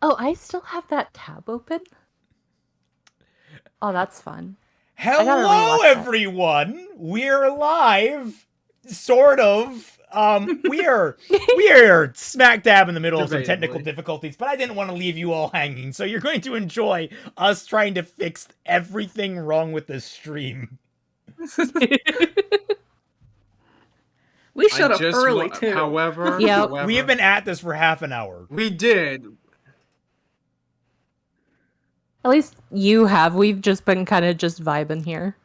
Oh, I still have that tab open? Oh, that's fun. Hello, everyone! We're live, sort of. We are smack dab in the middle of some technical difficulties, but I didn't want to leave you all hanging, so you're going to enjoy us trying to fix everything wrong with this stream. We showed up early too. However, we have been at this for half an hour. We did. At least you have. We've just been kind of just vibing here.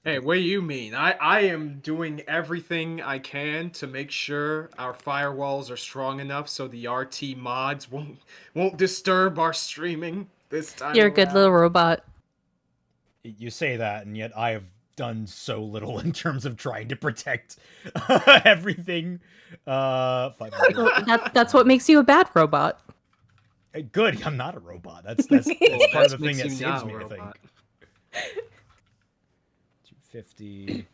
Hey, what do you mean? I am doing everything I can to make sure our firewalls are strong enough so the RT mods won't disturb our streaming this time. You're a good little robot. You say that, and yet I have done so little in terms of trying to protect everything. That's what makes you a bad robot. Good, I'm not a robot. That's part of the thing that saves me, I think. 250.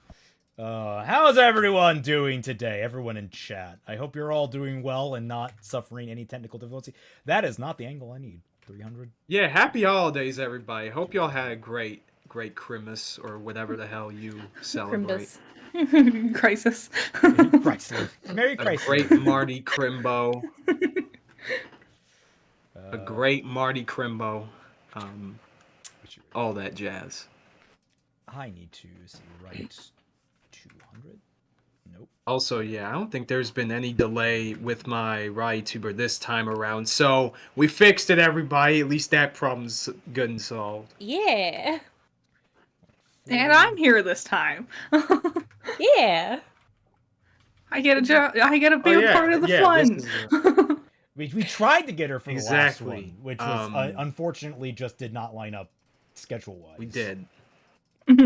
How's everyone doing today? Everyone in chat. I hope you're all doing well and not suffering any technical difficulty. That is not the angle I need. 300. Yeah, happy holidays, everybody. Hope y'all had a great Christmas or whatever the hell you celebrate. Crisis. Merry Christmas. A great Marty Crimbo. A great Marty Crimbo. All that jazz. I need to see right 200. Nope. Also, yeah, I don't think there's been any delay with my RWBY this time around. So we fixed it, everybody. At least that problem's good and solved. Yeah. And I'm here this time. Yeah. I get a big part of the fun. We tried to get her for the last one, which was unfortunately just did not line up schedule-wise. We did. All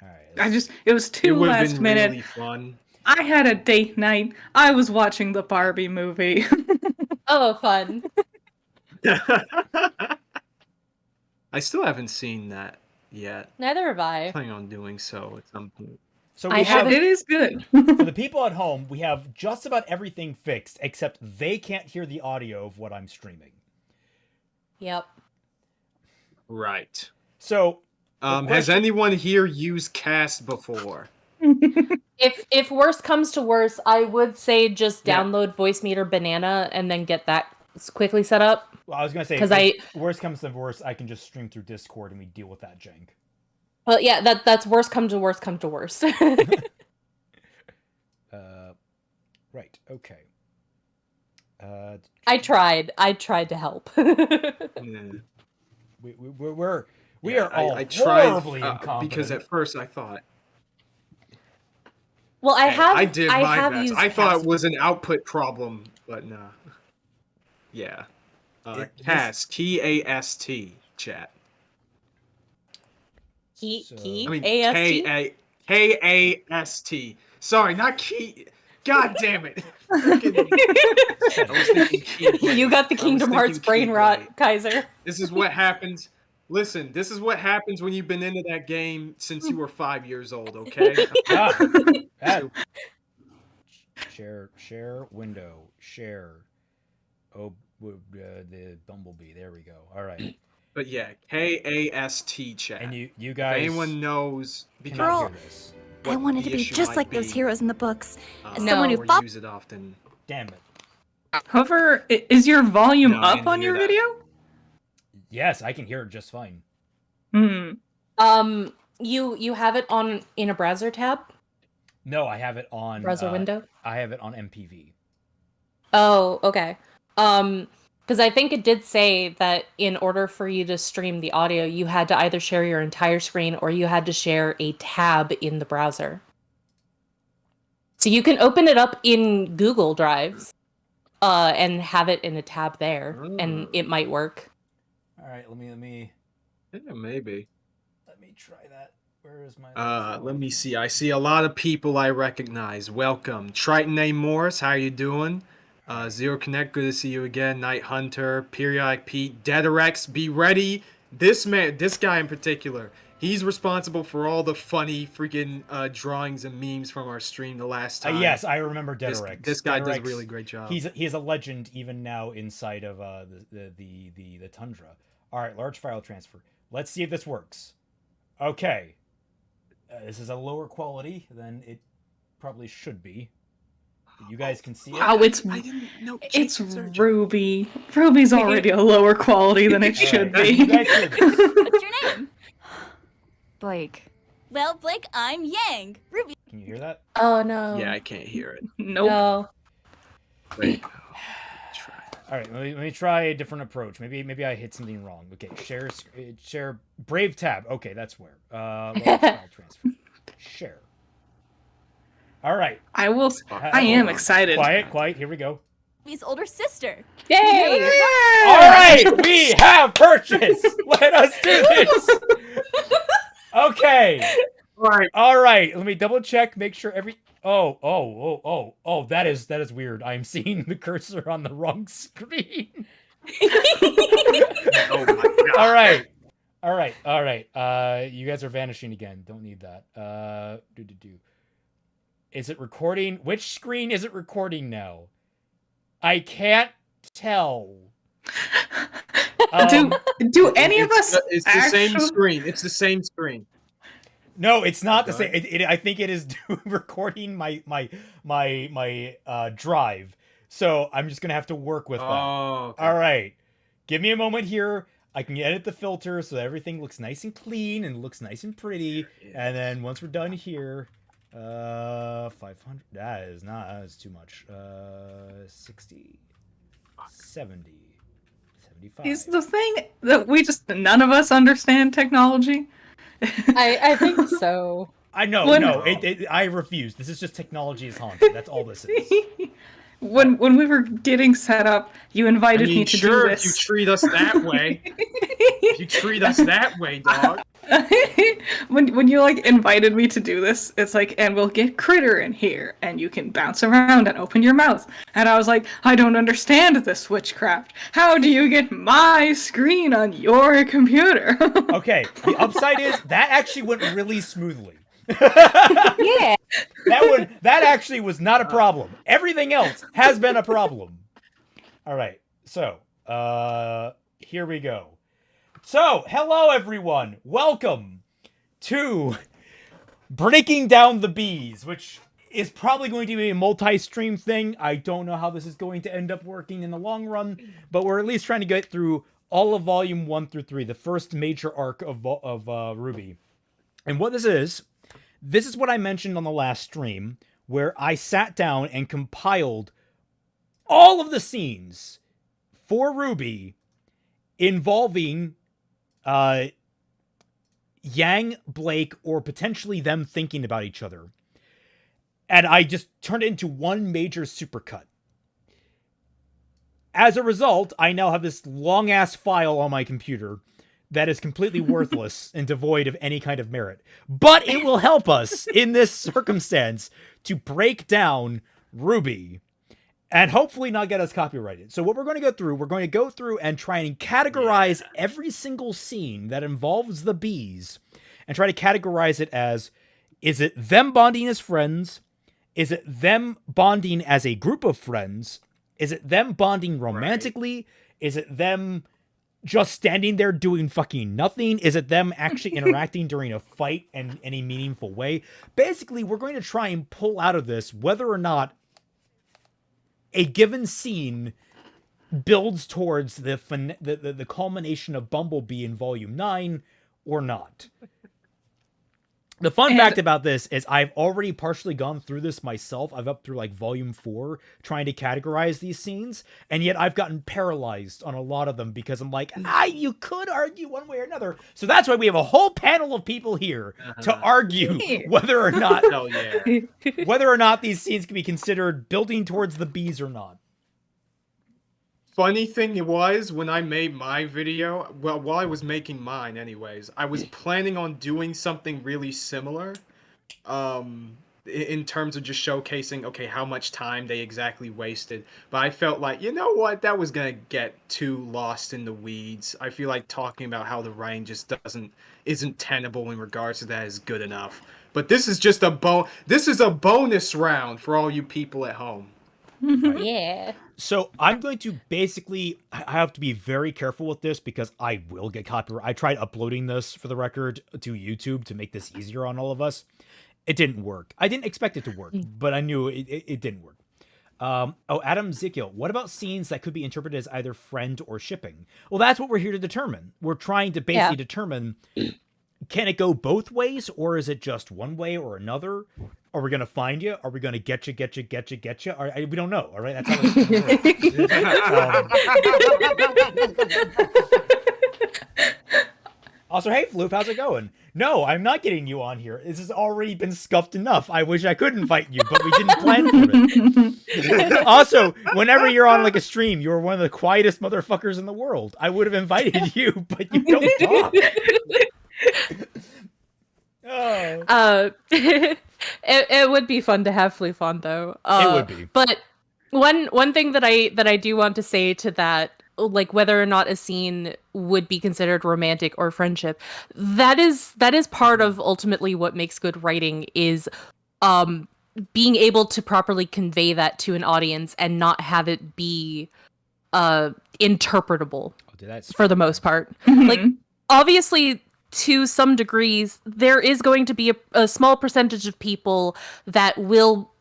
right. It was too last minute. Really fun. I had a date night. I was watching the Barbie movie. Oh, fun. I still haven't seen that yet. Neither have I. I'm planning on doing so at some point. So it is good. For the people at home, we have just about everything fixed, except they can't hear the audio of what I'm streaming. Yep. Right. So, has anyone here used Cast before? If worse comes to worse, I would say just download Voicemeeter Banana and then get that quickly set up. Well, I was gonna say, if worse comes to worse, I can just stream through Discord and we deal with that jank. Well, yeah, that's worse come to worse come to worse. Right. Okay. I tried to help. We are all horribly incompetent. Because at first I thought. Well, I did my best. I thought it was an output problem, but no. Yeah. Cast, K-A-S-T, chat. K-A-S-T. Sorry, not key. God damn it. I was thinking key. You got the Kingdom Hearts brain rot, Kaiser. This is what happens. Listen, this is what happens when you've been into that game since you were 5 years old, okay? Share window. Share. Oh, the Bumblebee. There we go. All right. But yeah, K-A-S-T chat. And you guys... If anyone knows... Girl, I wanted to be just like those heroes in the books. As no, someone who use it often. Damn it. However, is your volume up on your video? Yes, I can hear it just fine. You have it on in a browser tab? No, I have it on browser window. I have it on MPV. Oh, okay. Because I think it did say that in order for you to stream the audio, you had to either share your entire screen or you had to share a tab in the browser. So you can open it up in Google Drives and have it in a tab there, and it might work. All right, let me. Yeah, maybe. Let me try that. Where is my? Let me see. I see a lot of people I recognize. Welcome, Triton A. Morris. How you doing? Zero Connect, good to see you again. Night Hunter, Periodic Pete, Deaderex, be ready. This guy in particular, He's responsible for all the funny freaking drawings and memes from our stream the last time. Yes, I remember Dedorex. This guy does a really great job. He is a legend even now inside of the tundra. All right, large file transfer. Let's see if this works. Okay, this is a lower quality than it probably should be. You guys can see it. Oh, it's Ruby. Ruby's already a lower quality than it should be. What's your name? Blake. Well, Blake, I'm Yang. Ruby. Can you hear that? Oh no. Yeah, I can't hear it. Nope. No. Wait. All right, let me try a different approach. Maybe I hit something wrong. Okay, share Brave tab. Okay, that's where. Large file transfer. Share. All right. I am excited. Quiet. Here we go. Ruby's older sister. Yay! Yeah! All right, we have purchase. Let us do this. Okay. All right. Let me double check. Make sure every. Oh. That is weird. I'm seeing the cursor on the wrong screen. Oh my god. All right. You guys are vanishing again. Don't need that. Is it recording? Which screen is it recording now? I can't tell. Do any of us? It's the same screen. It's the same screen. No, it's not the same. I think it is recording my drive. So I'm just gonna have to work with that. Oh. Okay. All right, give me a moment here. I can edit the filter so that everything looks nice and clean and looks nice and pretty. Yeah. And then once we're done here, 500. That's too much. 60, 70, 75. Is the thing that none of us understand technology? I think so. I know. No, I refuse. This is just technology is haunted. That's all this is. When we were getting set up, you invited me to do this. If you treat us that way. If you treat us that way, dog. when you invited me to do this, it's and we'll get Critter in here, and you can bounce around and open your mouth. And I was like, I don't understand this witchcraft. How do you get my screen on your computer? Okay, the upside is that actually went really smoothly. Yeah. That actually was not a problem. Everything else has been a problem. All right. So, here we go. So, hello everyone. Welcome to Breaking Down the Bees, which is probably going to be a multi-stream thing. I don't know how this is going to end up working in the long run, but we're at least trying to get through all of Volume 1 through 3, the first major arc of RWBY. And what this is what I mentioned on the last stream, where I sat down and compiled all of the scenes for RWBY involving Yang, Blake, or potentially them thinking about each other. And I just turned it into one major supercut. As a result, I now have this long-ass file on my computer that is completely worthless and devoid of any kind of merit. But it will help us in this circumstance to break down RWBY and hopefully not get us copyrighted. So what we're going to go through and try and categorize every single scene that involves the bees and try to categorize it as, is it them bonding as friends? Is it them bonding as a group of friends? Is it them bonding romantically? Right. Is it them just standing there doing fucking nothing? Is it them actually interacting during a fight in any meaningful way? Basically, we're going to try and pull out of this whether or not a given scene builds towards the culmination of Bumblebee in Volume 9 or not. The fun fact about this is I've already partially gone through this myself. I've up through Volume 4 trying to categorize these scenes, and yet I've gotten paralyzed on a lot of them because I'm you could argue one way or another. So that's why we have a whole panel of people here to argue whether or not whether or not these scenes can be considered building towards the bees or not. Funny thing was, when I made my video, well, while I was making mine anyways, I was planning on doing something really similar. in terms of just showcasing, okay, how much time they exactly wasted. But I felt like, you know what, that was gonna get too lost in the weeds. I feel like talking about how the writing just isn't tenable in regards to that is good enough. But this is just this is a bonus round for all you people at home. Yeah. So I'm going to basically, I have to be very careful with this because I will get copyright. I tried uploading this for the record to YouTube to make this easier on all of us. It didn't work. I didn't expect it to work, but I knew it didn't work. Adam Zickiel, what about scenes that could be interpreted as either friend or shipping? Well, that's what we're here to determine. We're trying to basically determine, can it go both ways, or is it just one way or another? Are we going to find you? Are we going to get you? We don't know, all right? That's how it's Also, hey, Floof, how's it going? No, I'm not getting you on here. This has already been scuffed enough. I wish I could invite you, but we didn't plan for it. Also, whenever you're on like a stream, you're one of the quietest motherfuckers in the world. I would have invited you, but you don't talk. It would be fun to have Floof on though. It would be. But one thing that I do want to say to that, like whether or not a scene would be considered romantic or friendship, that is part of ultimately what makes good writing is being able to properly convey that to an audience and not have it be interpretable for the most part. Like obviously to some degrees there is going to be a small percentage of people that will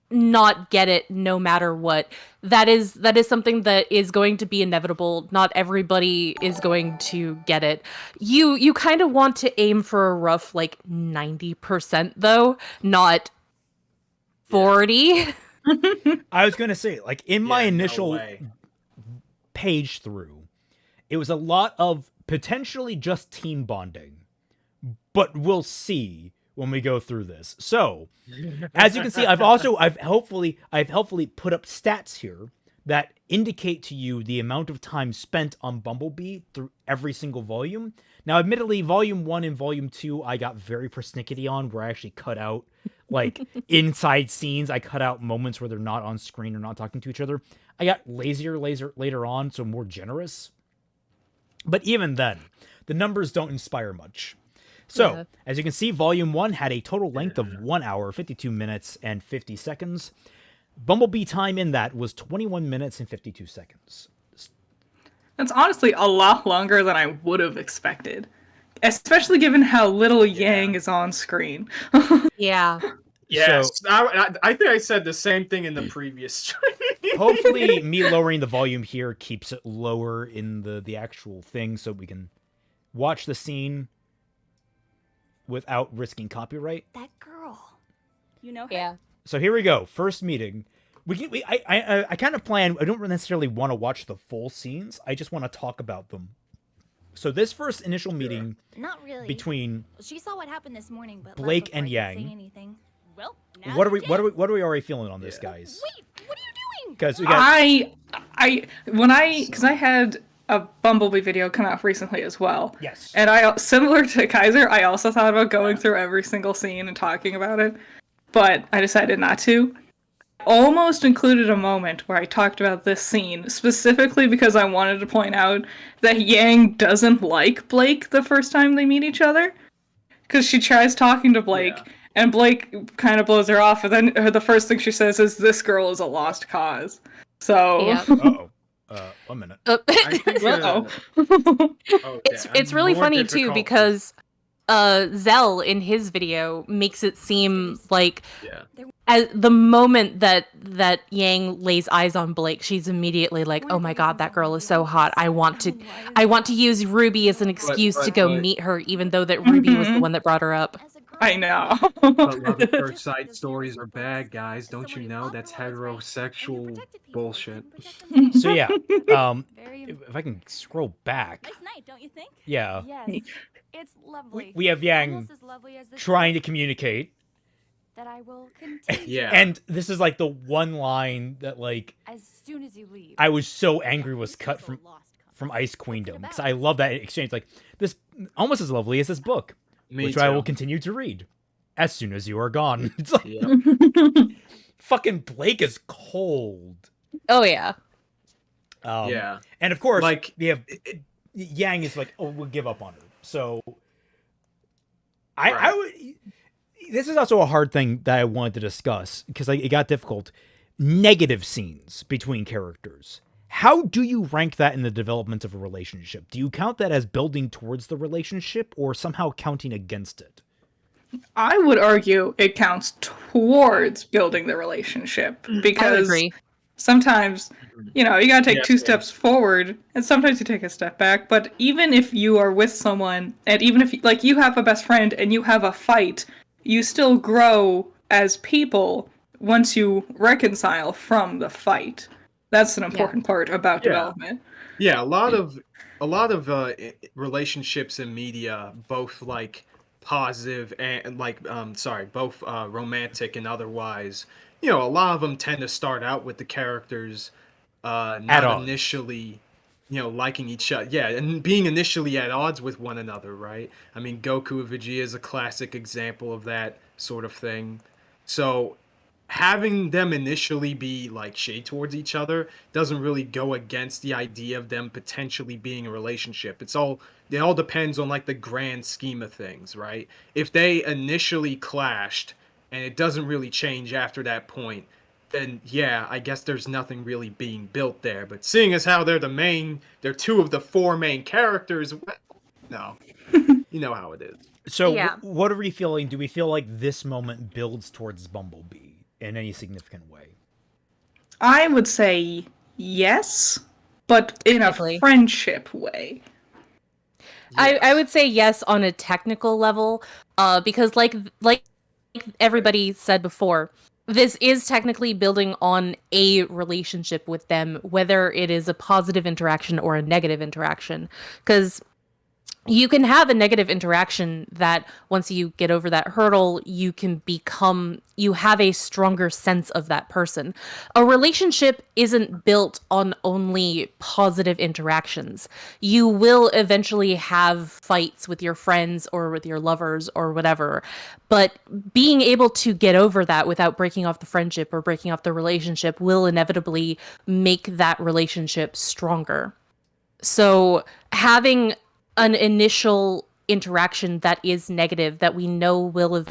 not get it no matter what. That is something that is going to be inevitable. Not everybody is going to get it. You kind of want to aim for a rough like 90% though, not 40. I was going to say, like in my initial page through, it was a lot of potentially just team bonding, but we'll see when we go through this. So, as you can see, I've helpfully put up stats here that indicate to you the amount of time spent on Bumblebee through every single volume. Now, admittedly, volume 1 and volume 2, I got very persnickety on, where I actually cut out like inside scenes. I cut out moments where they're not on screen or not talking to each other. I got lazier later on, so more generous. But even then, the numbers don't inspire much. So, as you can see, Volume 1 had a total length of 1 hour, 52 minutes, and 50 seconds. Bumblebee time in that was 21 minutes and 52 seconds. That's honestly a lot longer than I would have expected. Especially given how little Yang is on screen. Yeah. Yes, so, I think I said the same thing in the previous stream. Hopefully, me lowering the volume here keeps it lower in the actual thing so we can watch the scene without risking copyright. That girl. You know her? Yeah. So here we go. First meeting. I kind of plan. I don't necessarily want to watch the full scenes. I just want to talk about them. So this first initial meeting, not really, between she saw what happened this morning, but Blake and Yang. Well, what are we already feeling on this, guys? Wait, what are you doing? Because I had a Bumblebee video come out recently as well. Yes. And similar to Kaiser, I also thought about going through every single scene and talking about it, but I decided not to. Almost included a moment where I talked about this scene, specifically because I wanted to point out that Yang doesn't like Blake the first time they meet each other. Because she tries talking to Blake, and Blake kind of blows her off, and then the first thing she says is, "This girl is a lost cause." So... Yeah. Uh-oh. 1 minute. It's really funny too because Zell in his video makes it seem like as the moment that Yang lays eyes on Blake, she's immediately like, "Oh my god, that girl is so hot. I want to use Ruby as an excuse to go meet her, even though that Ruby was the one that brought her up." I know. But love at first sight stories are bad, guys. Don't you know? That's heterosexual bullshit. So yeah, if I can scroll back. Nice night, don't you think? Yeah. Yes. It's lovely. We have Yang trying to communicate. That I will continue. Yeah. And this is like the one line that like as soon as you leave. I was so angry was cut from Ice Queendom, because I love that exchange. Like, this almost as lovely as this book, which I will continue to read. as soon as you are gone. It's like, fucking Blake is cold. Oh yeah. Yeah. And of course, Like, we have Yang is like, oh, we'll give up on her. So I would. This is also a hard thing that I wanted to discuss because it got difficult. Negative scenes between characters. How do you rank that in the development of a relationship? Do you count that as building towards the relationship or somehow counting against it? I would argue it counts towards building the relationship I would because agree. sometimes, you gotta take Yeah, two same. steps forward and sometimes you take a step back. But even if you are with someone and even if like you have a best friend and you have a fight, you still grow as people once you reconcile from the fight. That's an important part about development. Yeah, a lot of relationships in media, both like positive and like both romantic and otherwise. A lot of them tend to start out with the characters not initially, liking each other. Yeah, and being initially at odds with one another, right? I mean, Goku and Vegeta is a classic example of that sort of thing. So having them initially be like shade towards each other doesn't really go against the idea of them potentially being a relationship. It all depends on like the grand scheme of things, right? If they initially clashed and it doesn't really change after that point, then yeah, I guess there's nothing really being built there. But seeing as how they're two of the four main characters, no. You know how it is. So what are we feeling? Do we feel like this moment builds towards Bumblebee in any significant way? I would say yes, but in a friendship way. Yes. I would say yes on a technical level, because like everybody said before, this is technically building on a relationship with them, whether it is a positive interaction or a negative interaction. Because you can have a negative interaction that once you get over that hurdle, you have a stronger sense of that person. A relationship isn't built on only positive interactions. You will eventually have fights with your friends or with your lovers or whatever, but being able to get over that without breaking off the friendship or breaking off the relationship will inevitably make that relationship stronger. So having an initial interaction that is negative, that we know will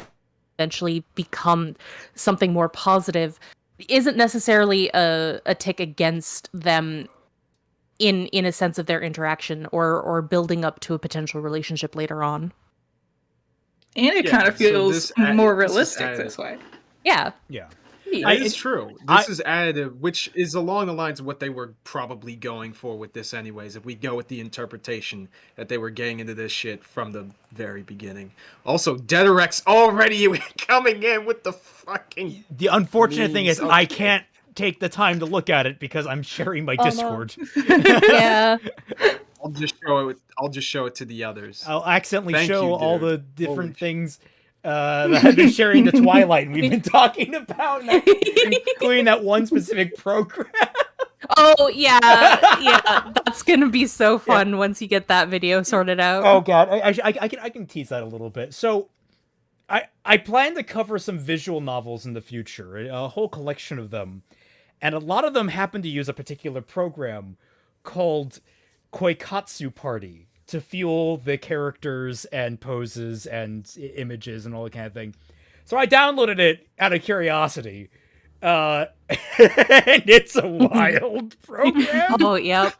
eventually become something more positive, isn't necessarily a tick against them in a sense of their interaction or building up to a potential relationship later on. And it kind of feels more realistic this way. Yeah. Yeah. It's true. This is additive, which is along the lines of what they were probably going for with this anyways, if we go with the interpretation that they were getting into this shit from the very beginning. Also, Dedorex already coming in with the fucking... The unfortunate thing is I can't take the time to look at it because I'm sharing my Discord. No. Yeah. I'll just show it to the others. I'll accidentally show all the different things that I've been sharing to Twilight, and we've been talking about, including that one specific program. Oh yeah, that's gonna be so fun once you get that video sorted out. Oh god, I can tease that a little bit. So, I plan to cover some visual novels in the future, a whole collection of them, and a lot of them happen to use a particular program called Koikatsu Party to fuel the characters and poses and images and all that kind of thing. So I downloaded it out of curiosity. And it's a wild program. Oh, yep.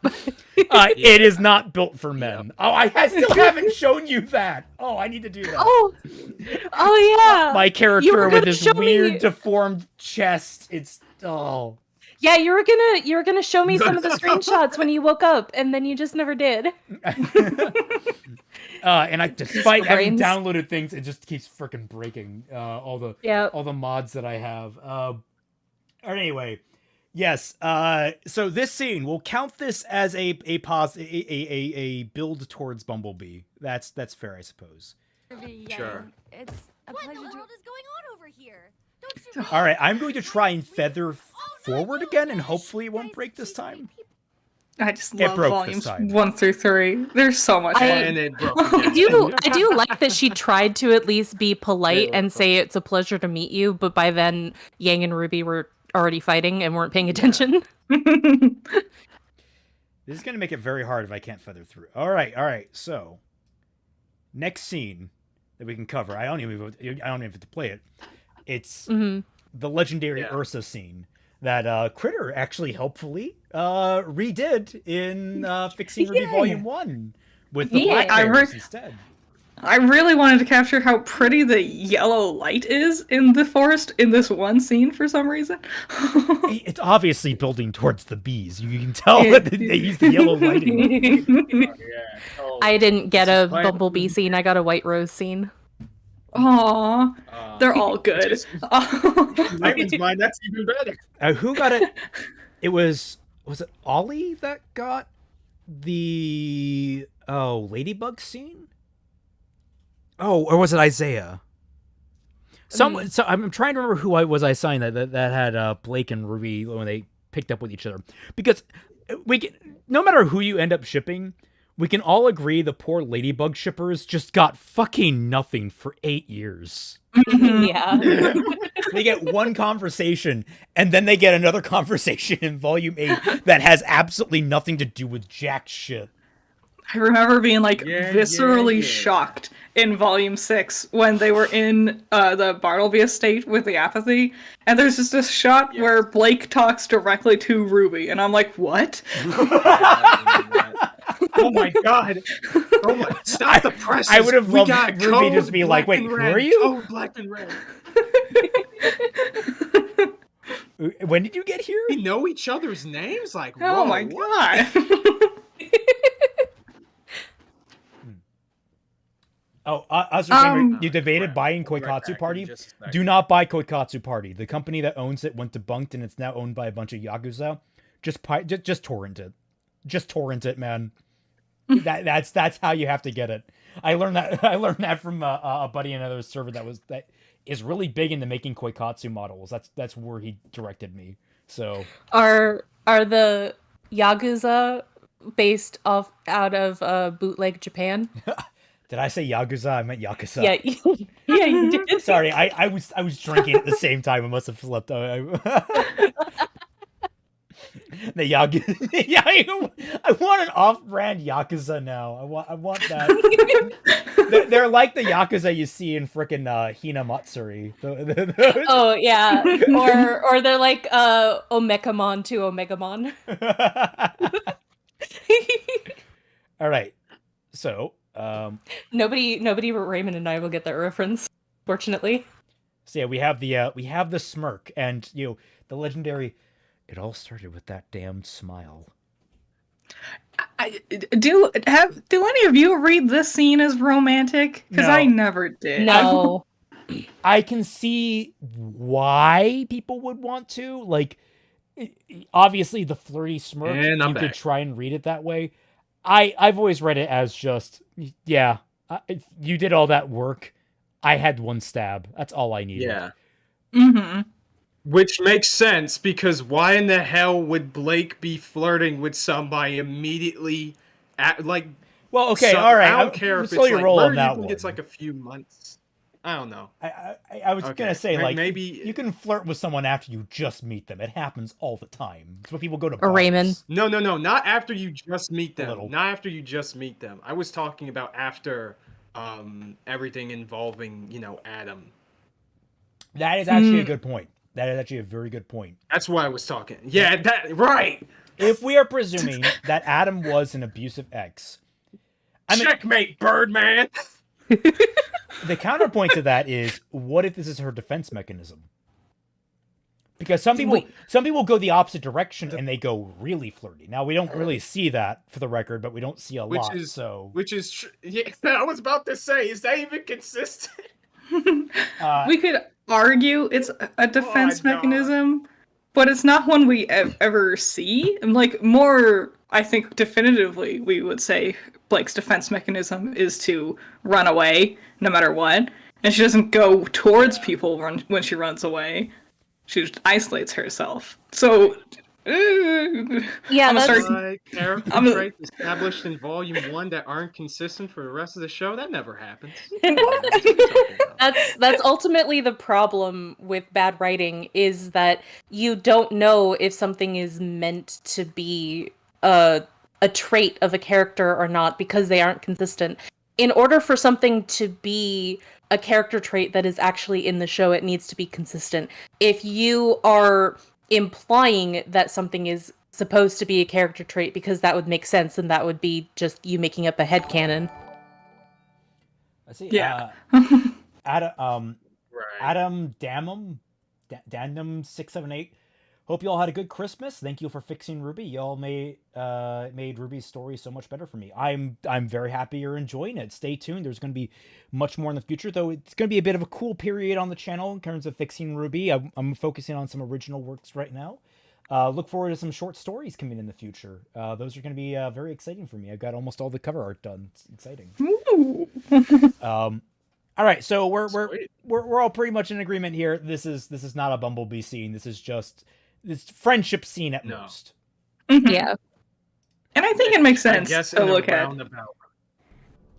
It is not built for men. Yep. Oh, I still haven't shown you that. Oh, I need to do that. Oh yeah. My character with his weird deformed chest. It's Yeah, you were gonna show me some of the screenshots when you woke up, and then you just never did. And despite having downloaded things, it just keeps freaking breaking all the mods that I have. Anyway, yes. So this scene, we'll count this as a build towards Bumblebee. That's fair, I suppose. Sure. It's a What in pleasure the to... world is going on over here? Don't you All right, I'm going to try and feather forward again, and hopefully it won't break this time. I just It love broke volumes this time. 1 through 3. They're so much fun. And it broke. I do like that she tried to at least be polite and say it's a pleasure to meet you, but by then Yang and Ruby were already fighting and weren't paying attention. This is going to make it very hard if I can't feather through. All right. So, next scene that we can cover. I don't even have to play it. It's the legendary Ursa scene that Critter actually helpfully redid in Fixing RWBY Volume 1 with the black bears instead. I really wanted to capture how pretty the yellow light is in the forest in this one scene for some reason. It's obviously building towards the bees. You can tell that they use the yellow lighting. I didn't get a Bumblebee scene. I got a White Rose scene. Aww. They're all good. Raven's mine, that's even better. Who got it? Was it Ollie that got the Ladybug scene? Oh, or was it Isaiah? So I'm trying to remember who I signed that had Blake and Ruby when they picked up with each other, because no matter who you end up shipping, we can all agree the poor Ladybug shippers just got fucking nothing for 8 years. Yeah. They get one conversation, and then they get another conversation in Volume 8 that has absolutely nothing to do with jack shit. I remember being viscerally shocked in Volume 6 when they were in the Bartleby estate with the apathy, and there's just this shot where Blake talks directly to Ruby, and I'm like, what? Oh my god! Oh my! Stop the presses! I would have loved Ruby just be like, "Wait, who are you?" Oh, black and red. When did you get here? We know each other's names. Like, oh whoa, my god! You debated buying Koikatsu Party? Do not buy Koikatsu Party. The company that owns it went debunked, and it's now owned by a bunch of Yakuza. Just torrent it. Just torrent it, man. That's how you have to get it. I learned that from a buddy in another server that is really big into making Koikatsu models. That's where he directed me. So are the Yakuza based out of bootleg Japan? Did I say Yakuza? I meant Yakuza. Yeah, yeah, you did. Sorry, I was drinking at the same time. I must have slipped. The Yakuza. Yeah, I want an off-brand Yakuza now. I want that. They're like the Yakuza you see in frickin' Hina Matsuri. Oh yeah, or they're like Omegamon to Omegamon. All right, so nobody but Raymond and I will get that reference, fortunately. So yeah, we have the smirk, and the legendary. It all started with that damned smile. Do any of you read this scene as romantic? Because No. I never did. No. I can see why people would want to. Like, obviously, the flirty smirk, And I'm you could back. try and read it that way. I've always read it as just, you did all that work. I had one stab. That's all I needed. Yeah. Mm-hmm. Which makes sense, because why in the hell would Blake be flirting with somebody immediately Well, okay, so, all right. I don't care if slow it's your like, roll where on do that you think one. it's like a few months? I don't know. I was gonna say, like, maybe you can flirt with someone after you just meet them. It happens all the time. It's what people go to. Or Raymond. No, not after you just meet little. them. Not after you just meet them. I was talking about after everything involving, Adam. That is actually a good point. That is actually a very good point. That's why I was talking. Yeah, that right. If we are presuming that Adam was an abusive ex, Checkmate, Birdman. the counterpoint to that is, what if this is her defense mechanism? Because some people go the opposite direction and they go really flirty. Now, we don't really see that, for the record, but we don't see a lot. Which is yeah, I was about to say, is that even consistent? We could argue it's a defense mechanism, but it's not one we ever see. And like, more, I think definitively we would say Blake's defense mechanism is to run away no matter what, and she doesn't go towards people when she runs away. She just isolates herself. So Yeah, I'm gonna that's start. Character I'm gonna- traits established in Volume 1 that aren't consistent for the rest of the show? That never happens. that's ultimately the problem with bad writing, is that you don't know if something is meant to be a trait of a character or not, because they aren't consistent. In order for something to be a character trait that is actually in the show, it needs to be consistent. If you are implying that something is supposed to be a character trait because that would make sense, and that would be just you making up a headcanon. I see. Yeah. Adam Right. Dandum 678. Hope you all had a good Christmas. Thank you for fixing RWBY. Y'all made RWBY's story so much better for me. I'm very happy you're enjoying it. Stay tuned. There's going to be much more in the future, though. It's going to be a bit of a cool period on the channel in terms of fixing RWBY. I'm focusing on some original works right now. Look forward to some short stories coming in the future. Those are going to be very exciting for me. I've got almost all the cover art done. It's exciting. All right, so we're all pretty much in agreement here. This is not a Bumblebee scene. This is just this friendship scene at most. Yeah. And I think it makes sense I guess to in a look at. roundabout.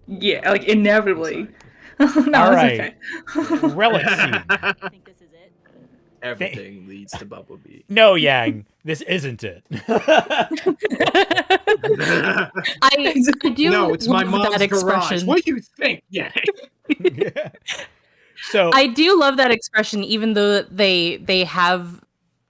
Yeah, like inevitably. No, All it's right. okay. Relic scene. I think this is it. Everything leads to Bumblebee. No, Yang, this isn't it. I do No, it's my love mom's that garage. expression. What do you think? Yeah. So I do love that expression, even though they have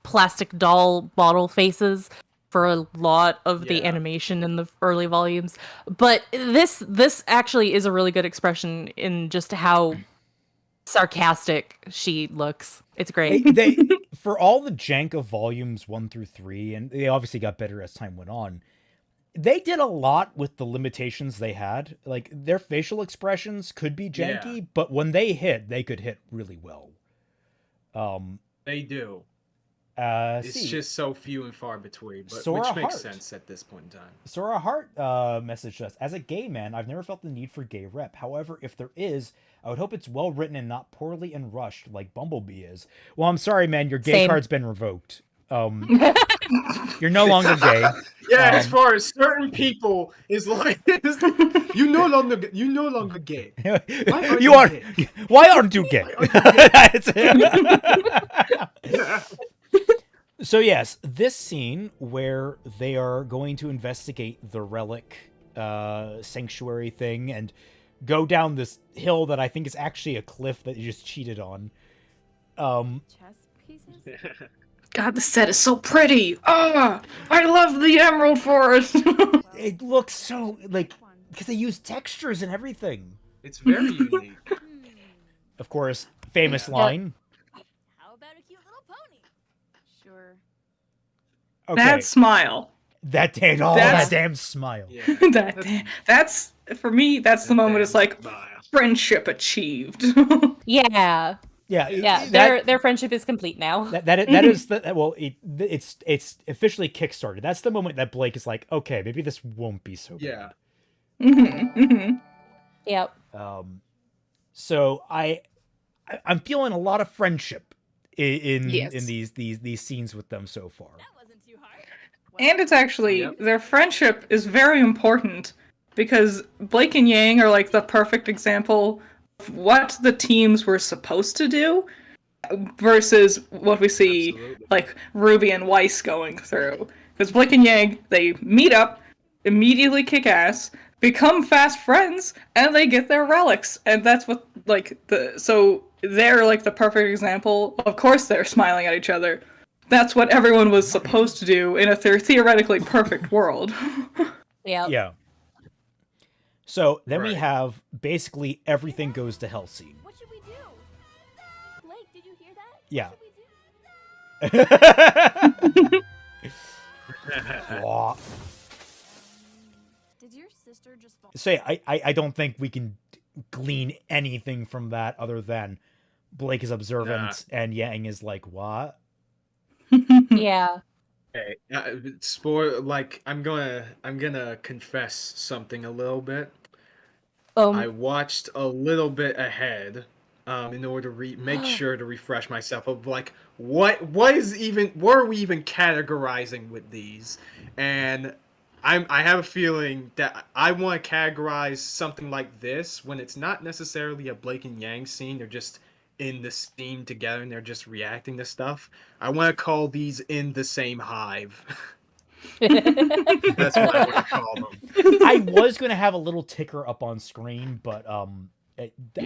plastic doll bottle faces for a lot of the Yeah. animation in the early volumes. But this actually is a really good expression in just how sarcastic she looks. It's great. they for all the jank of volumes 1 through 3, and they obviously got better as time went on, they did a lot with the limitations they had. Like, their facial expressions could be janky, but when they hit, they could hit really well. They do. It's See, just so few and far between, but Sora which makes Hart. sense at this point in time. Sora Hart messaged us, as a gay man, I've never felt the need for gay rep. However, if there is, I would hope it's well written and not poorly and rushed like Bumblebee is. Well, I'm sorry, man, your gay Same. card's been revoked. You're no longer gay. Yeah, as far as certain people is like, you no longer gay. You are. Why aren't you gay? That's it. So yes, this scene where they are going to investigate the relic sanctuary thing and go down this hill that I think is actually a cliff that you just cheated on. Chess pieces? God, the set is so pretty. Ah, I love the Emerald Forest. It looks so like because they use textures and everything. It's very unique. Of course, famous line. How about a cute little pony? Sure. Okay, That smile. that damn smile. Yeah. That's for me. That's the moment. It's like friendship achieved. Yeah. Yeah, Their friendship is complete now. That is the well. It's officially kickstarted. That's the moment that Blake is like, okay, maybe this won't be so bad. Yeah. Yep. So I'm feeling a lot of friendship in Yes. these scenes with them so far. That wasn't too hard. And it's actually Yep. their friendship is very important because Blake and Yang are like the perfect example of what the teams were supposed to do versus what we see Absolutely. like Ruby and Weiss going through. Because Blake and Yang, they meet up, immediately kick ass, become fast friends, and they get their relics. And that's what so they're like the perfect example. Of course they're smiling at each other. That's what everyone was supposed to do in a theoretically perfect world. Yep. Yeah. So then we Right. have basically everything goes to hell scene. What should we do? Blake, did you hear that? Yeah. What should we do? Aw. Did your sister just fall? Say, I don't think we can glean anything from that other than Blake is observant and Yang is like, what? Yeah. Okay. I'm gonna confess something a little bit. I watched a little bit ahead in order to make sure to refresh myself of like what are we even categorizing with these, and I have a feeling that I want to categorize something like this when it's not necessarily a Blake and Yang scene. They're just in the scene together and they're just reacting to stuff. I want to call these in the same hive. That's what I want to call them. I was going to have a little ticker up on screen, but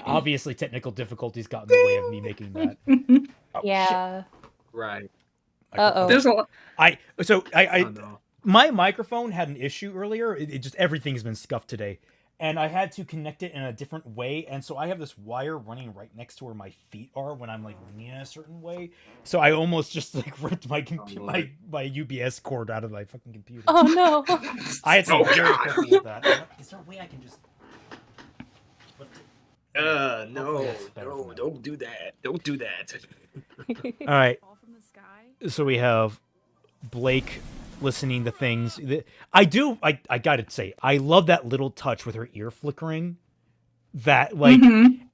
obviously technical difficulties got in the way of me making that. Oh, Yeah. shit. Right. Uh-oh. There's a lot. My microphone had an issue earlier. It just everything's been scuffed today, and I had to connect it in a different way. And so I have this wire running right next to where my feet are when I'm like leaning in a certain way. So I almost just like ripped my my UBS cord out of my fucking computer. Oh no! I had to be very careful with that. Is there a way I can just? No, don't do that. Don't do that. All right. So we have Blake listening to things. I gotta say, I love that little touch with her ear flickering. That, like,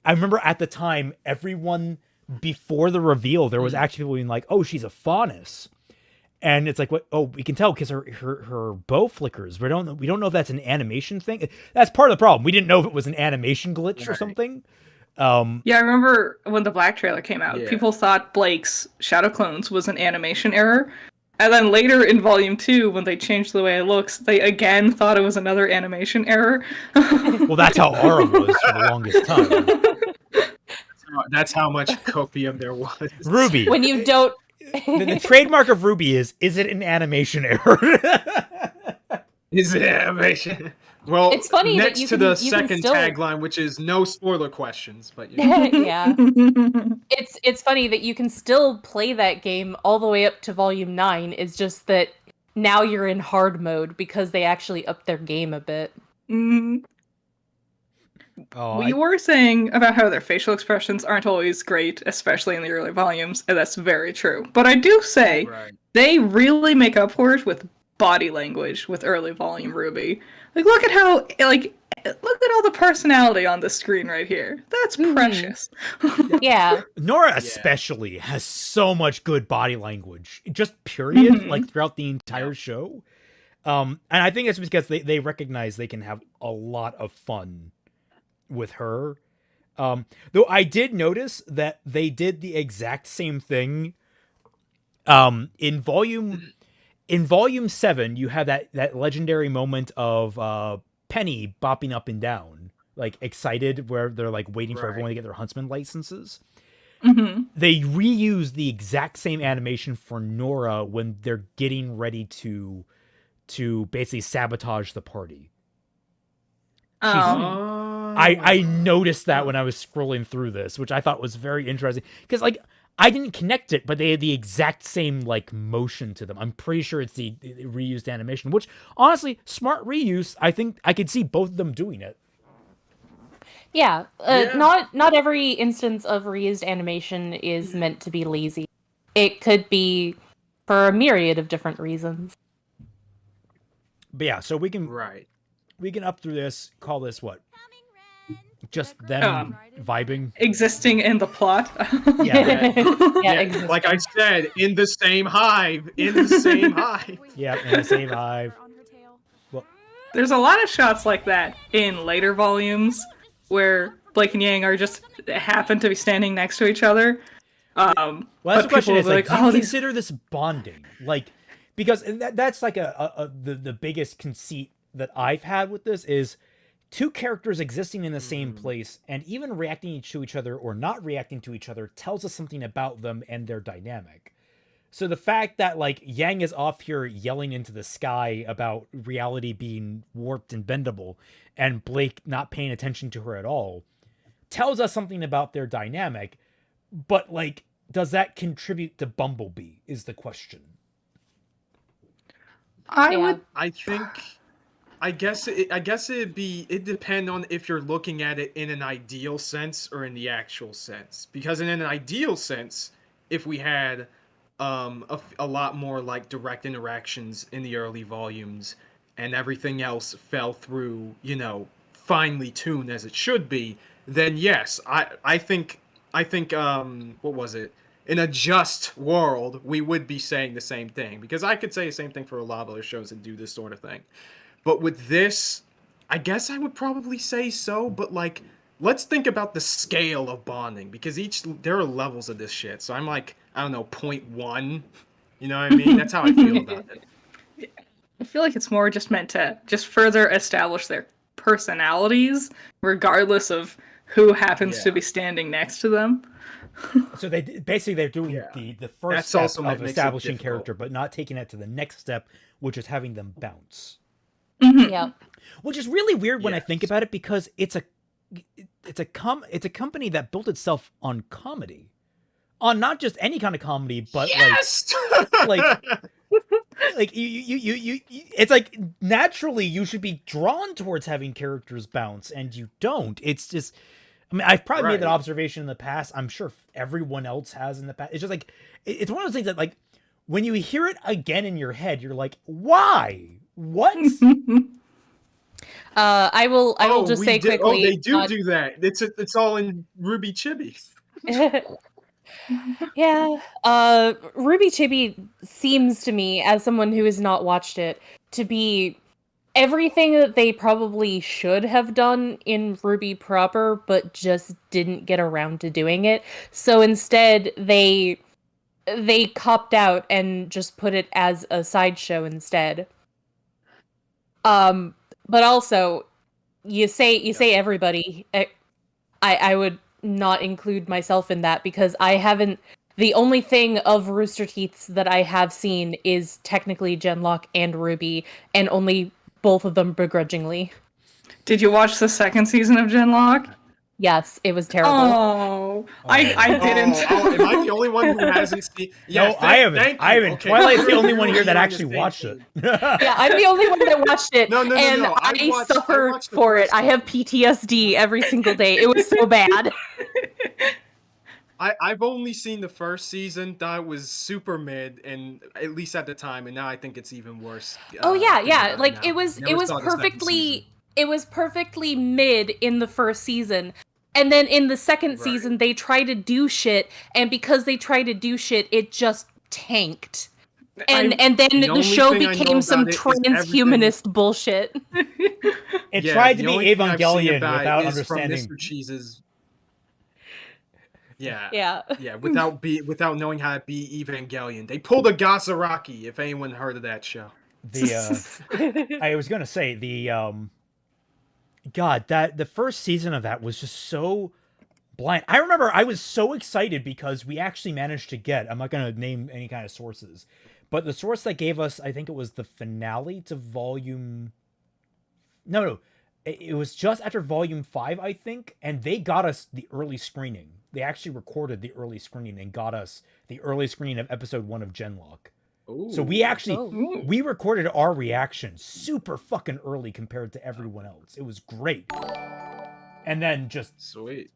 I remember at the time, everyone, before the reveal, there was actually people being like, oh, she's a faunus. And it's like, what? Oh, we can tell because her bow flickers. We don't know if that's an animation thing. That's part of the problem. We didn't know if it was an animation glitch or something. Yeah, I remember when the Black trailer came out, people thought Blake's Shadow Clones was an animation error. And then later in Volume 2, when they changed the way it looks, they again thought it was another animation error. Well, that's how Aura was for the longest time. That's how much copium there was. RWBY. When you don't... the trademark of RWBY is it an animation error? Is it animation? Well, it's funny next that you to can, the you second still... tagline, which is no spoiler questions, but yeah, it's funny that you can still play that game all the way up to Volume 9. It's just that now you're in hard mode because they actually upped their game a bit. We were saying about how their facial expressions aren't always great, especially in the early volumes, and that's very true. But I do say they really make up for it with body language with early volume RWBY. Like, look at how, like, look at all the personality on the screen right here. That's precious. Yeah. Nora especially has so much good body language, just period, like throughout the entire show. And I think it's because they recognize they can have a lot of fun with her. Though I did notice that they did the exact same thing in volume 7. You have that legendary moment of Penny bopping up and down, like excited, where they're like waiting for everyone to get their huntsman licenses. They reuse the exact same animation for Nora when they're getting ready to basically sabotage the party. I noticed that when I was scrolling through this, which I thought was very interesting because, like, I didn't connect it, but they had the exact same, like, motion to them. I'm pretty sure it's the reused animation, which, honestly, smart reuse. I think I could see both of them doing it. Yeah, not every instance of reused animation is meant to be lazy. It could be for a myriad of different reasons. But yeah, so we can up through this, call this what? Just them vibing, existing in the plot. Like I said, in the same hive. In the same hive. Yeah, in the same hive. Well, there's a lot of shots like that in later volumes where Blake and Yang are just happen to be standing next to each other. Well, that's the question. Is like, do you consider this bonding? Like, because that's like the biggest conceit that I've had with this is two characters existing in the same place and even reacting to each other or not reacting to each other tells us something about them and their dynamic. So the fact that, like, Yang is off here yelling into the sky about reality being warped and bendable and Blake not paying attention to her at all tells us something about their dynamic. But, like, does that contribute to Bumblebee is the question. I guess it'd depend on if you're looking at it in an ideal sense or in the actual sense. Because in an ideal sense, if we had a lot more like direct interactions in the early volumes and everything else fell through, finely tuned as it should be, then yes, I think I think what was it? In a just world, we would be saying the same thing, because I could say the same thing for a lot of other shows that do this sort of thing. But with this, I guess I would probably say so, but like, let's think about the scale of bonding, because there are levels of this shit. So I'm like, I don't know, 0.1. You know what I mean? That's how I feel about it. I feel like it's more just meant to just further establish their personalities, regardless of who happens to be standing next to them. So they're doing the first step of establishing character, but not taking it to the next step, which is having them bounce. Yeah. Which is really weird when I think about it, because it's a company that built itself on comedy, on not just any kind of comedy, but like you it's like naturally you should be drawn towards having characters bounce, and you don't. It's just, I mean, I've probably made that observation in the past. I'm sure everyone else has in the past. It's just like, it's one of those things that, like, when you hear it again in your head, you're like, why? What? I will just say quickly. Oh, they do that. It's all in RWBY Chibi. Yeah. RWBY Chibi seems to me, as someone who has not watched it, to be everything that they probably should have done in RWBY proper, but just didn't get around to doing it. So instead, they copped out and just put it as a sideshow instead. But also, you say everybody. I would not include myself in that, because I haven't. The only thing of Rooster Teeth's that I have seen is technically Genlock and RWBY, and only both of them begrudgingly. Did you watch the second season of Genlock? Yes, it was terrible. Oh, I didn't. Am I the only one who hasn't seen? No, I haven't. Okay. Twilight's the only one here that actually watched it. Yeah, I'm the only one that watched it, No. I suffer for it. I have PTSD every single day. It was so bad. I've only seen the first season. Thought it was super mid, and at least at the time, and now I think it's even worse. Yeah. Like now. it was perfectly mid in the first season. And then in the second season, they try to do shit, and because they try to do shit, it just tanked. And then the show became some transhumanist bullshit. It tried to be Evangelion without understanding. Mr. Cheese's... Yeah. Without knowing how to be Evangelion. They pulled a Gasaraki, if anyone heard of that show. I was gonna say the first season of that was just so blind. I remember I was so excited because we actually managed to get, I'm not gonna name any kind of sources, but the source that gave us, I think it was the finale to volume. No, it was just after volume 5, I think, and they got us the early screening. They actually recorded the early screening and got us the early screening of episode 1 of Genlock. Ooh. So we actually we recorded our reaction super fucking early compared to everyone else. It was great. And then just sweet.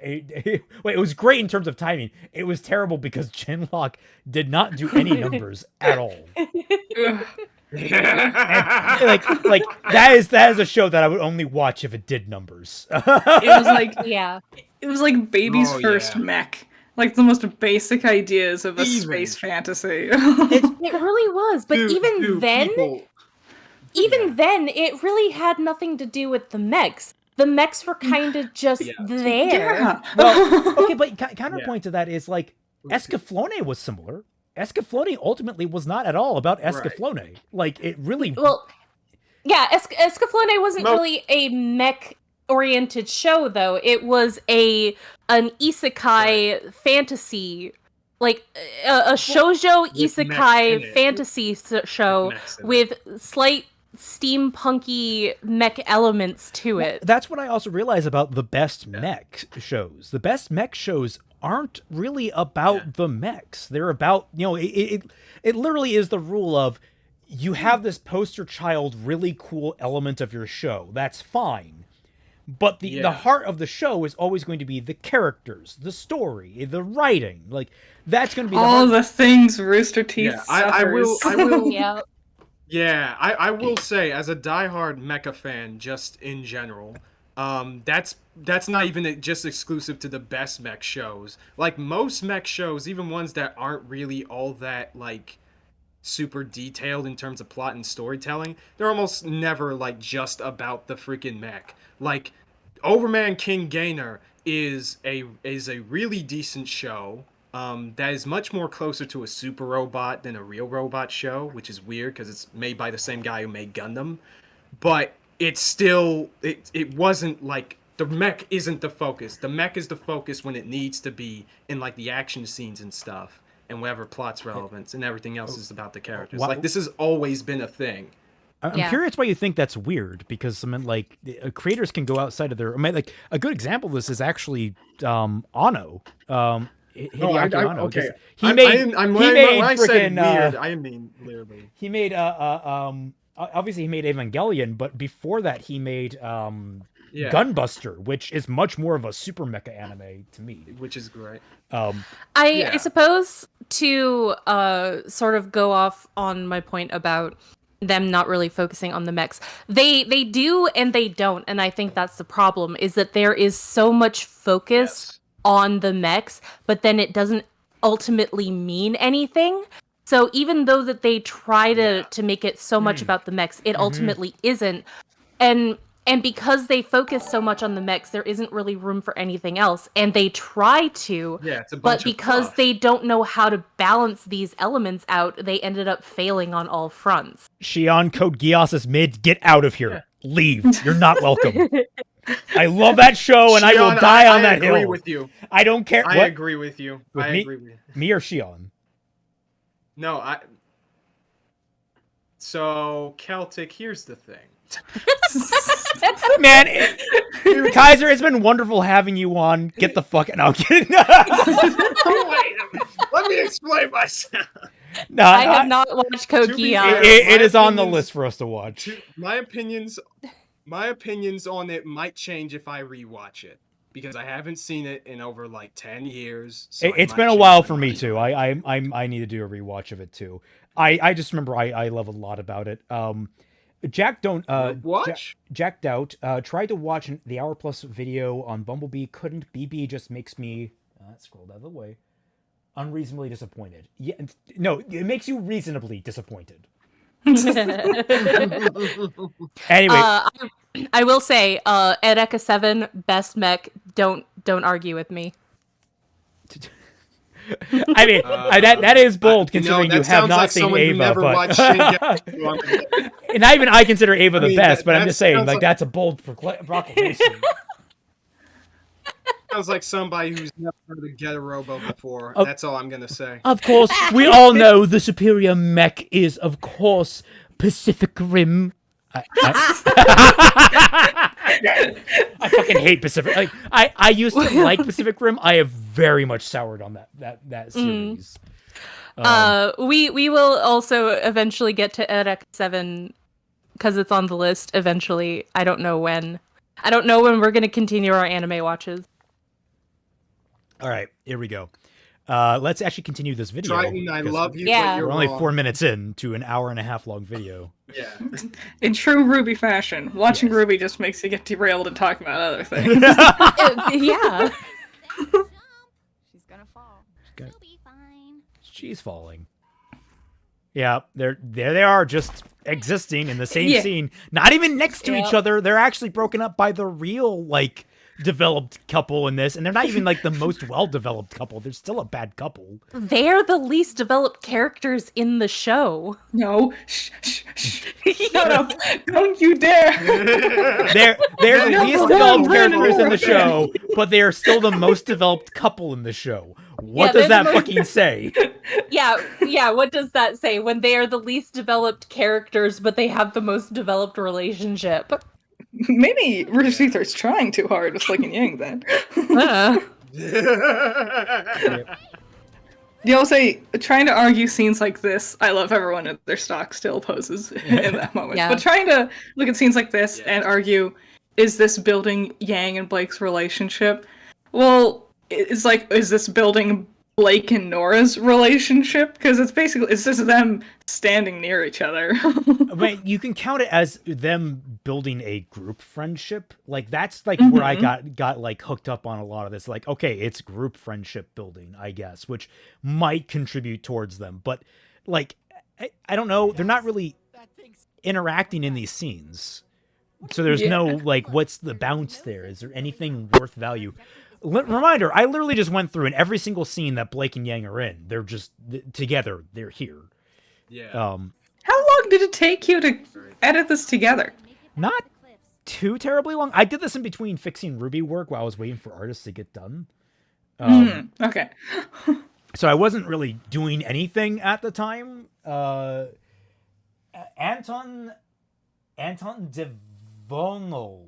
Wait, it was great in terms of timing. It was terrible because Genlock did not do any numbers at all. And, like that is a show that I would only watch if it did numbers. It was like baby's first mech. Like the most basic ideas of a space fantasy. It really was, but even then, it really had nothing to do with the mechs. The mechs were kind of just there. Yeah. Well, okay, but counterpoint to that is like Escaflowne was similar. Escaflowne ultimately was not at all about Escaflowne. Right. Like it really. Well, yeah, Escaflowne wasn't really a mech-oriented show, though. It was an isekai fantasy, like a shoujo isekai fantasy show with slight steampunky mech elements to it. That's what I also realize about the best mech shows. The best mech shows aren't really about the mechs. They're about, it literally is the rule of you have this poster child really cool element of your show. That's fine. But the heart of the show is always going to be the characters, the story, the writing. Like that's going to be all the things Rooster Teeth suffers. I will I will say, as a diehard mecha fan, just in general, that's not even just exclusive to the best mech shows. Like most mech shows, even ones that aren't really all that like super detailed in terms of plot and storytelling, they're almost never like just about the freaking mech. Like Overman King Gainer is a really decent show. That is much more closer to a super robot than a real robot show, which is weird because it's made by the same guy who made Gundam. But it's still it wasn't like the mech isn't the focus. The mech is the focus when it needs to be in like the action scenes and stuff, and whatever plot's relevant, and everything else is about the characters. Like this has always been a thing. I'm curious why you think that's weird, because I mean, like creators can go outside of their. I mean, like a good example of this is actually Anno. Hideaki Anno. Okay. He made. When made I said freaking. Weird, I mean literally. He made obviously he made Evangelion, but before that he made Gunbuster, which is much more of a super mecha anime to me. Which is great. I suppose to sort of go off on my point about them not really focusing on the mechs. They do and they don't, and I think that's the problem, is that there is so much focus on the mechs, but then it doesn't ultimately mean anything. So even though that they try to make it so much about the mechs, it ultimately isn't. And because they focus so much on the mechs, there isn't really room for anything else. And they try to, it's a bunch but of because fluff. they don't know how to balance these elements out, they ended up failing on all fronts. Shion, Code Geass is mid. Get out of here. Leave. You're not welcome. I love that show, and Shion, I will die on that hill. I agree with you. I don't care. I What? agree with you. With I me? agree with you. Me or Shion? No, So, Celtic, here's the thing. Man, Kaiser, it's been wonderful having you on. Get the fuck out. No, I'm kidding. Let me explain myself. No, I have not watched Code To be Geass. fair, it is on the opinions- list for us to watch. My opinions on it might change if I rewatch it, because I haven't seen it in over like 10 years. So It's been a while for me too. I need to do a rewatch of it too. I just remember I love a lot about it. Jack Doubt tried to watch the hour plus video on Bumblebee, couldn't. BB just makes me scroll out of the way. Unreasonably disappointed. Yeah, no, it makes you reasonably disappointed. Anyway, I will say, Edeka 7 best mech. Don't argue with me. I mean, that is bold considering you have not seen Ava, but and not even I consider Ava the best. But I'm just saying, like that's a bold proclamation. Sounds like somebody who's never heard of Get a Robo before. That's all I'm gonna say. Of course, we all know the superior mech is, of course, Pacific Rim. I fucking hate Pacific. Like I used to like Pacific Rim. I have very much soured on that series. We will also eventually get to Edeka 7 because it's on the list eventually. I don't know when. I don't know when we're going to continue our anime watches. All right, here we go. Let's actually continue this video. Triton, I love you. Yeah. But you're We're only wrong. 4 minutes in to an hour and a half long video. Yeah. In true Ruby fashion, watching Ruby just makes you get derailed and talk about other things. Yeah. She's gonna fall. She'll be fine. She's falling. Yeah, there they are, just existing in the same scene, not even next to each other. They're actually broken up by the real developed couple in this, and they're not even the most well-developed couple. They're still a bad couple. They're the least developed characters in the show. No, shh. Shut up! Don't you dare! They're the least developed characters in the show, but they are still the most developed couple in the show. What does that fucking say? Yeah, what does that say? When they are the least developed characters, but they have the most developed relationship. Maybe Rashithar's trying too hard with Slick and Yang then. You'll say, trying to argue scenes like this, I love everyone at their stock still poses in that moment. Yeah. But trying to look at scenes like this and argue, is this building Yang and Blake's relationship? Well, it's is this building Blake and Nora's relationship, because it's just them standing near each other. But you can count it as them building a group friendship. Like that's like where I got like hooked up on a lot of this. Like, okay, it's group friendship building, I guess, which might contribute towards them. But like, I don't know. They're not really interacting in these scenes. So there's no, like, what's the bounce there? Is there anything worth value? Reminder, I literally just went through in every single scene that Blake and Yang are in. They're just together. They're here. Yeah. How long did it take you to edit this together? Not too terribly long. I did this in between Fixing RWBY work while I was waiting for artists to get done. Okay. So I wasn't really doing anything at the time. Anton Devonal.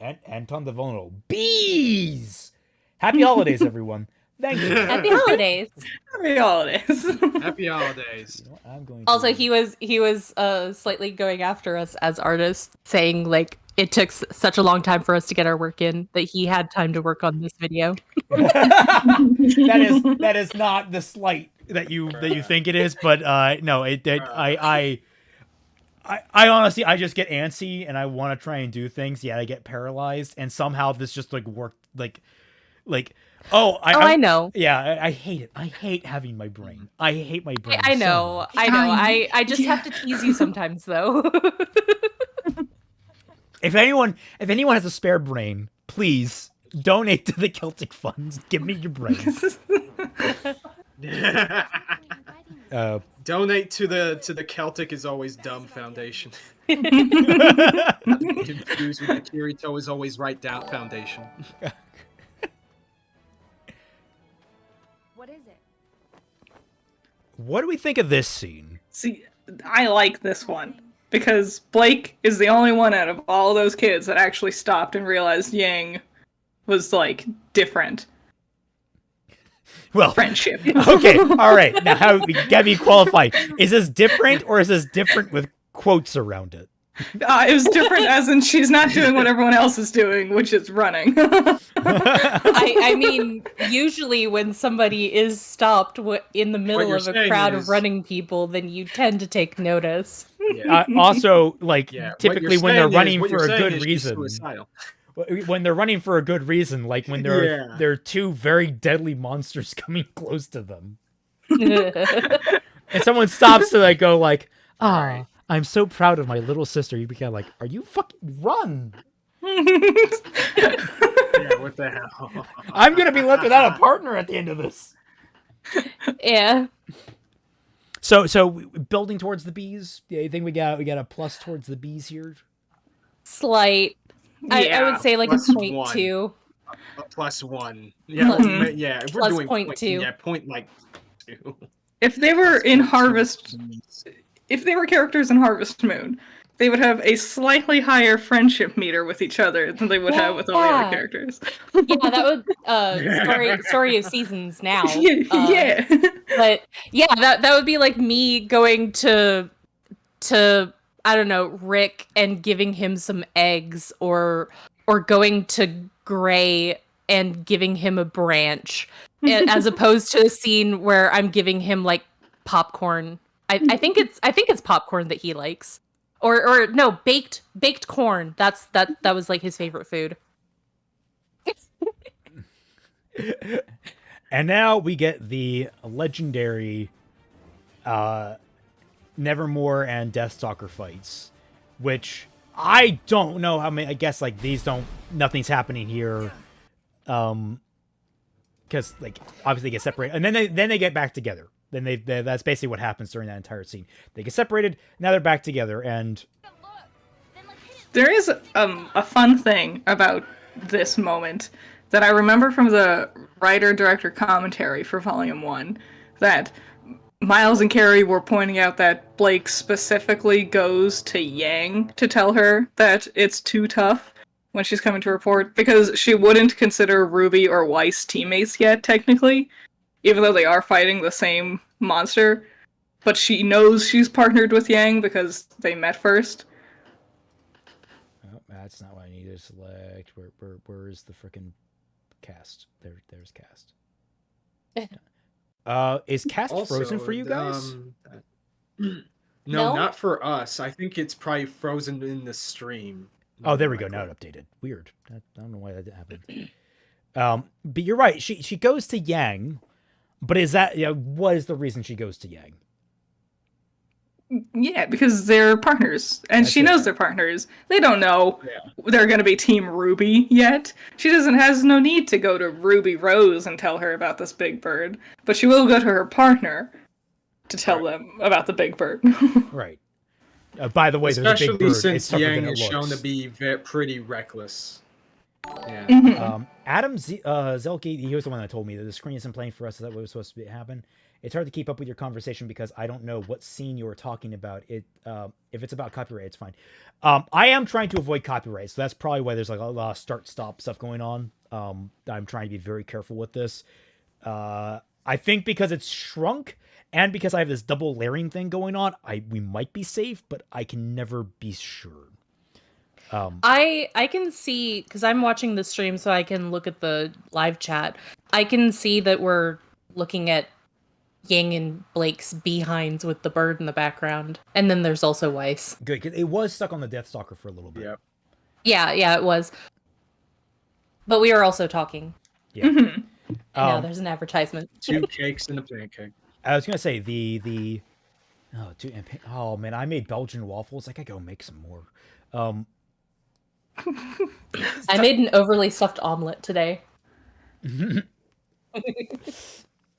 Anton Devonal. Bees! Happy holidays, everyone. Thank you. Happy holidays. Happy holidays. Happy holidays. You know, I'm going Also, he was slightly going after us as artists, saying like it took such a long time for us to get our work in that he had time to work on this video. that is not the slight that you think it is, but no, I honestly, I just get antsy and I want to try and do things. Yeah, I get paralyzed, and somehow this just like worked. I know. Yeah, I hate it. I hate having my brain. I hate my brain. I know. So I know. I just have to tease you sometimes, though. If anyone has a spare brain, please donate to the Celtic Funds. Give me your brains. Donate to the Celtic is always dumb foundation. Confused with the Kirito is always right down foundation. What is it? What do we think of this scene? See, I like this one because Blake is the only one out of all those kids that actually stopped and realized Yang was like different. Well, friendship. Okay, all right. Now, how gotta be qualified? Is this different, or is this different with quotes around it? It was different, as in she's not doing what everyone else is doing, which is running. I mean, usually when somebody is stopped in the middle of a crowd of running people, then you tend to take notice. Yeah. Also, like typically when they're running for a good reason. When they're running for a good reason, like when there are two very deadly monsters coming close to them, and someone stops to like go like, "Ah, I'm so proud of my little sister." You become like, "Are you fucking run?" Yeah, what the hell? I'm gonna be left without a partner at the end of this. Yeah. So building towards the bees. Yeah, you think we got a plus towards the bees here? Slight. Yeah, I would say like plus a 0.2. A +1. Yeah, yeah. If we're plus doing 0.2. Yeah, point like 2. If they were in Harvest, if they were characters in Harvest Moon, they would have a slightly higher friendship meter with each other than they would have with all the other characters. Yeah, that would story of seasons now. Yeah. But yeah, that would be like me going to I don't know, Rick and giving him some eggs, or going to Gray and giving him a branch, as opposed to a scene where I'm giving him like popcorn. I think it's popcorn that he likes, or no, baked corn. That was like his favorite food. And now we get the legendary Nevermore and Deathstalker fights, which I don't know how many. I guess like nothing's happening here, because like obviously they get separated, and then they get back together. Then that's basically what happens during that entire scene. They get separated, now they're back together, and there is a fun thing about this moment that I remember from the writer-director commentary for Volume 1, that Miles and Carrie were pointing out that Blake specifically goes to Yang to tell her that it's too tough when she's coming to report, because she wouldn't consider Ruby or Weiss teammates yet, technically, even though they are fighting the same monster. But she knows she's partnered with Yang because they met first. Oh, that's not what I need to select. Where is the frickin' cast? There's cast. Is cast Also, frozen for you guys? No, No? not for us. I think it's probably frozen in the stream. Oh, there we go. Now it updated. Weird. I don't know why that happened. But you're right. She goes to Yang, but is that what is the reason she goes to Yang? Yeah, because they're partners, and she knows they're partners. They don't know they're going to be Team Ruby yet. She has no need to go to Ruby Rose and tell her about this big bird, but she will go to her partner to tell them about the big bird. Right. By the way, especially there's a big bird. Since it's tougher Yang than it is looks. shown to be pretty reckless. Yeah. Adam Zelke, he was the one that told me that the screen isn't playing for us. Is that what was supposed to happen? It's hard to keep up with your conversation because I don't know what scene you were talking about. If it's about copyright, it's fine. I am trying to avoid copyright, so that's probably why there's like a lot of start-stop stuff going on. I'm trying to be very careful with this. I think because it's shrunk and because I have this double layering thing going on, we might be safe, but I can never be sure. I can see, because I'm watching the stream so I can look at the live chat. I can see that we're looking at Yang and Blake's behinds with the bird in the background. And then there's also Weiss. Good, because it was stuck on the Deathstalker for a little bit. Yep. Yeah, it was. But we are also talking. Yeah. And now there's an advertisement. 2 cakes and a pancake. I was gonna say oh man, I made Belgian waffles. I gotta go make some more. I made an overly stuffed omelet today.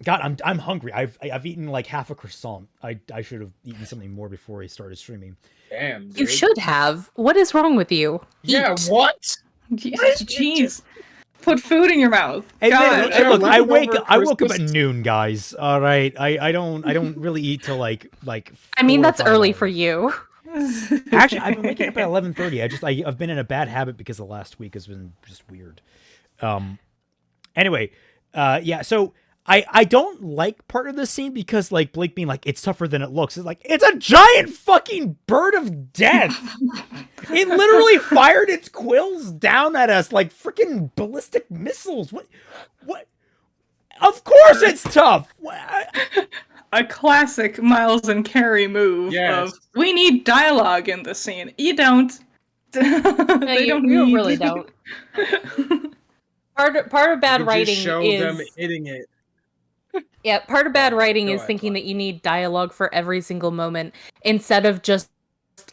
God, I'm hungry. I've eaten like half a croissant. I should have eaten something more before I started streaming. Damn, dude. You should have. What is wrong with you? Yeah, Eat. what? Jeez. Put food in your mouth. Hey, God. man, look, I woke up at Christmas. noon, guys. All right, I don't really eat till like. I mean, 4 or that's 5 early hours. for you. Actually, I've been waking up at 11:30. I've been in a bad habit because the last week has been just weird. Anyway, yeah. So I don't like part of the scene because like Blake being like it's tougher than it looks. It's like it's a giant fucking bird of death. It literally fired its quills down at us like freaking ballistic missiles. What? Of course it's tough. A classic Miles and Carrie move Yes. of we need dialogue in the scene. You don't. You really don't. Part of bad You writing just show is them hitting it. Yeah, part of bad writing Go is ahead, thinking Clark. that you need dialogue for every single moment instead of just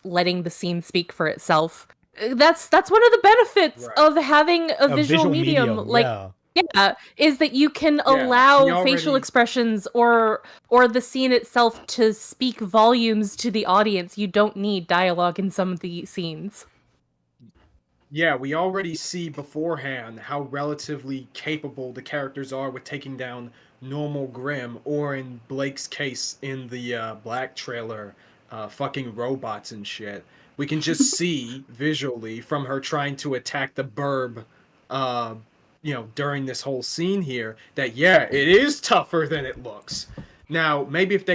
letting the scene speak for itself. That's one of the benefits Right. of having a visual medium like yeah. is that you can we allow already- facial expressions or the scene itself to speak volumes to the audience. You don't need dialogue in some of the scenes. Yeah, we already see beforehand how relatively capable the characters are with taking down normal Grimm, or in Blake's case, in the Black trailer, fucking robots and shit. We can just see visually from her trying to attack the burb, during this whole scene here, that yeah, it is tougher than it looks. Now, maybe if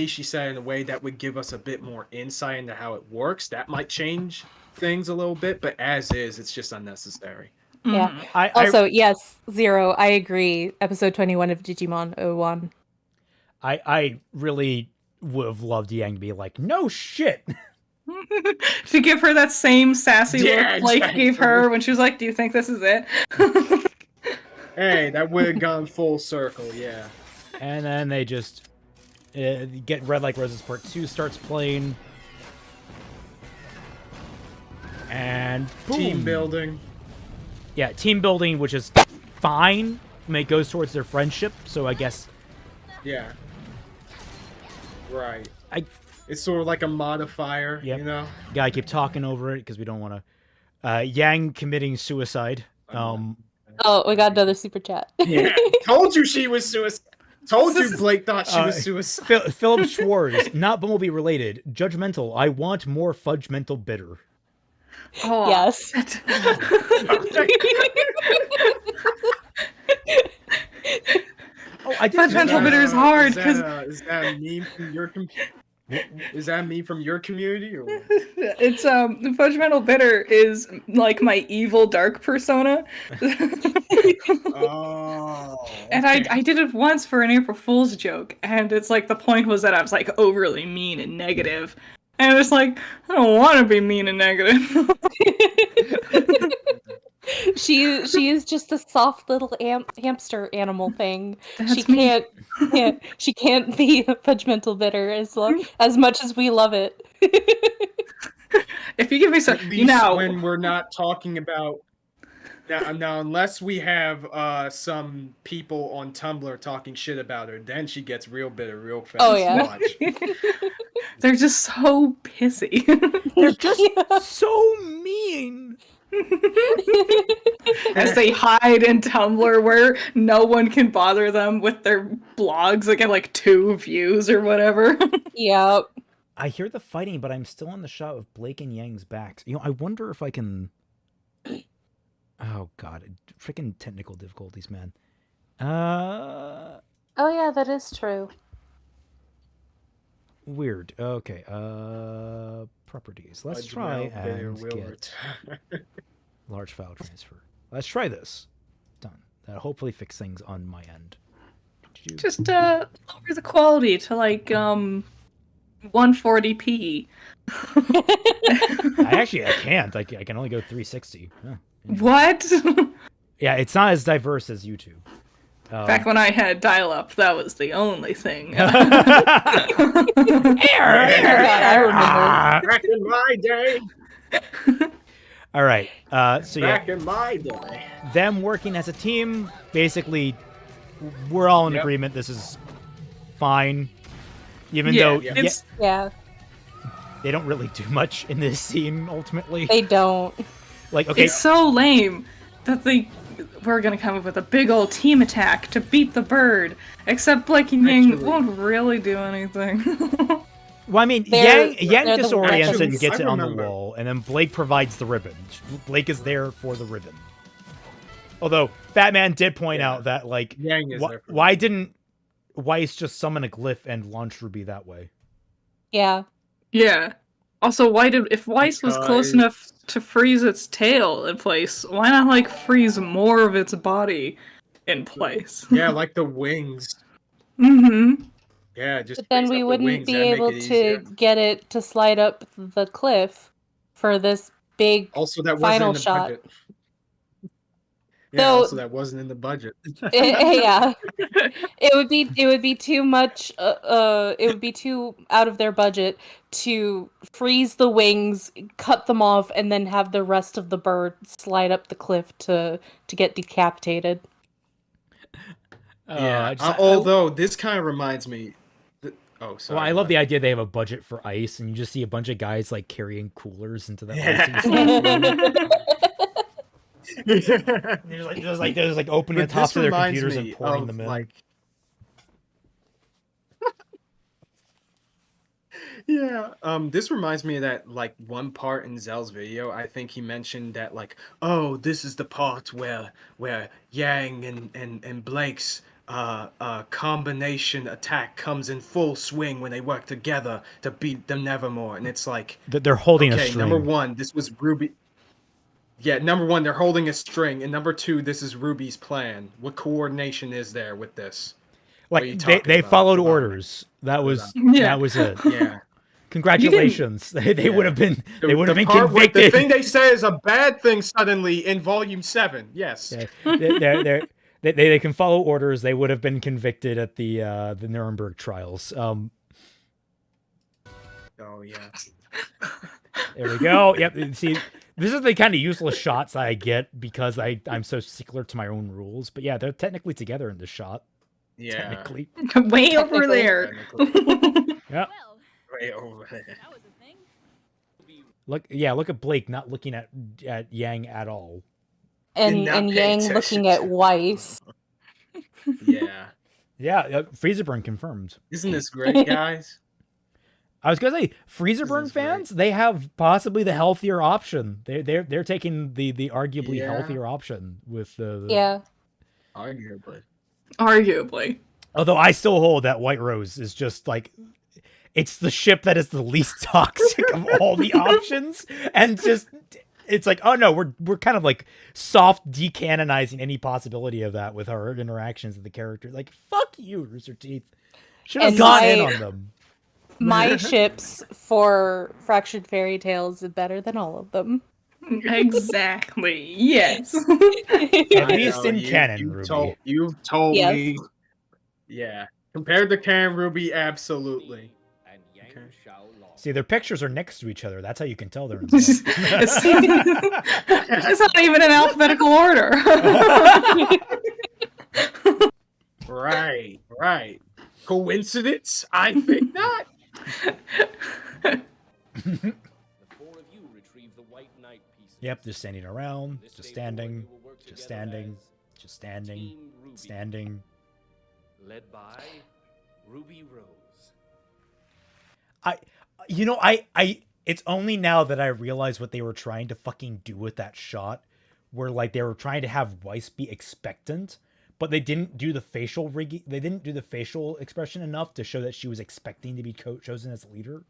she said in a way that would give us a bit more insight into how it works, that might change things a little bit, but as is, it's just unnecessary. Yeah. Yes, Zero, I agree. Episode 21 of Digimon 01. I really would have loved Yang to be like, no shit. To give her that same sassy Yeah, look Blake exactly. gave her when she was like, "Do you think this is it?" Hey, that would have gone full circle, yeah. And then they just get Red Like Roses Part 2 starts playing. And boom. Team building. Yeah, team building, which is fine. I mean, it goes towards their friendship, so I guess... Yeah. Right. I It's sort of like a modifier, Yep. you know? gotta keep talking over it, because we don't want to... Yang committing suicide. Oh, we got another super chat. Yeah. Told you she was suicide. Told you Blake thought she was suicide. Philip Schwartz, not Bumblebee related. Judgmental, I want more Fudgmental Bitter. Oh, Yes. Oh, I didn't know Fudgmental that. Bitter is hard, Is that a meme from your Is that a meme from your community or what? It's Fudgmental Bitter is like my evil dark persona. Oh. And I did it once for an April Fool's joke, and it's like the point was that I was like overly mean and negative. And it's like, I don't want to be mean and negative. She is just a soft little hamster animal thing. That's She me. she can't be judgmental bitter as much as we love it. If you give me some, At least when we're not talking about now, unless we have some people on Tumblr talking shit about her, then she gets real bitter real fast. Oh, yeah. Watch. They're just so pissy. They're just so mean. As they hide in Tumblr where no one can bother them with their blogs that get like 2 views or whatever. Yep. I hear the fighting, but I'm still on the shot of Blake and Yang's backs. You know, I wonder if I can... Oh, God. Freaking technical difficulties, man. Oh, yeah, that is true. Weird. Okay. Properties. Let's try and get large file transfer. Let's try this. Done. That'll hopefully fix things on my end. Just lower the quality to like 140p. I can't. I can only go 360. Yeah. What? Yeah, it's not as diverse as YouTube. Back when I had dial-up, that was the only thing. God, I remember. Back in my day. All right. So Back in my day. Them working as a team, basically, we're all in agreement. This is fine, even though Yeah, they don't really do much in this scene. Ultimately, they don't. Like, okay, It's so lame that we're gonna come up with a big old team attack to beat the bird. Except Blake and Yang won't really do anything. Well, I mean, They're Yang the disorients it and weapons. gets it on the remember. wall, and then Blake provides the ribbon. Blake is there for the ribbon. Although Fat Man did point out that, like, Yang is there for why didn't Weiss just summon a glyph and launch Ruby that way? Yeah. Yeah. Also, if Weiss was close enough to freeze its tail in place, why not like freeze more of its body in place? Yeah, like the wings. Mm-hmm. Yeah, just. But then freeze we up the wouldn't wings, be that'd make able it easier. to get it to slide up the cliff for this big Also, that wasn't final in the shot. budget. Yeah, Though- also that wasn't in the budget. Yeah. It would be too much it would be too out of their budget to freeze the wings, cut them off, and then have the rest of the bird slide up the cliff to get decapitated. Yeah. Although this kind of reminds me. Oh, sorry. Well, I love the idea they have a budget for ice, and you just see a bunch of guys like carrying coolers into that. They're just like opening the tops of their computers and pouring them in. Like... Yeah, this reminds me of that, like, one part in Zell's video. I think he mentioned that, like, oh, this is the part where Yang and Blake's combination attack comes in full swing when they work together to beat the Nevermore. And it's like, they're holding a okay, string. number one, this was Ruby. Yeah, number one, they're holding a string, and number two, this is Ruby's plan. What coordination is there with this? Like they followed orders. That was it. Yeah. Congratulations. They would have been convicted. The thing they say is a bad thing suddenly in Volume 7. Yes. Yeah. They can follow orders. They would have been convicted at the Nuremberg trials. Oh yeah. There we go. Yep. See, this is the kind of useless shots I get because I'm so stickler to my own rules. But yeah, they're technically together in this shot. Yeah. Technically. Way over there. Yeah. Well, Way over there. that was a thing. Look at Blake not looking at Yang at all. And not paying Yang attention looking at to- Weiss. Yeah. Yeah, Freezer Burn confirmed. Isn't this great, guys? I was gonna say, Freezer Burn fans, they have possibly the healthier option. They're taking the arguably healthier option with the Yeah. Arguably. Although I still hold that White Rose is just like, it's the ship that is the least toxic of all the options, and just it's like, oh no, we're kind of like soft decanonizing any possibility of that with our interactions with the character. Like, fuck you, Rooster Teeth. Should have gone in on them. My ships for Fractured Fairy Tales is better than all of them. Exactly. Yes. At least in canon, Ruby. You've told Yes. me. Yeah. Compared to canon, Ruby, absolutely. Okay. See, their pictures are next to each other. That's how you can tell they're in it's, it's not even in alphabetical order. Right. Coincidence? I think not. Yep, just standing around, just standing, just standing, just standing, standing. Led by Ruby Rose. It's only now that I realize what they were trying to fucking do with that shot, where like they were trying to have Weiss be expectant, but they didn't do the facial rigging. They didn't do the facial expression enough to show that she was expecting to be chosen as leader.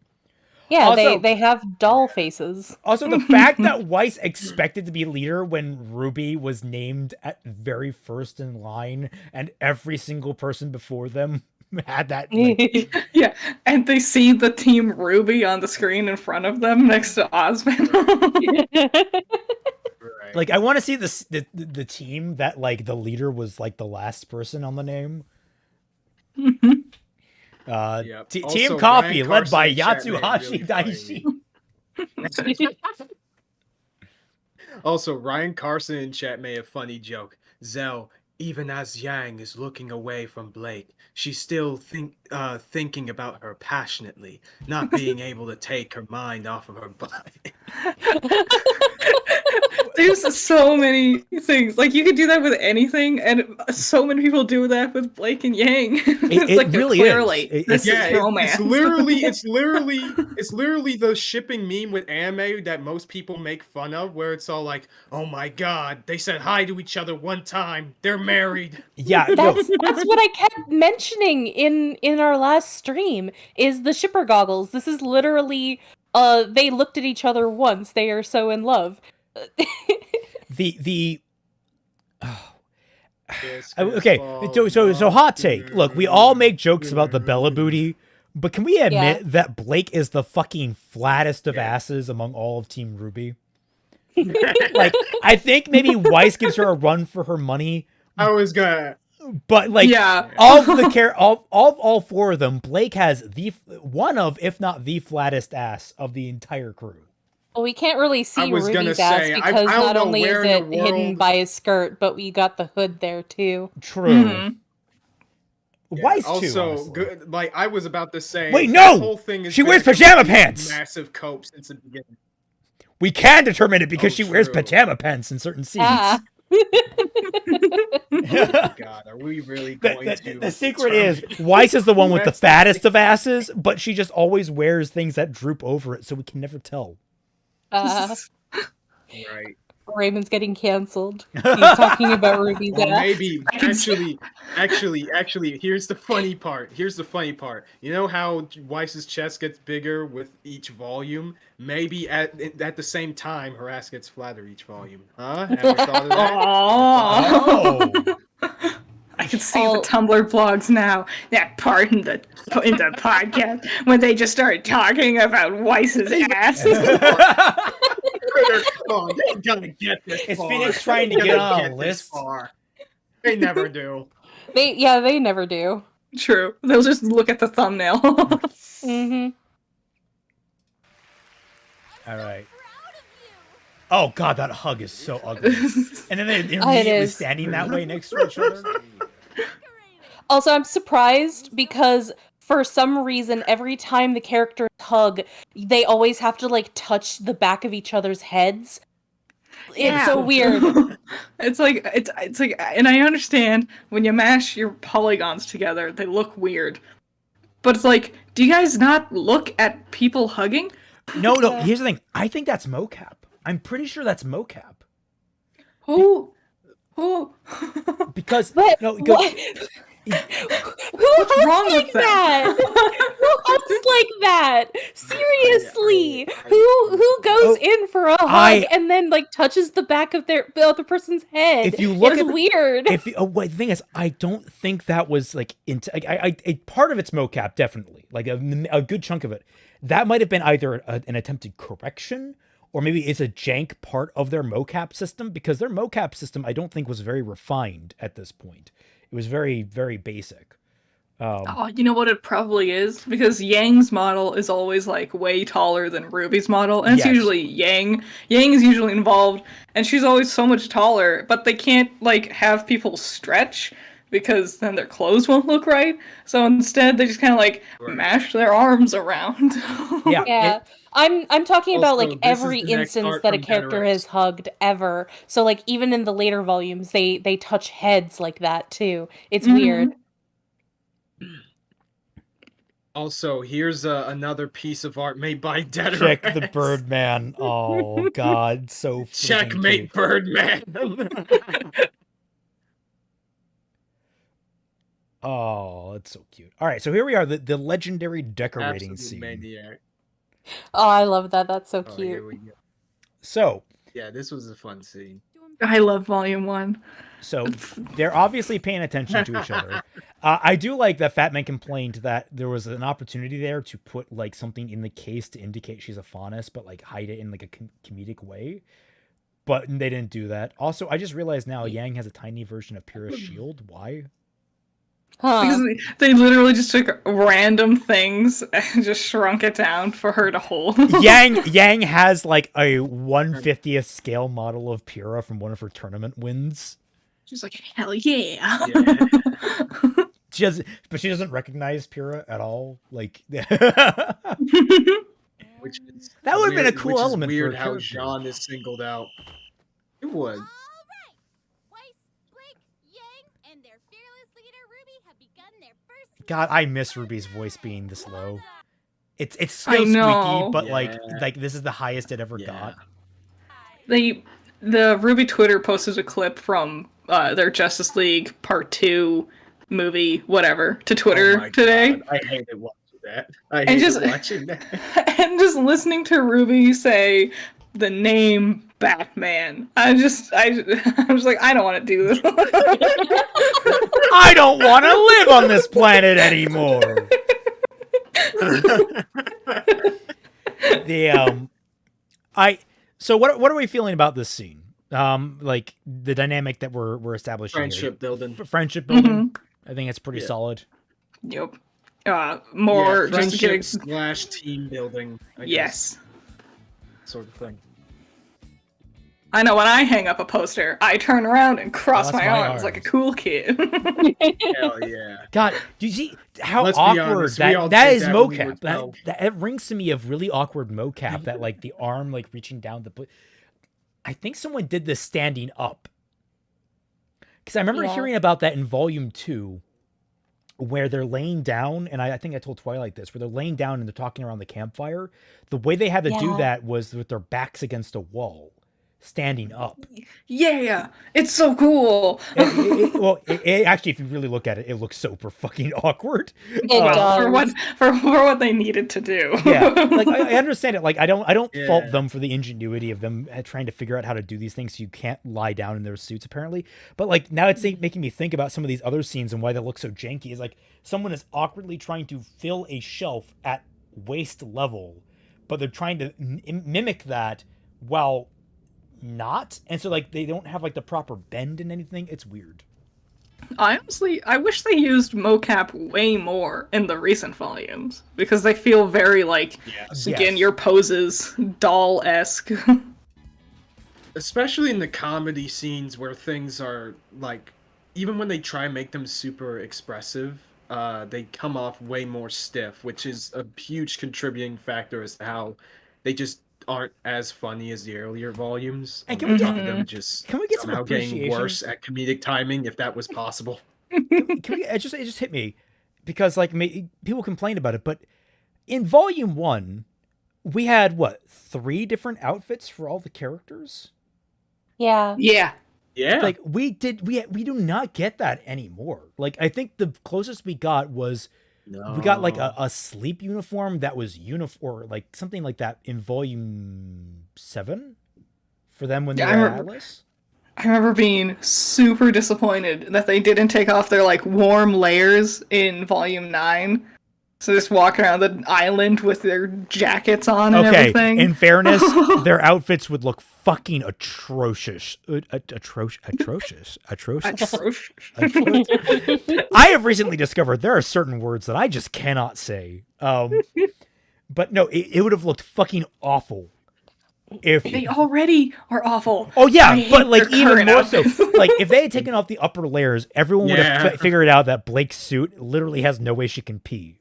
Yeah, Also, they have doll faces. Also, the fact that Weiss expected to be leader when Ruby was named at very first in line, and every single person before them had that. Like, yeah, and they see the team Ruby on the screen in front of them next to Osmond. like, I want to see the team that like the leader was like the last person on the name. Yep. Team Coffee, led by Yatsuhashi Daishi. Also, Ryan Carson in chat made a funny joke. Zell, even as Yang is looking away from Blake, she's still thinking about her passionately, not being able to take her mind off of her body. There's so many things. Like, you could do that with anything, and so many people do that with Blake and Yang. It's like, really clearly, is. this is romance. It's literally the shipping meme with anime that most people make fun of, where it's all like, oh my god, they said hi to each other one time, they're married. Yeah, that's what I kept mentioning in our last stream, is the shipper goggles. This is literally, they looked at each other once, they are so in love. Okay, so hot take. Look, we all make jokes about the Bella booty, but can we admit that Blake is the fucking flattest of asses among all of Team RWBY? Like, I think maybe Weiss gives her a run for her money. I was gonna, but like, all four of them, Blake has one of, if not the flattest ass of the entire crew. Well, we can't really see Ruby's ass because not only is it hidden by his skirt, but we got the hood there too. True. Mm-hmm. Weiss too. Also, good. Like, I was about to say. Wait, no! Whole thing is she wears pajama pants. Massive cope since the beginning. We can determine it because she wears pajama pants in certain scenes. Ah. God, are we really going to? The secret is Weiss is the one with the fattest of asses, but she just always wears things that droop over it, so we can never tell. Right. Raymond's getting canceled. He's talking about Ruby's ass. Maybe actually, here's the funny part. You know how Weiss's chest gets bigger with each volume? Maybe at the same time, her ass gets flatter each volume. Huh? Ever thought of that? Oh. I can see the Tumblr blogs now. That part in the podcast when they just started talking about Weiss's ass. Come on, they gotta get this It's far. Phoenix trying to get on a list. They never do. They never do. True. They'll just look at the thumbnail. Mm-hmm. All right. Oh god, that hug is so ugly. And then they're immediately standing that way next to each other. Also, I'm surprised because for some reason, every time the characters hug, they always have to like touch the back of each other's heads. It's so weird. It's like, and I understand when you mash your polygons together, they look weird. But it's like, do you guys not look at people hugging? No. Here's the thing. I think that's mocap. I'm pretty sure that's mocap. Who? Because What's wrong with that? Who hosts like that? Seriously, who goes in for a hug and then like touches the back of the other person's head? If you look, it's weird. The thing is, I don't think that was like part of its mocap, definitely, like a good chunk of it. That might have been either an attempted correction, or maybe it's a jank part of their mocap system, because their mocap system I don't think was very refined at this point. It was very, very basic. You know what it probably is? Because Yang's model is always like way taller than Ruby's model, and it's usually Yang. Yang is usually involved, and she's always so much taller, but they can't like have people stretch because then their clothes won't look right. So instead they just kind of like mash their arms around. Yeah. I'm talking about like every instance that a character has hugged ever. So like even in the later volumes, they touch heads like that too. It's weird. Also, here's another piece of art made by Dead. Check the Birdman. Oh God, so checkmate, Birdman. Oh, that's so cute. All right, so here we are, the legendary decorating scene. Maniac. Oh, I love that. That's so cute. Here we go. So, yeah, this was a fun scene. I love Volume 1. So, they're obviously paying attention to each other. I do like that Fat Man complained that there was an opportunity there to put like something in the case to indicate she's a faunus, but like hide it in like a comedic way. But they didn't do that. Also, I just realized now Yang has a tiny version of Pyrrha's shield. Why? Because they literally just took random things and just shrunk it down for her to hold. Yang has like a 1/50th scale model of Pyrrha from one of her tournament wins. She's like, hell yeah. But she doesn't recognize Pyrrha at all. Like, which is that would have been a cool which element. Is weird for how Jean is singled out. It would. God, I miss Ruby's voice being this low. It's still squeaky, but like this is the highest it ever got. The Ruby Twitter posted a clip from their Justice League Part 2 movie, whatever, to Twitter today. God. I hated watching that. I hated watching that. And just listening to Ruby say the name Batman. I'm just like, I don't want to do this. I don't want to live on this planet anymore. So what are we feeling about this scene? Like the dynamic that we're establishing. Friendship building. Friendship building. I think it's pretty solid. Yep. More just getting / team building. I guess, sort of thing. I know when I hang up a poster, I turn around and cross my arms like a cool kid. Hell yeah. God, do you see how awkward that is mocap? That rings to me of really awkward mocap, that like the arm like reaching down I think someone did this standing up. Because I remember hearing about that in Volume 2, where they're laying down, and I think I told Twilight this, where they're laying down and they're talking around the campfire. The way they had to do that was with their backs against a wall, standing up. Yeah, it's so cool. Actually, if you really look at it, it looks super fucking awkward. It does. For what they needed to do. Yeah, like I understand it. Like I don't fault them for the ingenuity of them trying to figure out how to do these things. So you can't lie down in their suits apparently. But like now it's making me think about some of these other scenes and why they look so janky. Is like someone is awkwardly trying to fill a shelf at waist level, but they're trying to mimic that while not, and so like they don't have like the proper bend in anything. It's weird. Honestly, I wish they used mocap way more in the recent volumes, because they feel very like again your poses doll-esque. Especially in the comedy scenes where things are like, even when they try and make them super expressive, they come off way more stiff, which is a huge contributing factor as to how they just aren't as funny as the earlier volumes. And can we get them just can we get somehow some appreciation? Getting worse at comedic timing, if that was possible? Can we? It just hit me because like people complain about it, but in Volume 1, we had 3 different outfits for all the characters. Yeah. Yeah. Like we do not get that anymore. Like I think the closest we got was we got like a sleep uniform that was or like something like that in volume 7 for them when they were Atlas. I remember being super disappointed that they didn't take off their like warm layers in volume 9. So just walking around the island with their jackets on and everything. In fairness, their outfits would look fucking atrocious. Atrocious. I have recently discovered there are certain words that I just cannot say. But no, it would have looked fucking awful. If they already are awful. Oh yeah, but like even more so. Like if they had taken off the upper layers, everyone would have figured out that Blake's suit literally has no way she can pee.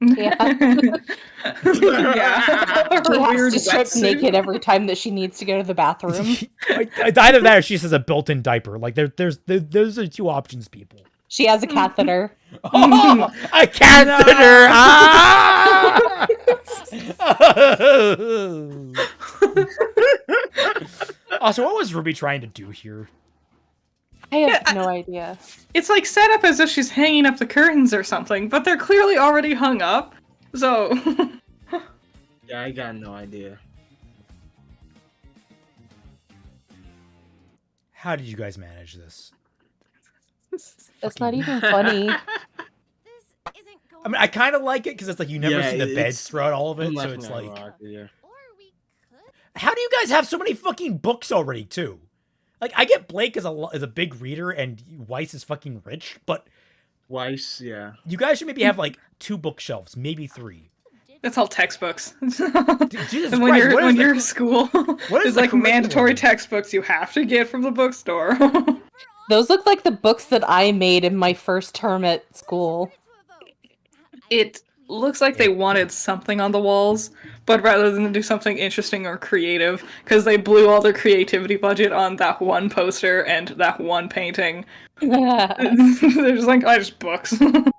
Yeah. Yeah. She has to strip naked every time that she needs to go to the bathroom. Either that or she has a built-in diaper. Like those are two options, people. She has a catheter. Oh, a catheter! Ah! Also, what was Ruby trying to do here? I have no idea. It's like set up as if she's hanging up the curtains or something, but they're clearly already hung up. So yeah, I got no idea. How did you guys manage this? That's not even funny. I mean, I kind of like it because it's like you never see the beds throughout all of it, so it's like. How do you guys have so many fucking books already, too? Like, I get Blake as a big reader and Weiss is fucking rich, but Weiss, yeah. You guys should maybe have like 2 bookshelves, maybe 3. That's all textbooks. Jesus and when you're in school, there's like mandatory textbooks you have to get from the bookstore. Those look like the books that I made in my first term at school. It looks like they wanted something on the walls, but rather than do something interesting or creative, because they blew all their creativity budget on that one poster and that one painting. They're just like, I just books. It's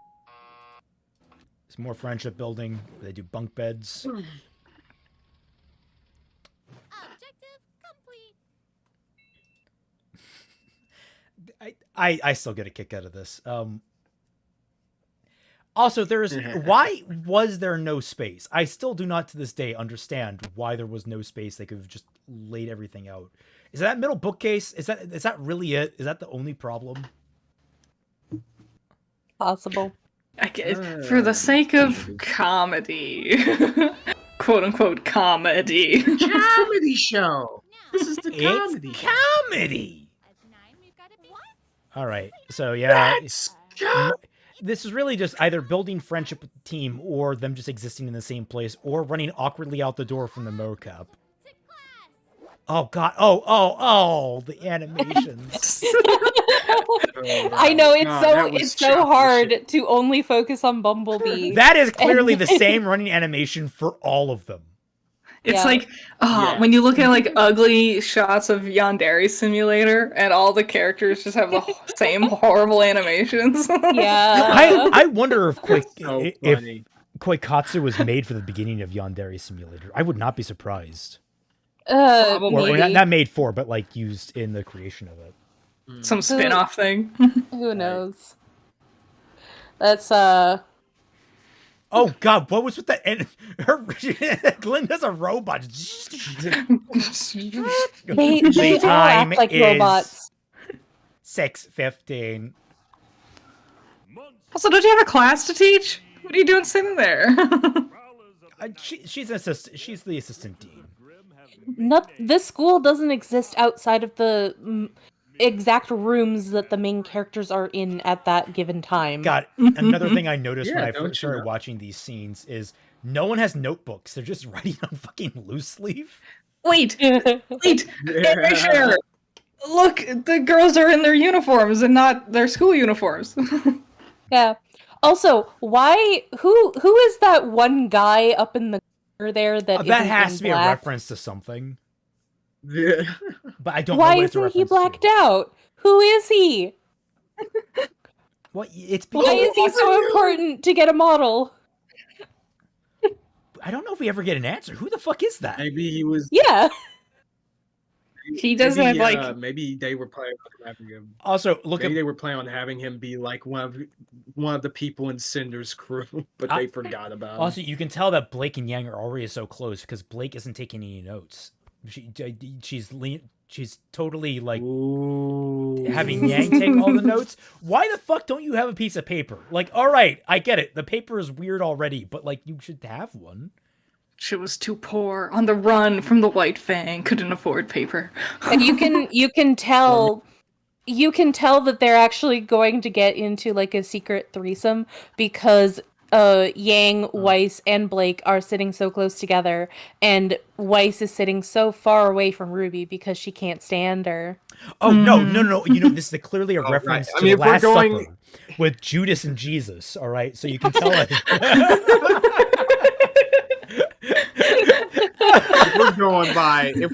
more friendship building. They do bunk beds. Objective complete. I still get a kick out of this. Also, why was there no space? I still do not to this day understand why there was no space. They could have just laid everything out. Is that middle bookcase? Is that really it? Is that the only problem? Possible. I guess, for the sake of comedy, quote unquote comedy. Comedy show. This is the comedy. It's comedy. All right. So yeah. This is really just either building friendship with the team or them just existing in the same place or running awkwardly out the door from the mocap. Oh god. Oh, the animations. I know it's so hard to only focus on Bumblebee. That is clearly the same running animation for all of them. It's like, when you look at like ugly shots of Yandere Simulator and all the characters just have the same horrible animations. Yeah. I wonder if Koikatsu was made for the beginning of Yandere Simulator. I would not be surprised. Or not made for, but like used in the creation of it. Some spin-off thing. Who knows? That's Oh god, what was with that? And Glinda's a robot. they all act like robots. 6:15. Also, don't you have a class to teach? What are you doing sitting there? She's an assistant. She's the assistant dean. This school doesn't exist outside of the exact rooms that the main characters are in at that given time. God, another thing I noticed when I first started watching these scenes is no one has notebooks. They're just writing on fucking loose leaf. Wait. Sure. Look, the girls are in their uniforms and not their school uniforms. Yeah. Also, why? Who is that one guy up in the corner there that has to be black? A reference to something. Yeah. But I don't know Why what it's a isn't he reference blacked out? Who is he? Why is he so important to get a model? I don't know if we ever get an answer. Who the fuck is that? Maybe he was. Yeah. He doesn't maybe, like. maybe they were planning on having him. Also, look Maybe at they were planning on having him be like one of the people in Cinder's crew, but they forgot about him. Also, you can tell that Blake and Yang are already so close because Blake isn't taking any notes. She's totally like having Yang take all the notes. Why the fuck don't you have a piece of paper? Like, all right, I get it. The paper is weird already, but like, you should have one. She was too poor, on the run from the White Fang, couldn't afford paper. And you can tell that they're actually going to get into like a secret threesome because Yang, Weiss, and Blake are sitting so close together, and Weiss is sitting so far away from Ruby because she can't stand her. Oh no! You know, this is clearly a reference to the Last Supper with Judas and Jesus. All right, so you can tell it. if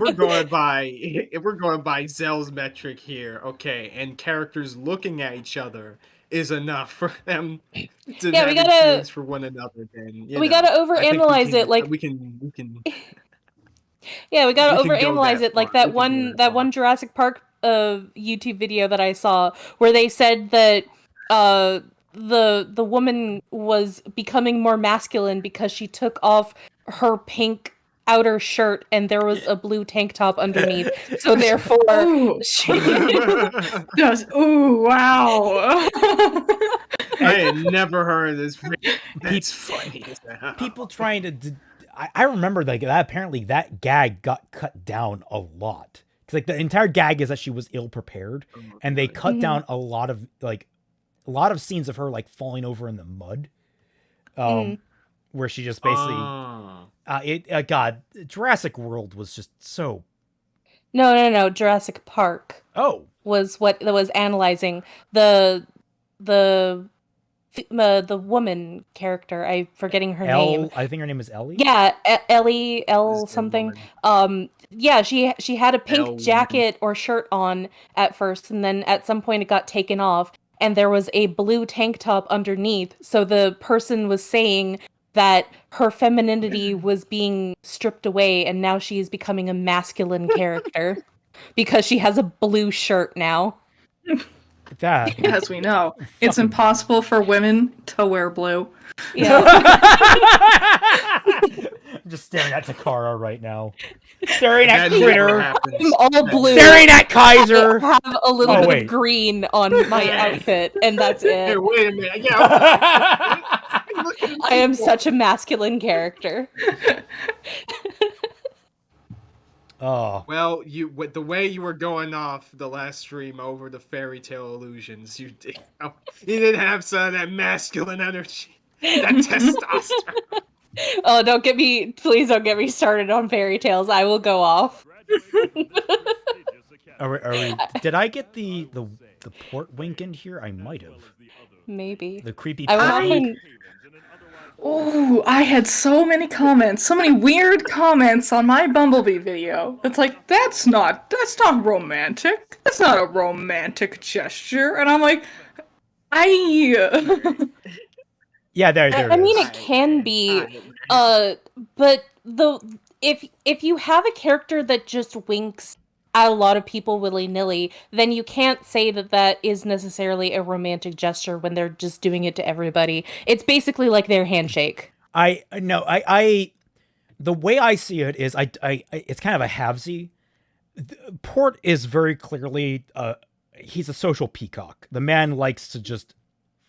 we're going by Zell's metric here, okay, and characters looking at each other is enough for them to have feelings for one another. Then we gotta overanalyze it. Like we can. Yeah, we gotta overanalyze it. Like that one Jurassic Park YouTube video that I saw where they said that the woman was becoming more masculine because she took off her pink outer shirt and there was a blue tank top underneath. So therefore she does wow. I had never heard of this. That's funny. People trying to I remember like that apparently that gag got cut down a lot. Cuz like the entire gag is that she was ill prepared and they cut down a lot of scenes of her like falling over in the mud. Where she just basically God, Jurassic World was just so No, Jurassic Park. Oh. Was what was analyzing the woman character. I'm forgetting her name. I think her name is Ellie. Yeah, Ellie something. Yeah, she had a pink jacket or shirt on at first, and then at some point it got taken off, and there was a blue tank top underneath. So the person was saying that her femininity was being stripped away, and now she is becoming a masculine character because she has a blue shirt now. That, as we know, it's impossible for women to wear blue. Yeah. I'm just staring at Takara right now. Staring at Critter. I'm all blue. Staring at Kaiser. I have a little bit of green on my outfit, and that's it. Hey, wait a minute. Yeah. I am such a masculine character. Oh. Well, with the way you were going off the last stream over the fairy tale illusions, you didn't have some of that masculine energy, that testosterone. Oh, please don't get me started on fairy tales. I will go off. Are we, did I get the port wink in here? I might have. Maybe. The creepy Oh, I had so many comments, so many weird comments on my Bumblebee video. It's like, that's not romantic. That's not a romantic gesture. And I'm like, Yeah, there I mean, it can be, but if you have a character that just winks at a lot of people willy-nilly, then you can't say that is necessarily a romantic gesture when they're just doing it to everybody. It's basically like their handshake. The way I see it is it's kind of a halvesy. Port is very clearly he's a social peacock. The man likes to just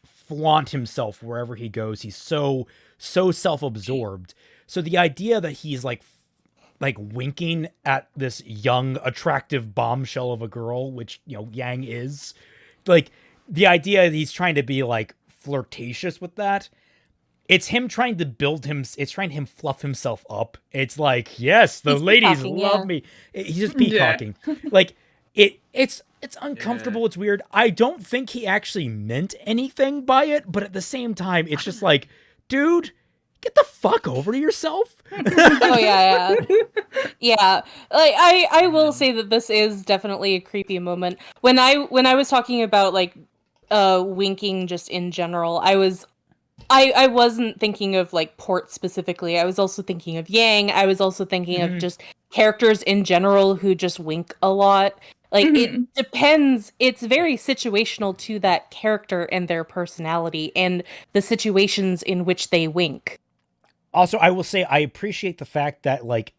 flaunt himself wherever he goes. He's so self-absorbed. So the idea that he's like winking at this young, attractive bombshell of a girl, which, Yang is, like, the idea that he's trying to be, like, flirtatious with that, it's him trying to fluff himself up. It's like, yes, the ladies love me. He's just peacocking. Yeah. Like, it's uncomfortable. Yeah. It's weird. I don't think he actually meant anything by it, but at the same time, it's just like, dude, get the fuck over to yourself. Oh yeah. Like I will say that this is definitely a creepy moment. When I was talking about like winking just in general, I wasn't thinking of like Port specifically. I was also thinking of Yang. I was also thinking of just characters in general who just wink a lot. Like, it depends. It's very situational to that character and their personality and the situations in which they wink. Also, I will say I appreciate the fact that, like,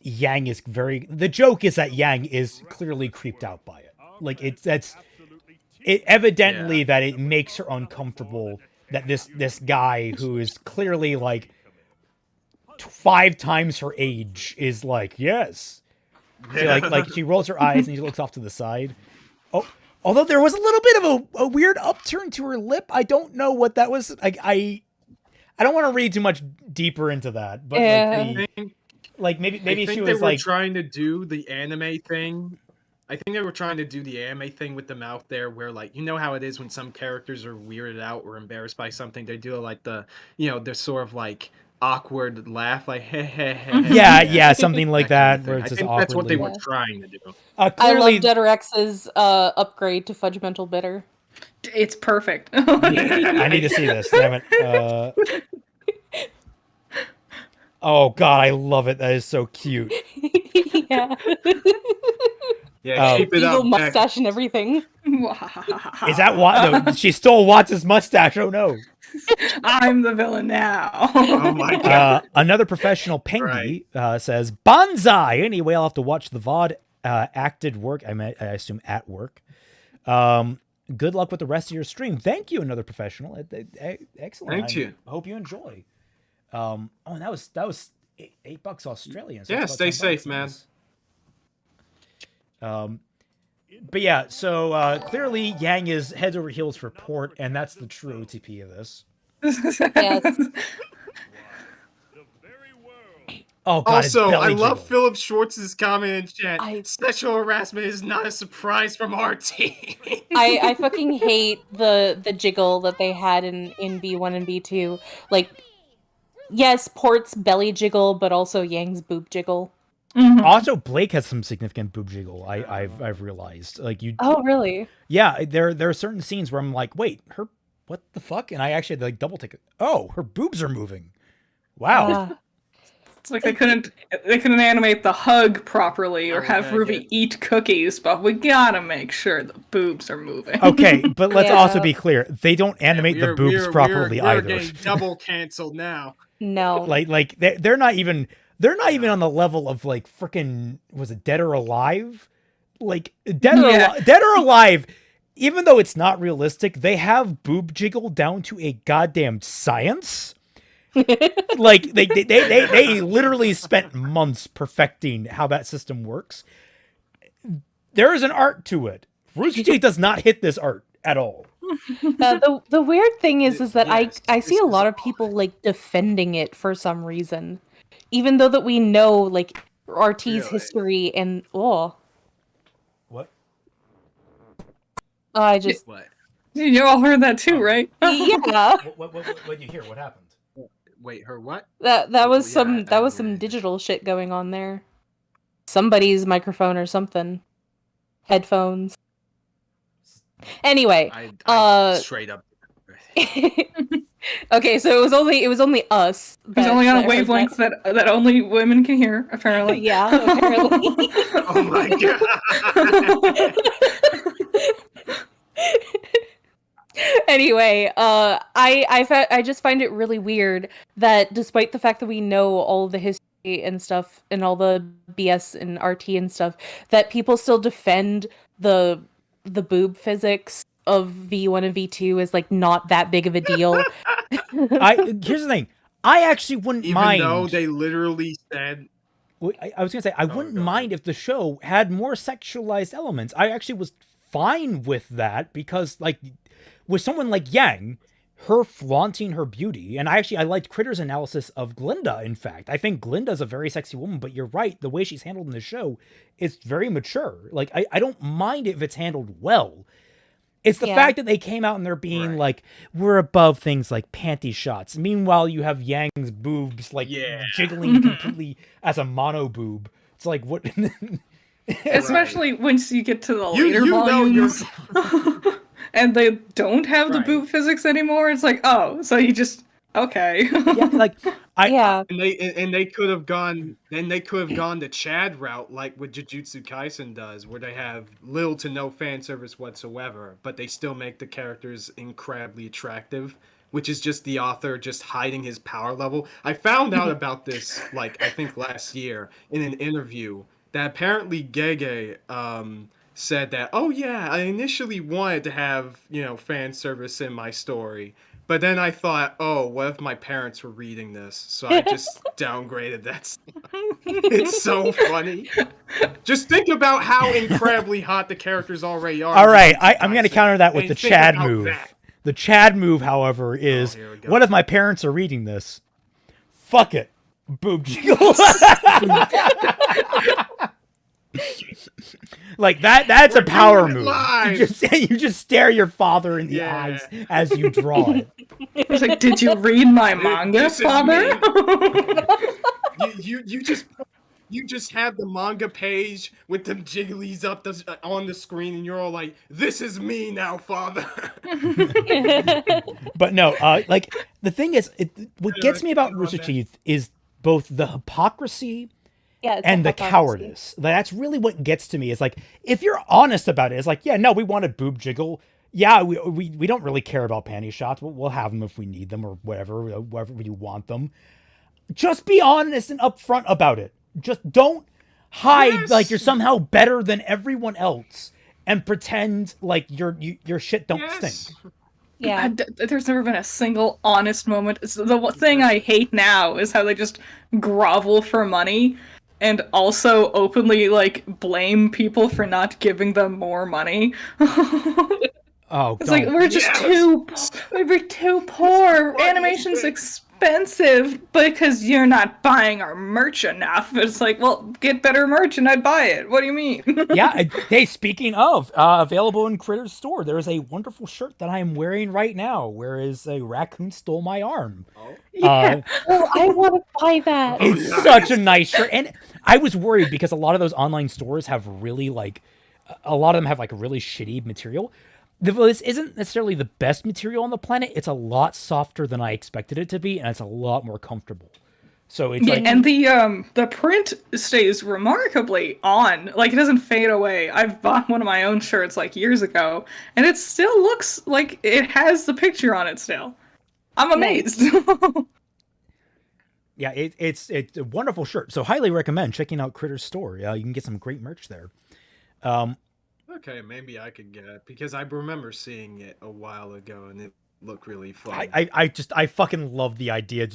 Yang is the joke is that Yang is clearly creeped out by it. Like, it evidently that it makes her uncomfortable that this guy who is clearly, like, 5 times her age is like, yes. So, like she rolls her eyes and she looks off to the side. Oh, although there was a little bit of a weird upturn to her lip. I don't know what that was. I don't want to read too much deeper into that, but maybe she was like trying to do the anime thing. I think they were trying to do the anime thing with the mouth there, where, like, you know how it is when some characters are weirded out or embarrassed by something, they do like the, the sort of like awkward laugh, like hey hey hey. Yeah, something like that. Where it's just awkwardly. That's what they were trying to do. I love Deaderex's upgrade to Fudgmental Bitter. It's perfect. I need to see this. Damn it. Oh God, I love it. That is so cute. Yeah. Yeah, keep it evil up, mustache and everything. Is that what? No, she stole Watts' mustache. Oh no. I'm the villain now. Oh my God. Another professional Pengy says, Banzai! Anyway, I'll have to watch the VOD acted work. I assume at work. Good luck with the rest of your stream. Thank you, another professional. Excellent. Thank you. Hope you enjoy. And that was $8 Australian. So yeah, stay safe, man. But yeah, so clearly Yang is heads over heels for Port, and that's the true OTP of this. Yes. Oh God! Also, I jiggle. love Philip Schwartz's comment in chat. Sexual harassment is not a surprise from RT. I fucking hate the jiggle that they had in B1 and B2. Like, yes, Port's belly jiggle, but also Yang's boob jiggle. Mm-hmm. Also, Blake has some significant boob jiggle. I've realized. Like you. Oh really? Yeah, there are certain scenes where I'm like, wait, what the fuck? And I actually had to, like, double take it. Oh, her boobs are moving. Wow. It's like they couldn't animate the hug properly or have Ruby eat cookies, but we gotta make sure the boobs are moving. Okay, but let's also be clear. They don't animate the boobs properly either. We're getting double canceled now. No. Like they're not even on the level of, like, freaking, was it Dead or Alive? Like Dead or Alive, even though it's not realistic, they have boob jiggle down to a goddamn science. Like they literally spent months perfecting how that system works. There is an art to it. Rooster Teeth does not hit this art at all. The weird thing is that I see a lot of people, like, defending it for some reason, even though that we know, like, RT's history and What? I just what? You all heard that too, right? Yeah. What did you hear? What happened? Wait, her what? That was some digital shit going on there. Somebody's microphone or something. Headphones. Anyway, I straight up. Okay, so it was only us. It was only on a wavelength that only women can hear, apparently. Yeah, apparently. Oh my God. Anyway, I just find it really weird that despite the fact that we know all of the history and stuff and all the BS and RT and stuff, that people still defend the boob physics of V1 and V2 is, like, not that big of a deal. Here's the thing. I actually wouldn't mind. Even though they literally said... I was going to say, I wouldn't mind if the show had more sexualized elements. I actually was fine with that because, like, with someone like Yang, her flaunting her beauty, and I liked Critter's analysis of Glinda, in fact. I think Glinda's a very sexy woman, but you're right, the way she's handled in the show is very mature. Like, I don't mind if it's handled well. It's the fact that they came out and they're being like, we're above things like panty shots. Meanwhile, you have Yang's boobs, like, jiggling completely as a mono boob. It's like, what? Especially once you get to the later volumes. And they don't have the boob physics anymore. It's like, oh, so you just Okay. Yeah, like Yeah. And they could have gone the Chad route like what Jujutsu Kaisen does, where they have little to no fan service whatsoever, but they still make the characters incredibly attractive, which is just the author just hiding his power level. I found out about this like I think last year in an interview that apparently Gege said that, oh yeah, I initially wanted to have, fan service in my story. But then I thought, oh, what if my parents were reading this? So I just downgraded that. It's so funny. Just think about how incredibly hot the characters already are. All right, I'm going to counter that with the Chad move. That. The Chad move, however, is what if my parents are reading this? Fuck it. Boob jiggle. Like that's a power move. You just stare your father in the eyes as you draw it. It's like, did you read my manga, father? You just have the manga page with them jigglies up on the screen, and you're all like, "This is me now, father." But no, like the thing is, what gets me about Rooster Teeth is both the hypocrisy. And the cowardice. That's really what gets to me. Is like, if you're honest about it, it's like, yeah, no, we want a boob jiggle. Yeah, we don't really care about panty shots. We'll have them if we need them or whatever we want them. Just be honest and upfront about it. Just don't hide like you're somehow better than everyone else and pretend like your shit don't stink. Yeah. There's never been a single honest moment. The thing I hate now is how they just grovel for money. And also openly, like, blame people for not giving them more money. It's like, we're just too poor. Animation's expensive because you're not buying our merch enough. It's like, well, get better merch and I'd buy it. What do you mean? Yeah. Hey, speaking of, available in Critter's store, there is a wonderful shirt that I am wearing right now, whereas a raccoon stole my arm. Yeah. I want to buy that. It's such a nice shirt. And I was worried because a lot of those online stores have really a lot of them have like really shitty material. This isn't necessarily the best material on the planet. It's a lot softer than I expected it to be, and it's a lot more comfortable. So it's and the print stays remarkably on. Like, it doesn't fade away. I've bought one of my own shirts like years ago, and it still looks like it has the picture on it still. I'm amazed. Yeah, it's a wonderful shirt. So highly recommend checking out Critter's store. You can get some great merch there. Okay, maybe I could get it because I remember seeing it a while ago and it looked really fun. I fucking love the idea.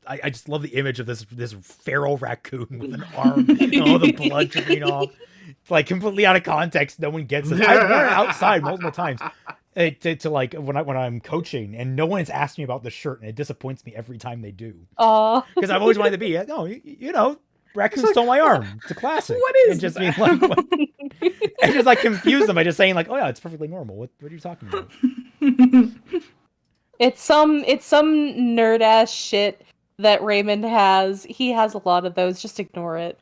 I just love the image of this feral raccoon with an arm and all the blood dripping off. It's like completely out of context. No one gets this. I've worn it outside multiple times. To like when I'm coaching, and no one has asked me about the shirt, and it disappoints me every time they do. Because I've always wanted to be, raccoon stole my arm. It's a classic. What is and just being like, and just like confuse them by just saying like, oh yeah, it's perfectly normal. What are you talking about? It's some nerd ass shit that Raymond has. He has a lot of those. Just ignore it.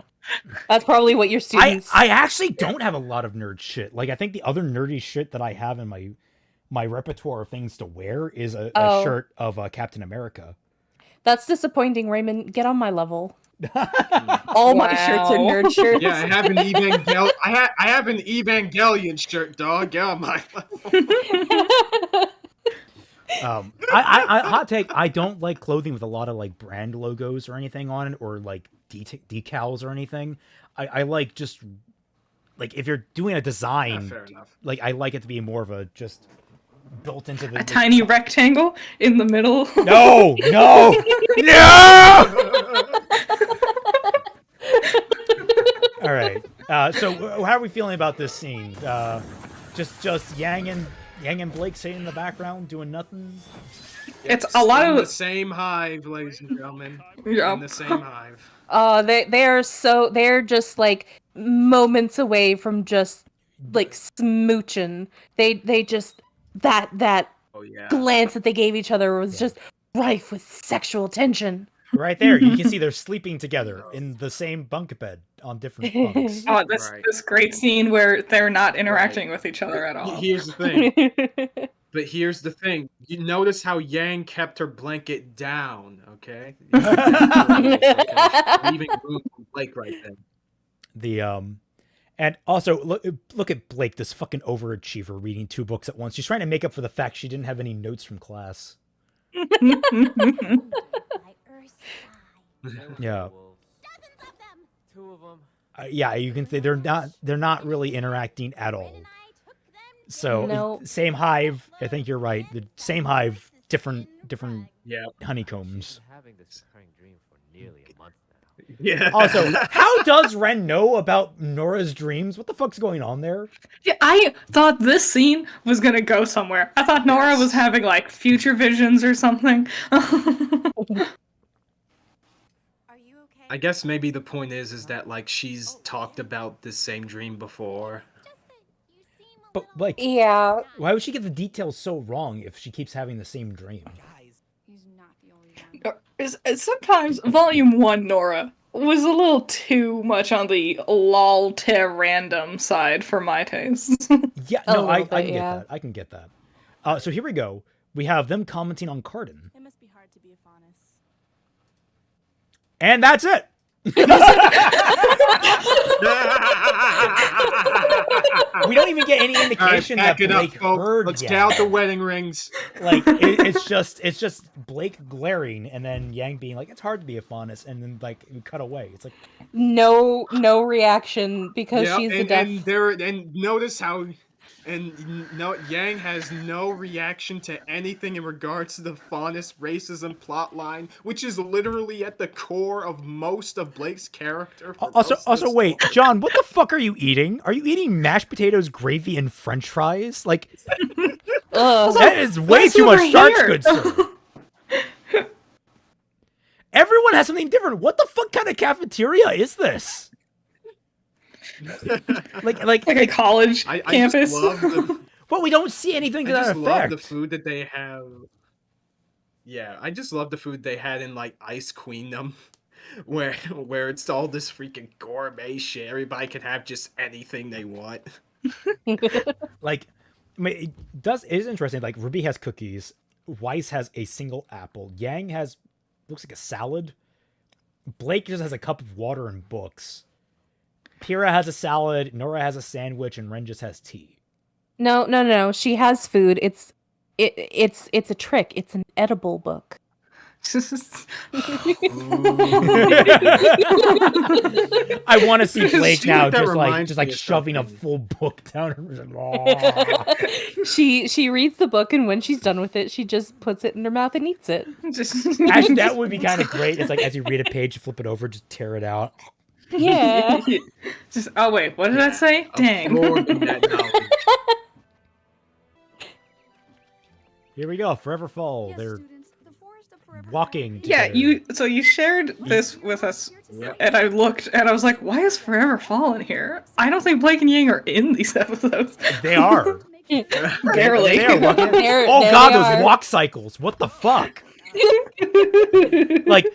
That's probably what your students. I actually don't have a lot of nerd shit. Like I think the other nerdy shit that I have in my repertoire of things to wear is a shirt of Captain America. That's disappointing, Raymond. Get on my level. All my shirts are nerd shirts. Yeah, I have an I have an Evangelion shirt, dog. Get on my level. I hot take. I don't like clothing with a lot of like brand logos or anything on it, or like decals or anything. I like just like if you're doing a design, fair enough. Like I like it to be more of a just built into the tiny rectangle in the middle. No. All right. So how are we feeling about this scene? Just Yang and Blake sitting in the background doing nothing. It's a lot of the same hive, ladies and gentlemen. Yeah. In the same hive. They're just like moments away from just like smooching. They just that glance that they gave each other was just rife with sexual tension. Right there, you can see they're sleeping together in the same bunk bed on different bunks. Oh, this great scene where they're not interacting with each other at all. Here's the thing. But here's the thing. You notice how Yang kept her blanket down, okay? Leaving room for Blake right then. And also look at Blake, this fucking overachiever reading 2 books at once. She's trying to make up for the fact she didn't have any notes from class. Yeah. Two of them. Yeah, you can say they're not really interacting at all. So No. same hive. I think you're right. The same hive, different Yeah. honeycombs. Having this recurring dream for nearly a month now. Yeah. Also, how does Ren know about Nora's dreams? What the fuck's going on there? Yeah, I thought this scene was gonna go somewhere. I thought Nora was having like future visions or something. I guess maybe the point is that like she's talked about this same dream before. But like, Yeah. why would she get the details so wrong if she keeps having the same dream? Sometimes Volume 1 Nora was a little too much on the lol te random side for my taste. Yeah, A no, I little can bit, get yeah. that. I can get that. So here we go. We have them commenting on Cardin. It must be hard to be a faunus. And that's it. We don't even get any indication All right, that back it up, Blake folks. heard Let's yet. count the wedding rings. Like it's just Blake glaring and then Yang being like, it's hard to be a faunus, and then like we cut away. It's like No reaction because Yep, she's a and, deaf. and notice how Yang has no reaction to anything in regards to the faunus racism plotline, which is literally at the core of most of Blake's character. for most of Also this wait, story. John, what the fuck are you eating? Are you eating mashed potatoes, gravy, and French fries? Like Ugh. that is way What's too much over starch, here? good sir. Everyone has something different. What the fuck kind of cafeteria is this? like Like a college I campus. just love the well, we don't see anything to I that just love effect. the food that they have. Yeah, I just love the food they had in like Ice Queendom, where it's all this freaking gourmet shit. Everybody can have just anything they want. Like, I mean, it is interesting. Like, Ruby has cookies. Weiss has a single apple. Yang has looks like a salad. Blake just has a cup of water and books. Pyrrha has a salad. Nora has a sandwich, and Ren just has tea. No. She has food. It's a trick. It's an edible book. I want to see Blake See now, what that just reminds like me of shoving a something. full book down her. Oh. She reads the book, and when she's done with it, she just puts it in her mouth and eats it. Actually, that would be kind of great. It's like as you read a page, you flip it over, just tear it out. Yeah. Just oh wait, what did that say? Dang. Absorbing that knowledge. Here we go, Forever Fall. Yes, They're students, the forest of forever walking. Yeah, together. you shared this with us, Yep. and I looked and I was like, why is Forever Fall in here? I don't think Blake and Yang are in these episodes. They are. Barely. They are walking. There Oh they god, are. those walk cycles. What the fuck? Like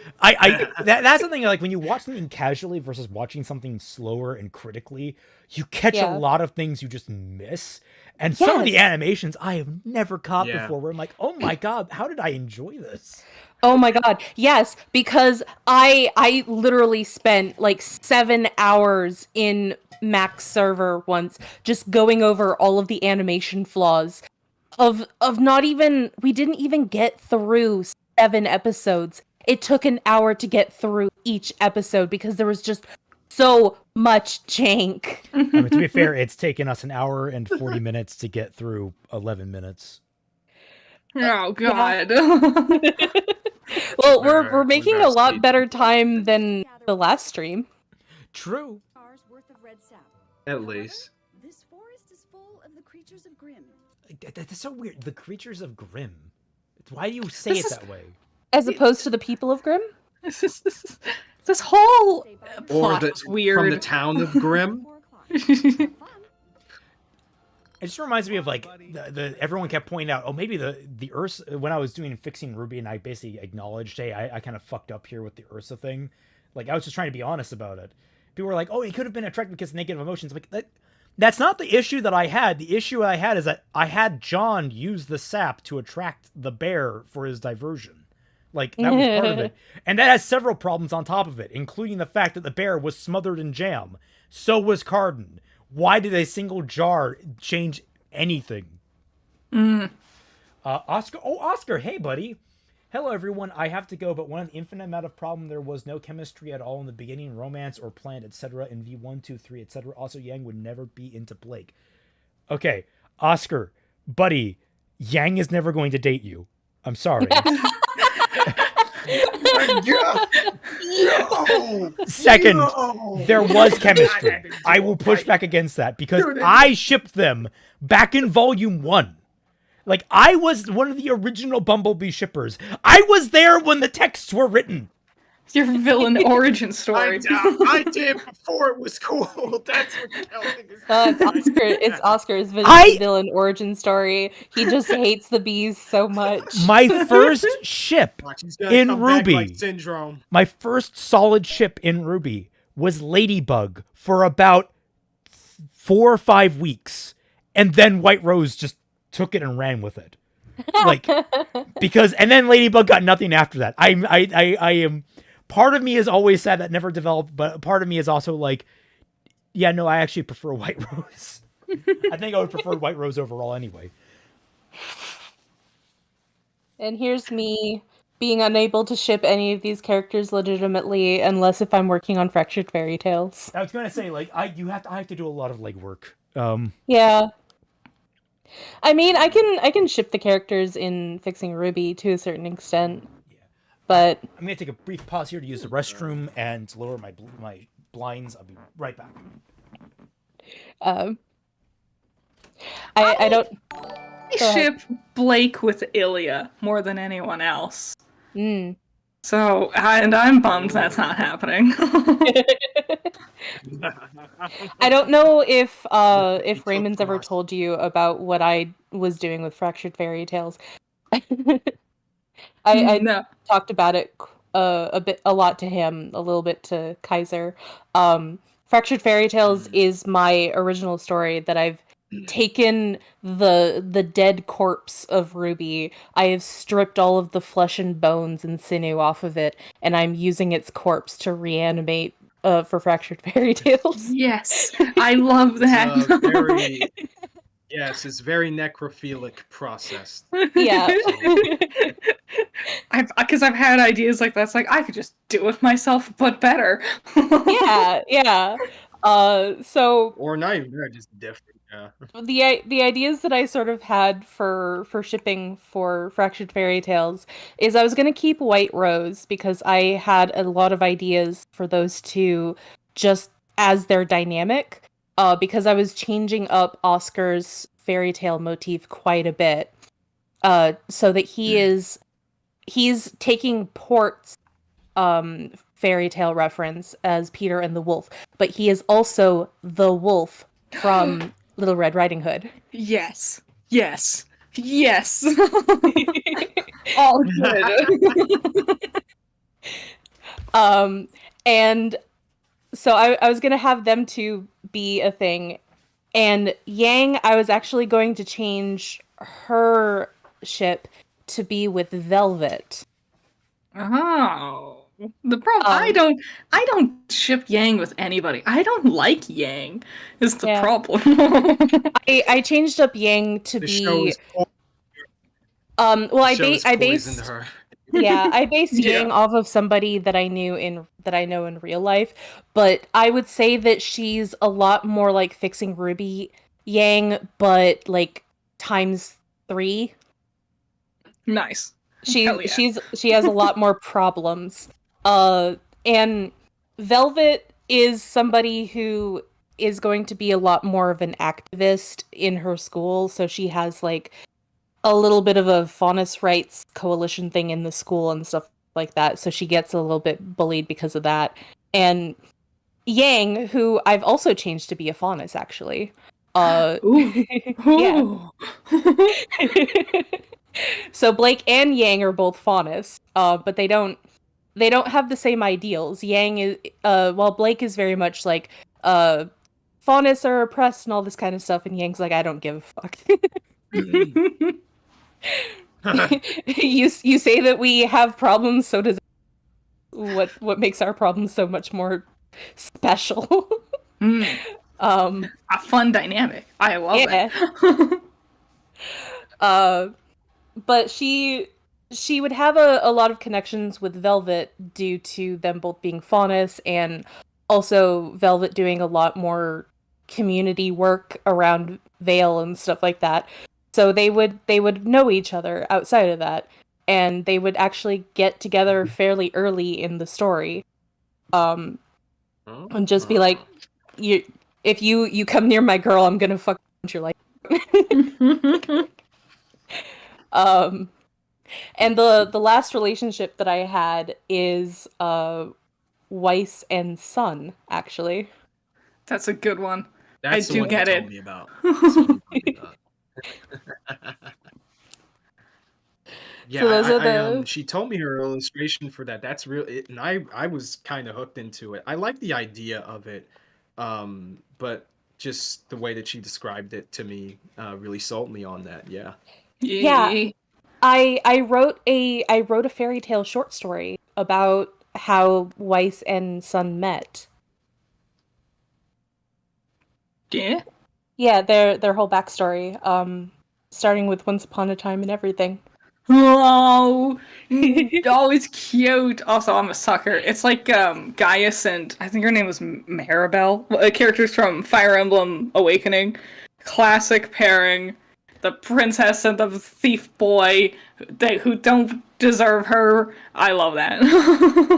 that's the thing, like when you watch something casually versus watching something slower and critically, you catch Yeah. a lot of things you just miss. And some of the Yes. animations I have never caught Yeah. before where I'm like, oh my god, how did I enjoy this? Oh my god. Yes, because I literally spent like 7 hours in Mac's server once just going over all of the animation flaws of not even we didn't even get through 7 episodes. It took an hour to get through each episode because there was just so much jank. I mean, to be fair, it's taken us an hour and 40 minutes to get through 11 minutes. Oh god. Well, We're we're making a best lot speed. better time than the last stream. True. Stars worth of red sap. At least. This forest is full of the creatures of Grimm. That's so weird. The creatures of Grimm. Why do you say This it is- that way? As opposed to the people of Grimm? This whole Or plot the, is weird. from the town of Grimm. 4 o'clock. Have fun. It just reminds me of like the everyone kept pointing out, oh, maybe the Ursa, when I was doing Fixing RWBY and I basically acknowledged, hey, I kind of fucked up here with the Ursa thing. Like I was just trying to be honest about it. People were like, oh, he could have been attracted because of negative emotions. Like That's not the issue that I had. The issue I had is that I had John use the sap to attract the bear for his diversion. Like, that was part of it. And that has several problems on top of it, including the fact that the bear was smothered in jam. So was Carden. Why did a single jar change anything? Oscar. Oh, Oscar. Hey, buddy. Hello, everyone. I have to go, but one of the infinite amount of problem, there was no chemistry at all in the beginning, romance or planned, etc. in V1, 2, 3, etc. Also, Yang would never be into Blake. Okay, Oscar, buddy, Yang is never going to date you. I'm sorry. No! Second, No! there was chemistry. I will push back against that because I shipped them back in Volume 1. Like, I was one of the original Bumblebee shippers. I was there when the texts were written. Your villain origin story. I did before it was cool. That's what Kelvin is It's Oscar's villain origin story. He just hates the bees so much. My first ship in RWBY, like Syndrome. my first solid ship in RWBY was Ladybug for about 4 or 5 weeks. And then White Rose just took it and ran with it. Like, because, and then Ladybug got nothing after that. I am, part of me is always sad that never developed, but part of me is also like, yeah, no, I actually prefer White Rose. I think I would prefer White Rose overall anyway. And here's me being unable to ship any of these characters legitimately, unless if I'm working on Fractured Fairy Tales. I was gonna say, like, I have to do a lot of legwork. Yeah. I mean, I can ship the characters in Fixing RWBY to a certain extent, but I'm gonna take a brief pause here to use the restroom and lower my blinds. I'll be right back. I don't ship Blake with Ilya more than anyone else. Mm. So, and I'm bummed that's not happening. I don't know if Raymond's ever told you about what I was doing with Fractured Fairy Tales. I No. talked about it a lot to him, a little bit to Kaiser. Fractured Fairy Tales is my original story that I've taken the dead corpse of Ruby. I have stripped all of the flesh and bones and sinew off of it, and I'm using its corpse to reanimate for Fractured Fairy Tales. Yes, I love that. Yes, it's very necrophilic process. Yeah. Because I've had ideas like that. It's like, I could just do it myself, but better. Yeah. So or not even that, just different. Yeah. The ideas that I sort of had for shipping for Fractured Fairy Tales is I was going to keep White Rose because I had a lot of ideas for those two just as their dynamic, because I was changing up Oscar's fairy tale motif quite a bit, so that he's taking Port's fairy tale reference as Peter and the Wolf, but he is also the wolf from Little Red Riding Hood. Yes. All good. And so I was gonna have them two be a thing, and Yang, I was actually going to change her ship to be with Velvet. Oh. The problem, I don't ship Yang with anybody. I don't like Yang. Is the problem. I changed up Yang to be. Well, I based her. Yeah, I based Yang off of somebody that I know in real life, but I would say that she's a lot more like Fixing RWBY Yang, but like ×3. Nice. She has a lot more problems. And Velvet is somebody who is going to be a lot more of an activist in her school, so she has like a little bit of a faunus rights coalition thing in the school and stuff like that, so she gets a little bit bullied because of that. And Yang, who I've also changed to be a faunus, actually. Ooh. So Blake and Yang are both faunus, but they don't have the same ideals. Yang is while Blake is very much like Faunus are oppressed and all this kind of stuff, and Yang's like, I don't give a fuck. You say that we have problems, so does what makes our problems so much more special. A fun dynamic. I love it. But she would have a lot of connections with Velvet due to them both being Faunus, and also Velvet doing a lot more community work around Vale and stuff like that. So they would know each other outside of that, and they would actually get together fairly early in the story. And just be like, if you come near my girl, I'm gonna fuck your life. And the last relationship that I had is Weiss and Sun, actually. That's a good one. That's I the do one get you it. told me about. That's the one you told me about. Yeah, So those are she told me her illustration for that. That's real, and I was kind of hooked into it. I like the idea of it, but just the way that she described it to me really sold me on that. Yeah. Yeah. I wrote a fairy tale short story about how Weiss and Sun met. Yeah. Yeah, their whole backstory, starting with Once Upon a Time and everything. Oh, always cute. Also, I'm a sucker. It's like Gaius and I think her name was Maribel, characters from Fire Emblem Awakening. Classic pairing. The princess and the thief boy, who don't deserve her. I love that.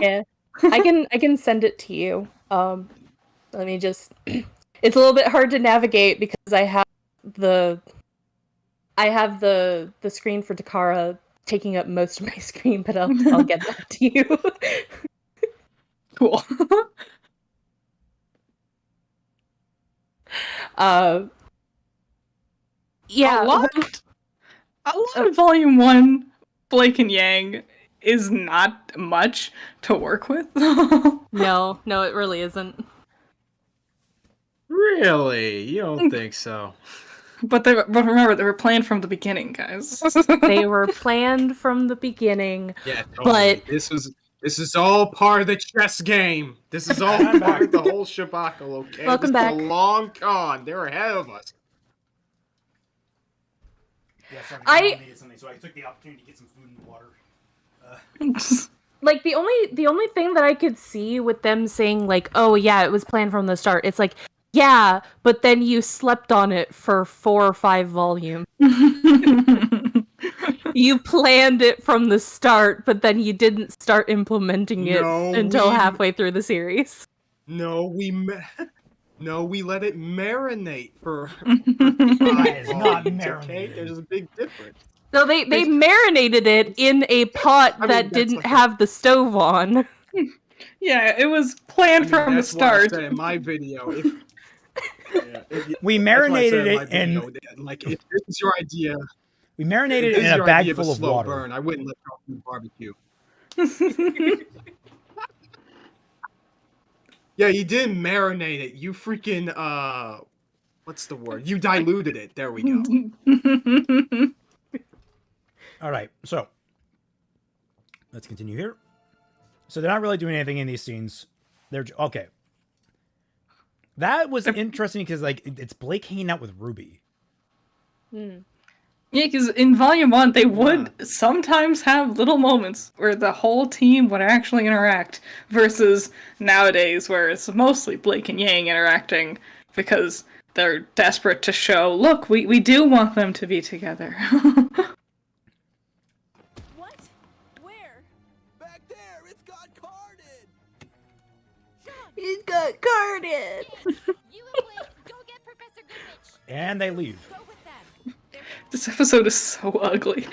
Yeah, I can send it to you. Let me just. It's a little bit hard to navigate because I have the screen for Takara taking up most of my screen, but I'll get that to you. Cool. Yeah, a lot of Volume 1, Blake and Yang is not much to work with. No, it really isn't. Really? You don't think so? But remember, they were planned from the beginning, guys. They were planned from the beginning. Yeah, totally. But this is all part of the chess game. This is all part of the whole shabacle, okay? Welcome this back. is a long con. They're ahead of us. Yeah, sorry, I needed something, so I took the opportunity to get some food and water. Like the only thing that I could see with them saying like, oh yeah, it was planned from the start. It's like, yeah, but then you slept on it for 4 or 5 volumes. You planned it from the start, but then you didn't start implementing it until halfway through the series. No, we let it marinate for That is not okay? marinated. There's a big difference. So they marinated it in a pot that didn't have the stove on. Yeah, it was planned from the start. That's what I said in my video. We marinated it in like if this is your idea. We marinated it in a bag full of water. Burn, I wouldn't let y'all do barbecue. Yeah, you didn't marinate it. You freaking what's the word? You diluted it. There we go. All right, so let's continue here. So they're not really doing anything in these scenes. They're okay. That was interesting because like it's Blake hanging out with Ruby. Yeah, because in Volume 1, they would sometimes have little moments where the whole team would actually interact, versus nowadays where it's mostly Blake and Yang interacting because they're desperate to show, look, we do want them to be together. What? Where? Back there! It's got carded! He's got carded! You and Blake, go get Professor Goodrich! And they leave. Go with them! This episode is so ugly.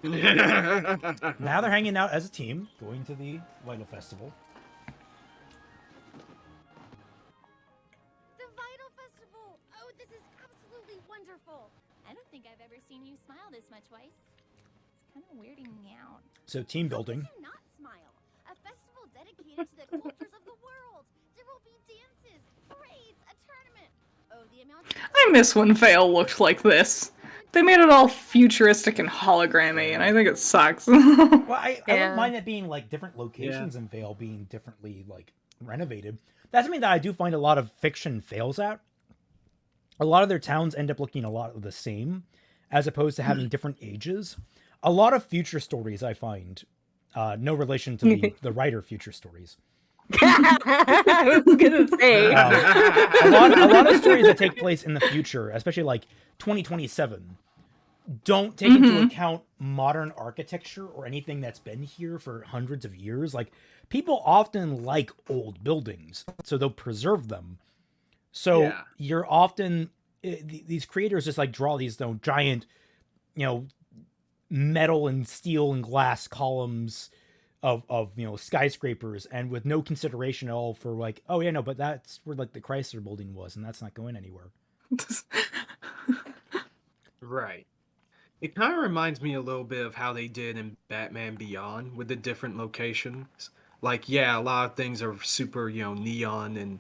Now they're hanging out as a team, going to the Vital Festival. The Vital Festival! Oh, this is absolutely wonderful! I don't think I've ever seen you smile this much, Weiss. It's kind of weirding me out. So team building. How can you not smile? A festival dedicated to the cultures of the world! There will be dancing I miss when Vale looked like this. They made it all futuristic and hologrammy, and I think it sucks. Well, I wouldn't mind it being like different locations in Vale being differently like renovated. That's something that I do find a lot of fiction fails at. A lot of their towns end up looking a lot of the same, as opposed to having different ages. A lot of future stories I find, no relation to the writer future stories. I was gonna say a lot of stories that take place in the future, especially like 2027, don't take into account modern architecture or anything that's been here for hundreds of years. Like, people often like old buildings, so they'll preserve them. So you're often these creators just like draw these giant, metal and steel and glass columns of skyscrapers, and with no consideration at all for like, oh yeah, no, but that's where like the Chrysler building was, and that's not going anywhere. Right. It kind of reminds me a little bit of how they did in Batman Beyond with the different locations. Like, yeah, a lot of things are super, neon and,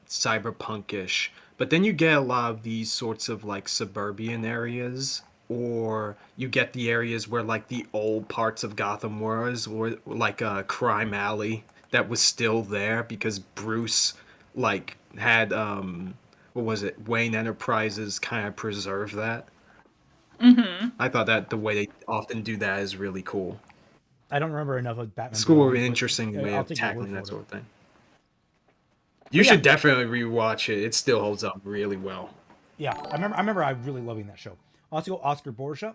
cyberpunkish. But then you get a lot of these sorts of like suburban areas, or you get the areas where like the old parts of Gotham was, or like a crime alley that was still there because Bruce like had Wayne Enterprises kind of preserve that. I thought that the way they often do that is really cool. I don't remember enough of Batman. School an interesting way of tackling that sort of thing. You should definitely rewatch it. It still holds up really well. Yeah, I remember I really loving that show. Also, Oscar Borgia.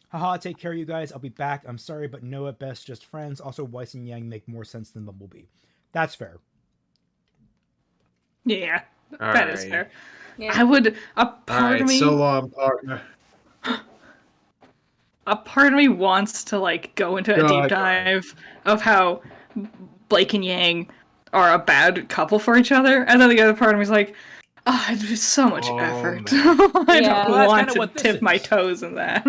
Haha, take care, you guys. I'll be back. I'm sorry, but no, at best, just friends. Also, Weiss and Yang make more sense than Bumblebee. That's fair. Yeah, All that right. is fair. Yeah. I would. A part of me. So long, partner. A part of me wants to like go into a deep dive of how Blake and Yang are a bad couple for each other, and then the other part of me is like, oh, it's just so much effort. I don't want to tip my toes in that.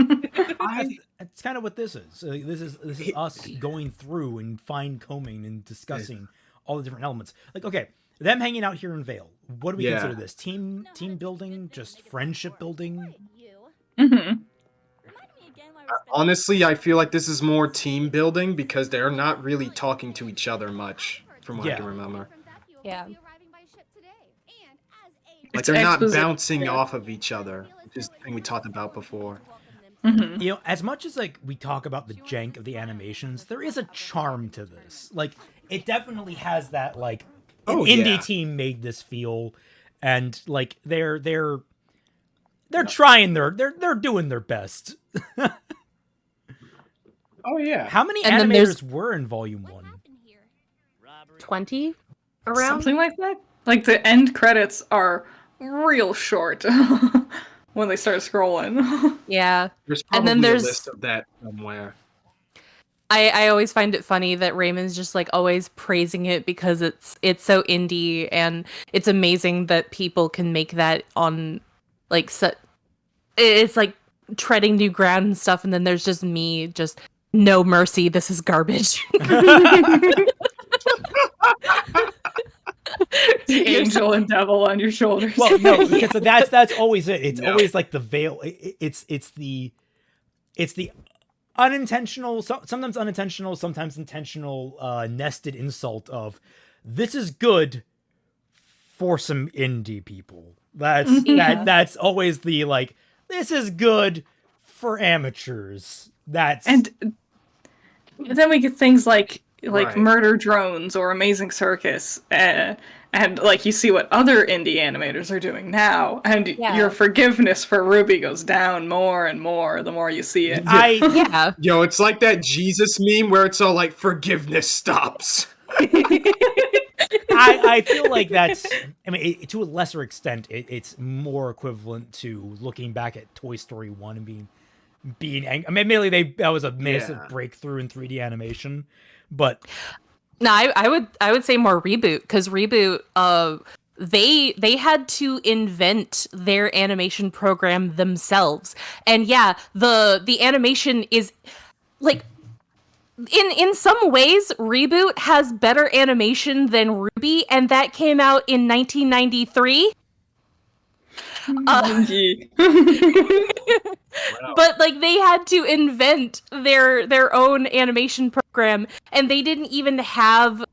It's kind of what this is. This is us going through and fine combing and discussing all the different elements. Like, okay, them hanging out here in Vale. What do we consider this? Team building? Just friendship building? Honestly, I feel like this is more team building because they're not really talking to each other much, from what I can remember. Yeah. Like, they're not bouncing off of each other, which is the thing we talked about before. As much as like we talk about the jank of the animations, there is a charm to this. Like, it definitely has that like an indie team made this feel, and like they're trying they're doing their best. Oh yeah. How many animators were in Volume 1? 20 around? Something like that. Like, the end credits are real short when they start scrolling. Yeah. There's probably a list of that somewhere. I always find it funny that Raymond's just like always praising it because it's so indie, and it's amazing that people can make that on like it's like treading new ground and stuff, and then there's just me just no mercy, this is garbage. The angel and devil on your shoulders. Well, no, because that's always it. It's always like the veil. It's the unintentional, sometimes unintentional, sometimes intentional, nested insult of this is good for some indie people. That's always the like, this is good for amateurs. And then we get things like Murder Drones or Amazing Circus, and like you see what other indie animators are doing now, and your forgiveness for RWBY goes down more and more the more you see it. Yo, it's like that Jesus meme where it's all like forgiveness stops. I feel like that's, I mean, to a lesser extent, it's more equivalent to looking back at Toy Story 1 and being angry. I mean, admittedly, that was a massive breakthrough in 3D animation, but no, I would say more Reboot, because Reboot, they had to invent their animation program themselves, and the animation is like, in some ways, Reboot has better animation than RWBY, and that came out in 1993. But like they had to invent their own animation program, and they didn't even have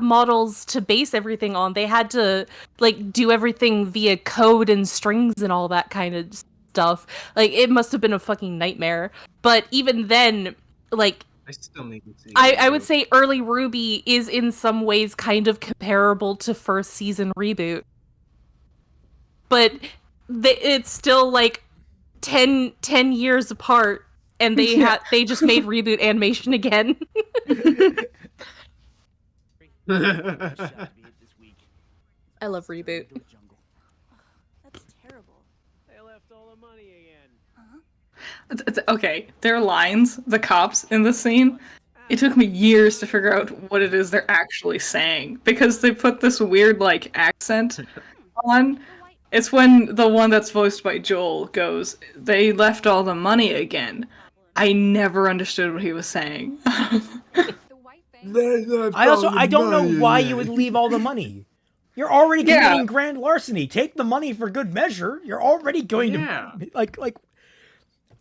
models to base everything on. They had to like do everything via code and strings and all that kind of stuff. Like it must have been a fucking nightmare. But even then, like I still need to see. I would say early RWBY is in some ways kind of comparable to first season reboot. But it's still like 10 years apart, and they just made reboot animation again. I love reboot. That's terrible. They left all the money again. Okay, their lines, the cops in the scene, it took me years to figure out what it is they're actually saying, because they put this weird, like, accent on. It's when the one that's voiced by Joel goes, "They left all the money again." I never understood what he was saying. I don't know why you would leave all the money. You're already committing grand larceny. Take the money for good measure. You're already going to like.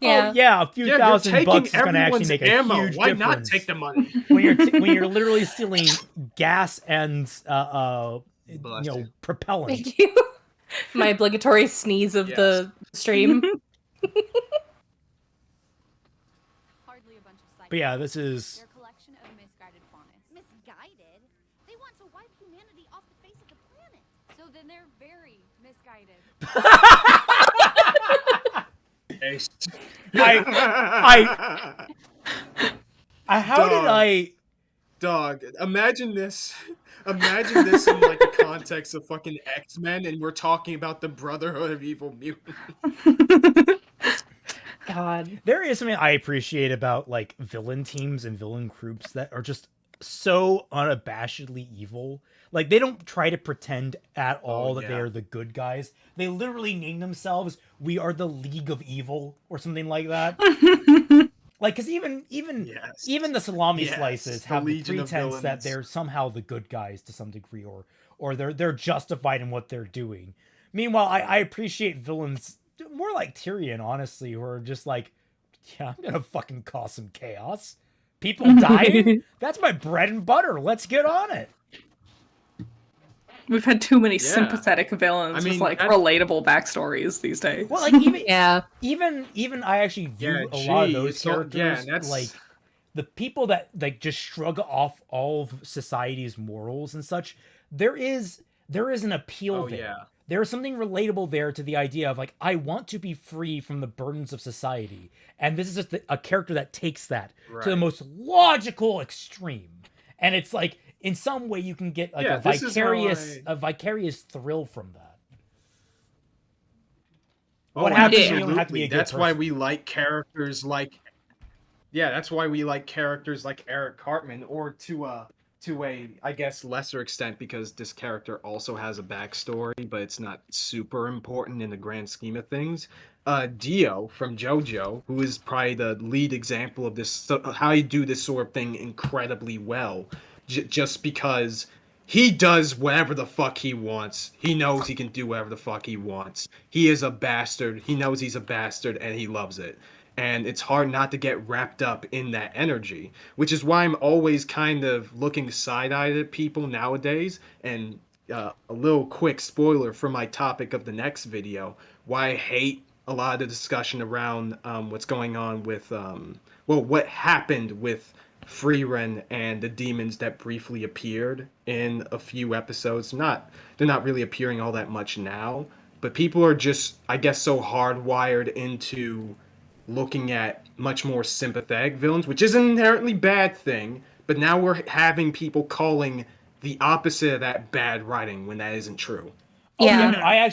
Yeah. Oh yeah, a few thousand bucks is going to actually make a huge Why difference. not take the money? when you're literally stealing gas and propellant. Thank you. My obligatory sneeze of the stream. Hardly a bunch of But yeah, this is. Their collection of misguided faunus. Misguided? They want to wipe humanity off the face of the planet. So then they're very misguided. Dog, imagine this. Imagine this in like the context of fucking X-Men, and we're talking about the Brotherhood of Evil Mutants. God. There is something I appreciate about like villain teams and villain groups that are just so unabashedly evil. Like they don't try to pretend at all that they are the good guys. They literally name themselves "We are the League of Evil" or something like that. Like, because even the salami slices have the pretense that they're somehow the good guys to some degree, or they're justified in what they're doing. Meanwhile, I appreciate villains more like Tyrion, honestly, who are just like, yeah, I'm gonna fucking cause some chaos. People dying? That's my bread and butter. Let's get on it. We've had too many sympathetic villains with like relatable backstories these days. Well, like even I actually view a lot of those characters like the people that like just shrug off all of society's morals and such. There is an appeal there. Yeah. There is something relatable there to the idea of like, I want to be free from the burdens of society, and this is just a character that takes that to the most logical extreme, and it's like. In some way, you can get like a vicarious thrill from that. What happens? You don't have to be a good person. Why we like characters like. Yeah, that's why we like characters like Eric Cartman, or to a I guess lesser extent, because this character also has a backstory, but it's not super important in the grand scheme of things. Dio from JoJo, who is probably the lead example of this, how you do this sort of thing incredibly well. Just because he does whatever the fuck he wants. He knows he can do whatever the fuck he wants. He is a bastard. He knows he's a bastard, and he loves it. And it's hard not to get wrapped up in that energy, which is why I'm always kind of looking side-eyed at people nowadays. And a little quick spoiler for my topic of the next video, why I hate a lot of the discussion around what's going on with, what happened with Freeran and the demons that briefly appeared in a few episodes. They're not really appearing all that much now, but people are just, I guess, so hardwired into looking at much more sympathetic villains, which is an inherently bad thing, but now we're having people calling the opposite of that bad writing when that isn't true. Yeah.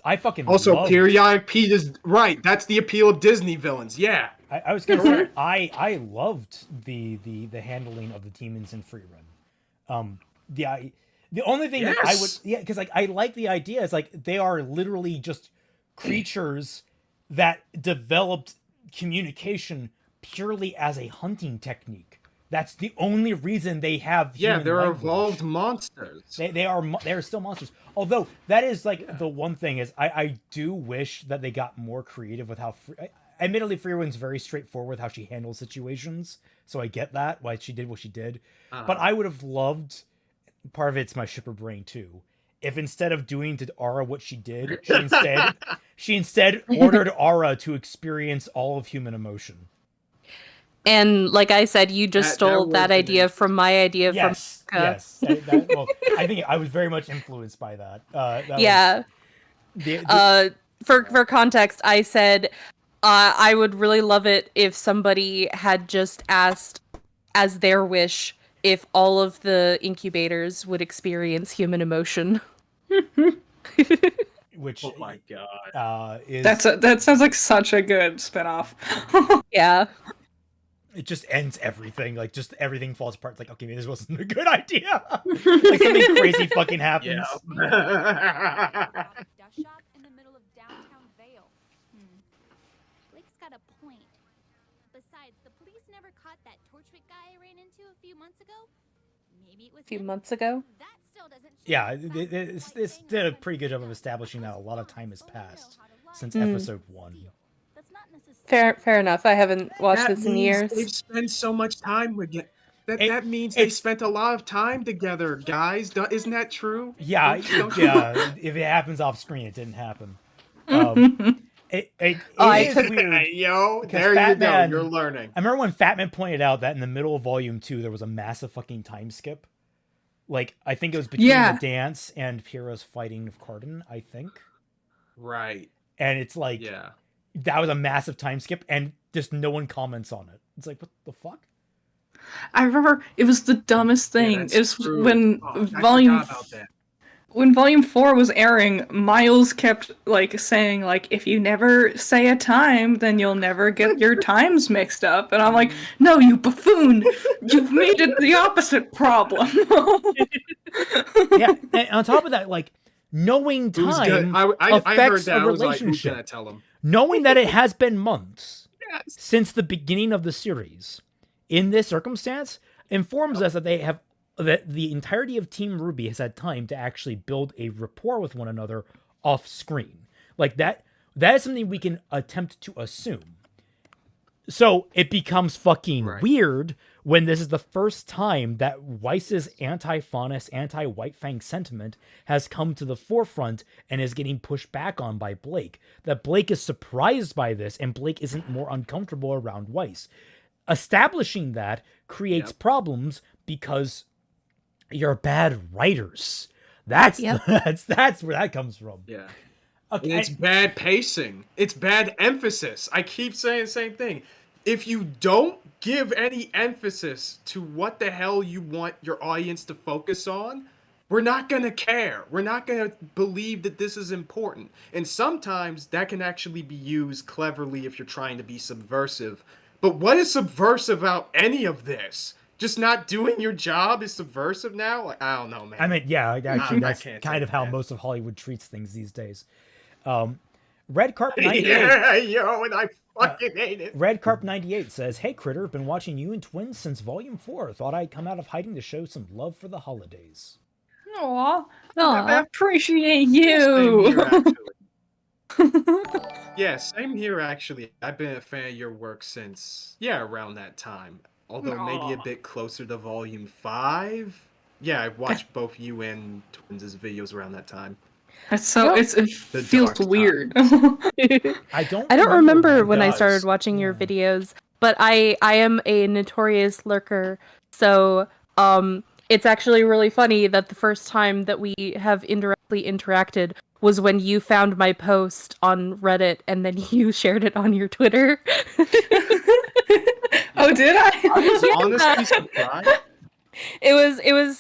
I fucking also Periodic Pete is right. That's the appeal of Disney villains. Yeah. I was gonna say I loved the handling of the demons in Freerun. The only thing that I would because like I like the idea is like they are literally just creatures that developed communication purely as a hunting technique That's the only reason they have. Yeah, they're language. evolved monsters. They are still monsters. Although that is like the one thing is I do wish that they got more creative with how. Admittedly, Freewind's very straightforward with how she handles situations, so I get that why she did what she did. But I would have loved. Part of it's my shipper brain too. If instead of doing to Aura what she did, she instead ordered Aura to experience all of human emotion. And like I said, you just stole that idea from my idea. Yes, from yes. Well, I think I was very much influenced by that. Yeah. For context, I said I would really love it if somebody had just asked as their wish if all of the incubators would experience human emotion. Which, oh my god, that sounds like such a good spinoff. Yeah. It just ends everything. Like, just everything falls apart. It's like, okay, maybe this wasn't a good idea. Like, something crazy fucking happens. Yeah. Dust shop in the middle of downtown Vale. Blake's got a point. Besides, the police never caught that Torchwick guy I ran into a few months ago. Maybe it was A few him. months ago? That still doesn't change Yeah, the fact that this White did a Fang pretty good job of establishing that a lot of time has passed since episode 1. That's not necessarily Fair enough. I haven't watched That this in means years. They've spent so much time with it. That means they spent a lot of time together, guys. Isn't that true? Yeah, Don't yeah. If it happens off screen, it didn't happen. It is weird. Yo, 'cause there you Fat go. Man- You're learning. I remember when Fatman pointed out that in the middle of Volume 2, there was a massive fucking time skip. Like, I think it was between the dance and Pyrrha's fighting of Cardin, I think. Right. And it's like, that was a massive time skip, and just no one comments on it. It's like, what the fuck? I remember it was the dumbest thing. that's It was true. when Oh, I volume forgot about that. when volume 4 was airing, Miles kept like saying like, if you never say a time, then you'll never get your times mixed up. And I'm like, no, you buffoon, you've made it the opposite problem. Yeah, and on top of that, like, knowing Who's good? time I heard affects that. a I was like, who's relationship. gonna tell him? Knowing that it has been months Yes. since the beginning of the series, in this circumstance, informs us that that the entirety of Team RWBY has had time to actually build a rapport with one another off screen. Like, that is something we can attempt to assume. So it becomes fucking weird when this is the first time that Weiss's anti-Faunus, anti-White Fang sentiment has come to the forefront and is getting pushed back on by Blake. That Blake is surprised by this, and Blake isn't more uncomfortable around Weiss. Establishing that creates problems because you're bad writers. That's that's where that comes from. Yeah. Okay. And it's bad pacing. It's bad emphasis. I keep saying the same thing. If you don't give any emphasis to what the hell you want your audience to focus on, we're not going to care. We're not going to believe that this is important. And sometimes that can actually be used cleverly if you're trying to be subversive. But what is subversive about any of this? Just not doing your job is subversive now? Like, I don't know, man. I mean, yeah, actually, that's can't kind take of how that. most of Hollywood treats things these days. Red Carp 98. Yeah, yo, and I fucking hate it. Red Carp 98 says, "Hey Critter, been watching you and Twins since Volume 4. Thought I'd come out of hiding to show some love for the holidays." Aw, I appreciate you. Same here, actually. I've been a fan of your work since, around that time. Although maybe a bit closer to Volume 5. Yeah, I watched both you and Twins' videos around that time. It's so it feels dark weird. I don't remember when I started watching your videos, but I am a notorious lurker, so it's actually really funny that the first time that we have indirectly interacted was when you found my post on Reddit and then you shared it on your Twitter. Oh, did I? I was honestly surprised. It was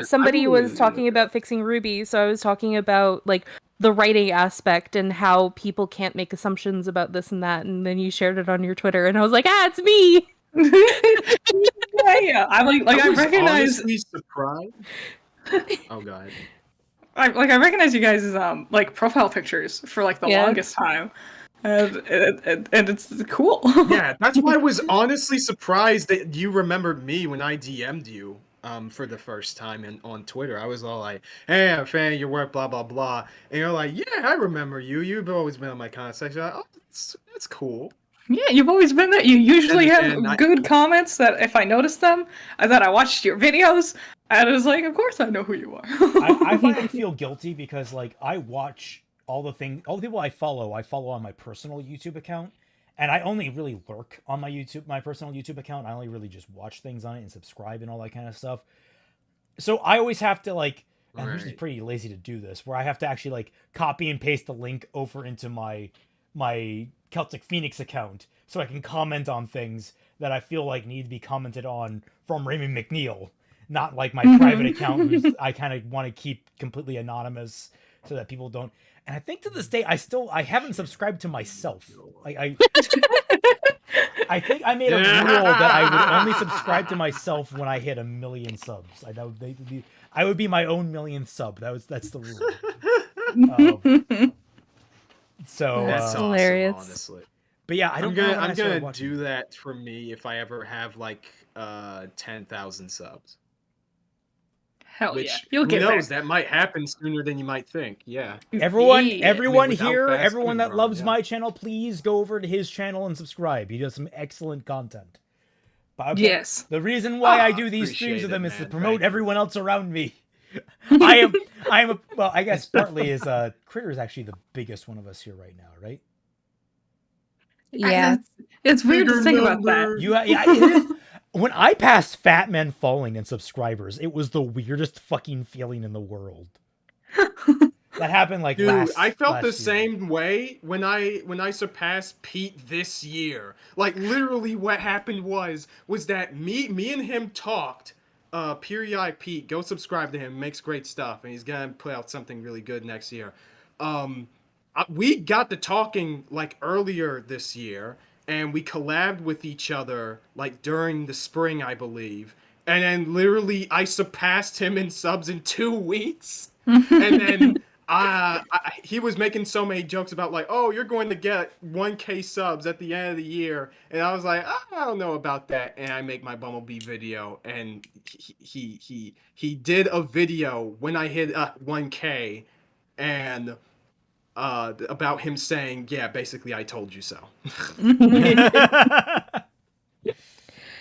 somebody I was believe talking about Fixing RWBY, so I was talking about like the writing aspect and how people can't make assumptions about this and that, and then you shared it on your Twitter and I was like, it's me. Yeah. I I recognize honestly surprised. Oh god. I recognize you guys' like profile pictures for like the longest time. and it's cool. Yeah, that's why I was honestly surprised that you remembered me when I DM'd you for the first time on Twitter. I was all like, "Hey, I'm a fan of your work, blah blah blah," and you're like, "Yeah, I remember you. You've always been on my comment section." Like, oh, that's cool. Yeah, you've always been there. You usually And have good comments that if I notice them, I thought I watched your videos, and I was like, of course I know who you are. I finally feel guilty because like I watch all the people I follow on my personal YouTube account, and I only really lurk on my personal YouTube account. I only really just watch things on it and subscribe and all that kind of stuff. So I always have to like, and I'm usually pretty lazy to do this, where I have to actually like copy and paste the link over into my Celtic Phoenix account so I can comment on things that I feel like need to be commented on from Raymond McNeil, not like my private account, who's I kind of want to keep completely anonymous so that people don't. And I think to this day, I haven't subscribed to myself. I think I made a rule that I would only subscribe to myself when I hit 1 million subs. I would be my own millionth sub. That's the rule. So that's hilarious. awesome, honestly. But yeah, I'm gonna do that for me if I ever have like 10,000 subs. Hell Which, yeah, you'll get who knows? there. That might happen sooner than you might think. Yeah. Everyone without here, fast everyone that food, loves yeah. my channel, please go over to his channel and subscribe. He does some excellent content. But Yes. the reason why I do these streams appreciate with him it, is to man. promote Thank you. everyone else around me. I guess partly is Critter is actually the biggest one of us here right now, right? Yeah. It's weird to think about that. It is. When I passed Fat Man Falling in subscribers, it was the weirdest fucking feeling in the world. That happened like Dude, I felt last the year. same way when I surpassed Pete this year. Like literally what happened was that me and him talked. Periodic Pete, go subscribe to him, makes great stuff, and he's gonna put out something really good next year. We got to talking like earlier this year, and we collabed with each other like during the spring, I believe. And then literally I surpassed him in subs in 2 weeks. And then he was making so many jokes about like, oh, you're going to get 1K subs at the end of the year. And I was like, I don't know about that. And I make my Bumblebee video, and he did a video when I hit 1K, and about him saying, yeah, basically I told you so.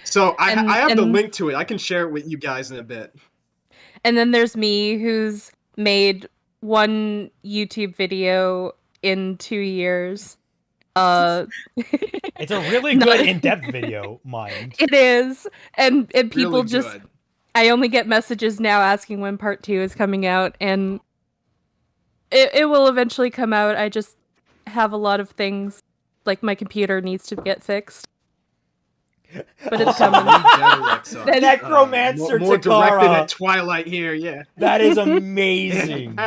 So I have the link to it. I can share it with you guys in a bit. And then there's me, who's made 1 YouTube video in 2 years. It's a really good in-depth video, mind. It is. And people Really just good. I only get messages now asking when part 2 is coming out, and it will eventually come out. I just have a lot of things, like my computer needs to get fixed. But it's coming. Necromancer more Takara. directed at Twilight here, yeah. That is amazing.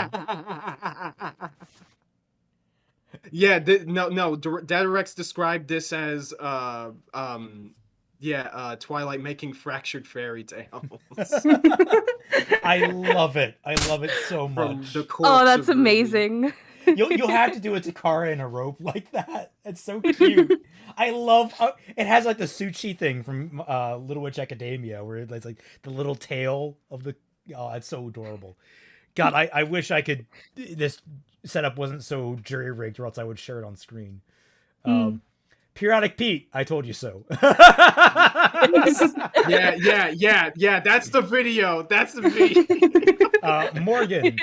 Yeah, Datarex described this as Twilight making fractured fairy tales. I love it. I love it so From much. the corpse Oh, that's of Ruby. amazing. You'll have to do a Takara in a rope like that. It's so cute. I love it. Has like the Suchi thing from Little Witch Academia, where it's like the little tail of the. Oh, it's so adorable. God, I wish I could. This setup wasn't so jury rigged, or else I would share it on screen. Periodic Pete, I told you so. Yeah. That's the video. That's the video. Morgan.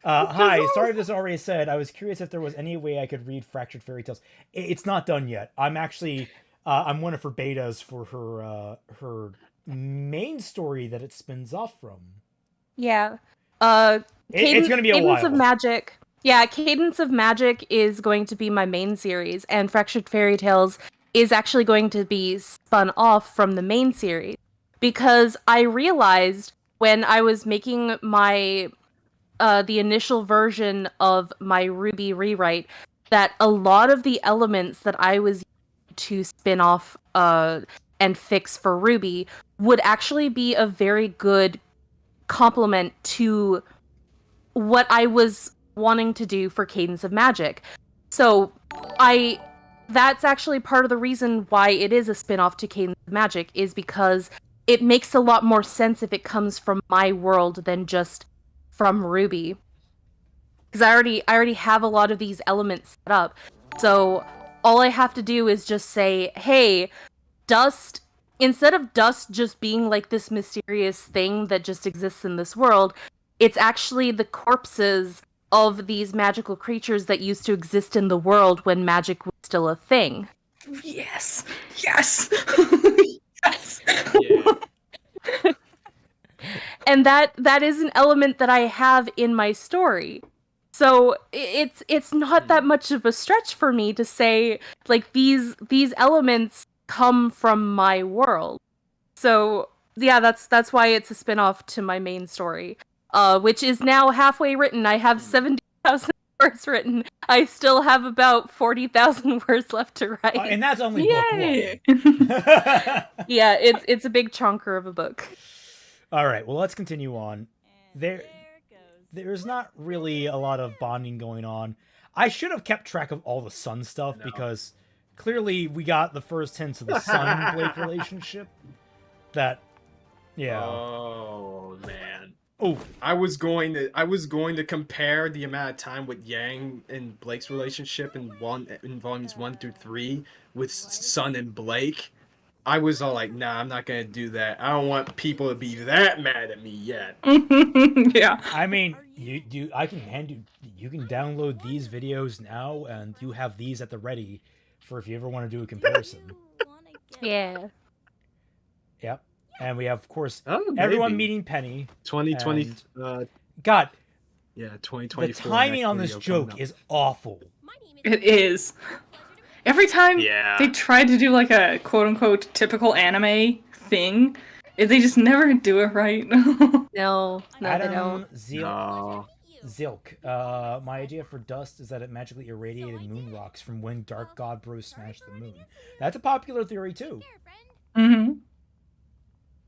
Hi, sorry if this already said. I was curious if there was any way I could read Fractured Fairy Tales. It's not done yet. I'm actually, I'm one of her betas for her main story that it spins off from. Yeah. It's going to be a Cadence while. of Magic. Yeah, Cadence of Magic is going to be my main series, and Fractured Fairy Tales is actually going to be spun off from the main series. Because I realized when I was making my the initial version of my RWBY rewrite that a lot of the elements that I was to spin off and fix for RWBY would actually be a very good complement to what I was wanting to do for Cadence of Magic. So I that's actually part of the reason why it is a spin-off to Cadence of Magic, is because it makes a lot more sense if it comes from my world than just from RWBY. Because I already have a lot of these elements set up. So all I have to do is just say, hey, Dust, instead of Dust just being like this mysterious thing that just exists in this world, it's actually the corpses of these magical creatures that used to exist in the world when magic was still a thing. Yes. Yes. Yes. Yeah. And that is an element that I have in my story. So it's not that much of a stretch for me to say, like, these elements come from my world. So yeah, that's why it's a spin-off to my main story, which is now halfway written. I have 70,000 words written. I still have about 40,000 words left to write. And that's only Yay! book one. Yeah, it's a big chunker of a book. All right, well, let's continue on. There's not really a lot of bonding going on. I should have kept track of all the Sun stuff because clearly we got the first hints of the Sun-Blake relationship. That, yeah. Oh man. Oh, I was going to compare the amount of time with Yang and Blake's relationship in volumes 1 through 3 with Sun and Blake. I was all like, nah, I'm not gonna do that. I don't want people to be that mad at me yet. Yeah. I mean, you can download these videos now, and you have these at the ready for if you ever want to do a comparison. Yeah. Yep. And we have, of course, Oh, everyone maybe. meeting Penny. 2020. God, Yeah, the 2024. timing on this next video coming joke up. is awful. It is. Every time Yeah. they try to do like a quote-unquote typical anime thing, they just never do it right. No, they don't. Adam No. Zilk. My idea for Dust is that it magically irradiated moon rocks from when Dark God Bros smashed the moon. That's a popular theory too. Mm-hmm.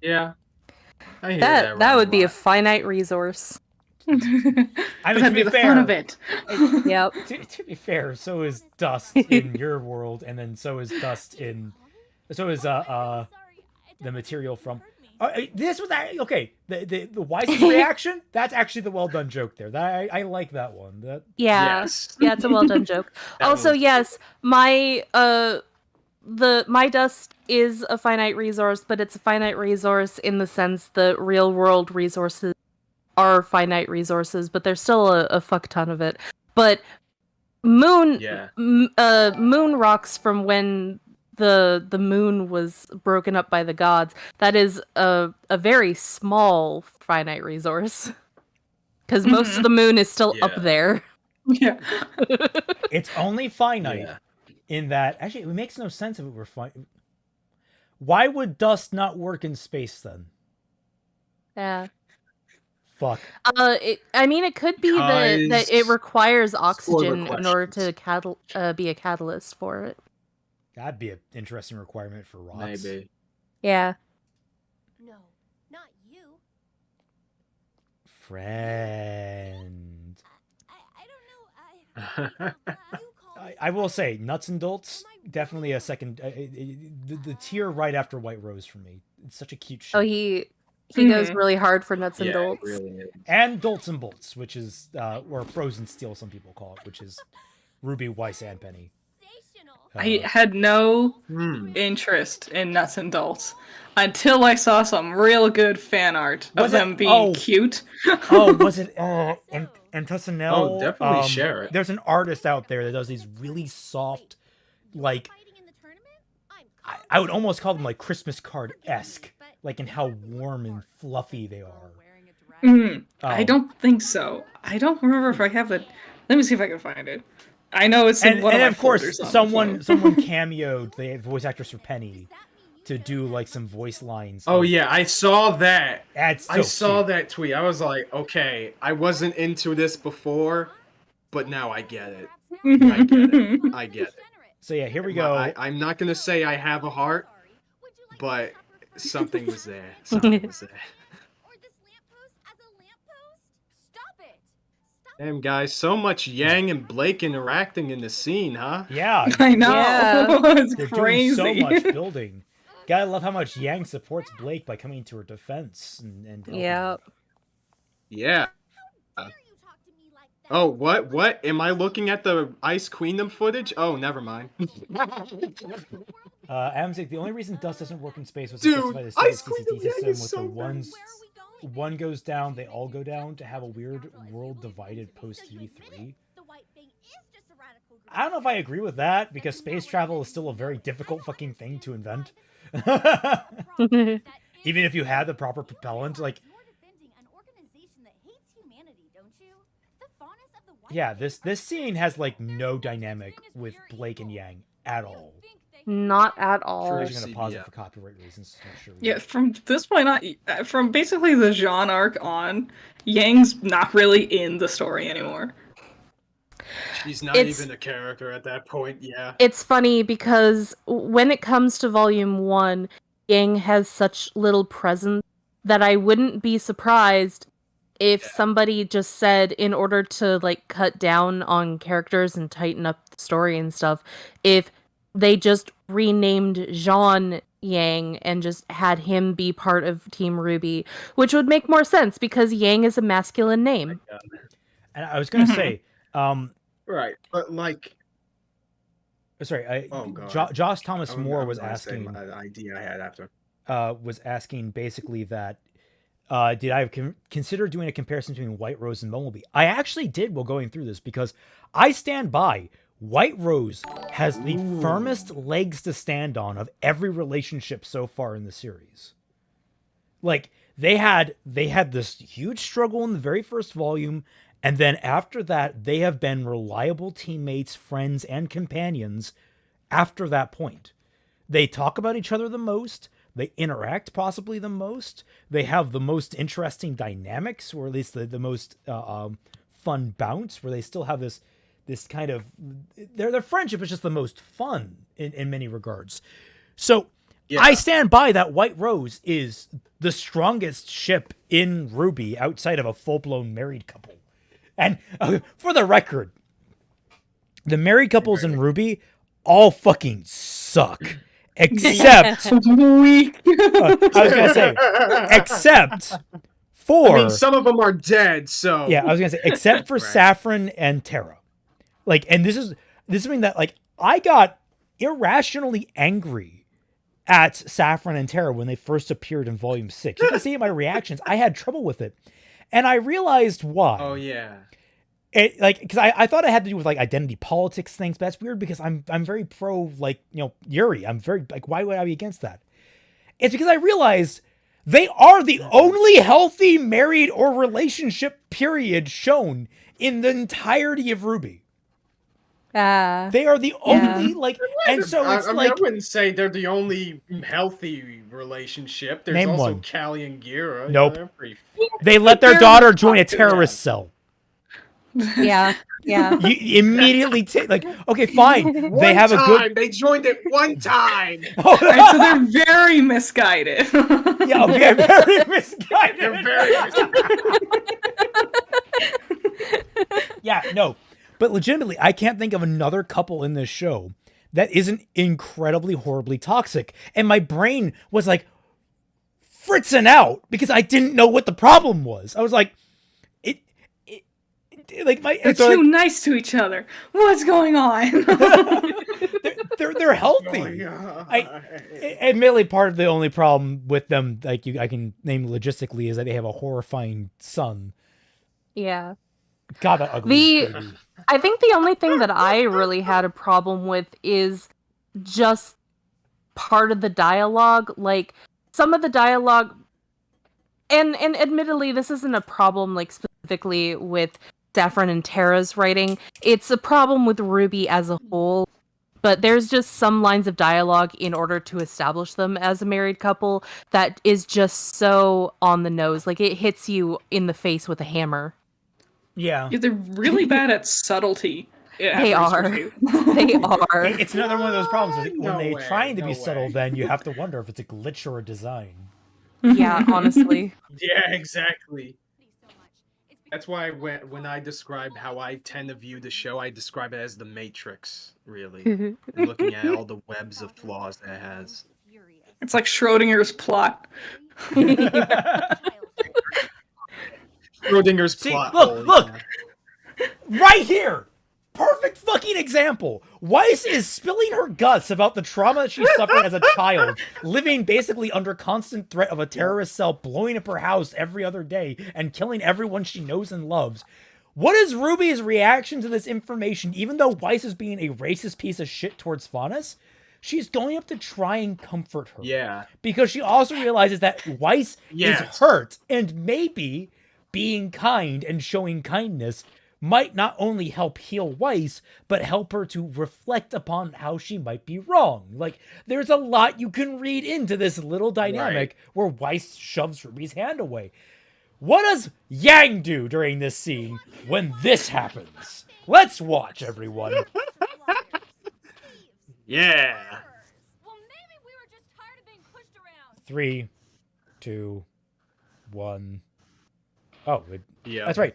Yeah. I hear That would be a lot. finite resource. I mean, That'd to be be the fair, fun of it. Yep. to be fair, so is Dust in your world, and then so is Dust in, so is the material from. This was okay. The Weiss's reaction. That's actually the well done joke there. That I like that one. That Yeah. Yes. Yeah, it's a well done joke. That Also, was- yes, my my dust is a finite resource, but it's a finite resource in the sense the real world resources are finite resources, but there's still a fuck ton of it. But moon Yeah. moon rocks from when the moon was broken up by the gods, that is a very small finite resource. Because most of the moon is still up Yeah. there. Yeah. it's only finite Yeah. in that. Actually, it makes no sense if it were finite. Why would Dust not work in space then? Yeah. Fuck. I mean, it could be that it requires oxygen in order questions. to be a catalyst for it. That'd be an interesting requirement for rocks. Maybe. Yeah. No, not you. Friend. I don't know. I will say, Nuts and Dolts, definitely a second. The tier right after White Rose for me. It's such a cute shit. Oh, he goes really hard for nuts and Yeah, dolts. it really is. And Dolts and Bolts, which is, or Frozen Steel, some people call it, which is Ruby, Weiss, and Penny. I had no Hmm. interest in Nuts and Dolts until I saw some real good fan art of Was it- them being oh. cute. Oh, was it? And Tussanel. Oh, definitely share it. There's an artist out there that does these really soft, like I would almost call them like Christmas card-esque, like in how warm and fluffy they are. I don't think so. I don't remember if I have it. Let me see if I can find it. I know it's in And, one and of my of course, folders on my someone phone. cameoed the voice actress for Penny to do like some voice lines. Oh yeah, I saw that. That's I so saw cute. that tweet. I was like, okay, I wasn't into this before, but now I get it. I get it. I get it. So yeah, here we go. I'm not gonna say I have a heart, but something was there. Something was there. Or this lamppost as a lamppost? Stop it! Stop Damn, guys, so much Yang and Blake interacting in the scene, huh? Yeah. I know. Yeah. It's They're crazy. doing so much building. Gotta love how much Yang supports Blake by coming to her defense and helping Yeah. her. Yeah. Dare you talk to me like that? Oh, what? Am I looking at the Ice Queendom footage? Oh, never mind. Adam's like, the only reason dust doesn't work in space was Dude, to specify the Ice CCT Queendom Yang system is with so the good. ones Where are we going? one goes down, they all go down to have a weird world divided post V3. The white thing is just a radical group. I don't know if I agree with that because space travel is still a very difficult fucking thing to invent. Even if you had the proper propellant, like You're defending an organization that hates humanity, don't you? The faunus of the white yeah, thing this scene has like no dynamic with Blake and Yang at all. Not at all. I'm Sure. just gonna pause it CBF. for copyright reasons to make sure. Yeah, from this point on, from basically the Jean arc on, Yang's not really in the story anymore. She's not It's- even a character at that point, yeah. It's funny because when it comes to Volume 1, Yang has such little presence that I wouldn't be surprised if somebody just said, in order to like cut down on characters and tighten up the story and stuff, if they just renamed Jean Yang and just had him be part of Team RWBY, which would make more sense because Yang is a masculine name. And I was gonna say, Right, but like, sorry, oh god, Josh Thomas I'm- Moore I'm was gonna say asking. my idea I had after. Was asking basically that did I consider doing a comparison between White Rose and Bumblebee? I actually did while going through this because I stand by White Rose has the firmest legs to stand on of every relationship so far in the series. Like they had this huge struggle in the very first volume, and then after that they have been reliable teammates, friends, and companions after that point. They talk about each other the most. They interact possibly the most. They have the most interesting dynamics, or at least the most fun bounce, where they still have this kind of their friendship is just the most fun in many regards. So yeah. I stand by that White Rose is the strongest ship in RWBY outside of a full-blown married couple. And for the record, the married couples in RWBY all fucking suck. Except, I was gonna say, except for. I mean, some of them are dead, so. Yeah, I was gonna say, except for right. Saffron and Tara. Like, and this is something that, like, I got irrationally angry at Saffron and Tara when they first appeared in Volume 6. You can see in my reactions, I had trouble with it. And I realized why. Oh, yeah. It, like, because I thought it had to do with like identity politics things, but that's weird because I'm very pro like Yuri. I'm very like, why would I be against that? It's because I realized they are the only healthy married or relationship period shown in the entirety of RWBY. They are the only like, and so it's I wouldn't say they're the only healthy relationship. There's Name also one. Callie and Gira. Nope. They let their daughter join a terrorist cell. Yeah. You immediately take like, okay, fine. They have a good. They joined it one time. Right, so they're very misguided. Yeah, okay, very misguided. They're very Yeah, no, but legitimately, I can't think of another couple in this show that isn't incredibly horribly toxic, and my brain was like fritzing out because I didn't know what the problem was. I was like. Like they're too nice to each other. What's going on? they're healthy. Admittedly, part of the only problem with them, like I can name logistically, is that they have a horrifying son. Yeah. God, that ugly. I think the only thing that I really had a problem with is just part of the dialogue. Like some of the dialogue, and admittedly, this isn't a problem like specifically with Saffron and Tara's writing. It's a problem with RWBY as a whole, but there's just some lines of dialogue in order to establish them as a married couple that is just so on the nose. Like it hits you in the face with a hammer. Yeah. They're really bad at subtlety. They are. They are. It's another one of those problems. When they're trying to be subtle, then you have to wonder if it's a glitch or a design. Yeah, honestly. Yeah, exactly. That's why when I describe how I tend to view the show, I describe it as the Matrix, really. And looking at all the webs of flaws that it has. It's like Schrodinger's plot. Schrodinger's See, plot. look! Right here! Perfect fucking example! Weiss is spilling her guts about the trauma that she suffered as a child, living basically under constant threat of a terrorist cell blowing up her house every other day and killing everyone she knows and loves. What is Ruby's reaction to this information, even though Weiss is being a racist piece of shit towards Faunus? She's going up to try and comfort her. Yeah. Because she also realizes that Weiss is hurt, and maybe being kind and showing kindness might not only help heal Weiss, but help her to reflect upon how she might be wrong. Like, there's a lot you can read into this little dynamic where Weiss shoves Ruby's hand away. What does Yang do during this scene when this happens? Let's watch, everyone. Yeah. 3, 2, 1. Oh, yeah. That's right.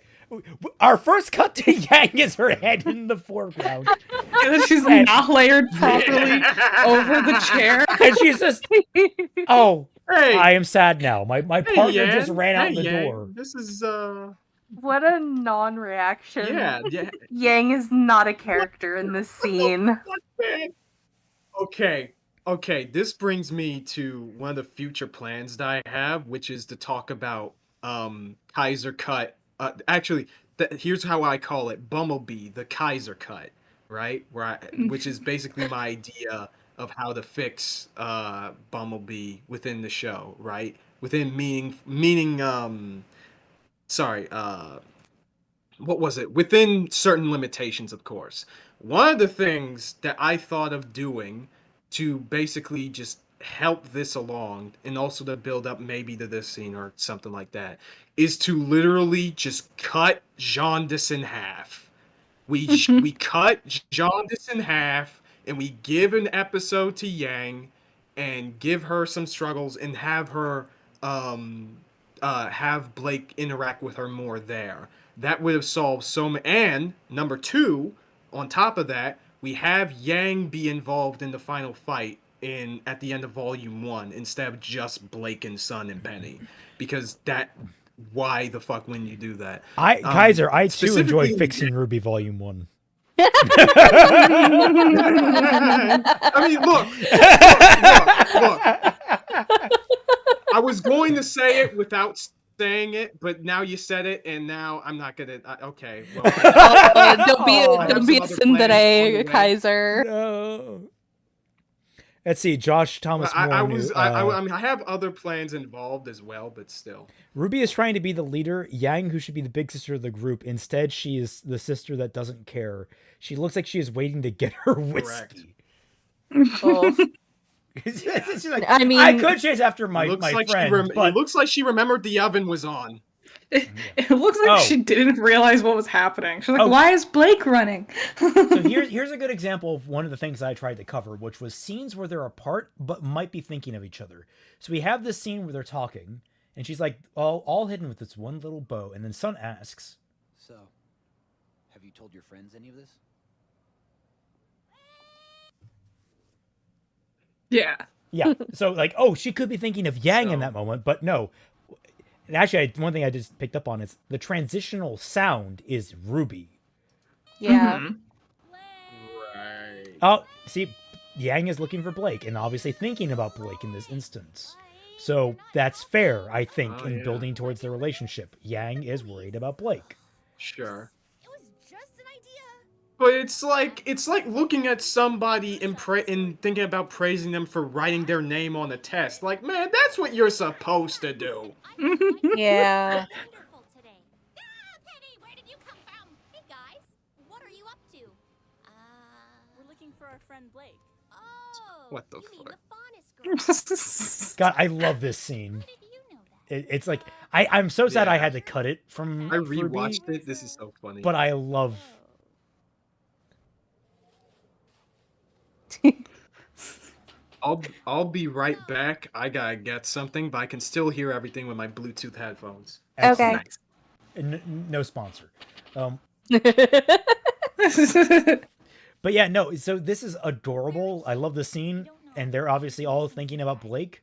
Our first cut to Yang is her head in the foreground. And she's not layered properly over the chair. And she's just, oh, hey, I am sad now. My partner just ran out the Yang. door. This is, What a non-reaction. Yeah. Yang is not a character in this scene. Okay, this brings me to one of the future plans that I have, which is to talk about Kaiser cut. Actually, here's how I call it: Bumblebee, the Kaiser cut, right? Which is basically my idea of how to fix Bumblebee within the show, right? Within what was it? Within certain limitations, of course. One of the things that I thought of doing to basically just help this along, and also to build up maybe to this scene or something like that, is to literally just cut Jaundice in half. We cut Jaundice in half, and we give an episode to Yang, and give her some struggles, and have her have Blake interact with her more there. That would have solved so many. And number 2, on top of that, we have Yang be involved in the final fight at the end of Volume 1 instead of just Blake and Sun and Penny, because why the fuck wouldn't you do that? Kaiser, I too enjoyed Fixing RWBY Volume 1. I mean, look. I was going to say it without saying it, but now you said it, and now I'm not gonna. Okay. Well, don't be a tsundere, Kaiser. No. Let's see, Josh Thomas Moore. I have other plans involved as well, but still. Ruby is trying to be the leader. Yang, who should be the big sister of the group, instead she is the sister that doesn't care. She looks like she is waiting to get her whiskey. Oh. She's like, I mean, I could chase after my friend, but it looks like she remembered the oven was on. It looks like she didn't realize what was happening. She's like, why is Blake running? So here's a good example of one of the things I tried to cover, which was scenes where they're apart but might be thinking of each other. So we have this scene where they're talking, and she's like, all hidden with this one little bow, and then Sun asks, "So, have you told your friends any of this?" Yeah. Yeah. So like, she could be thinking of Yang in that moment, but no. And actually, one thing I just picked up on is the transitional sound is Ruby. Yeah. Mm-hmm. Right. Oh, see, Yang is looking for Blake and obviously thinking about Blake in this instance. So that's fair, I think, in building towards their relationship. Yang is worried about Blake. Sure. But it's like looking at somebody and thinking about praising them for writing their name on a test. Like, man, that's what you're supposed to do. Yeah. Penny, where did you come from? Hey guys, what are you up to? We're looking for our friend Blake. Oh, what the you mean fuck? the Faunus girl. God, I love this scene. It's like I'm so sad I had to cut it from. I rewatched it. This is so funny. But I love. I'll be right back. I gotta get something, but I can still hear everything with my Bluetooth headphones. Okay. Nice. No sponsor. But yeah, no. So this is adorable. I love the scene, and they're obviously all thinking about Blake.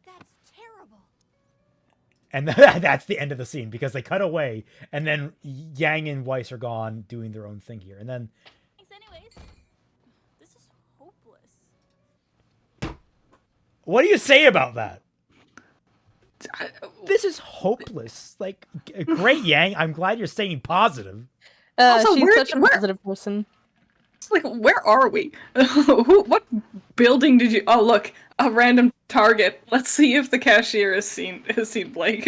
That's terrible. And that's the end of the scene because they cut away, and then Yang and Weiss are gone doing their own thing here, and then. Thanks, anyways. This is hopeless. What do you say about that? This is hopeless. Like, great, Yang. I'm glad you're staying positive. Also, She's where- such a where- positive person. It's like, where are we? What building did you? Oh, look, a random target. Let's see if the cashier has seen Blake.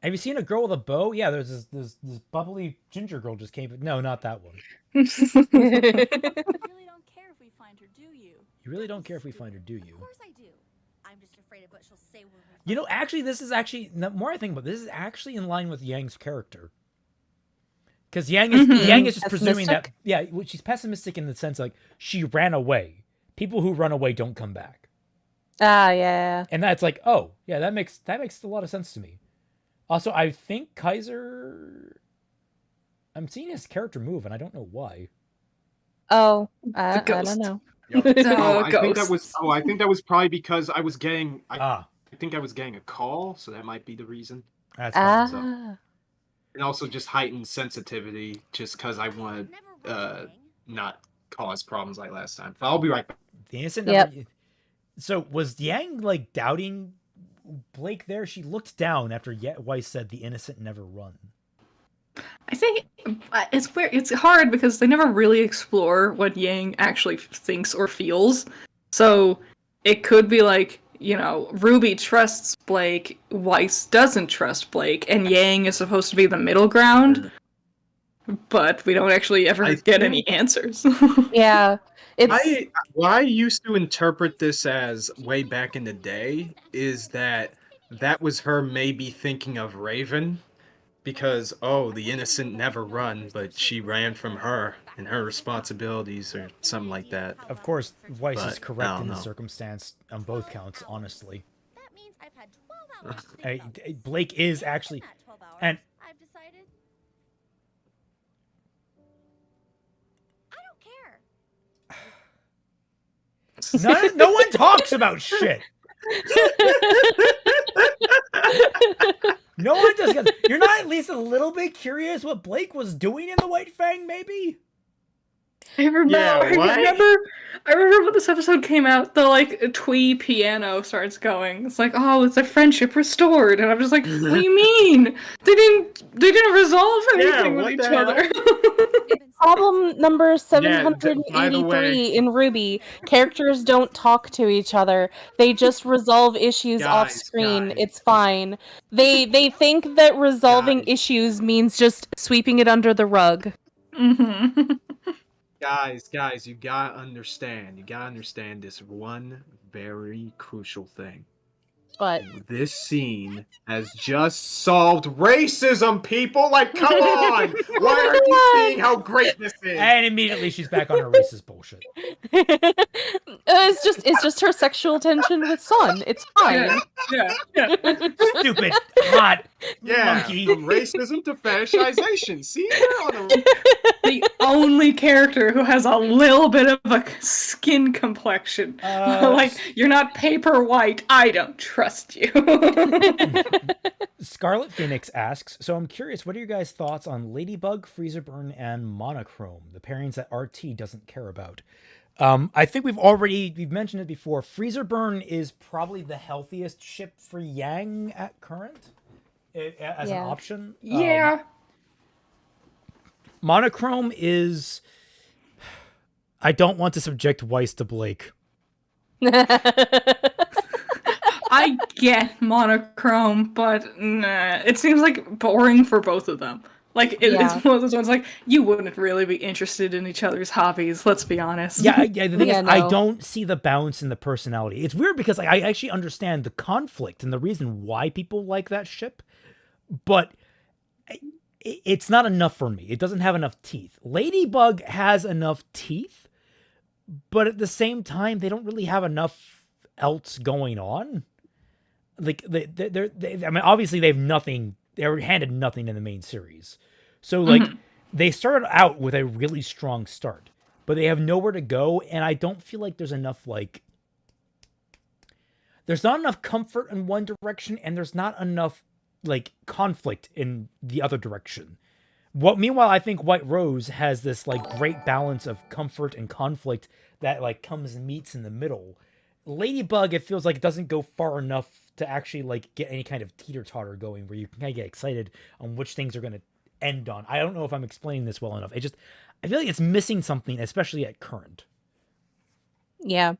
Have you seen a girl with a bow? Yeah, there's this bubbly ginger girl just came. No, not that one. You really don't care if we find her, do you? You really don't care if we find her, do you? Of course I do. I'm just afraid of what she'll say when we You know, actually, this is actually the more I think about it, this is actually in line with Yang's character. Because Yang is just presuming that she's pessimistic in the sense like she ran away. People who run away don't come back. Yeah. And that's like, oh yeah, that makes a lot of sense to me. Also, I think Kaiser. I'm seeing his character move, and I don't know why. Oh, I ghost. don't know. Yep. I think that Ghosts. was. I think that was probably because I was getting. I Ah, think I was getting a call, so that might be the reason. that's fine. Ah. And also just heightened sensitivity, just because I want to not cause problems like last time. But I'll be right back. The innocent. Yep. So was Yang like doubting Blake there? She looked down after Weiss said the innocent never run. I think it's weird. It's hard because they never really explore what Yang actually thinks or feels. So it could be like, you know, Ruby trusts Blake, Weiss doesn't trust Blake, and Yang is supposed to be the middle ground. But we don't actually ever get any answers. Yeah. What I used to interpret this as way back in the day is that was her maybe thinking of Raven. Because, the innocent never run, but she ran from her and her responsibilities or something like that. Of course, Weiss is But, I correct don't in the know. circumstance on both counts, honestly. That means I've had 12 hours to think about this. Blake is actually... In that 12 hours, and- I've decided I don't care. No one talks about shit. No one does. You're not at least a little bit curious what Blake was doing in the White Fang, maybe? I remember when this episode came out, the like twee piano starts going. It's like, oh, it's a friendship restored, and I'm just like, what do you mean? They didn't resolve anything with each other. Problem number by the way- 783 in RWBY. Characters don't talk to each other. They just resolve issues off Guys, screen. guys. It's fine. They think that resolving Guys. issues means just sweeping it under the rug. Mm-hmm. Guys, you gotta understand. You gotta understand this one very crucial thing. But This scene has just solved racism, people! Like, come on! Why aren't you seeing how great this is? And immediately she's back on her racist bullshit. it's just her sexual tension with Sun. It's fine. Yeah. Stupid, hot Yeah, monkey. from racism to fetishization. See, we're on a The only character who has a little bit of a skin complexion. Like, you're not paper white. I don't trust you. Scarlet Phoenix asks, so I'm curious, what are your guys' thoughts on Ladybug, Freezerburn, and Monochrome, the pairings that RT doesn't care about? I think we've mentioned it before. Freezerburn is probably the healthiest ship for Yang at current as an option. Yeah. Monochrome is... I don't want to subject Weiss to Blake. I get Monochrome, but nah, it seems like boring for both of them. Like, it's one of those ones like, you wouldn't really be interested in each other's hobbies, let's be honest. Yeah, the thing is, no. I don't see the bounce in the personality. It's weird because I actually understand the conflict and the reason why people like that ship, but it's not enough for me. It doesn't have enough teeth. Ladybug has enough teeth, but at the same time, they don't really have enough else going on. like I mean, obviously they have nothing. They were handed nothing in the main series, so like they started out with a really strong start, but they have nowhere to go, and I don't feel like there's enough like. There's not enough comfort in one direction, and there's not enough like conflict in the other direction. Meanwhile, I think White Rose has this like great balance of comfort and conflict that like comes and meets in the middle. Ladybug, it feels like it doesn't go far enough to actually like get any kind of teeter-totter going where you can kind of get excited on which things are going to end on. I don't know if I'm explaining this well enough. I feel like it's missing something, especially at current. Yeah.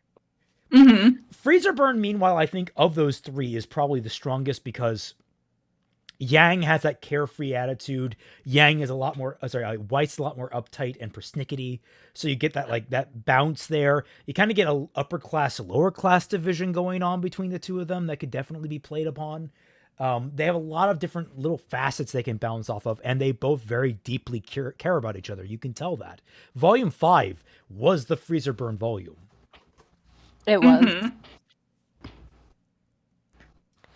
Freezer Burn, meanwhile, I think of those three is probably the strongest because Yang has that carefree attitude. Yang is White's a lot more uptight and persnickety. So you get that like that bounce there. You kind of get a upper class, lower class division going on between the two of them that could definitely be played upon. They have a lot of different little facets they can bounce off of, and they both very deeply care about each other. You can tell that. Volume 5 was the Freezer Burn volume. It was.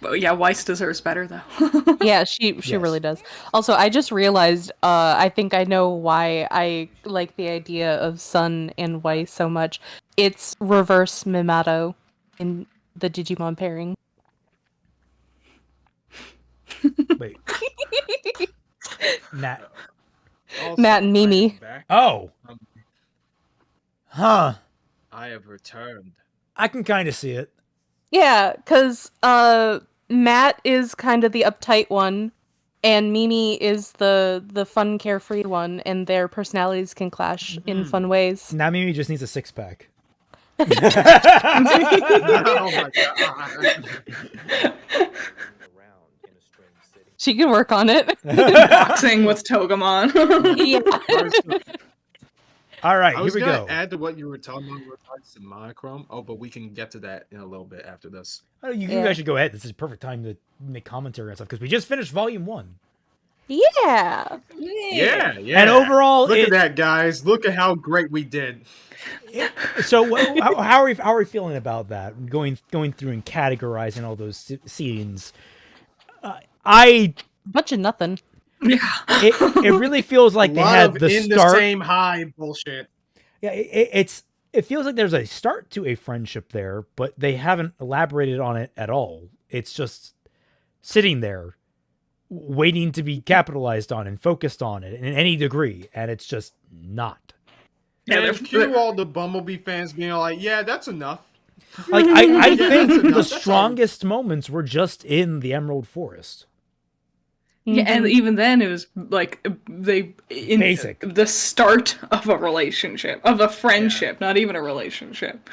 Well, yeah, Weiss deserves better though. Yeah, she really does. Also, I just realized I think I know why I like the idea of Sun and Weiss so much. It's reverse Mimato in the Digimon pairing. Wait. Matt and Mimi. Oh. Huh. I have returned. I can kind of see it. Yeah, because Matt is kind of the uptight one, and Mimi is the fun, carefree one, and their personalities can clash in fun ways. Now Mimi just needs a 6-pack. Oh my god. She can work on it. Boxing with Togemon. Yeah. All right, I here was we gonna go. add to what you were talking about with regards to monochrome. Oh, but we can get to that in a little bit after this. Oh, you guys should go ahead. This is a perfect time to make commentary on stuff because we just finished Volume 1. Yeah. Yeah. And overall, look at that, guys. Look at how great we did. So, how are we feeling about that? Going through and categorizing all those scenes. A bunch of nothing. Yeah. It really feels like they had the in start. the same high bullshit. Yeah, it feels like there's a start to a friendship there, but they haven't elaborated on it at all. It's just sitting there, waiting to be capitalized on and focused on it in any degree, and it's just not. And cue all the Bumblebee fans being like, "Yeah, that's enough." Like I Yeah, think that's the enough. strongest moments were just in the Emerald Forest. Yeah, and even then it was like Basic. The start of a relationship, of a friendship, not even a relationship.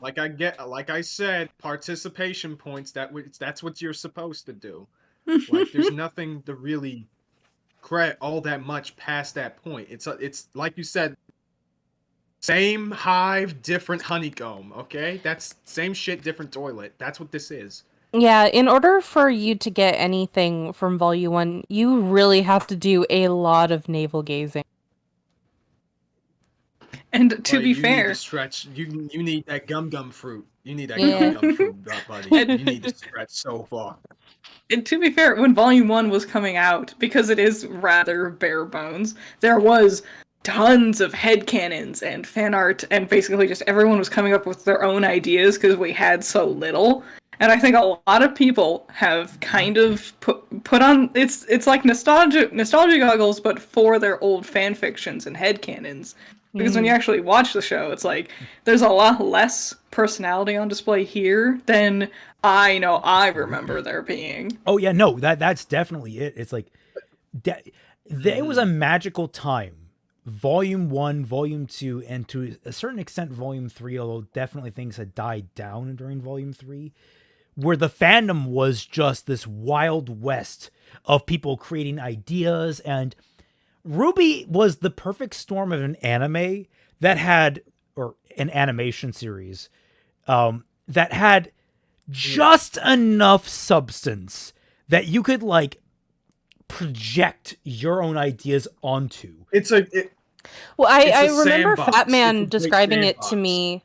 Like I said, participation points. That's what you're supposed to do. Like there's nothing to really credit all that much past that point. It's like you said, same hive, different honeycomb. Okay, that's same shit, different toilet. That's what this is. Yeah, in order for you to get anything from Volume 1, you really have to do a lot of navel gazing. And to be you fair, need to stretch. You need that gum fruit. You need that gum fruit, buddy. You need to stretch so far. And to be fair, when Volume 1 was coming out, because it is rather bare bones, there was tons of headcanons and fan art, and basically just everyone was coming up with their own ideas because we had so little. And I think a lot of people have kind of put on it's like nostalgia goggles, but for their old fan fictions and headcanons. Because when you actually watch the show, it's like there's a lot less personality on display here than I remember there being. Oh yeah, no, that's definitely it. It's like there was a magical time. Volume 1, Volume 2, and to a certain extent Volume 3, although definitely things had died down during Volume 3, where the fandom was just this wild west of people creating ideas, and RWBY was the perfect storm of an anime that had, or an animation series, that had just enough substance that you could like project your own ideas onto. Well, I remember sandbox. Fat Man It's a great describing it to sandbox. me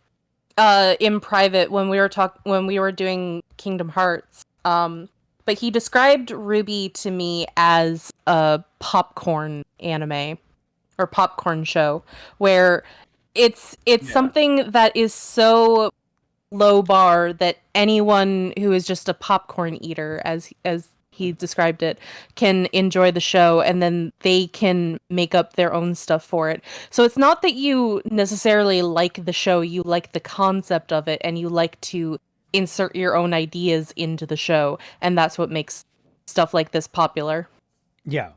in private when we were doing Kingdom Hearts. But he described RWBY to me as a popcorn anime or popcorn show, where it's something that is so low bar that anyone who is just a popcorn eater, as he described it, can enjoy the show, and then they can make up their own stuff for it. So it's not that you necessarily like the show, you like the concept of it, and you like to insert your own ideas into the show, and that's what makes stuff like this popular. Yeah.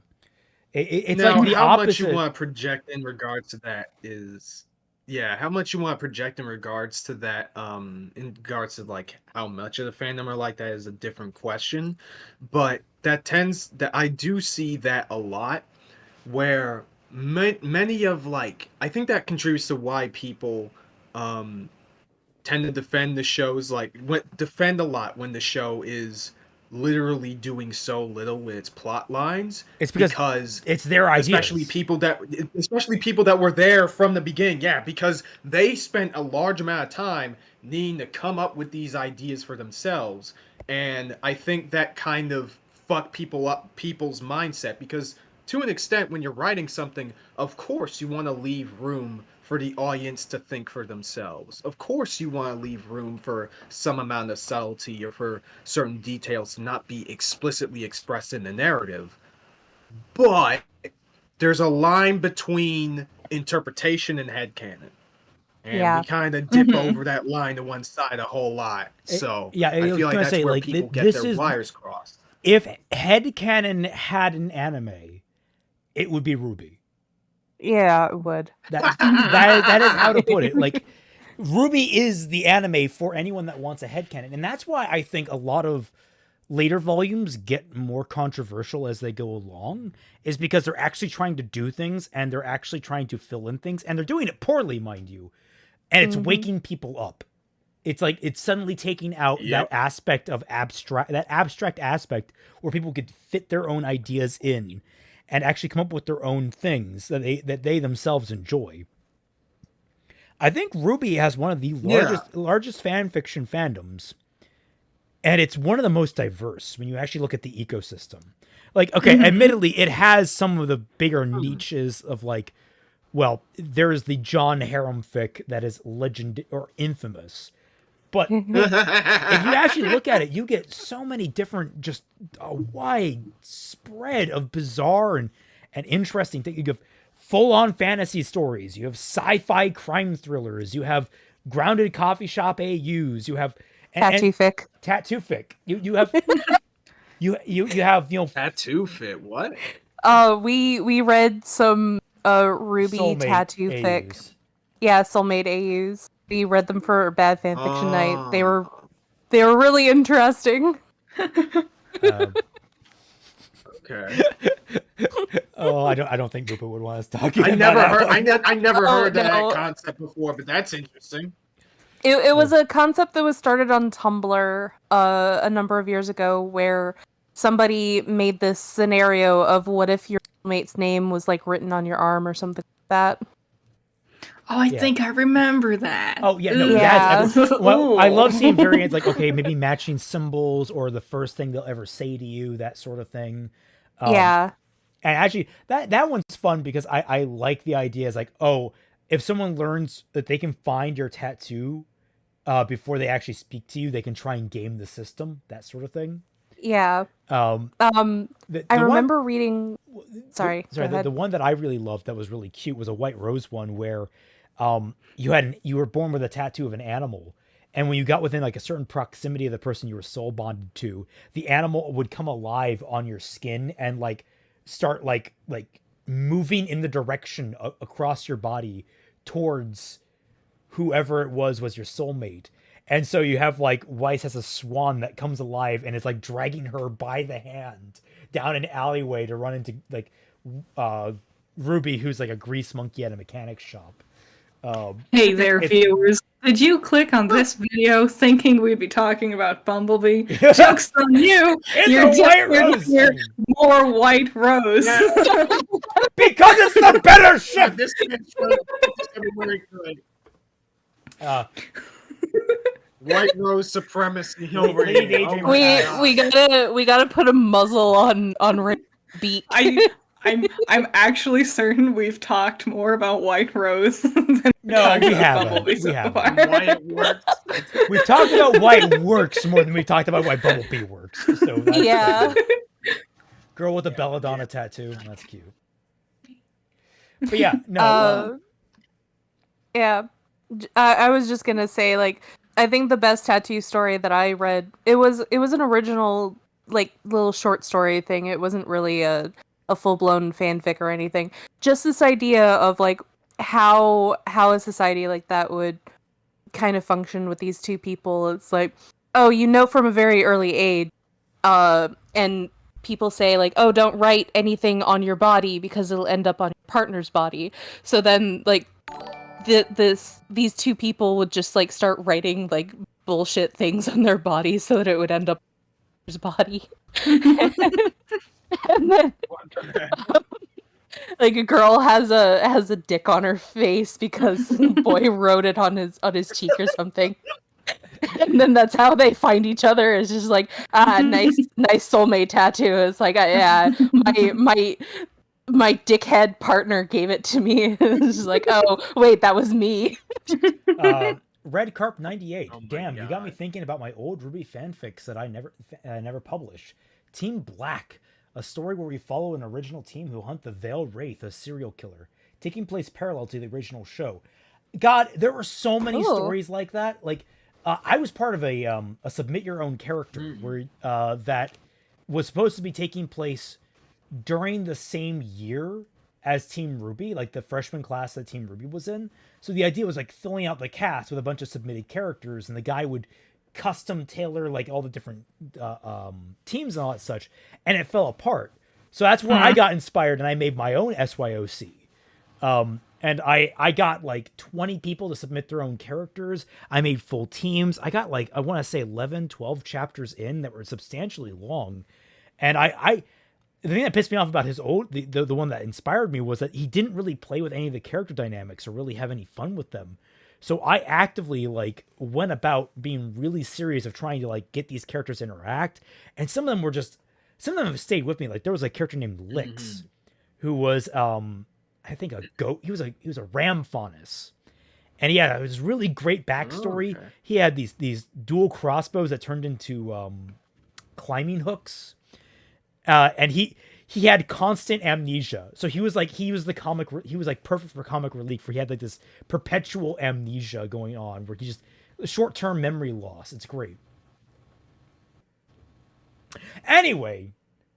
It's now, like the how opposite. much you want to project in regards to that is... Yeah, how much you want to project in regards to that, in regards to like how much of the fandom are like that is a different question. But that I do see that a lot, where many of like, I think that contributes to why people tend to defend the shows, like defend a lot when the show is literally doing so little with its plot lines. It's because it's their ideas. Especially people that were there from the beginning. Yeah, because they spent a large amount of time needing to come up with these ideas for themselves. And I think that kind of fucked people's mindset, because to an extent, when you're writing something, of course you want to leave room for the audience to think for themselves. Of course you want to leave room for some amount of subtlety or for certain details to not be explicitly expressed in the narrative. But there's a line between interpretation and headcanon. And we kind of dip over that line to one side a whole lot. So I feel like that's where people get their wires crossed. If headcanon had an anime, it would be RWBY. Yeah, it would. That is how to put it. Like, RWBY is the anime for anyone that wants a headcanon. And that's why I think a lot of later volumes get more controversial as they go along, is because they're actually trying to do things, and they're actually trying to fill in things, and they're doing it poorly, mind you. And it's waking people up. It's like it's suddenly taking out that aspect of abstract aspect where people could fit their own ideas in and actually come up with their own things that they themselves enjoy. I think RWBY has one of the largest fan fiction fandoms, and it's one of the most diverse when you actually look at the ecosystem. Like, okay, admittedly, it has some of the bigger niches of like, well, there's the John Harem fic that is legend or infamous. But if you actually look at it, you get so many different, just a wide spread of bizarre and interesting things. You have full-on fantasy stories. You have sci-fi crime thrillers. You have grounded coffee shop AUs. You have tattoo fic. Tattoo fic. You have you have tattoo fic. What? We read some RWBY Soulmate tattoo AUs. fic. Yeah, soulmate AUs. We read them for Bad Fanfiction Night. They were really interesting. Okay. I don't think Rupa would want us talking. I never heard that concept before, but that's interesting. It was a concept that was started on Tumblr a number of years ago, where somebody made this scenario of what if your mate's name was like written on your arm or something like that. Oh, I think I remember that. Oh, yeah, no, well, I love seeing variants like, okay, maybe matching symbols or the first thing they'll ever say to you, that sort of thing. Yeah. And actually, that one's fun because I like the idea is like, oh, if someone learns that they can find your tattoo before they actually speak to you, they can try and game the system, that sort of thing. Yeah. I remember reading... Sorry, the one that I really loved that was really cute was a White Rose one where you were born with a tattoo of an animal, and when you got within like a certain proximity of the person you were soul bonded to, the animal would come alive on your skin and like start like moving in the direction across your body towards whoever it was your soulmate. And so you have like Weiss has a swan that comes alive and it's like dragging her by the hand down an alleyway to run into like RWBY, who's like a grease monkey at a mechanics shop. Hey there, viewers. Did you click on this video thinking we'd be talking about Bumblebee? Joke's on you! You're a White Rose here. More White Rose. Yeah. Because it's the better ship! White rose supremacy over Lady here. Daydream. Oh my We gotta put a muzzle on Ray's beak. I'm actually certain we've talked more about White Rose than No, we about haven't. Bumblebee We so haven't. far. Why it works. We've talked about why it works more than we've talked about why Bumblebee works. So that's Yeah. girl with a belladonna tattoo. That's cute. But yeah, no. Yeah. I was just gonna say, like, I think the best tattoo story that I read, it was an original, like, little short story thing. It wasn't really a full-blown fanfic or anything. Just this idea of, like, how a society like that would kind of function with these two people. It's like, oh, you know from a very early age, and people say, like, oh, don't write anything on your body because it'll end up on your partner's body. So then, like, these two people would just, like, start writing, like, bullshit things on their body so that it would end up on his body. And then like, a girl has a dick on her face because the boy wrote it on his cheek or something. And then that's how they find each other. It's just like, nice soulmate tattoo. It's like, yeah, my dickhead partner gave it to me. It's just like, oh wait, that was me. Red Carp 98. Oh my Damn, you got me God. thinking about my old RWBY fanfics that I never published. Team Black, a story where we follow an original team who hunt the Veiled Wraith, a serial killer, taking place parallel to the original show. God, there were so many stories like that. Like, I was part of a submit your own character where that was supposed to be taking place during the same year as Team RWBY, like the freshman class that Team RWBY was in. So the idea was, like, filling out the cast with a bunch of submitted characters, and the guy would custom tailor, like, all the different teams and all that such, and it fell apart. So that's where I got inspired, and I made my own SYOC. And I got, like, 20 people to submit their own characters. I made full teams. I got, like, I want to say 11, 12 chapters in that were substantially long. And the thing that pissed me off about his the one that inspired me was that he didn't really play with any of the character dynamics or really have any fun with them. So I actively, like, went about being really serious of trying to, like, get these characters to interact. And some of them have stayed with me. Like, there was a character named Lix, who was, I think a goat. He was a ram faunus. And yeah, it was really great backstory. Okay. He had these dual crossbows that turned into climbing hooks. And he had constant amnesia. So he was like perfect for comic relief, where he had, like, this perpetual amnesia going on where he just short-term memory loss. It's great. Anyway,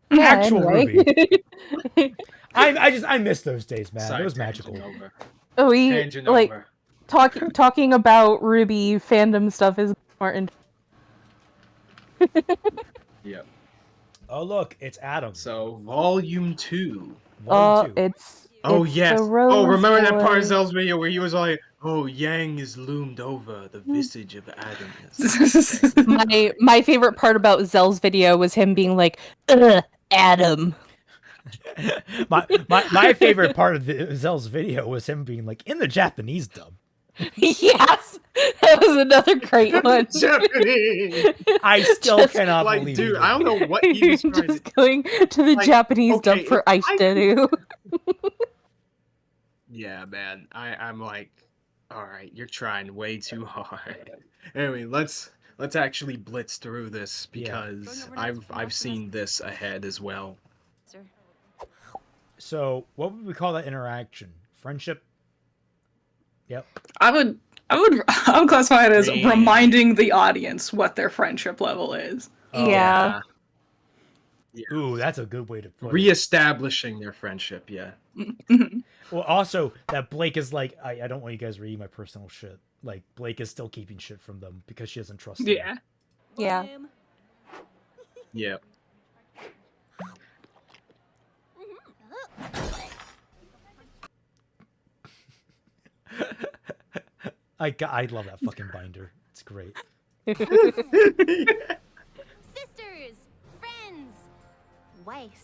actual RWBY. I miss those days, man. It was magical. Tangent like over. talking about RWBY fandom stuff is more Yep. Oh, look, it's Adam. So, Volume 2. Volume 2. It's yes. the Oh, remember that Rose part of Boy. Zell's video where he was like, "Oh, Yang is loomed over the visage of Adam." My favorite part about Zell's video was him being like, "Ugh, Adam." my favorite part of Zell's video was him being like, in the Japanese dub. Yes, that was another great one. Japanese. I still Just, cannot Like, believe dude, it. I don't know what he was trying to. Just going to the Like, Japanese dub okay, for if I Aishiteru. Yeah, man. I'm like, all right, you're trying way too hard. Anyway, let's actually blitz through this because I've seen this ahead as well. So, what would we call that interaction? Friendship? Yep. I would classify it as Range. reminding the audience what their friendship level is. Oh, Yeah. Ooh, that's a good way to put it. Reestablishing their friendship, yeah. Well, also, that Blake is like, I don't want you guys reading my personal shit. Like, Blake is still keeping shit from them because she doesn't trust them. Yeah. Yeah. Yeah. I love that fucking binder. It's great. Sisters, friends, wives.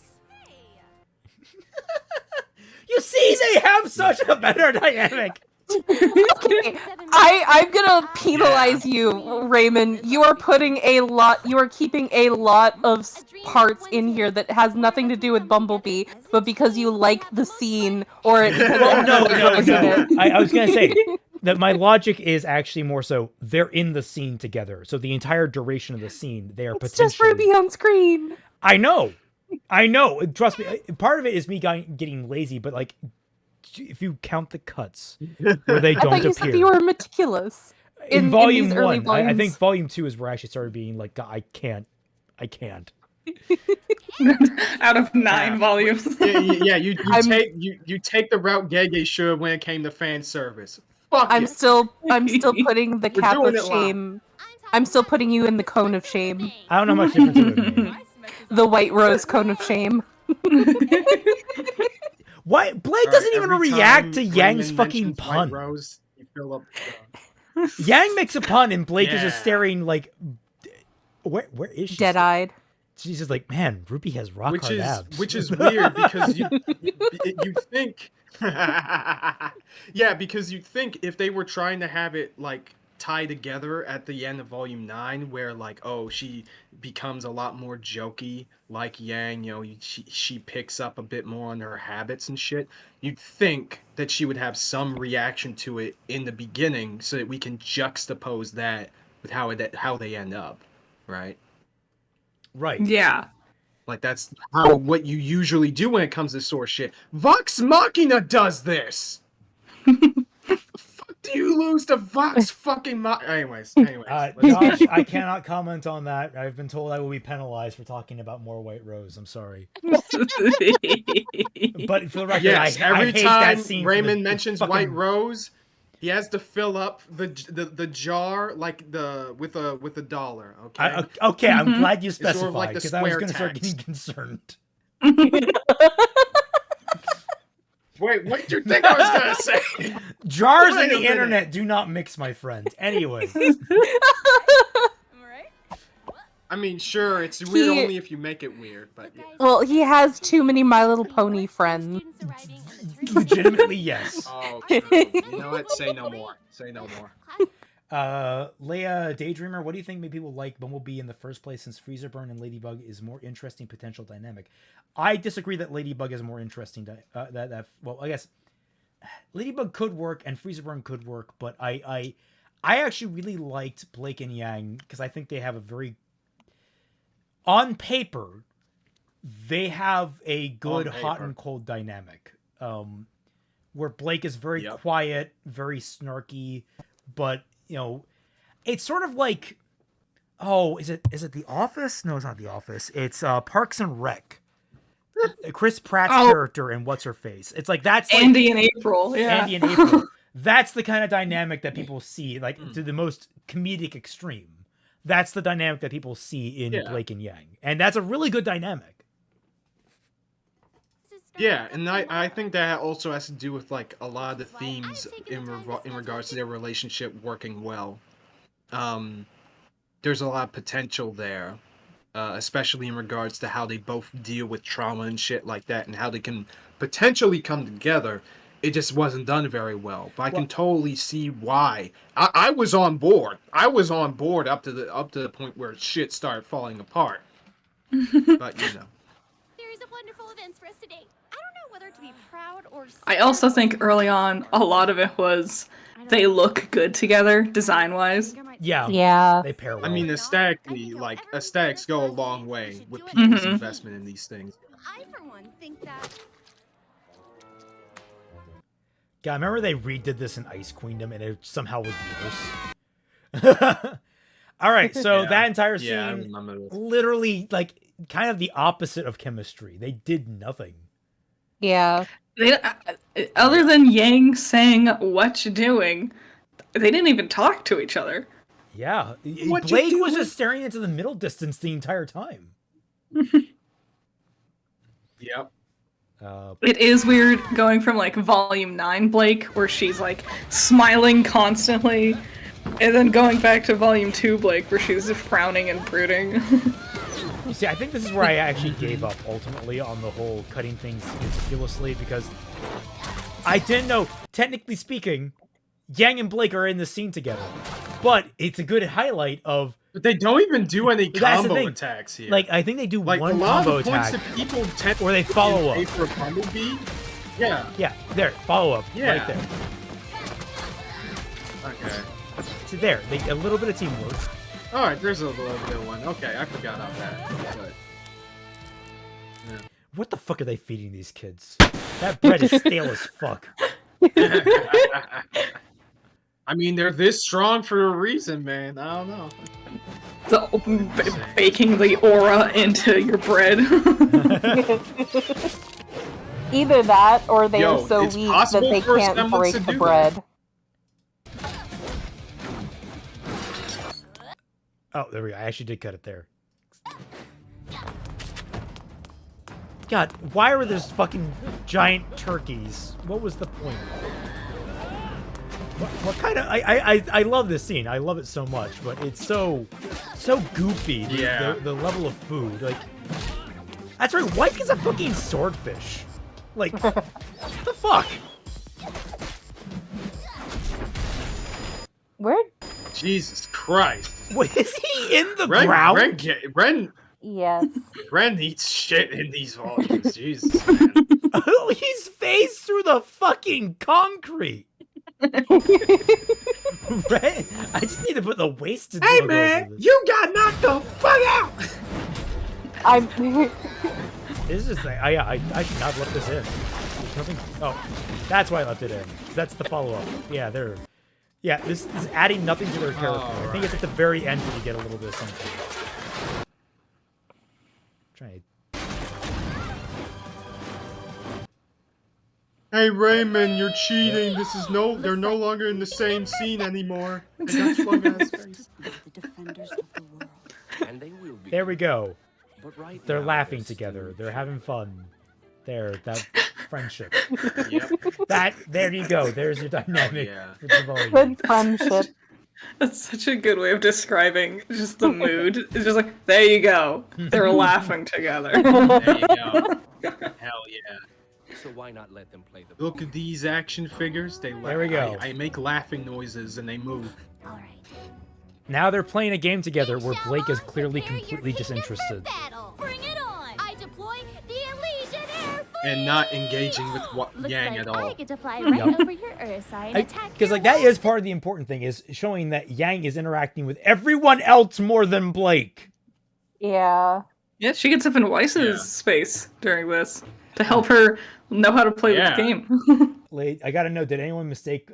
You see, they have such a better dynamic. Okay, I'm gonna penalize you, Raymond. You are keeping a lot of parts in here that has nothing to do with Bumblebee, but because you like the scene or it. Well, no. I was gonna say that my logic is actually more so they're in the scene together, so the entire duration of the scene they are It's potentially. just Ruby on screen. I know. Trust me. Part of it is me getting lazy, but like, if you count the cuts where they don't appear. I thought you said you were meticulous. In volume these 1, early volumes. I think volume 2 is where I actually started being like, I can't. Out of 9 volumes. Yeah, you take the route Gege should when it came to fan service. Fuck I'm it. still putting the cap of doing it live. shame. I'm still putting you in the cone of shame. I don't know how much difference it would make. The White Rose cone of shame. Why Blake doesn't even every react to time Yang's Raymond fucking mentions pun. White Rose, you fill up. Yang makes a pun and Blake is just Yeah. staring like, where is she? Dead-eyed. She's just like, man, Ruby has rock hard abs. Which is weird because you think, yeah, because you'd think if they were trying to have it like tie together at the end of volume 9 where like, oh, she becomes a lot more jokey like Yang, you know, she picks up a bit more on her habits and shit, you'd think that she would have some reaction to it in the beginning so that we can juxtapose that with how they end up, right? Right. Yeah. Like that's what you usually do when it comes to source shit. Vox Machina does this. Fuck do you lose to Vox fucking Machina? Anyways. Josh, I cannot comment on that. I've been told I will be penalized for talking about more White Rose. I'm sorry. But for the record, yes, I every hate time that scene. Raymond mentions White Rose, he has to fill up the jar like with a dollar. Okay. Okay, I'm glad you specified sort of like because the I was square going to start text. getting concerned. Wait, what did you think I was gonna say? Jars Wait and a the minute. internet do not mix, my friend. Anyway. I mean, sure, it's weird only if you make it weird, but yeah. Well, he has too many My Little Pony friends. Legitimately, yes. Oh, true. You know what? Say no more. Say no more. Leia Daydreamer, what do you think made people like Bumblebee in the first place since Freezerburn and Ladybug is more interesting potential dynamic? I disagree that Ladybug is more interesting. Well, I guess Ladybug could work and Freezerburn could work, but I actually really liked Blake and Yang because I think they have a very, on paper, they have a good hot and cold dynamic. Where Blake is very quiet, very snarky, but you know, it's sort of like, oh, is it The Office? No, it's not The Office. It's Parks and Rec. Chris Pratt's character and what's her face. It's like that's like, Andy and April. Yeah. Andy and April. That's the kind of dynamic that people see, like to the most comedic extreme. That's the dynamic that people see in Blake and Yang, and that's a really good dynamic. Yeah, and I think that also has to do with like a lot of the themes in regards to their relationship working well. There's a lot of potential there, especially in regards to how they both deal with trauma and shit like that, and how they can potentially come together. It just wasn't done very well, but I can totally see why. I was on board. I was on board up to the point where shit started falling apart. But you know. There is a wonderful event for us today. I don't know whether to be proud or I also think early on, a lot of it was they look good together, design-wise. Yeah. They pair well. I mean, aesthetically, like aesthetics go a long way with people's investment in these things. I, for one, think that. God, remember they redid this in Ice Queendom and it somehow was worse? All right, so that entire scene, literally, like, kind of the opposite of chemistry. They did nothing. Yeah. Other than Yang saying, "What you doing?" they didn't even talk to each other. Yeah. Blake was just staring into the middle distance the entire time. Yep. It is weird going from like volume 9 Blake, where she's like smiling constantly, and then going back to volume 2 Blake, where she's frowning and brooding. You see, I think this is where I actually gave up ultimately on the whole cutting things meticulously, because I didn't know, technically speaking, Yang and Blake are in the scene together. But it's a good highlight of... But they don't even do any That's the combo thing. attacks here. Like, I think they do like one a lot combo of the points attack. that people tend Or they follow up. for Bumblebee. Yeah. Yeah, there, follow up. Yeah. Right there. Okay. So there, a little bit of teamwork. Alright, there's a little bit of one. Okay, I forgot about that. But... Yeah. What the fuck are they feeding these kids? That bread is stale as fuck. I mean, they're this strong for a reason, man. I don't know. So, baking the aura into your bread. Either that, or they Yo, are so it's weak that possible they for can't someone break to the do bread. Oh, there we go. I actually did cut it there. God, why were there fucking giant turkeys? What was the point? What kind of... I love this scene. I love it so much, but it's so goofy. Yeah. The level of food. Like, that's right. Wife is a fucking swordfish. Like, what the fuck? Where? Jesus Christ. What is he in the ground? Ren eats shit in these volumes. Jesus, man. Oh, he's phased through the fucking concrete. Ren, I just need to put the wasted. Hey man, you got knocked the fuck out. This is like, I should not have left this in. There's nothing. Oh, that's why I left it in. That's the follow up. Yeah, this is adding nothing to their character. I think it's at the very end where you get a little bit of something. Hey Raymond, you're cheating. They're no longer in the same scene anymore. I got flung out of space. There we go. They're laughing together. They're having fun. That friendship. Yep. There you go. There's your dynamic. For the volume. Good friendship. That's such a good way of describing just the mood. It's just like, there you go. They're laughing together. There you go. Hell yeah. So why not let them play the... Look at these action figures. There we go. I make laughing noises and they move. All right. Now they're playing a game together where Blake is clearly completely disinterested. Bring it on. I deploy the Legionnaire fleet. And not engaging with Yang like at all. I get to fly right over your Earth side and attack Because like that is part of the important thing, is showing that Yang is interacting with everyone else more than Blake. Yeah. Yeah, she gets up in Weiss's space during this to help her know how to play with the game. I gotta know, did anyone mistake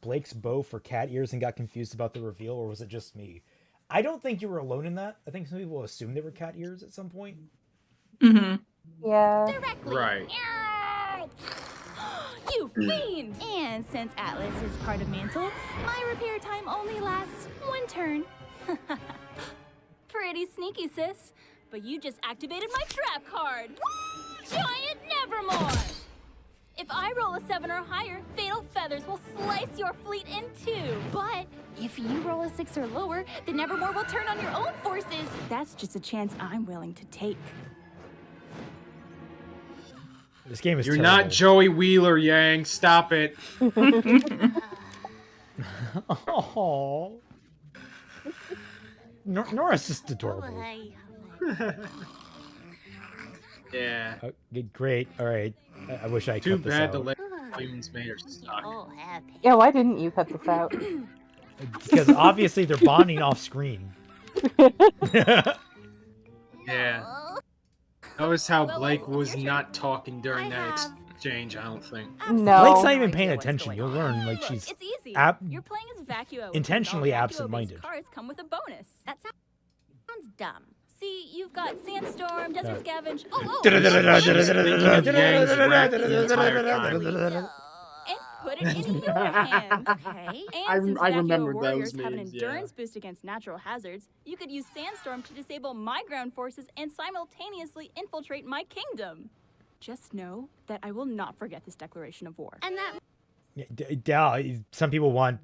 Blake's bow for cat ears and got confused about the reveal, or was it just me? I don't think you were alone in that. I think some people assumed they were cat ears at some point. Mm-hmm. Yeah. Directly. Right. You fiend! And since Atlas is part of Mantle, my repair time only lasts one turn. Pretty sneaky, sis. But you just activated my trap card. Giant Nevermore! If I roll a 7 or higher, Fatal Feathers will slice your fleet in two. But if you roll a 6 or lower, the Nevermore will turn on your own forces. That's just a chance I'm willing to take. This game is You're terrible. not Joey Wheeler, Yang. Stop it. Oh. Nora's just adorable. Yeah. Okay, great. All right. I wish I Too cut this bad out. the Layman's made her suck. Yeah, why didn't you cut this out? Because obviously they're bonding off screen. Yeah. Notice how Blake was not talking during that exchange, I don't think. No. Blake's not even paying attention. You'll learn, like, she's It's easy. You're playing as Vacuo. intentionally absent-minded. Cards come with a bonus. That sounds dumb. See, you've got Sandstorm, Desert Scavenge. And put it in your hand. Okay. And since I Vacuo remember warriors those have an memes, endurance boost against natural hazards, you could use Sandstorm to disable my ground forces and simultaneously infiltrate my kingdom. Just know that I will not forget this declaration of war. And that Some people want...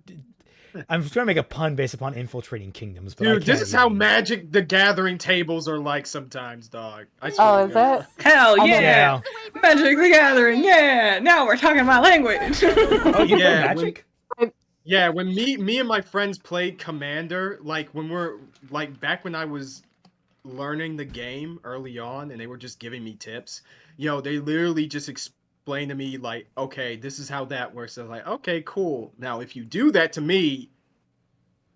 I'm just trying to make a pun based upon infiltrating kingdoms, but Dude, this is how Magic the Gathering tables are like sometimes, dog. I swear Oh, to is God. it? Hell yeah! Yeah. Magic the Gathering, yeah! Now we're talking my language! Oh, you play Yeah, Magic? Yeah, when me and my friends played Commander, like when we're like back when I was learning the game early on and they were just giving me tips, they literally just explained to me like, okay, this is how that works. I was like, okay, cool. Now if you do that to me,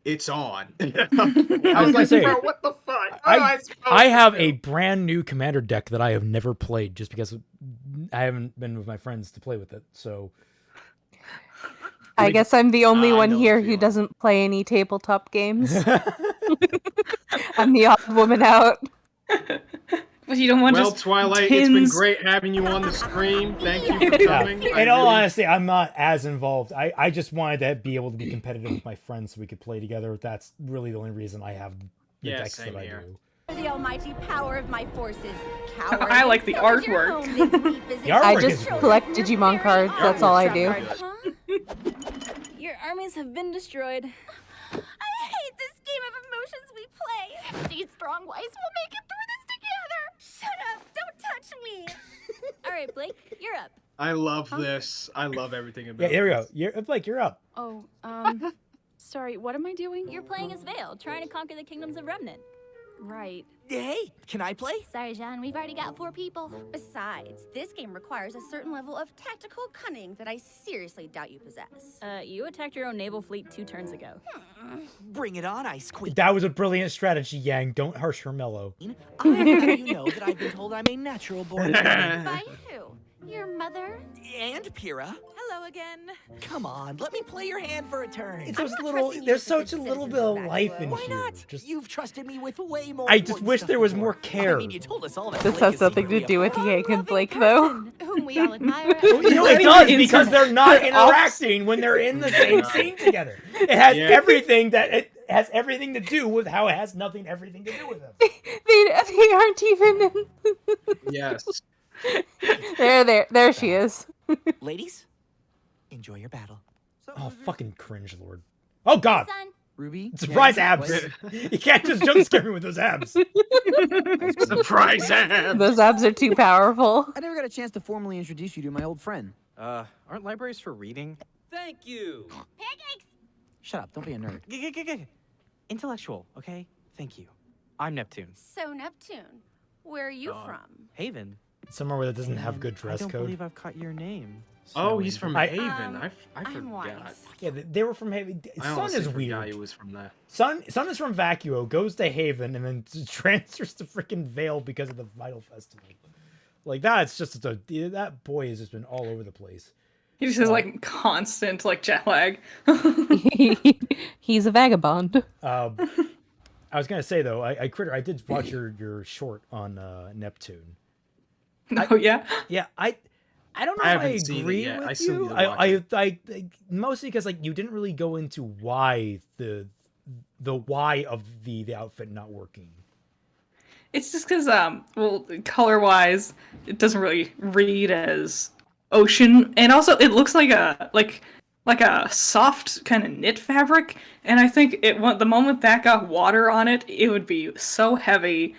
it's on. I was like, bro, what the fuck? I have a brand new Commander deck that I have never played just because I haven't been with my friends to play with it. So I guess I'm the only one here who doesn't play any tabletop games. I'm the odd woman out. But you don't want well, just Twilight, tins. it's been great having you on the stream. Thank you for coming. In all honesty, I'm not as involved. I just wanted to be able to be competitive with my friends so we could play together. That's really the only reason I have the decks that I do. The almighty power of my forces. Coward. I like the artwork. I just collect Digimon cards. That's all I do. Huh? Your armies have been destroyed. I hate this game of emotions we play. These strong wives will make it through this together. Shut up! Don't touch me. All right, Blake, you're up. I love this. I love everything about Yeah, there we go. Blake, you're up. Oh, sorry, what am I doing? You're playing as Vale, trying to conquer the kingdoms of Remnant. Right. Hey, can I play? Sorry, Jean, we've already got 4 people. Besides, this game requires a certain level of tactical cunning that I seriously doubt you possess. You attacked your own naval fleet 2 turns ago. Bring it on, Ice Queen. That was a brilliant strategy, Yang. Don't harsh her mellow. I you know that I've been told I'm a natural born. By who? Your mother? And Pyrrha. Hello again. Come on, let me play your hand for a turn. It's those little. There's such a little bit of life in Why here. not? You've trusted me with way more. I just wish there was more care. I mean, you told us all that This Blake has is nothing to secretly do a with Yang and Blake, though. Whom we all admire. It does because they're not interacting when they're in the same scene together. It has everything that it has everything to do with how it has everything to do with them. They aren't even in. Yes. There she is. Ladies, enjoy your battle. Oh, fucking cringe, Lord. Oh, God. Ruby. Surprise abs. You can't just jump scare me with those abs. Surprise abs. Those abs are too powerful. I never got a chance to formally introduce you to my old friend. Aren't libraries for reading? Thank you. Pancakes! Shut up, don't be a nerd. Intellectual, okay? Thank you. I'm Neptune. So, Neptune, where are you from? Haven. Somewhere where that doesn't have good dress I don't code. believe I've caught your name. Oh, he's from Haven. I I'm forgot. Weiss. Yeah, they were from Haven. Sun is weird. He was from that. Sun is from Vacuo, goes to Haven, and then transfers to freaking Vale because of the Vital Festival. Like that's just that boy has just been all over the place. He just has like constant like jet lag. He's a vagabond. I was gonna say though, I did watch your short on Neptune. Oh yeah. Yeah, I don't know if I agree with you. I mostly because like you didn't really go into why the why of the outfit not working. It's just because well, color wise, it doesn't really read as ocean, and also it looks like a soft kind of knit fabric. And I think the moment that got water on it, it would be so heavy.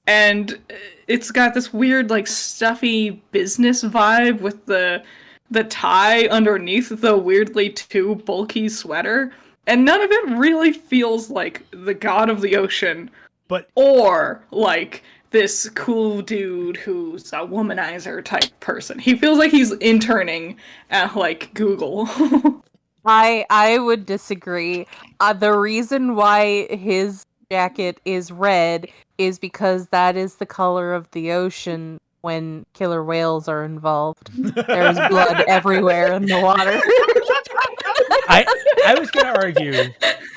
And it's got this weird, like, stuffy business vibe with the tie underneath the weirdly too bulky sweater. And none of it really feels like the god of the ocean, or like this cool dude who's a womanizer type person. He feels like he's interning at, like, Google. I would disagree. The reason why his jacket is red is because that is the color of the ocean when killer whales are involved. There's blood everywhere in the water. I was gonna argue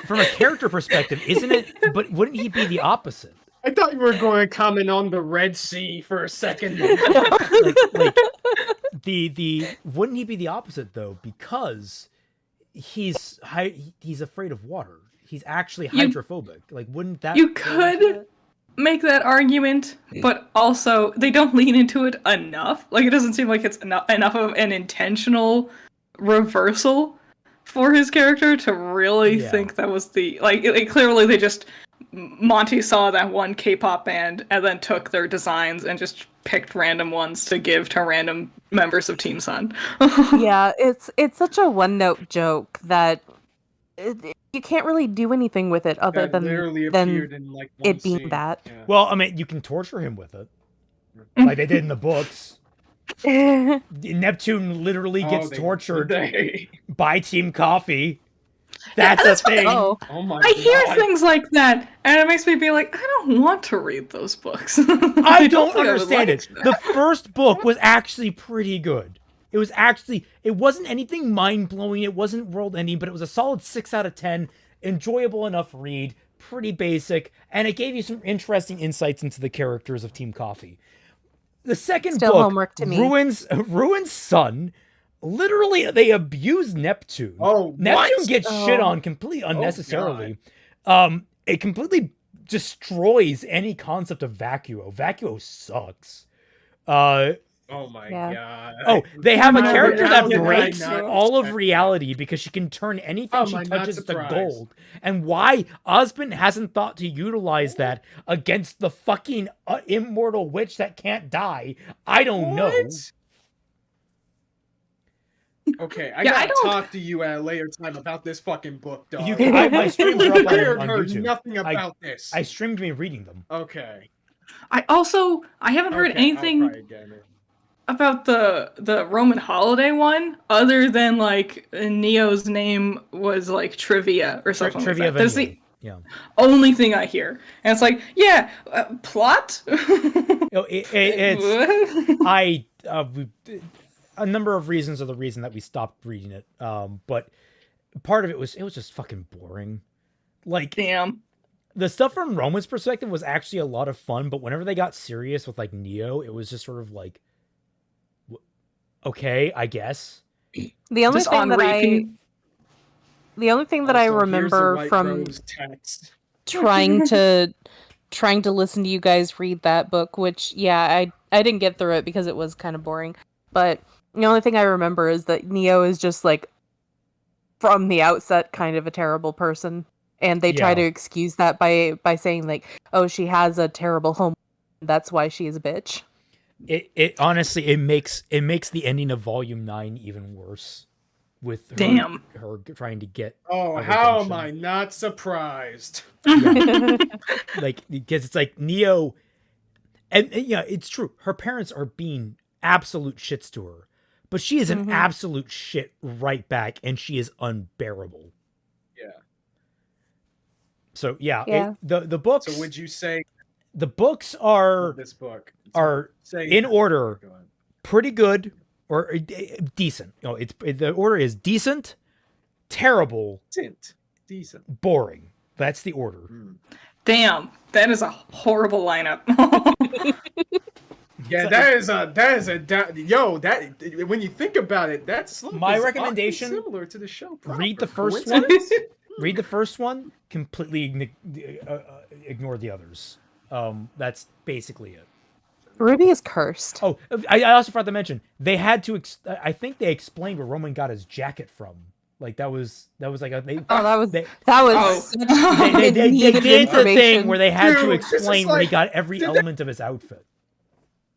from a character perspective, isn't it? But wouldn't he be the opposite? I thought you were going to comment on the Red Sea for a second. like wouldn't he be the opposite though? Because he's afraid of water. He's actually hydrophobic. Like, wouldn't that? You could make that argument, but also they don't lean into it enough. Like, it doesn't seem like it's enough of an intentional reversal for his character to really think that was the clearly they just Monty saw that one K-pop band and then took their designs and just picked random ones to give to random members of Team Sun. Yeah, it's such a one-note joke that you can't really do anything with it other That literally than appeared in like one it being scene. that. Yeah. Well, I mean, you can torture him with it, like they did in the books. Neptune literally gets tortured by Team Coffee. That's a thing. Oh my I hear things like that, and it makes me be like, I don't want to read those books. I don't think I would understand like it. that. The first book was actually pretty good. It wasn't anything mind-blowing. It wasn't world-ending, but it was a solid 6 out of 10. Enjoyable enough read, pretty basic, and it gave you some interesting insights into the characters of Team Coffee. The second Still book, homework to me. Ruin's son, literally they abuse Neptune. Oh, Neptune what? gets shit on completely unnecessarily. It completely destroys any concept of Vacuo. Vacuo sucks. Oh my god. Oh, they have a character that How did I breaks not all of expect reality because she can turn anything How she am I not touches to surprised? gold. And why Osmond hasn't thought to utilize that against the fucking immortal witch that can't die, I don't know. Okay, I Yeah, I gotta don't- talk to you at a later time about this fucking book, dog. You can, my streams are up I heard on YouTube. nothing about this. I streamed me reading them. Okay. I haven't heard Okay, I'll anything probably get it. about the Roman holiday one, other than like Neo's name was like trivia or something. Trivia like that. That's the Vanilla. Yeah. only thing I hear, and it's like, yeah, plot. A number of reasons are the reason that we stopped reading it. But part of it was just fucking boring. Like, damn. The stuff from Roman's perspective was actually a lot of fun, but whenever they got serious with like Neo, it was just sort of like, okay, I guess. The only Just thing on that repeat. the only thing that I Also, here's the remember White from Rose text. trying to listen to you guys read that book, which I didn't get through it because it was kind of boring. But the only thing I remember is that Neo is just like from the outset kind of a terrible person, and they try to excuse that by saying like, oh, she has a terrible home, that's why she is a bitch. It honestly it makes the ending of Volume 9 even worse with her trying to get Oh, a how redemption. am I not surprised? Like, because it's like Neo, and yeah, it's true. Her parents are being absolute shits to her, but she is an absolute shit right back, and she is unbearable. Yeah. So yeah, Yeah. The books. So would you say the books are this book are say in order, Go ahead. pretty good or decent. No, the order is decent, terrible, decent, boring. That's the order. Damn, that is a horrible lineup. Yeah, that is when you think about it, that's My recommendation, similar to the show. Read the first one. Read the first one. Completely ignore the others. That's basically it. Ruby is cursed. Oh, I also forgot to mention they had to. I think they explained where Roman got his jacket from. Like that was like a. They did the thing where they had to explain where he got every element of his outfit.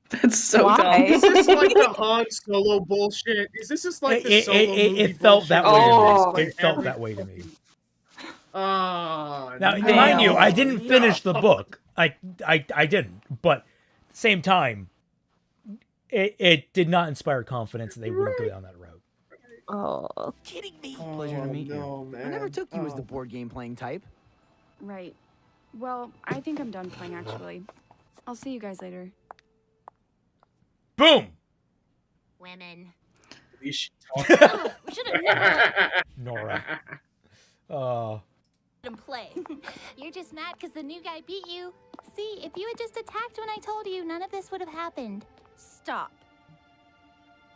That's so Why? dumb. Is this like the Han Solo bullshit? Is this just like the Solo movie It felt that way bullshit? to me. It felt that way to me. Now, mind you, I didn't finish the book. I didn't. But at the same time, it did not inspire confidence that they wouldn't go down that road. Oh, Kidding me? Pleasure to meet you. I never took you as the board game playing type. Right. Well, I think I'm done playing, actually. I'll see you guys later. Boom! Women. We should We should have never Nora. let him play. You're just mad because the new guy beat you. See, if you had just attacked when I told you, none of this would have happened. Stop.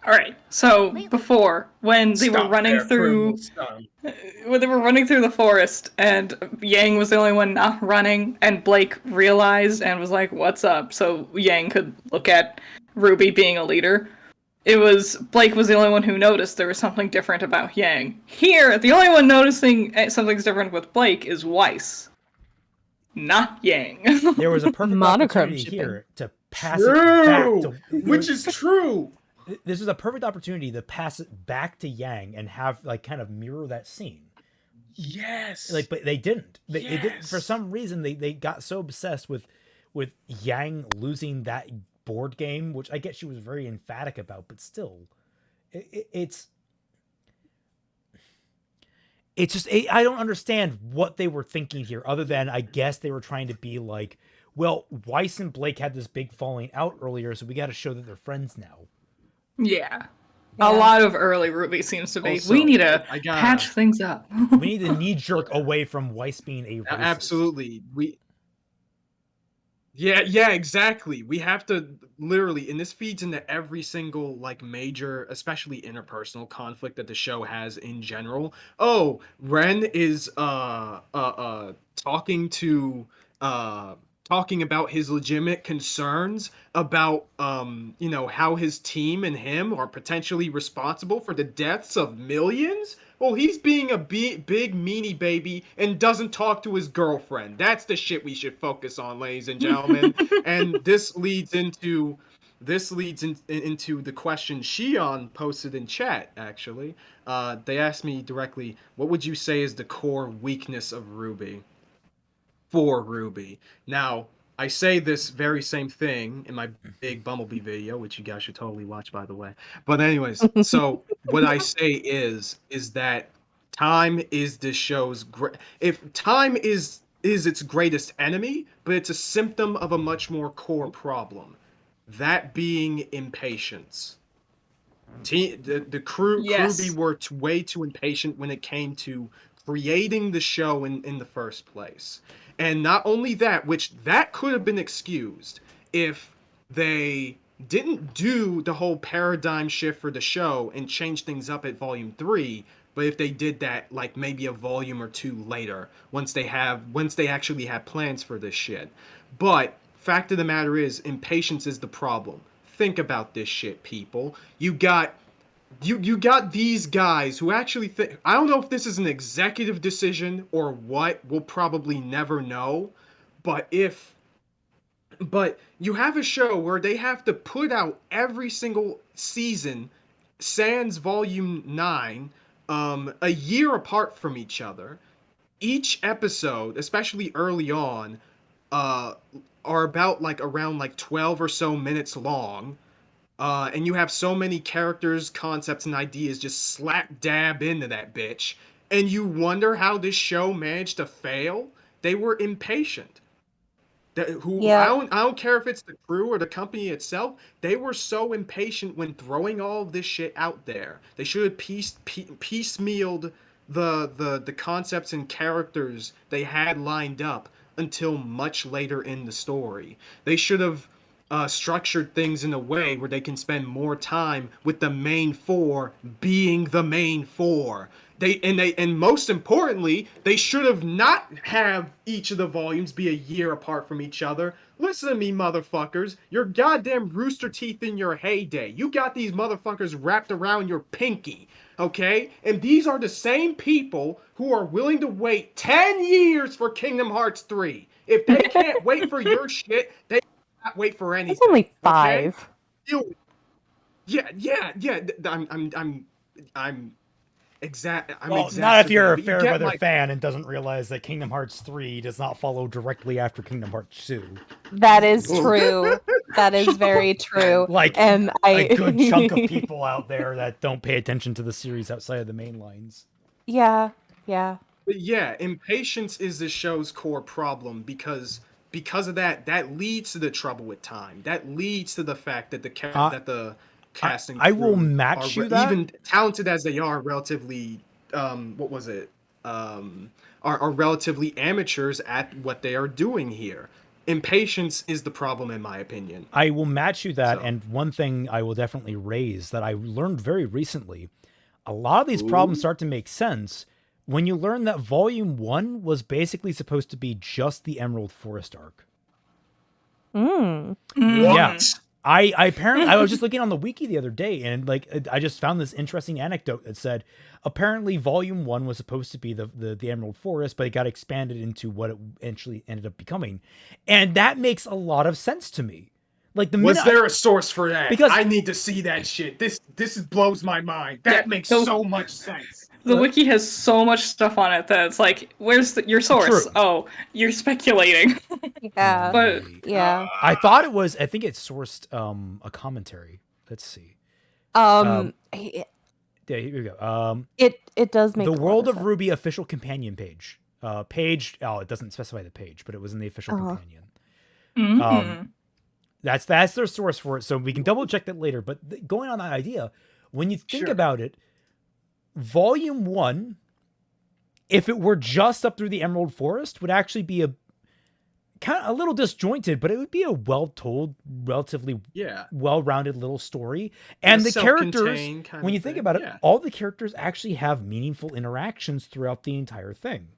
All right. So before, when they were running through the forest, and Yang was the only one not running, and Blake realized and was like, "What's up?" So Yang could look at Ruby being a leader. Blake was the only one who noticed there was something different about Yang. Here, the only one noticing something's different with Blake is Weiss, not Yang. There was a perfect Monochrome opportunity shipping. here to pass it back to... Which is true. This is a perfect opportunity to pass it back to Yang and have, like, kind of mirror that scene. Yes. Like, but they didn't. They didn't. For some reason, they got so obsessed with Yang losing that board game, which I guess she was very emphatic about, but still, it's just I don't understand what they were thinking here, other than I guess they were trying to be like, well, Weiss and Blake had this big falling out earlier, so we got to show that they're friends now. Yeah. A lot of early RWBY seems to be. Also, we need to patch things up. We need to knee jerk away from Weiss being a racist. Absolutely. Yeah, exactly. We have to literally, and this feeds into every single like major, especially interpersonal conflict that the show has in general. Oh, Ren is talking about his legitimate concerns about how his team and him are potentially responsible for the deaths of millions. Well, he's being a big meanie baby and doesn't talk to his girlfriend. That's the shit we should focus on, ladies and gentlemen. And this leads into the question Shion posted in chat. Actually, they asked me directly, "What would you say is the core weakness of RWBY?" For RWBY. Now, I say this very same thing in my big Bumblebee video, which you guys should totally watch, by the way. But anyways, so what I say is that time is this show's if time is its greatest enemy, but it's a symptom of a much more core problem, that being impatience. The RWBY were way too impatient when it came to creating the show in the first place. And not only that, which that could have been excused if they didn't do the whole paradigm shift for the show and change things up at volume 3, but if they did that like maybe a volume or 2 later, once they actually have plans for this shit. But fact of the matter is, impatience is the problem. Think about this shit, people. You got these guys who actually think, I don't know if this is an executive decision or what, we'll probably never know, but you have a show where they have to put out every single season, sans volume 9, a year apart from each other. Each episode, especially early on, are about around 12 or so minutes long. And you have so many characters, concepts, and ideas just slap dab into that bitch. And you wonder how this show managed to fail? They were impatient. I don't care if it's the crew or the company itself. They were so impatient when throwing all of this shit out there. They should have piecemealed the concepts and characters they had lined up until much later in the story. They should have structured things in a way where they can spend more time with the main 4 being the main 4. And most importantly, they should have not have each of the volumes be a year apart from each other. Listen to me, motherfuckers. Your goddamn rooster teeth in your heyday. You got these motherfuckers wrapped around your pinky, okay? And these are the same people who are willing to wait 10 years for Kingdom Hearts 3. If they can't wait for your shit, they not wait for anything. It's only 5. Okay? Yeah. I'm not if you're a fair weather fan and doesn't realize that Kingdom Hearts 3 does not follow directly after Kingdom Hearts 2. That is true. That is very true. And a good chunk of people out there that don't pay attention to the series outside of the main lines. Yeah. But yeah, impatience is the show's core problem because of that leads to the trouble with time. That leads to the fact that the casting I will match you that. Even talented as they are, relatively are relatively amateurs at what they are doing here. Impatience is the problem, in my opinion. I will match you that, and one thing I will definitely raise that I learned very recently, a lot of these problems start to make sense when you learn that Volume 1 was basically supposed to be just the Emerald Forest arc. Yeah. I apparently I was just looking on the wiki the other day, and I just found this interesting anecdote that said apparently Volume 1 was supposed to be the Emerald Forest, but it got expanded into what it eventually ended up becoming, and that makes a lot of sense to me. Was there a source for that? Because I need to see that shit. This blows my mind. That makes so much sense. The wiki has so much stuff on it that it's like, where's your source? True. Oh, you're speculating. Yeah. But yeah. I thought it was. I think it sourced a commentary. Let's see. Yeah, Yeah, here we go. It does make the a lot World of sense. RWBY official companion page. Page. Oh, it doesn't specify the page, but it was in the official companion. That's their source for it. So we can double check that later. But going on that idea, when you think about it, Volume 1, if it were just up through the Emerald Forest, would actually be a little disjointed, but it would be a well-told, relatively well-rounded little story. And the characters, when you think about it, all the characters actually have meaningful interactions throughout the entire thing.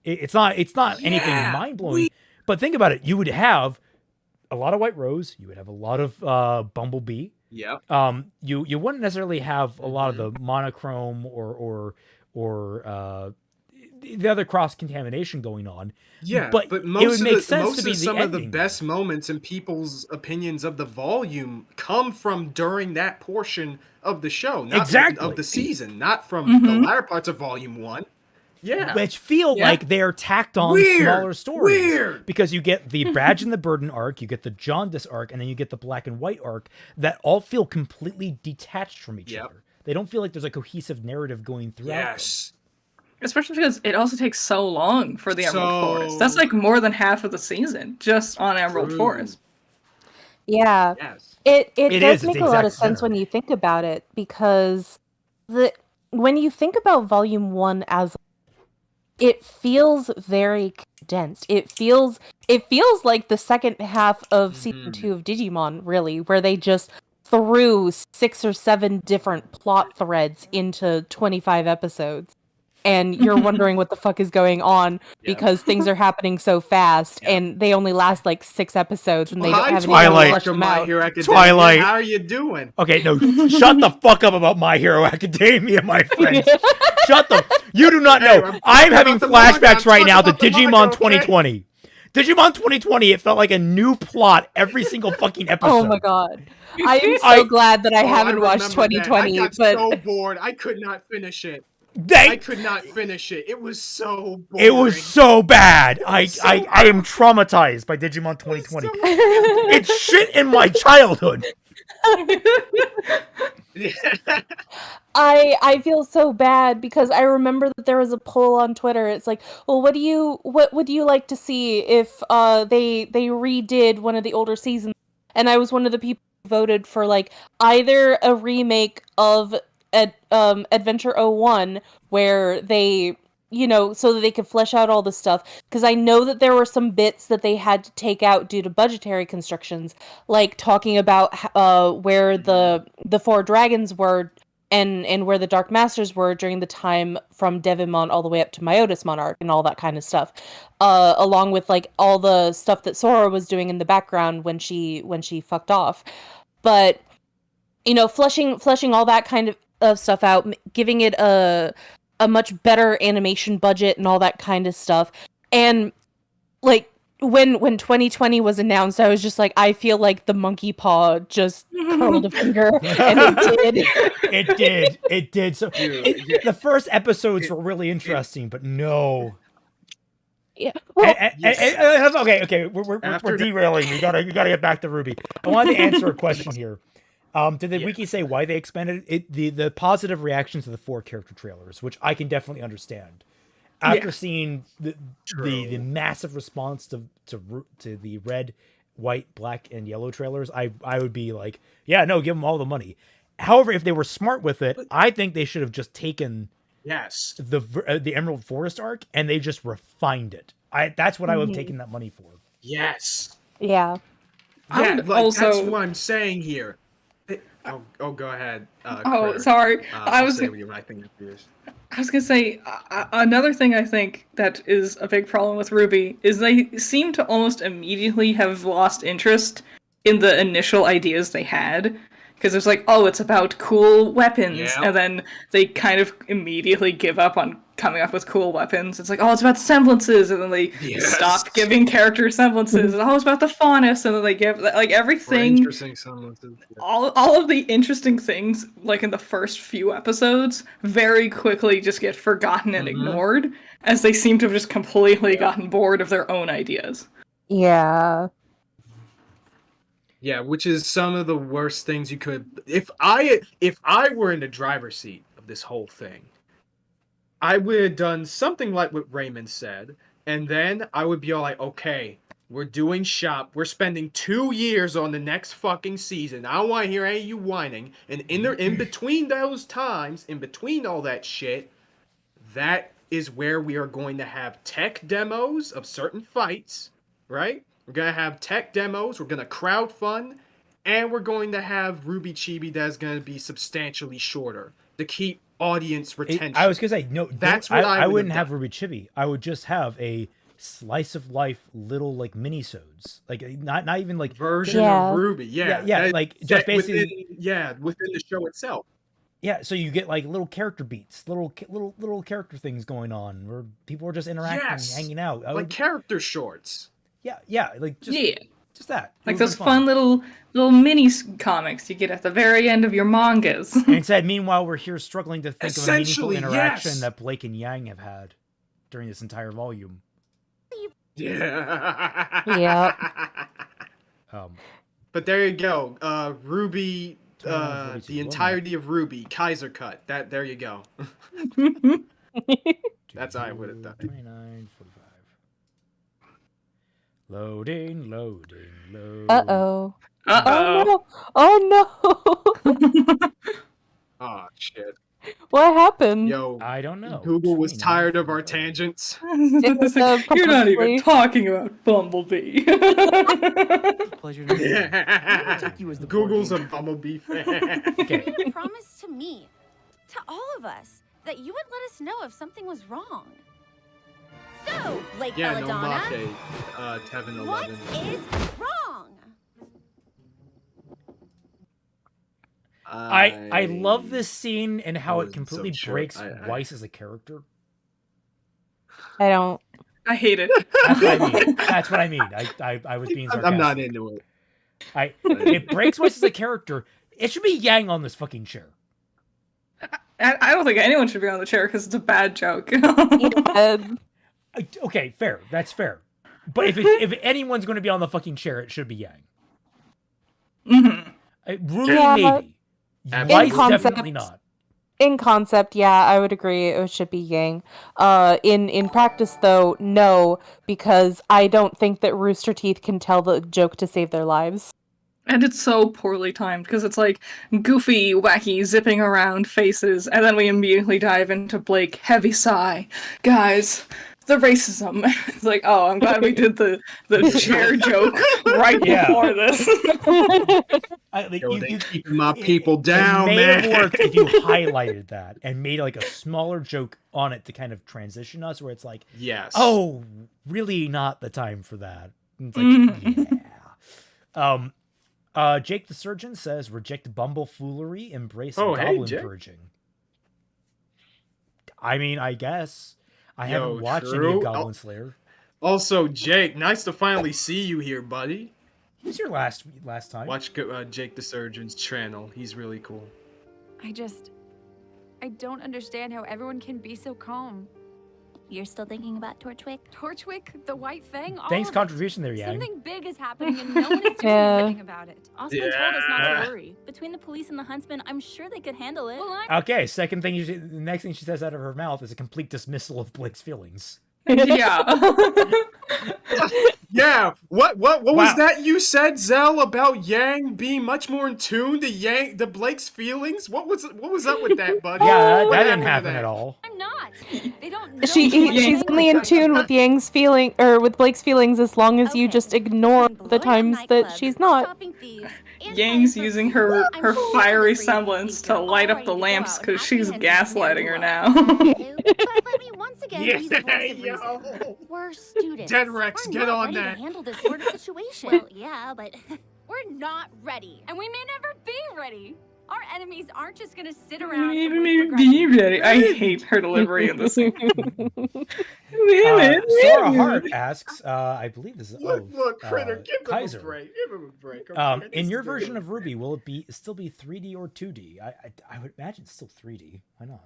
It's not anything mind-blowing, but think about it. You would have a lot of White Rose. You would have a lot of Bumblebee. Yeah. You wouldn't necessarily have a lot of the monochrome or the other cross contamination going on. Yeah, but most it would make of sense to be some of the ending. best moments in people's opinions of the volume come from during that portion of the show, not of the season, not from the latter parts of Volume 1. Yeah, which feel like they're tacked on smaller stories. Because you get the Badge and the Burden arc, you get the Jaundice arc, and then you get the Black and White arc that all feel completely detached from each other. They don't feel like there's a cohesive narrative going throughout them. Especially because it also takes so long for the Emerald Forest. That's like more than half of the season just on Emerald Forest. Yeah. Yes. It does is. make It's a lot the of exact sense when you think about it, because when you think about Volume 1 as it feels very condensed. It feels like the second half of season 2 of Digimon, really, where they just threw 6 or 7 different plot threads into 25 episodes. And you're wondering what the fuck is going on because things are happening so fast, and they only last like 6 episodes, and they don't have any flesh them out. Twilight. How are you doing? Okay, no, shut the fuck up about My Hero Academia, my friend. Shut the. You do not know. I'm having flashbacks right now to Digimon 2020. Digimon 2020. It felt like a new plot every single fucking episode. Oh my god. I am so glad that I haven't watched 2020. I got but so bored. I could not finish it. I could not finish it. It was so boring. It was so bad. I am traumatized by Digimon 2020. It's shit in my childhood. I feel so bad because I remember that there was a poll on Twitter. It's like, well, what would you like to see if they redid one of the older seasons? And I was one of the people who voted for like either a remake of Adventure 01 where they, so that they could flesh out all the stuff, because I know that there were some bits that they had to take out due to budgetary constrictions, like talking about where the 4 dragons were and where the Dark Masters were during the time from Devimon all the way up to Myotis Monarch and all that kind of stuff, along with like all the stuff that Sora was doing in the background when she fucked off. But fleshing all that kind of stuff out, giving it a much better animation budget and all that kind of stuff. And like when 2020 was announced, I was just like, I feel like the monkey paw just curled a finger, and it did. It did. So the first episodes were really interesting, but no. Yeah. Well, okay. We're derailing. We gotta get back to RWBY. I wanted to answer a question here. Did the wiki say why they expanded it? The positive reactions to the 4 character trailers, which I can definitely understand. After seeing the massive response to the red, white, black, and yellow trailers, I would be like, yeah, no, give them all the money. However, if they were smart with it, I think they should have just taken the Emerald Forest arc and they just refined it. That's what I would have taken that money for. Yes. Yeah. That's what I'm saying here. Oh, go ahead. Critter. Sorry. I was say what I think is. I was gonna say another thing I think that is a big problem with RWBY is they seem to almost immediately have lost interest in the initial ideas they had. Because it's like, oh, it's about cool weapons, Yeah. and then they kind of immediately give up on coming up with cool weapons. It's like, oh, it's about semblances, and then they stop giving character semblances, and oh, it's about the faunus, and then they give like everything. Interesting semblances. Yeah. All of the interesting things, like in the first few episodes, very quickly just get forgotten and ignored, as they seem to have just completely gotten bored of their own ideas. Yeah. Yeah, which is some of the worst things you could. If I were in the driver's seat of this whole thing, I would have done something like what Raymond said, and then I would be all like, okay, we're doing shop. We're spending 2 years on the next fucking season. I don't want to hear any of you whining. And in between those times, in between all that shit, that is where we are going to have tech demos of certain fights, right? We're going to have tech demos, we're going to crowdfund, and we're going to have RWBY Chibi that's going to be substantially shorter to keep audience retention. I was going to say, no, that's what I wouldn't have RWBY Chibi. I would just have a slice of life little like minisodes. Like not even like version of RWBY. Yeah. Yeah, like just basically within the show itself. Yeah, so you get like little character beats, little character things going on where people are just interacting, hanging out. Like character shorts. Yeah, like just that. Like those fun little mini comics you get at the very end of your mangas. And instead, meanwhile, we're here struggling to think of a meaningful interaction that Blake and Yang have had during this entire volume. Yeah. Yeah. But there you go. RWBY, the entirety of RWBY, Kaiser cut. There you go. That's how I would have done it. 29, 45. Loading. Uh-oh. Oh no! Oh shit. What happened? Yo, I don't know. Google was tired of our tangents. You're not even talking about Bumblebee. Pleasure to meet you. I'll take you as the Google's a Bumblebee fan. Okay. You promised to me, to all of us, that you would let us know if something was wrong. So, Lake Belladonna, Tevin 11. what is wrong? I love this scene and how it completely breaks I Weiss as a character. I don't. I hate it. That's what I mean. I was being sarcastic. I'm not into it. It breaks Weiss as a character. It should be Yang on this fucking chair. I don't think anyone should be on the chair because it's a bad joke. Okay, fair. That's fair. But if anyone's going to be on the fucking chair, it should be Yang. Maybe. Weiss definitely not. In concept, yeah, I would agree. It should be Yang. In practice, though, no, because I don't think that Rooster Teeth can tell the joke to save their lives. And it's so poorly timed because it's like goofy, wacky, zipping around faces, and then we immediately dive into Blake, heavy sigh. Guys, the racism. It's like, oh, I'm glad we did the chair joke right before this. You're keeping my people down, it man. may have worked if you highlighted that and made like a smaller joke on it to kind of transition us, where it's like, yes, oh, really not the time for that. And it's like, yeah. Jake the Surgeon says, reject Bumble foolery, embrace goblin purging. I mean, I guess. I haven't watched any of Goblin Slayer. Also, Jake, nice to finally see you here, buddy. He was here last time. Watch Jake the Surgeon's channel. He's really cool. I don't understand how everyone can be so calm. You're still thinking about Torchwick? Torchwick, the White Fang, all Thanks of contribution there, Yang. Something big is happening and no one is doing anything about it. Osman told us not to worry. Between the police and the huntsman, I'm sure they could handle it. Well, Okay, second thing, the next thing she says out of her mouth is a complete dismissal of Blake's feelings. Yeah. Yeah. What was that you said, Zell, about Yang being much more in tune to Blake's feelings? What was up with that, buddy? Yeah, that didn't happen at all. I'm not. They don't know She's only in tune with Yang's feeling, or with Blake's feelings, as long as you just ignore the times that she's not. Yang's using her fiery semblance to light up the lamps because she's gaslighting her now. But let me once again use a voice of reason. We're students. Dead Rex, We're get not on ready that. to handle this sort of situation. Well, yeah, but We're not ready. And we may never be ready. Our enemies aren't just gonna sit around. Maybe be ready. I hate her delivery in this thing. Sora Hart asks, I believe this is Look, Critter, give them Kaiser. a break. Give him a break. Okay? In your version of RWBY, will it still be 3D or 2D? I would imagine it's still 3D. Why not?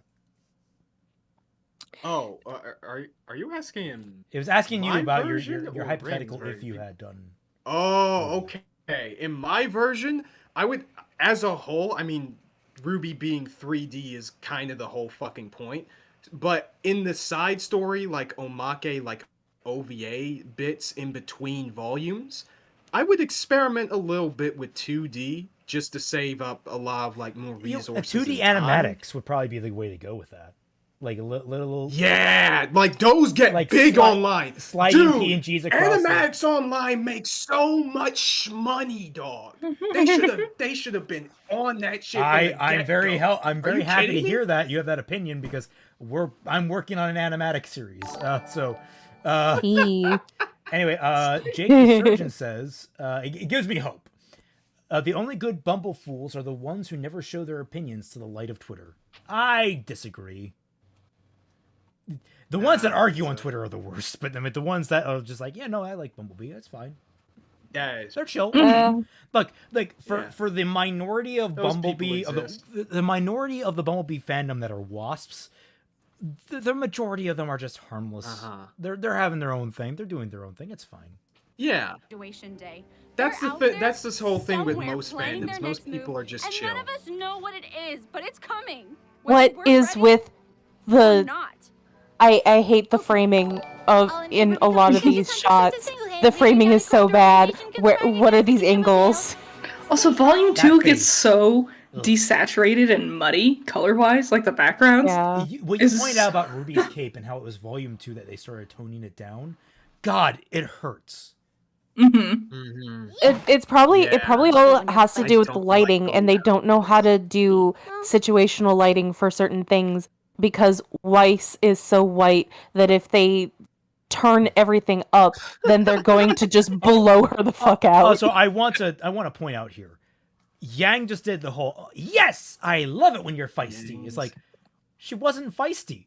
Oh, are you asking him? It was asking you about your or hypothetical Brandon's if you version? had done. Oh, okay. In my version, I would, as a whole, I mean, RWBY being 3D is kind of the whole fucking point. But in the side story, like Omake, like OVA bits in between volumes, I would experiment a little bit with 2D just to save up a lot of like more resources. 2D animatics would probably be the way to go with that. Like a little. Yeah, like those get like big online. Sliding Dude, PNGs across. Animatics Online makes so much money, dog. They should have been on that shit. I'm very happy to me? hear that you have that opinion because I'm working on an animatic series. Anyway, Jake the Surgeon says it gives me hope. The only good bumblefools are the ones who never show their opinions to the light of Twitter. I disagree. The ones that argue on Twitter are the worst, but the ones that are just like, yeah, no, I like Bumblebee. That's fine. Yeah, they're chill. Look, for the minority of Those Bumblebee, people of the minority of the Bumblebee fandom that are wasps, the majority of them are just harmless. They're having their own thing. They're doing their own thing. It's fine. Yeah. Graduation day. That's They're the out thing. there That's this whole thing with somewhere most planning fandoms. their Most next people move, are just and chill. none of us know what it is, but it's coming. What is with the? I hate the framing of in a lot of these shots. The framing is so bad. What are these angles? Also, Volume 2 gets so desaturated and muddy color-wise, like the backgrounds. Yeah. What you pointed out about Ruby's cape and how it was Volume 2 that they started toning it down, God, it hurts. It probably all has to do with the lighting, and they don't know how to do situational lighting for certain things because Weiss is so white that if they turn everything up, then they're going to just blow her the fuck out. So I want to point out here, Yang just did the whole yes, I love it when you're feisty. It's like she wasn't feisty.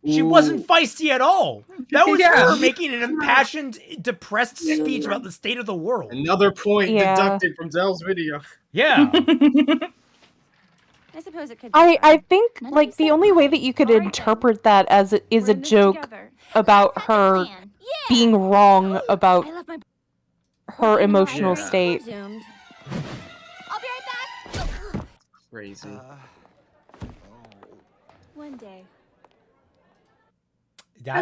She wasn't feisty at all. That was her making an impassioned, depressed speech about the state of the world. Another point deducted from Zell's video. Yeah. I suppose it could. I think like the only way that you could interpret that as is a joke about her being wrong about her emotional state. I'll be right back. Crazy. One day. That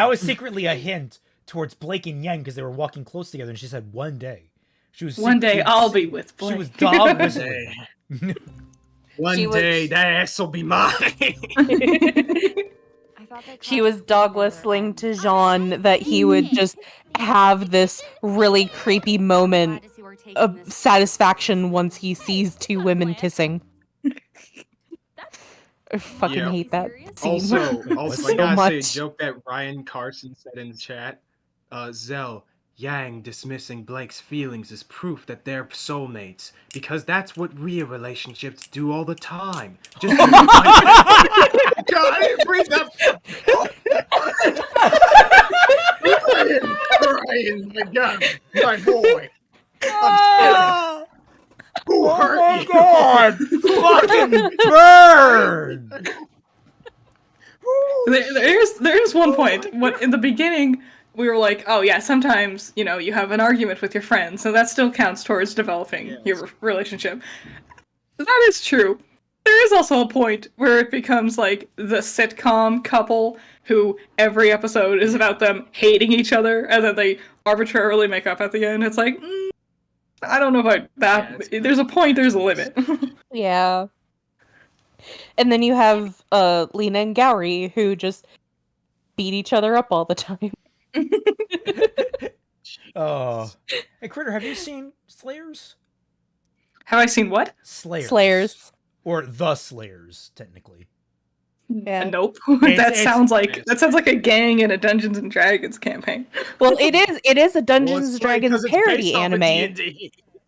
was secretly a hint towards Blake and Yang because they were walking close together, and she said one day. She was one day I'll be with Blake. She was dog whistling. One day that ass will be mine. She was dog whistling to Jean that he would just have this really creepy moment of satisfaction once he sees two women kissing. I fucking hate that scene. Also, I gotta say a joke that Ryan Carson said in the chat. Zell, Yang dismissing Blake's feelings is proof that they're soulmates, because that's what real relationships do all the time. Just God, I didn't bring that. Ryan, my God, my boy. Who hurt you? God! Fucking burn! There's one point when in the beginning we were like, oh yeah, sometimes you have an argument with your friends, so that still counts towards developing your relationship. That is true. There is also a point where it becomes like the sitcom couple who every episode is about them hating each other, and then they arbitrarily make up at the end. It's like. I don't know about that. There's a point, there's a limit. Yeah. And then you have Lena and Gowrie who just beat each other up all the time. Oh. Hey, Critter, have you seen Slayers? Have I seen what? Slayers. Slayers. Or The Slayers, technically. Yeah. Nope. That sounds like a gang in a Dungeons and Dragons campaign. Well, it is a Dungeons and Dragons parody anime.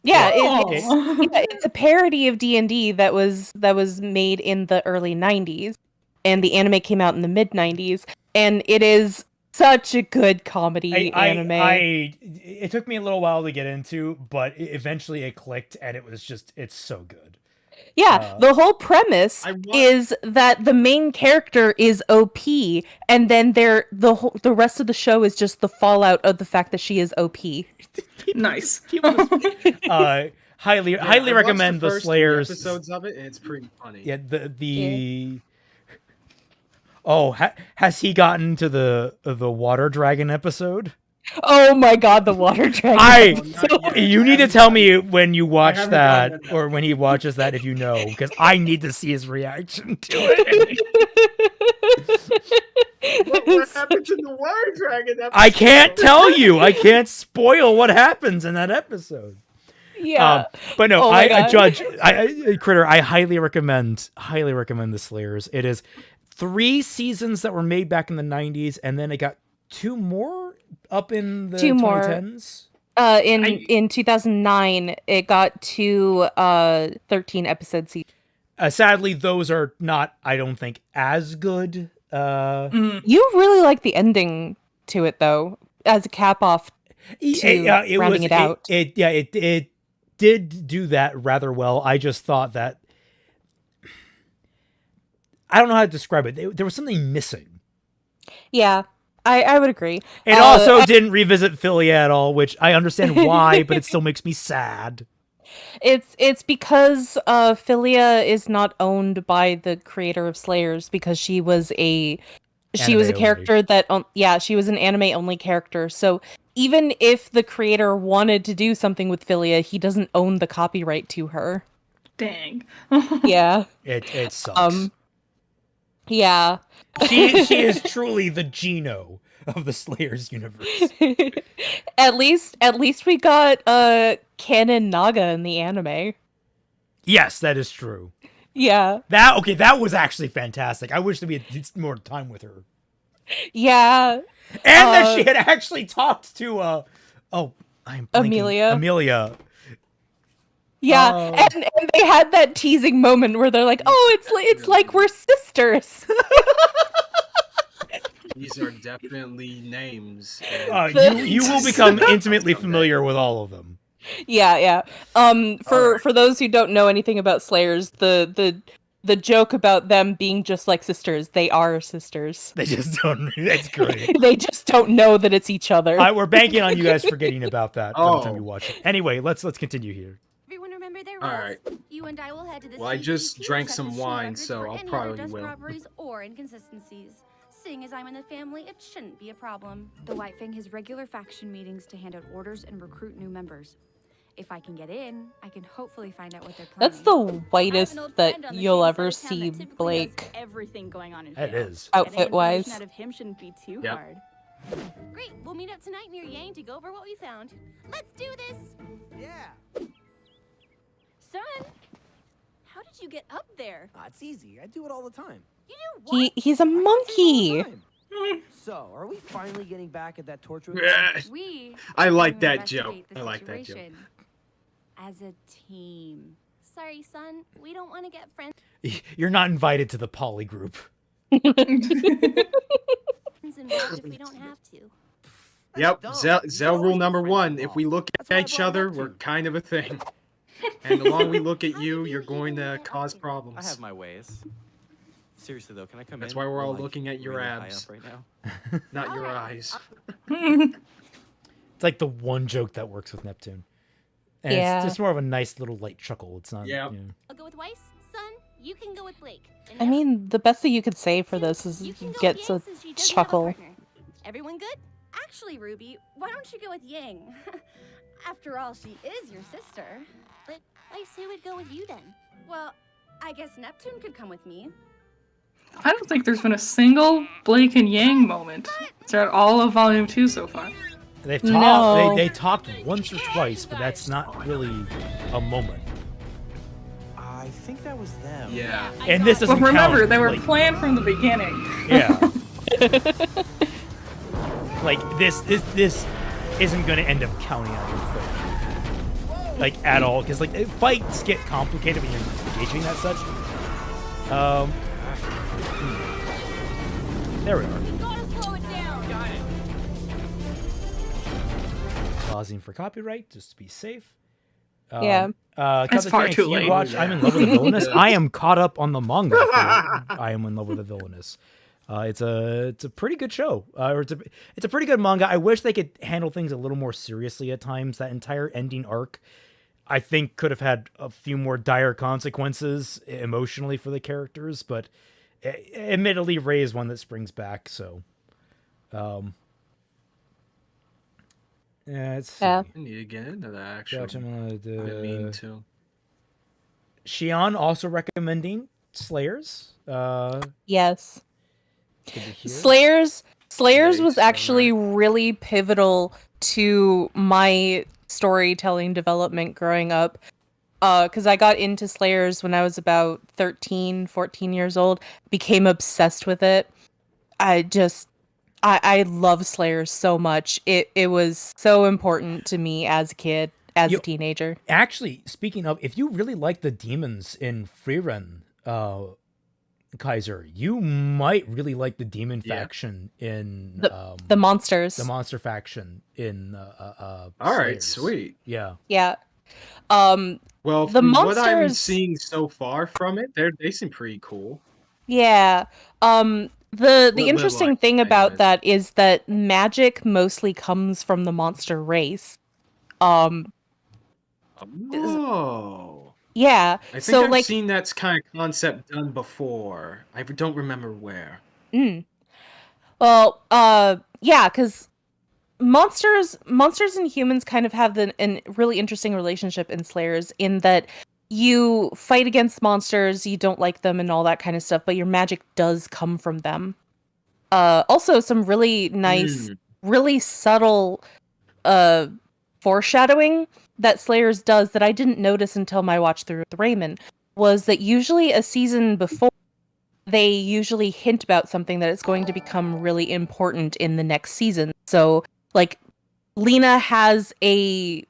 Yeah, it's a parody of D&D that was made in the early 90s, and the anime came out in the mid 90s, and it is such a good comedy anime. It took me a little while to get into, but eventually it clicked, and it's so good. Yeah, the whole premise is that the main character is OP, and then the rest of the show is just the fallout of the fact that she is OP. Nice. Highly recommend the Slayers episodes of it, and it's pretty funny. Yeah, Oh, has he gotten to the water dragon episode? Oh my god, the water dragon. You need to tell me when you watch that, or when he watches that, if you know, because I need to see his reaction to it. What happened to the water dragon episode? I can't tell you. I can't spoil what happens in that episode. Yeah, but no, Critter. I highly recommend the Slayers. It is 3 seasons that were made back in the 90s, and then it got 2 more up in the 2010s. In 2009, it got to 13 episode season. Sadly, those are not, I don't think, as good. You really like the ending to it, though, as a cap off to rounding it out. It did do that rather well. I just thought that, I don't know how to describe it. There was something missing. Yeah, I would agree. It also didn't revisit Philia at all, which I understand why, but it still makes me sad. It's because Philia is not owned by the creator of Slayers, because she was a character that she was an anime only character. So even if the creator wanted to do something with Philia, he doesn't own the copyright to her. Dang. Yeah. It sucks. Yeah. She is truly the Gino of the Slayers universe. At least we got canon Naga in the anime. Yes, that is true. Yeah. That was actually fantastic. I wish that we had more time with her. Yeah. And that she had actually talked to Amelia. Amelia. Yeah, and they had that teasing moment where they're like, "Oh, it's like we're sisters." These are definitely names. You will become intimately familiar with all of them. Yeah. For those who don't know anything about Slayers, the joke about them being just like sisters, they are sisters. They just don't. That's great. They just don't know that it's each other. We're banking on you guys forgetting about that by the time you watch it. Anyway, let's continue here. All right. You and I will head to the I just CCP drank to set some the show wine, records so for I'll any probably other dust will. robberies or inconsistencies. Seeing as I'm in the family, it shouldn't be a problem. The White Fang has regular faction meetings to hand out orders and recruit new members. If I can get in, I can hopefully find out what they're planning. That's the whitest that you'll ever see Blake. Everything going on in It is. Outfit-wise. Out of him shouldn't be too Yep. hard. Great, we'll meet up tonight near Yang to go over what we found. Let's do this! Yeah. Son, how did you get up there? It's easy. I do it all the time. You do what? He's a monkey. So, are we finally getting back at that torture? We I like will that joke. investigate the I like that joke. situation as a team. Sorry, son. We don't want to get friends You're not invited to the poly group. involved if we don't have to. Yep, Zell rule number 1. If we look at each other, we're kind of a thing. And the longer we look at you, you're going to cause problems. I have my ways. Seriously though, can I come in? That's why we're all like, looking at your really high abs. up right now. Not your eyes. It's like the one joke that works with Neptune. And Yeah. it's just more of a nice little light chuckle. It's not. Yeah. You know. I'll go with Weiss. Son, you can go with Blake. And I now, mean, the best thing you could say for this is you can go get with a Yang since she doesn't have a chuckle. partner. Everyone good? Actually, Ruby, why don't you go with Yang? After all, she is your sister. But Weiss, who would go with you then? Well, I guess Neptune could come with me. I don't think there's been a single Blake and Yang moment throughout all of Volume 2 so far. They've talked. No. They talked once or twice, but that's not really a moment. I think that was was them. Yeah. And this doesn't But remember, count, they were like- planned from the beginning. Yeah. Like this isn't going to end up counting on your foot, like at all, because like fights get complicated when you're engaging that such. There we are. Pausing for copyright just to be safe. Yeah. It's far too late. Watch I'm in Love with the Villainous. I am caught up on the manga. I am in Love with the Villainous. It's a pretty good show. Or it's a pretty good manga. I wish they could handle things a little more seriously at times. That entire ending arc, I think, could have had a few more dire consequences emotionally for the characters. But admittedly, Rei is one that springs back. So, yeah, it's. I need to get into that actually. Gotcha, I mean to. Shion also recommending Slayers. Yes. Good to hear. Slayers was actually really pivotal to my storytelling development growing up. Because I got into Slayers when I was about 13, 14 years old. Became obsessed with it. I love Slayers so much. It was so important to me as a kid, as a teenager. Actually, speaking of, if you really like the demons in Frieren, Kaiser, you might really like the demon faction in the monsters. The monster faction in All right, Slayers. sweet. Yeah. Yeah. Well, the from monsters, what I'm seeing so far from it, they seem pretty cool. Yeah. The interesting like thing about that is that magic mostly comes from the monster race. Oh. Yeah. I think so I've seen that kind of concept done before. I don't remember where. Well, yeah, because monsters and humans kind of have a really interesting relationship in Slayers, in that you fight against monsters, you don't like them and all that kind of stuff, but your magic does come from them. Also, some really nice, really subtle foreshadowing that Slayers does that I didn't notice until my watch through with Raymond was that usually a season before, they usually hint about something that is going to become really important in the next season. So, like, Lena has a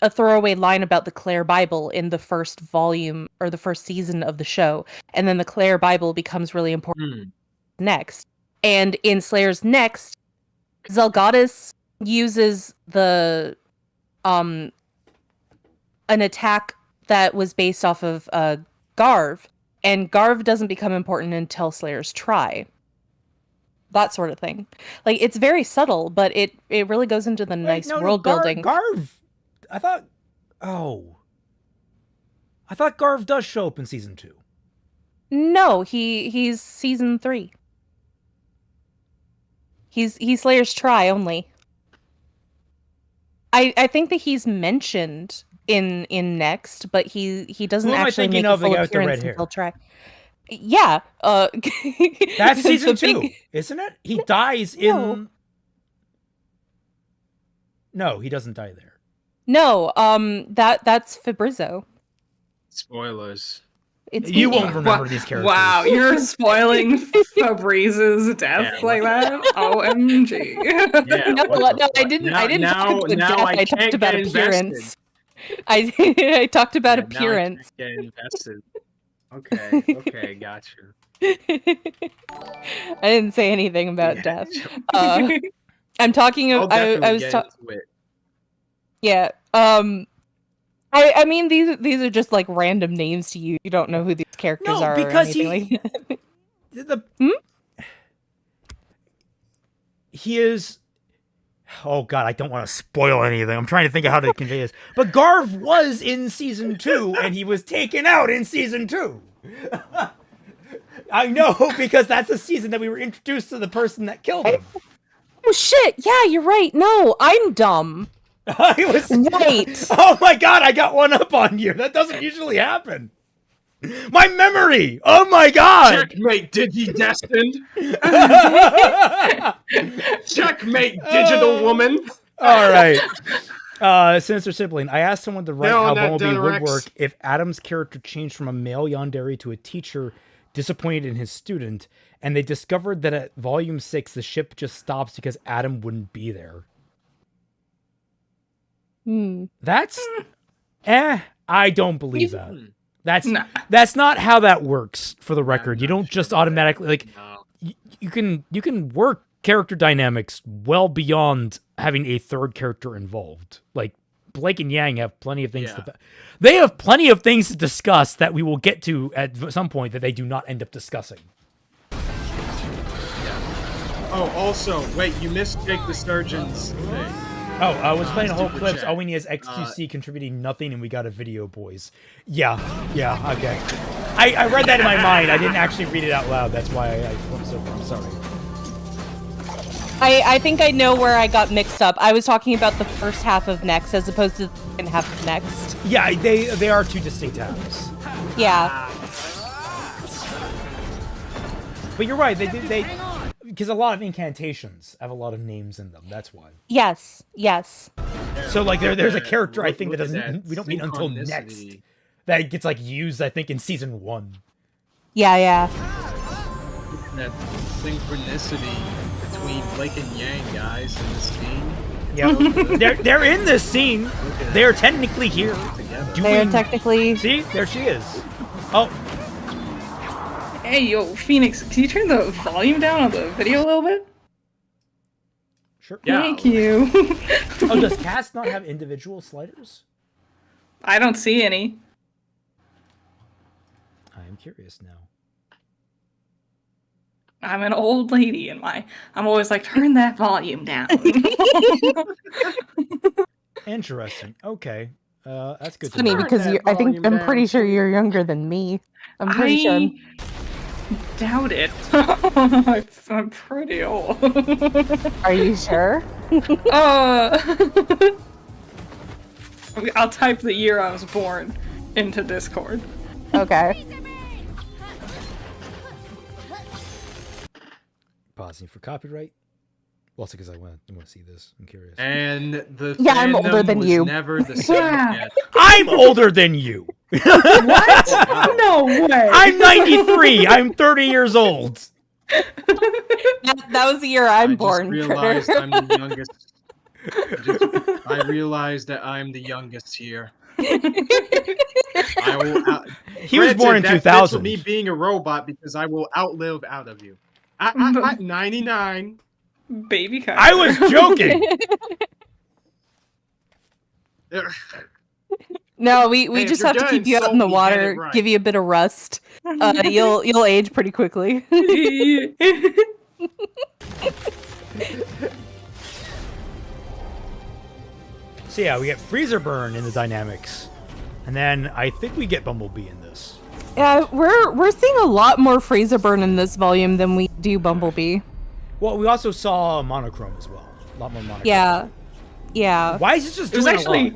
throwaway line about the Clare Bible in the first volume or the first season of the show, and then the Clare Bible becomes really important next. And in Slayers Next, Zelgadis uses the an attack that was based off of Garv, and Garv doesn't become important until Slayers try. That sort of thing. Like, it's very subtle, but it really goes into the nice world building. Garv, I thought Garv does show up in season 2. No, he's season 3. He's Slayers try only. I think that he's mentioned in Next, but he doesn't actually make a full appearance until try. Yeah, that's season 2, isn't it? He dies in. No, he doesn't die there. No, that's Fabrizio. Spoilers. You won't remember these characters. Wow, you're spoiling Fabrice's death like that? OMG. No, I didn't talk about death. I talked about appearance. I talked about appearance. Now I can't get invested. Okay, gotcha. I didn't say anything about death. I'm talking of. I was talking. Yeah. I mean, these are just like random names to you. You don't know who these characters are. Because he he is. Oh God, I don't want to spoil anything. I'm trying to think of how to convey this. But Garv was in season 2, and he was taken out in season 2. I know, because that's the season that we were introduced to the person that killed him. Oh shit! Yeah, you're right. No, I'm dumb. I was right. Oh my God, I got one up on you. That doesn't usually happen. My memory. Oh my God. Checkmate, Digi-destined. Checkmate, digital woman. All right. Sinister Sibling. I asked someone to write how Bumblebee would work if Adam's character changed from a male yandere to a teacher disappointed in his student, and they discovered that at Volume 6, the ship just stops because Adam wouldn't be there. That's... I don't believe that. That's not how that works, for the record. You don't just automatically... like you can work character dynamics well beyond having a third character involved. Like, Blake and Yang have plenty of things they have plenty of things to discuss that we will get to at some point that they do not end up discussing. Oh, also, wait, you missed Jake the Surgeon's thing. Oh, I was playing a whole clips. All we need is XQC contributing nothing, and we got a video, boys. Yeah, okay. I read that in my mind. I didn't actually read it out loud. That's why I'm sorry. I think I know where I got mixed up. I was talking about the first half of Next as opposed to the second half of Next. Yeah, they are two distinct halves. Yeah. But you're right. They because a lot of incantations have a lot of names in them. That's why. Yes. So like there's a character I think that we don't meet until Next that gets like used I think in season 1. Yeah. That synchronicity between Blake and Yang, guys, in this scene. Yeah, they're in this scene. They're technically here. They're technically. See, there she is. Oh. Hey, yo, Phoenix, can you turn the volume down on the video a little bit? Sure. Thank you. Oh, does Cast not have individual sliders? I don't see any. I am curious now. I'm an old lady and I'm always like, turn that volume down. Interesting. Okay. That's good. It's funny because I'm pretty sure you're younger than me. I'm pretty sure. Doubt it. I'm pretty old. Are you sure? I'll type the year I was born into Discord. Okay. Pausing for copyright. Well, also because I want to see this. I'm curious. And the I'm older than was you. Never the same yet. I'm older than you. What? No way. I'm 93. I'm 30 years old. That was the year I'm born. Realized I'm the youngest. I realized that I'm the youngest here. He was born in 2000. Me being a robot because I will outlive out of you. At 99. Baby Kaiser. I was joking. No, we just have to keep you out in the water, right. give you a bit of rust. You'll age pretty quickly. So yeah, we get Freezer Burn in the dynamics, and then I think we get Bumblebee in this. Yeah, we're seeing a lot more Freezer Burn in this volume than we do Bumblebee. Well, we also saw Monochrome as well. A lot more Monochrome. Yeah. Why is it just doing a lot?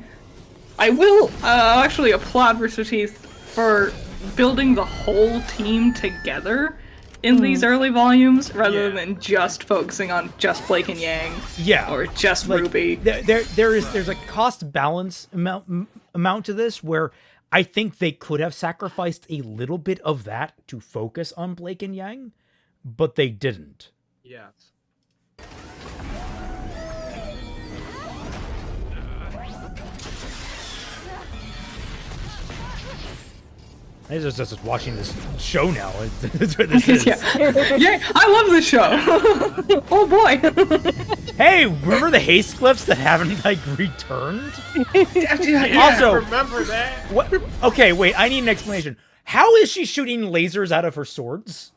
I will actually applaud Rooster Teeth for building the whole team together in these early volumes rather than just focusing on just Blake and Yang. Yeah. Or just like, Ruby. There's a cost balance amount to this where I think they could have sacrificed a little bit of that to focus on Blake and Yang, but they didn't. Yes. I'm just watching this show now. That's what this is. Yeah, I love this show. Oh boy. Hey, remember the haste clips that haven't like returned? Also, remember that. What? Okay, wait. I need an explanation. How is she shooting lasers out of her swords?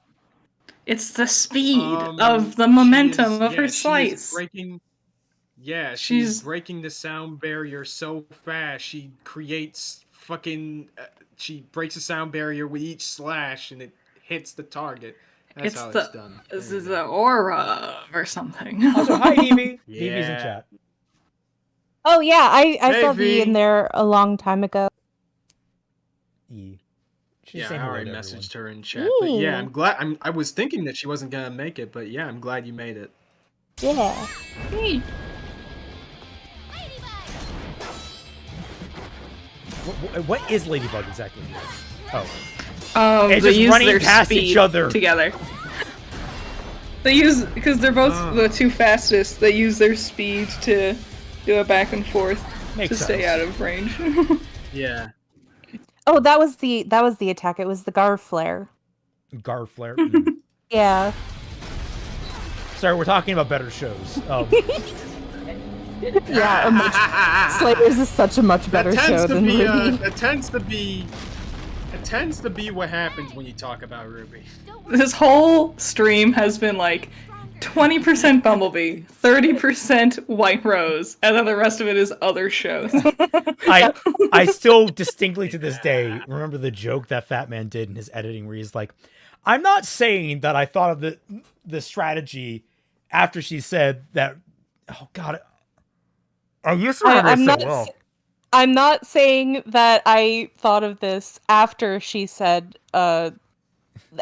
It's the speed of the momentum of her slice. She's breaking the sound barrier so fast. She creates fucking. She breaks the sound barrier with each slash, and it hits the target. That's how it's done. This is the aura or something. Also, hi, Evie. Evie's in chat. Oh yeah, I saw V in there a long time ago. E. I already messaged her in chat. But yeah, I'm glad. I was thinking that she wasn't gonna make it, but yeah, I'm glad you made it. Yeah. Hey. What is Ladybug exactly? Oh. It's they just use running their past speed each other together. They use, because they're both the two fastest, they use their speed to do a back and forth to stay out of range. Yeah. Oh, that was the attack. It was the Gar Flare. Gar Flare. Yeah. Sorry, we're talking about better shows. Yeah, Slayers is such a much better show than RWBY. That tends to be what happens when you talk about RWBY. This whole stream has been like 20% Bumblebee, 30% White Rose, and then the rest of it is other shows. I still distinctly to this day remember the joke that Fat Man did in his editing where he's like, I'm not saying that I thought of the strategy after she said that. Oh God, I used to remember so well. I'm not saying that I thought of this after she said,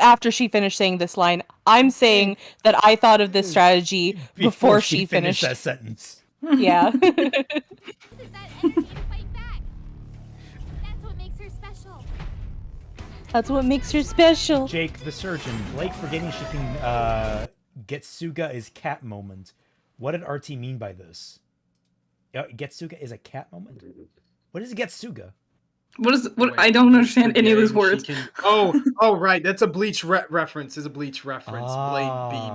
after she finished saying this line. I'm saying that I thought of this strategy before she finished that sentence. Yeah. That's what makes her special. Jake the surgeon. Blake forgetting she can Getsuga is cat moment. What did RT mean by this? Getsuga is a cat moment? What is Getsuga? What? I don't understand any of these words. Oh, right. That's a Bleach reference. Is a Bleach reference. Blade beam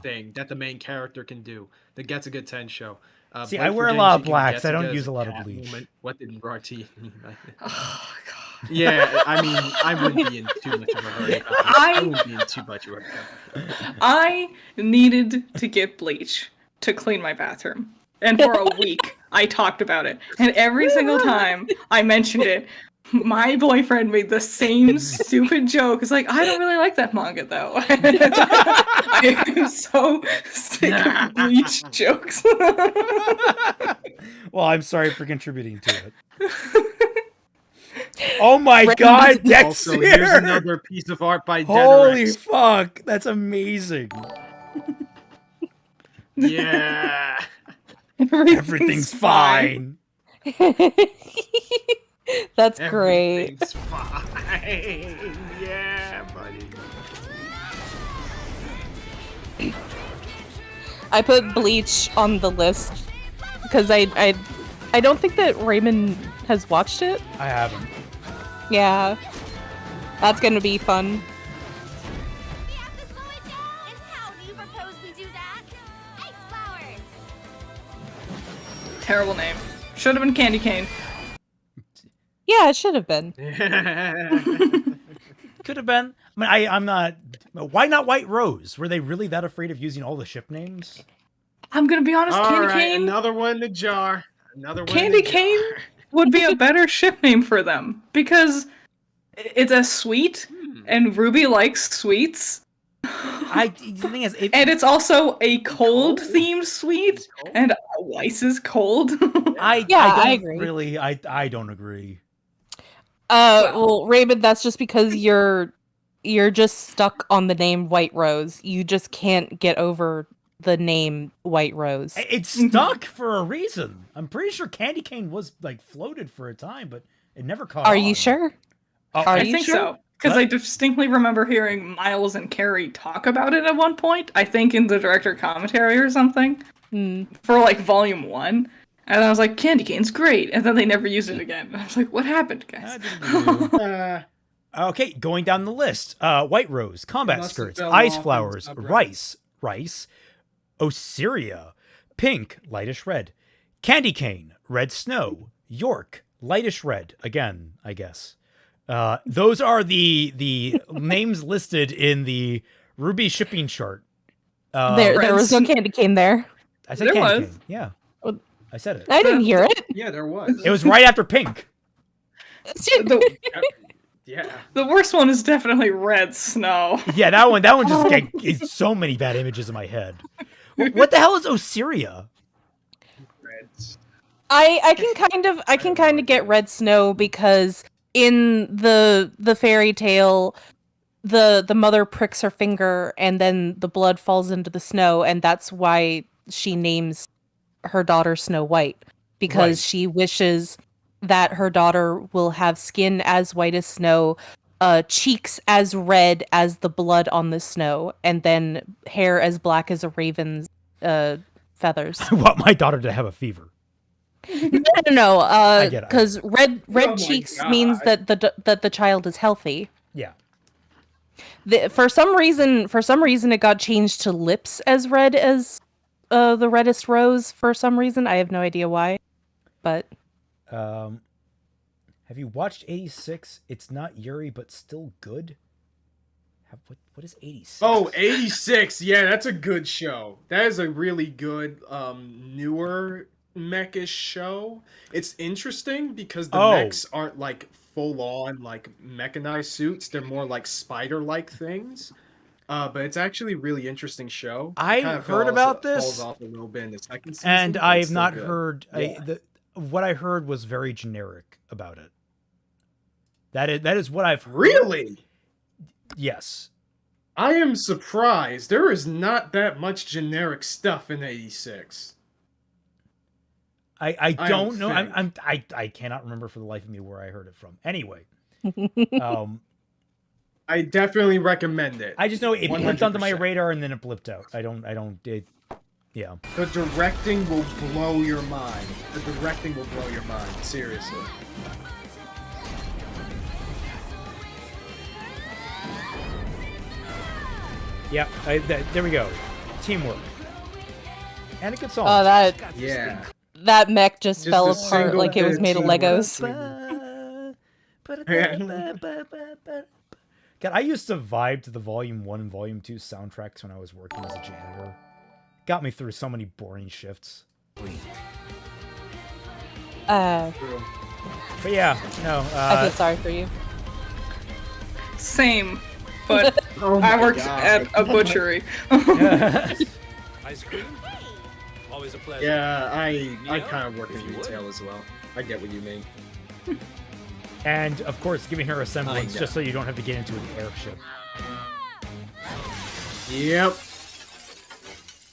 thing that the main character can do. The Getsuga 10 show. See, Blade I wear a forgetting lot she of can blacks. I Getsuga don't is use a lot of cat Bleach. moment. What did RT mean by that? Oh God. Yeah, I mean, I wouldn't be in too much of a hurry. I wouldn't be in too much of a hurry. I needed to get bleach to clean my bathroom. And for a week, I talked about it. And every single time I mentioned it, my boyfriend made the same stupid joke. It's like, I don't really like that manga, though. I am so sick of bleach jokes. Well, I'm sorry for contributing to it. Oh my God, Dexter! Also, here's another piece of art by Holy Denerex. fuck, that's amazing. Yeah. Everything's fine. That's great. Everything's fine. Yeah, buddy. I put Bleach on the list because I don't think that Raymond has watched it. I haven't. Yeah. That's gonna be fun. We have to slow it down. And how do you propose we do that? Ice flowers. Terrible name. Should have been Candy Cane. Yeah, it should have been. Could have been. I mean, I'm not. Why not White Rose? Were they really that afraid of using all the ship names? I'm gonna be honest, All Candy right, Cane. another one in the jar. Another one. Candy Cane would be a better ship name for them because it's a sweet, and RWBY likes sweets. The thing is, and it's also a cold themed sweet, and Weiss is cold. I agree. Really, I don't agree. Well, Raymond, that's just because you're just stuck on the name White Rose. You just can't get over the name White Rose. It's stuck for a reason. I'm pretty sure Candy Cane was like floated for a time, but it never caught on. Are you sure? I think so. Because I distinctly remember hearing Miles and Carrie talk about it at one point. I think in the director commentary or something. For like volume 1. And I was like, Candy Cane's great. And then they never used it again. I was like, what happened, guys? Okay, going down the list. White Rose, Combat Must have Skirts, fell Ice off Flowers, on top Rice, Osiria, Pink, Lightish Red, Candy Cane, Red Snow, York, Lightish Red, again, I guess. Those are the names listed in the RWBY shipping chart. There was no Candy Cane there. I said Candy Cane, yeah. I said it. I didn't hear it. Yeah, there was. It was right after Pink. Yeah. The worst one is definitely Red Snow. Yeah, that one just gets so many bad images in my head. What the hell is Osiria? I can kind of get Red Snow because in the fairy tale the mother pricks her finger and then the blood falls into the snow, and that's why she names her daughter Snow White, because she wishes that her daughter will have skin as white as snow, cheeks as red as the blood on the snow, and then hair as black as a raven's feathers. I want my daughter to have a fever. No. I get it. Because red Oh my cheeks God. means that the child is healthy. Yeah. For some reason, it got changed to lips as red as the reddest rose. For some reason, I have no idea why, but. Have you watched 86? It's not Yuri, but still good. What is 86? Oh, 86. Yeah, that's a good show. That is a really good newer mechish show. It's interesting because the mechs aren't like full on like mechanized suits. They're more like spider-like things. But it's actually a really interesting show. I heard about this. Falls off a little bit in the second season, And but I it's have still not good. heard. Yeah. What I heard was very generic about it. That is what I've heard. Really? Yes. I am surprised. There is not that much generic stuff in 86. I don't know. think. I cannot remember for the life of me where I heard it from. Anyway, I definitely recommend it. I just know it blipped onto my 100%. radar and then it blipped out. Yeah. The directing will blow your mind. The directing will blow your mind. Seriously. Yeah. There we go. Teamwork. And a good song. Oh, Yeah. that mech just Just fell a apart single like it was bit made of teamwork. Legos. God, I used to vibe to the Volume 1 and Volume 2 soundtracks when I was working as a janitor. Got me through so many boring shifts. But yeah, no. I feel sorry for you. Same, but Oh I my worked God. at a butchery. Ice cream? Always a pleasure. Yeah, I kind of work in retail as well. I get what you mean. And of course, giving her a semblance Kinda. just so you don't have to get into an airship. Yep.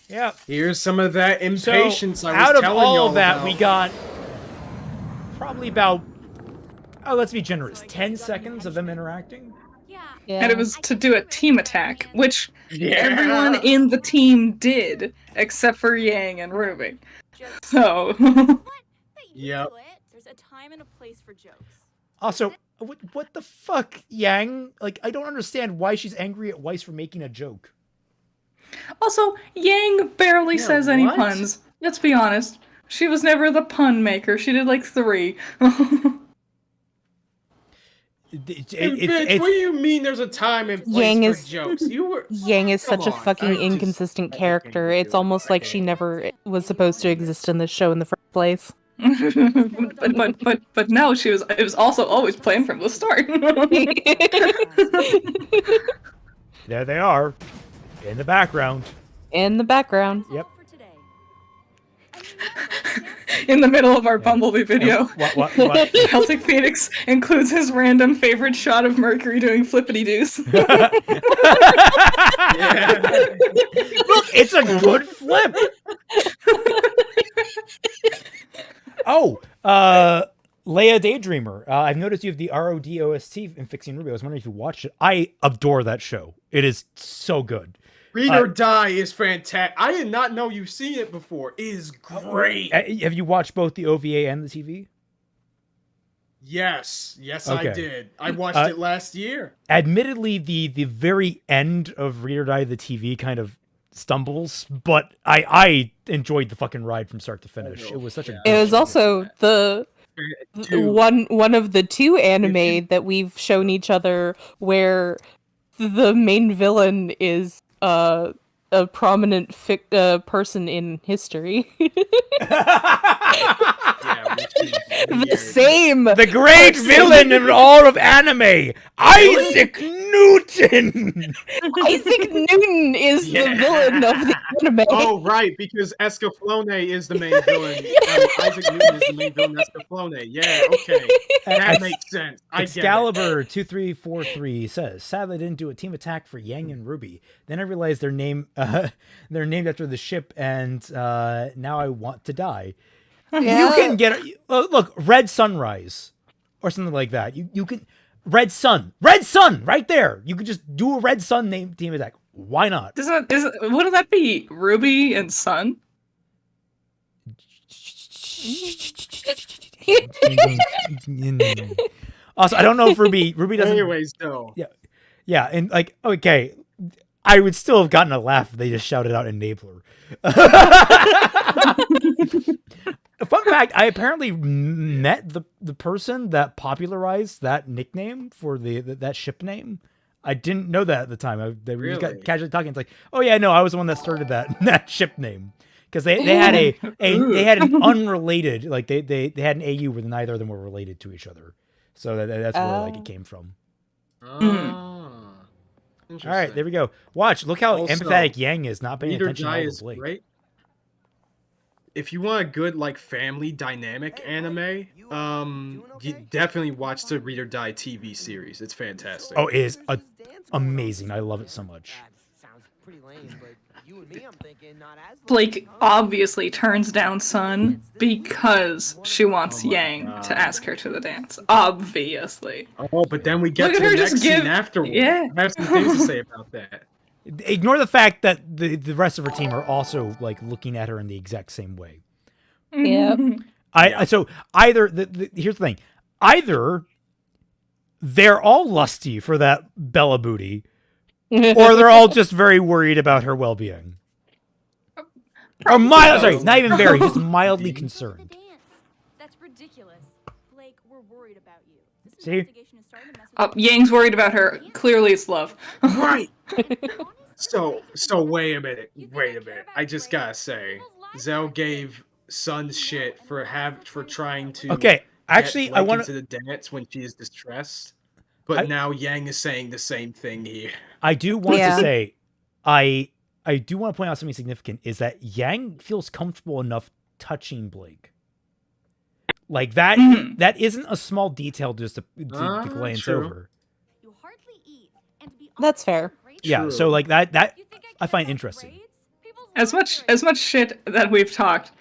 Yep. Here's some of that impatience So, I was out of telling all y'all of that, about. we got probably about, let's be generous, 10 seconds of them interacting. Yeah. And it was to do a team attack, which Yeah. everyone in the team did, except for Yang and Ruby. So, Yep. There's a time and a place for jokes. Also, what the fuck, Yang? Like, I don't understand why she's angry at Weiss for making a joke. also, Yang barely Yeah, says any what? puns. Let's be honest. She was never the pun maker. She did like 3. Bitch, what do you mean there's a time and place Yang for is- jokes? You were Yang is Come such a on, fucking I just- inconsistent I character. can't It's do it. almost I like she can't. never was supposed to exist in this show in the first place. but no, it was also always planned from the start. There they are, in the background. In the background. Yep. In the middle of our Bumblebee video, What? Celtic Phoenix includes his random favorite shot of Mercury doing flippity doos. Look, it's a good flip. Oh, Leia Daydreamer. I've noticed you have the ROD OST in Fixing RWBY. I was wondering if you watched it. I adore that show. It is so good. Read or Die is fantastic. I did not know you've seen it before. It is great. Have you watched both the OVA and the TV? Yes, Okay. I did. I watched it last year. Admittedly, the very end of Read or Die, the TV, kind of stumbles, but I enjoyed the fucking ride from start to finish. It was such a It was also the one of the 2 anime that we've shown each other where the main villain is a prominent person in history. The great villain of all of anime, Isaac Newton. Isaac Newton is the villain of the anime. Oh, right, because Escaflowne is the main villain. Isaac Newton is the main villain. Escaflowne. Yeah, okay. That makes sense. I get it. Excalibur 2343 says, "Sadly, I didn't do a team attack for Yang and Ruby. Then I realized they're named after the ship, and now I want to die." You can get look Red Sunrise or something like that. You can Red Sun, right there. You could just do a Red Sun name team attack. Why not? Wouldn't that be Ruby and Sun? Also, I don't know if Ruby doesn't. Anyways, though. Yeah, and like, okay, I would still have gotten a laugh if they just shouted out Enabler. Fun fact: I apparently met the person that popularized that nickname for that ship name. I didn't know that at the time. They just got casually talking. It's like, oh yeah, no, I was the one that started that ship name because they had they had an unrelated, like they had an AU where neither of them were related to each other. So that's where like it came from. All right, there we go. Watch, look how empathetic Yang is, not paying attention to Blake. Great. If you want a good like family dynamic anime, you definitely watch the Read or Die TV series. It's fantastic. Oh, it is amazing. I love it so much. Blake obviously turns down Sun because she wants Yang to ask her to the dance. Obviously. Oh, but then we get to the next scene afterwards. Yeah. I have some things to say about that. Ignore the fact that the rest of her team are also like looking at her in the exact same way. Yeah. So either here's the thing: either they're all lusty for that Bella booty, or they're all just very worried about her well-being. Or sorry, not even very, just mildly concerned. That's ridiculous. Blake, we're worried about you. See? Yang's worried about her. Clearly it's love. Right. So wait a minute. I just gotta say, Zell gave Sun shit for trying to actually I want to the dance when she is distressed. But now Yang is saying the same thing here. I do want to say, I do want to point out something significant is that Yang feels comfortable enough touching Blake. Like that, that isn't a small detail just to glance over. That's fair. Yeah, so like that I find interesting. As much shit that we've talked,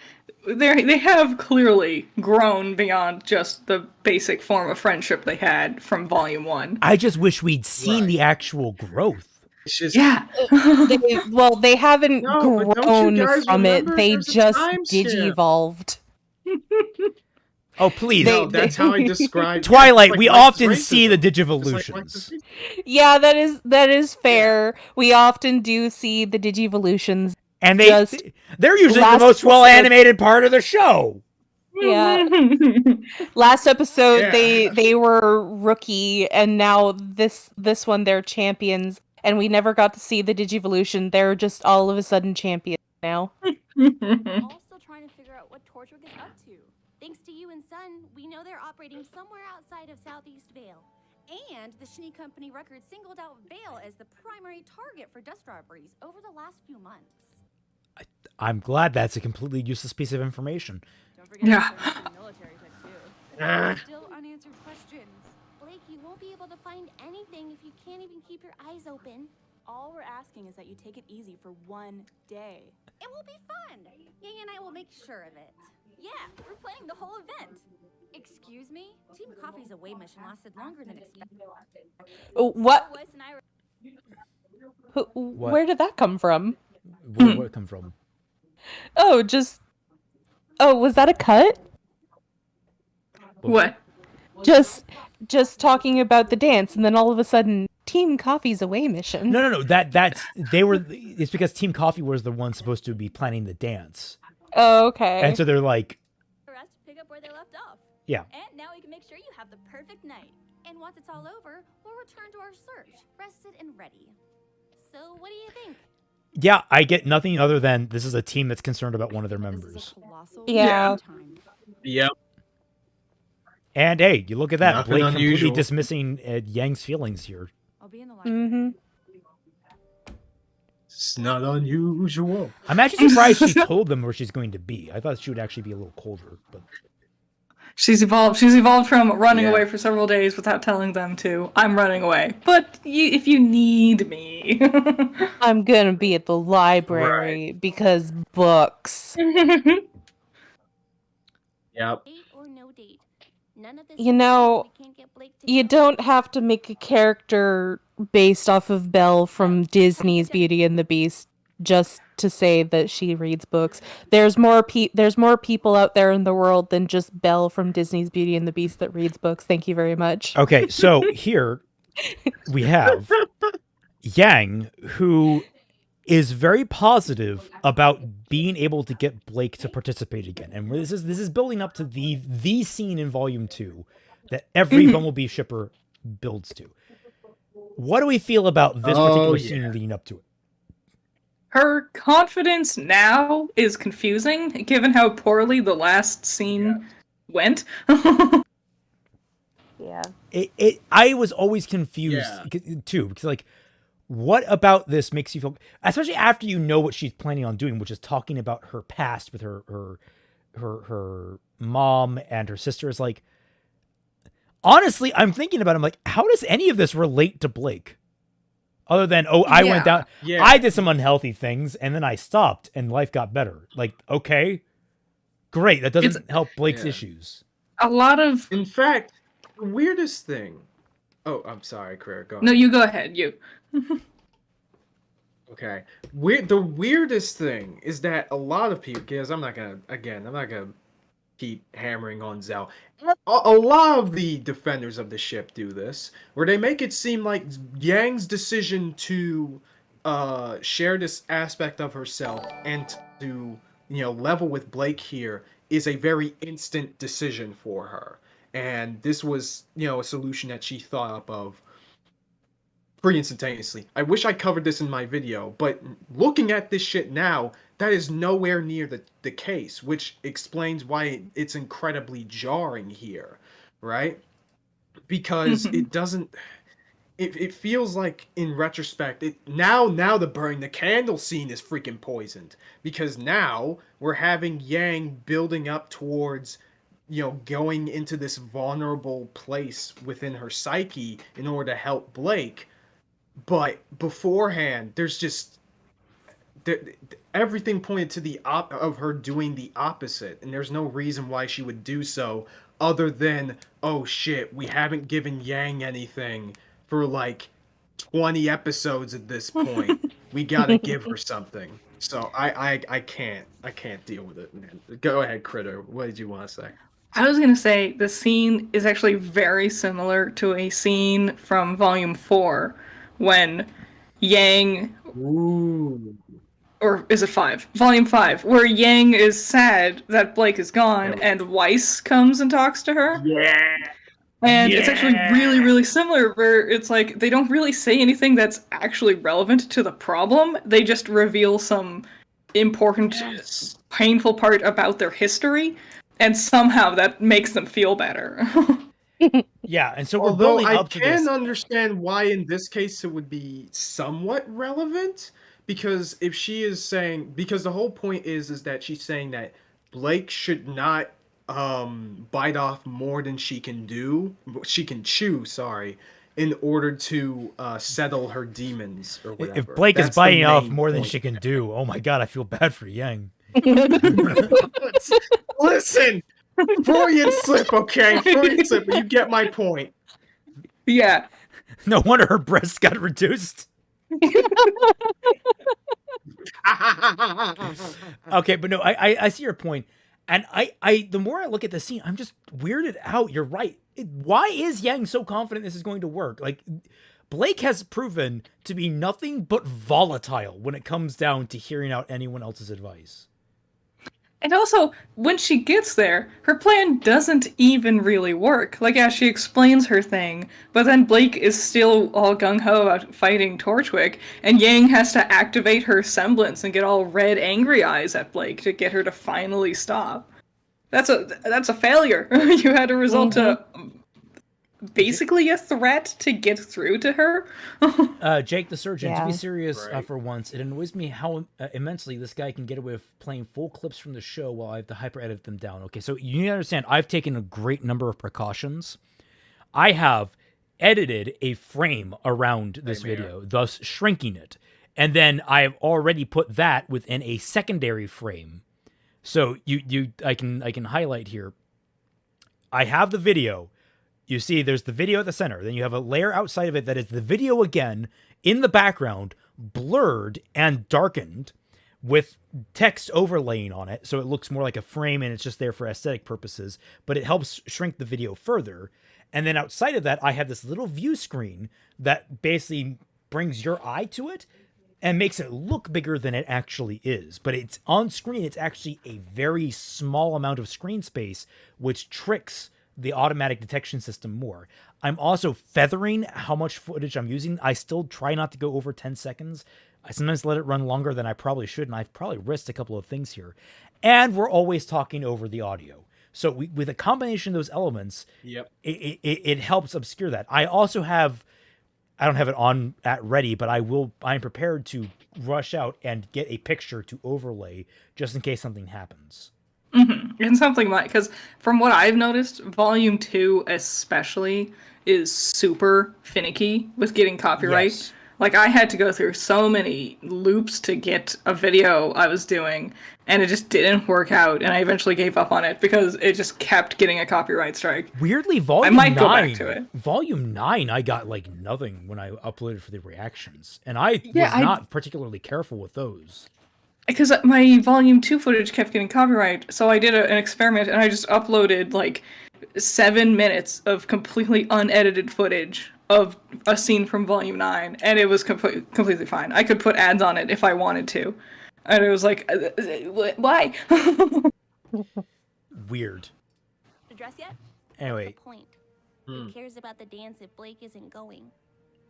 they have clearly grown beyond just the basic form of friendship they had from Volume 1. I just wish we'd seen the actual growth. It's just, they haven't grown from it. They just digivolved. Oh, please. No, that's how I describe Twilight, like, we often see the digivolutions. Yeah, that is fair. We often do see the digivolutions. And they're usually the most well-animated part of the show. Yeah. Last episode, they were rookie, and now this one, they're champions. And we never got to see the digivolution. They're just all of a sudden champions now. Also trying to figure out what Torchwick is up to. Thanks to you and Sun, we know they're operating somewhere outside of Southeast Vale. And the Shinny Company record singled out Vale as the primary target for dust robberies over the last few months. I'm glad that's a completely useless piece of information. Don't forget the military tech too. Still unanswered questions. Blake, you won't be able to find anything if you can't even keep your eyes open. All we're asking is that you take it easy for one day. It will be fun. Yang and I will make sure of it. Yeah, we're playing the whole event. Excuse me? Team Coffee's away mission lasted longer than expected. What? Where did that come from? Where did it come from? Oh, was that a cut? What? Just talking about the dance, and then all of a sudden, Team Coffee's away mission. No. It's because Team Coffee was the one supposed to be planning the dance. Oh, okay. And so they're like, For us to pick up where they left off. Yeah. And now we can make sure you have the perfect night. And once it's all over, we'll return to our search, rested and ready. So, what do you think? yeah, I get nothing other than this is a team that's concerned about one of their members. Yeah. Yep. And hey, you look at that. Nothing Blake completely unusual. dismissing Yang's feelings here. I'll be in the library. It's not unusual. I'm actually surprised she told them where she's going to be. I thought she would actually be a little colder, but She's evolved. She's evolved from running away for several days without telling them to I'm running away. But if you need me, I'm gonna be at the library because books. Yep. Date or no date. None of this You know, we can't get Blake to you don't have to make a character based off of Belle from Disney's Beauty and the Beast just to say that she reads books. There's more people out there in the world than just Belle from Disney's Beauty and the Beast that reads books. Thank you very much. Okay, so here we have Yang, who is very positive about being able to get Blake to participate again. And this is building up to the scene in Volume 2 that every Bumblebee shipper builds to. What do we feel about this particular scene leading up to it? Her confidence now is confusing, given how poorly the last scene went. Yeah. I was always confused too, because like, what about this makes you feel, especially after you know what she's planning on doing, which is talking about her past with her mom and her sister. Is like, honestly, I'm thinking about it, I'm like, how does any of this relate to Blake? Other than, I went down, I did some unhealthy things, and then I stopped, and life got better. Like, okay, great. That doesn't help Blake's issues. A lot of... In fact, the weirdest thing... Oh, I'm sorry, Claire, go ahead. No, you go ahead, you. Okay. The weirdest thing is that a lot of people, because I'm not gonna keep hammering on Zell. A lot of the defenders of the ship do this, where they make it seem like Yang's decision to share this aspect of herself and to, level with Blake here is a very instant decision for her. And this was, a solution that she thought up of pretty instantaneously. I wish I covered this in my video, but looking at this shit now, that is nowhere near the case, which explains why it's incredibly jarring here, right? Because it doesn't... It feels like, in retrospect, now the burning the candle scene is freaking poisoned. Because now we're having Yang building up towards... going into this vulnerable place within her psyche in order to help Blake. But beforehand, there's just... everything pointed to of her doing the opposite. And there's no reason why she would do so other than, oh shit, we haven't given Yang anything for like 20 episodes at this point. We gotta give her something. So I can't deal with it, man. Go ahead, Critter. What did you want to say? I was going to say the scene is actually very similar to a scene from Volume 4 when Yang... Ooh. Or is it 5? Volume 5, where Yang is sad that Blake is gone and Weiss comes and talks to her. Yeah! And it's actually really, really similar, where it's like they don't really say anything that's actually relevant to the problem. They just reveal some important, painful part about their history. And somehow that makes them feel better. Yeah, and so we're building up to this. I can understand why in this case it would be somewhat relevant, because if she is saying, because the whole point is that she's saying that Blake should not bite off more than she can chew, in order to settle her demons or whatever. If Blake is biting off more than she can do, oh my god, I feel bad for Yang. Listen, Freudian slip, okay? Freudian slip, but you get my point. Yeah. No wonder her breasts got reduced. Okay, but no, I see your point. And I the more I look at the scene, I'm just weirded out. You're right. Why is Yang so confident this is going to work? Like, Blake has proven to be nothing but volatile when it comes down to hearing out anyone else's advice. And also, when she gets there, her plan doesn't even really work. Like, yeah, she explains her thing, but then Blake is still all gung-ho about fighting Torchwick, and Yang has to activate her semblance and get all red, angry eyes at Blake to get her to finally stop. That's a failure. You had to resort to basically a threat to get through to her. Jake the Surgeon, to be serious for once, it annoys me how immensely this guy can get away with playing full clips from the show while I have to hyper edit them down. Okay, so you need to understand, I've taken a great number of precautions. I have edited a frame around this video, thus shrinking it. And then I've already put that within a secondary frame. So I can highlight here. I have the video. You see, there's the video at the center. Then you have a layer outside of it that is the video again in the background, blurred and darkened with text overlaying on it. So it looks more like a frame and it's just there for aesthetic purposes, but it helps shrink the video further. And then outside of that, I have this little view screen that basically brings your eye to it and makes it look bigger than it actually is. But it's on screen. It's actually a very small amount of screen space, which tricks the automatic detection system more. I'm also feathering how much footage I'm using. I still try not to go over 10 seconds. I sometimes let it run longer than I probably should, and I've probably risked a couple of things here. And we're always talking over the audio. So with a combination of those elements, Yep. it helps obscure that. I also have, I don't have it on at ready, but I'm prepared to rush out and get a picture to overlay just in case something happens. Mm-hmm. And something like, because from what I've noticed, Volume 2 especially is super finicky with getting copyright. Yes. Like, I had to go through so many loops to get a video I was doing, and it just didn't work out, and I eventually gave up on it because it just kept getting a copyright strike. Weirdly, Volume 9... I might go back to it. Volume 9, I got, like, nothing when I uploaded for the reactions, and I was not particularly careful with those. Because my Volume 2 footage kept getting copyright, so I did an experiment, and I just uploaded, like, 7 minutes of completely unedited footage of a scene from Volume 9, and it was completely fine. I could put ads on it if I wanted to. And it was like, why? Weird. Dress yet? Anyway. What's the point? Who cares about the dance if Blake isn't going?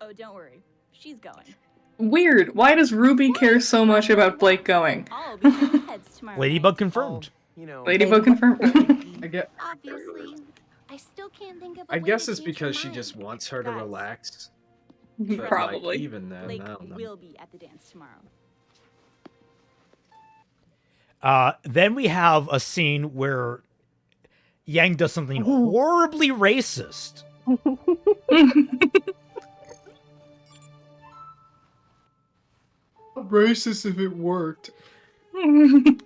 Oh, don't worry. She's going. Weird. Why does Ruby care so much about Blake going? I'll be turning heads tomorrow. Ladybug confirmed. Ladybug confirmed. Obviously, I still can't think of. I guess it's because she just wants her to relax. But, Probably. Like, even then, Blake I don't know. will be at the dance tomorrow. Then we have a scene where Yang does something horribly racist. Racist if it worked.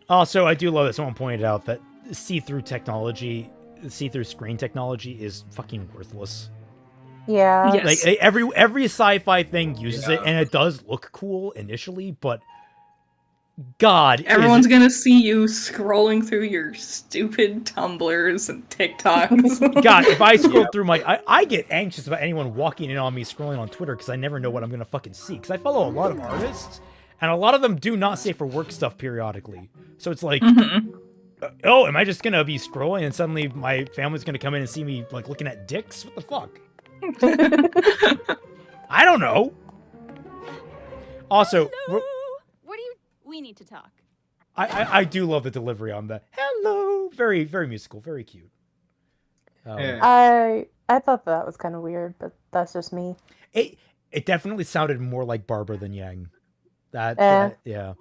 Also, I do love that someone pointed out that see-through technology, see-through screen technology is fucking worthless. Yeah. Yes. Like every sci-fi thing uses it, and it does look cool initially, but God, Everyone's gonna see you scrolling through your stupid Tumblrs and TikToks. God, if I scroll through I get anxious about anyone walking in on me scrolling on Twitter because I never know what I'm gonna fucking see. Because I follow a lot of artists, and a lot of them do not safe for work stuff periodically. So it's like, oh, am I just gonna be scrolling and suddenly my family's gonna come in and see me like looking at dicks? What the fuck? I don't know. Also, We need to talk. I do love the delivery on the hello. Very, very musical, very cute. I thought that was kind of weird, but that's just me. It definitely sounded more like Barbara than Yang. Yeah.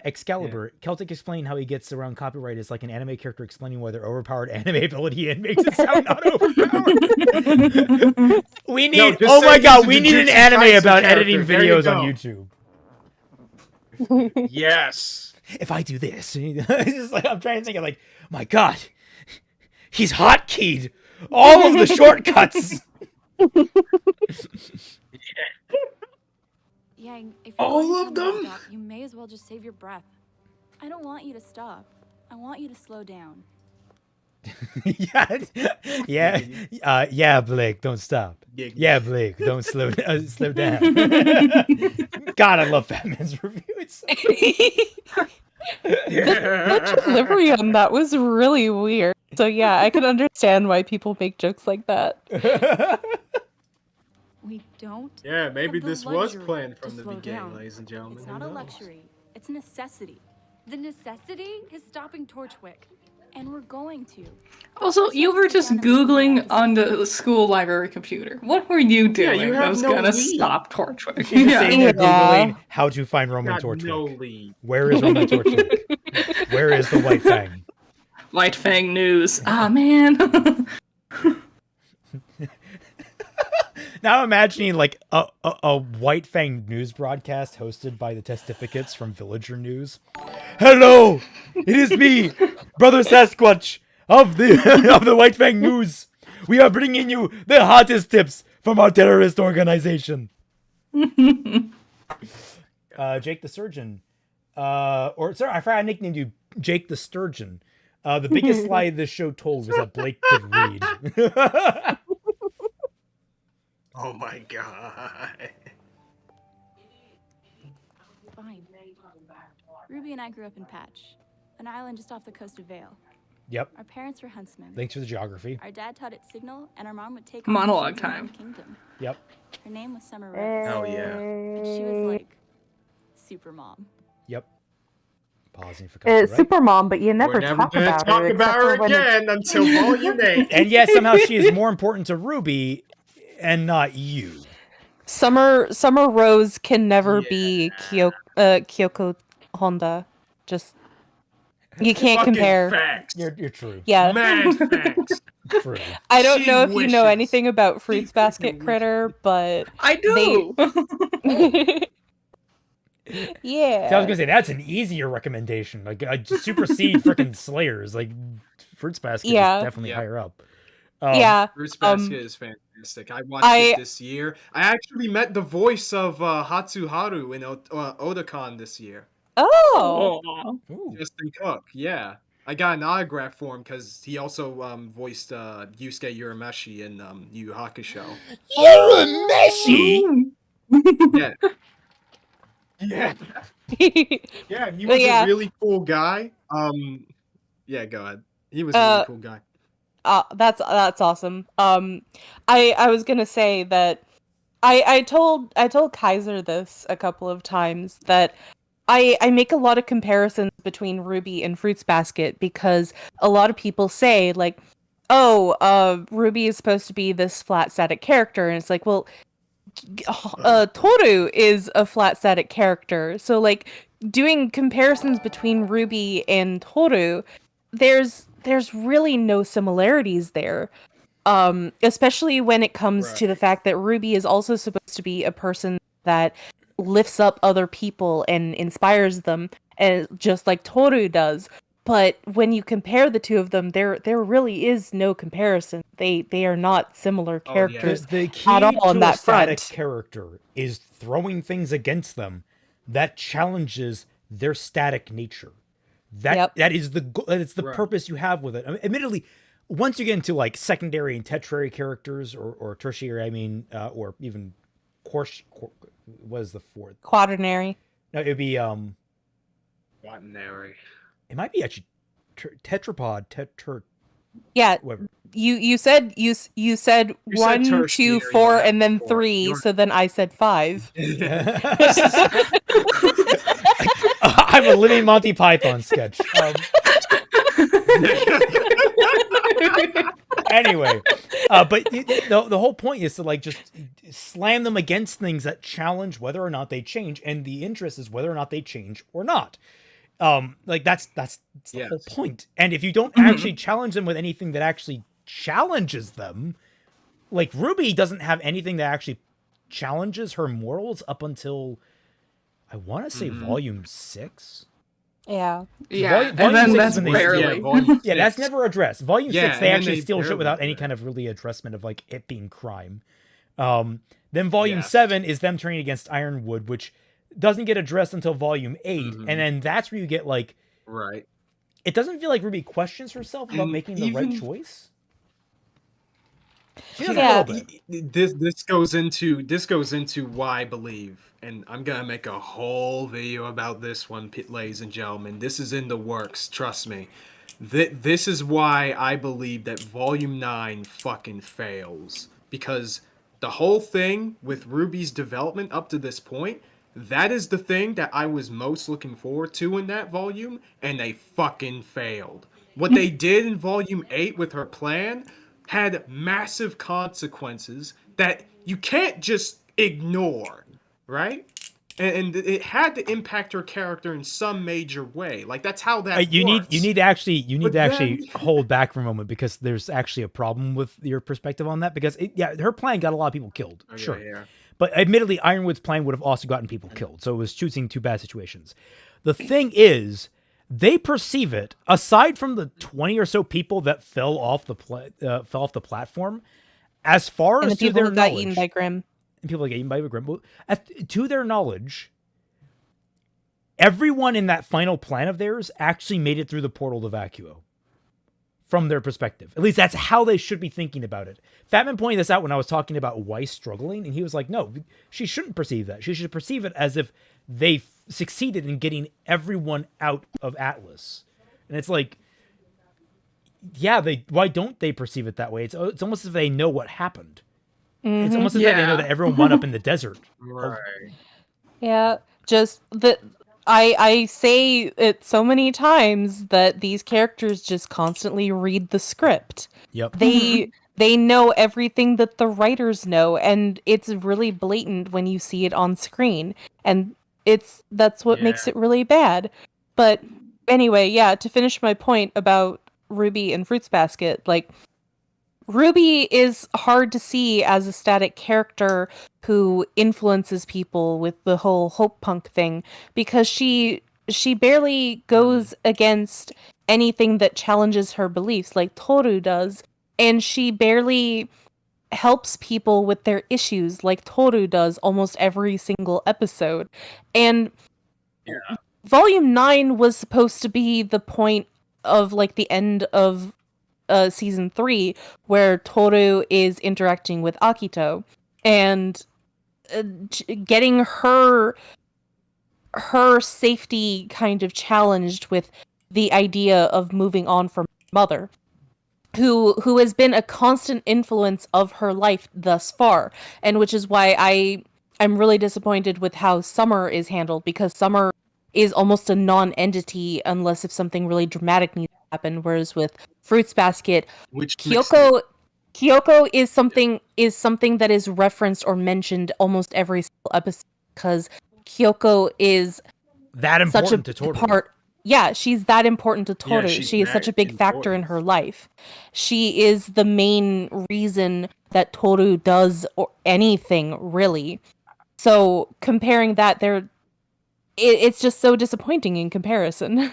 Excalibur. Celtic explained how he gets around copyright is like an anime character explaining why their overpowered anime ability and makes it sound not overpowered. We need. Oh my god, we need an anime about editing videos on YouTube. Yes. If I do this, it's just like I'm trying to think of like, my god, he's hotkeyed all of the shortcuts. Yang, if all of them? Stop, you may as well just save your breath. I don't want you to stop. I want you to slow down. Yeah, Blake, don't stop. Yeah, Blake, don't slow down. God, I love Batman's review. It's so The delivery on that was really weird. So yeah, I could understand why people make jokes like that. We don't. Yeah, maybe have the this was luxury planned to from the slow beginning, down. ladies and gentlemen. It's Who not a knows? luxury. It's a necessity. The necessity is stopping Torchwick. And we're going to. Also, you were just Googling on the school library computer. What were you doing you that have was no gonna lead. stop Torchwick? She's just saying they're Googling how to find Roman Got Torchwick. no lead. Where is Roman Torchwick? Where is the White Fang? White Fang news. Ah, man. Now imagining like a White Fang news broadcast hosted by the Testificates from Villager News. Hello, it is me, Brother Sasquatch. of the White Fang News. We are bringing you the hottest tips from our terrorist organization. Jake the Surgeon, I forgot I nicknamed you Jake the Sturgeon. The biggest lie this show told was that Blake could read. Oh my god. Fine. Ruby and I grew up in Patch, an island just off the coast of Vale. Yep. Our parents were huntsmen. Thanks for the geography. Our dad taught at Signal, and our mom would take Monologue on time. the kingdom. Yep. Her name was Summer Rose. Oh yeah. And she was like super mom. Yep. Pausing for Kaiser, right? Super mom, but you never We're never talk gonna about talk her. about her again until Volume 8. And yet somehow she is more important to Ruby and not you. Summer Rose can never be Kyoko Honda. Just you can't Fucking compare. Facts. You're true. Yeah. Mad facts. True. I don't She know if you know wishes. anything about Fruits Basket Critter, but I do. yeah. See, I was gonna say that's an easier recommendation. Like I supersede freaking Slayers. Like Fruits Basket is definitely higher up. Fruits Basket is fantastic. I watched it this year. I actually met the voice of Hatsuharu in Otakon this year. Oh. Justin Cook, yeah. I got an autograph for him because he also voiced Yusuke Urameshi in Yu Yu Hakusho. Urameshi? Yeah. Yeah. Yeah, he was a really cool guy. Yeah, go ahead. He was a really cool guy. That's awesome. I was gonna say that I told Kaiser this a couple of times that I make a lot of comparisons between RWBY and Fruits Basket because a lot of people say like, oh, RWBY is supposed to be this flat static character, and it's like, well, Toru is a flat static character, so like doing comparisons between RWBY and Toru, there's really no similarities there. Especially when it comes to the fact that RWBY is also supposed to be a person that lifts up other people and inspires them, and just like Toru does. But when you compare the two of them, there really is no comparison. They are not similar characters The key at all to on that a static front. character is throwing things against them that challenges their static nature. That is the purpose you have with it. I mean, admittedly, once you get into like secondary and tertiary characters, or tertiary, I mean, or even what is the fourth? Quaternary. No, it'd be Quaternary. It might be actually tetrapod. Yeah. Whatever. You said you said You said 1, 2, tertiary, 4, not and then four. 3. So then I said 5. I'm a living Monty Python sketch. Anyway, but the whole point is to like just slam them against things that challenge whether or not they change, and the interest is whether or not they change or not. Like that's the whole point. And if you don't actually challenge them with anything that actually challenges them, like RWBY doesn't have anything that actually challenges her morals up until I want to say volume 6. Yeah. Yeah, Volume and then 6 that's is when barely. Yeah, that's never addressed. Volume 6, they and actually they steal shit barely without any kind of really addressment of like it being crime. Then volume 7 is them turning against Ironwood, which doesn't get addressed until volume 8, and then that's where you get like, it doesn't feel like RWBY questions herself about making the right choice. This goes into why I believe, and I'm gonna make a whole video about this one, ladies and gentlemen. This is in the works, trust me. This is why I believe that volume 9 fucking fails, because the whole thing with RWBY's development up to this point, that is the thing that I was most looking forward to in that volume, and they fucking failed. What they did in volume 8 with her plan had massive consequences that you can't just ignore, right? And it had to impact her character in some major way. Like that's how that you works. need to actually hold back for a moment, because there's actually a problem with your perspective on that, because her plan got a lot of people killed. Sure. Yeah. But admittedly, Ironwood's plan would have also gotten people killed. So it was choosing two bad situations. The thing is they perceive it, aside from the 20 or so people that fell off the platform, as far And as the to people their that got knowledge, eaten by Grimm. and people that get eaten by Grimm, to their knowledge, everyone in that final plan of theirs actually made it through the portal to Vacuo. From their perspective. At least that's how they should be thinking about it. Fatman pointed this out when I was talking about Weiss struggling, and he was like, no, she shouldn't perceive that. She should perceive it as if they succeeded in getting everyone out of Atlas. And it's like, yeah, why don't they perceive it that way? It's almost as if they know what happened. It's almost as if they know that everyone wound up in the desert. Right. Yeah, just the I say it so many times that these characters just constantly read the script. Yep. They know everything that the writers know, and it's really blatant when you see it on screen. And that's what makes it really bad. But anyway, yeah, to finish my point about Ruby and Fruits Basket, like Ruby is hard to see as a static character who influences people with the whole hope punk thing, because she barely goes against anything that challenges her beliefs like Toru does, and she barely helps people with their issues like Toru does almost every single episode. And Volume 9 was supposed to be the point of like the end of season 3, where Toru is interacting with Akito and getting her safety kind of challenged with the idea of moving on from her mother, who has been a constant influence of her life thus far, and which is why I'm really disappointed with how Summer is handled, because Summer is almost a non-entity unless if something really dramatic needs to happen, whereas with Fruits Basket, Kyoko is something that is referenced or mentioned almost every single episode, because Kyoko is that important to Toru. Yeah, she's that important to Toru. Yeah, she is such a big factor in her life. She is the main reason that Toru does anything, really. So comparing that, it's just so disappointing in comparison.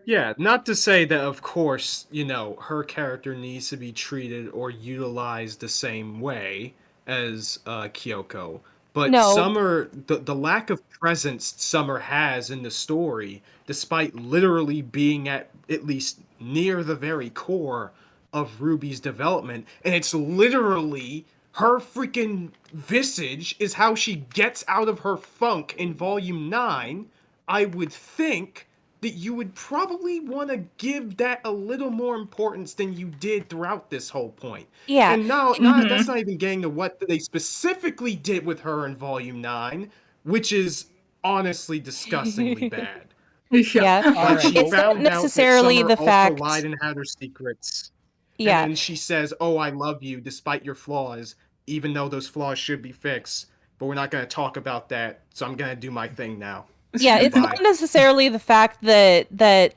Yeah, not to say that, of course, her character needs to be treated or utilized the same way as Kyoko. But No. Summer, the lack of presence Summer has in the story, despite literally being at least near the very core of Ruby's development, and it's literally her freaking visage is how she gets out of her funk in Volume 9, I would think that you would probably want to give that a little more importance than you did throughout this whole point. Yeah. And that's not even getting to what they specifically did with her in Volume 9, which is honestly disgustingly bad. Yeah. Like, she It's not found necessarily out that the Summer fact. also lied and had her secrets. Yeah. And then she says, "Oh, I love you despite your flaws, even though those flaws should be fixed. But we're not going to talk about that, so I'm going to do my thing now." Yeah, it's not necessarily the fact that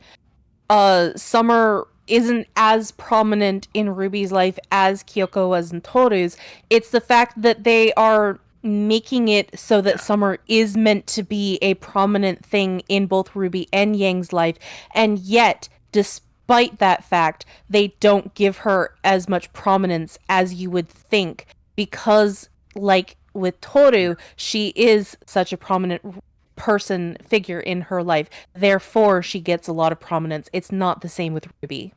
Summer isn't as prominent in Ruby's life as Kyoko was in Toru's. It's the fact that they are making it so that Summer is meant to be a prominent thing in both Ruby and Yang's life, and yet, despite that fact, they don't give her as much prominence as you would think, because, like with Toru, she is such a prominent figure in her life. Therefore, she gets a lot of prominence. It's not the same with Ruby.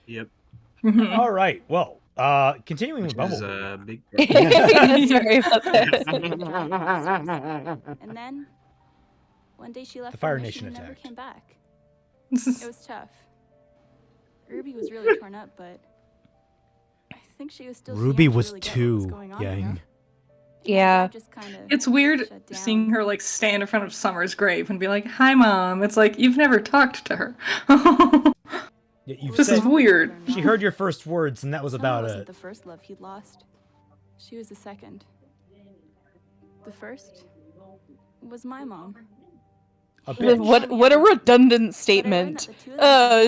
Yep. All right. Well, continuing with Bumblebee. A big Sorry about that. And then one day she left The Fire for a Nation mission and never attacked. came back. It was tough. Ruby was really torn up, but I think she was still too Ruby young to was really get what was 2, going on, Yang. Yeah. It's weird seeing her like stand in front of Summer's grave and be like, "Hi, Mom." It's like you've never talked to her. Yeah, This is weird. She heard your first words, and that was Summer about wasn't it. the first love he'd lost. She was the second. The first was my mom. A bitch. What a redundant statement.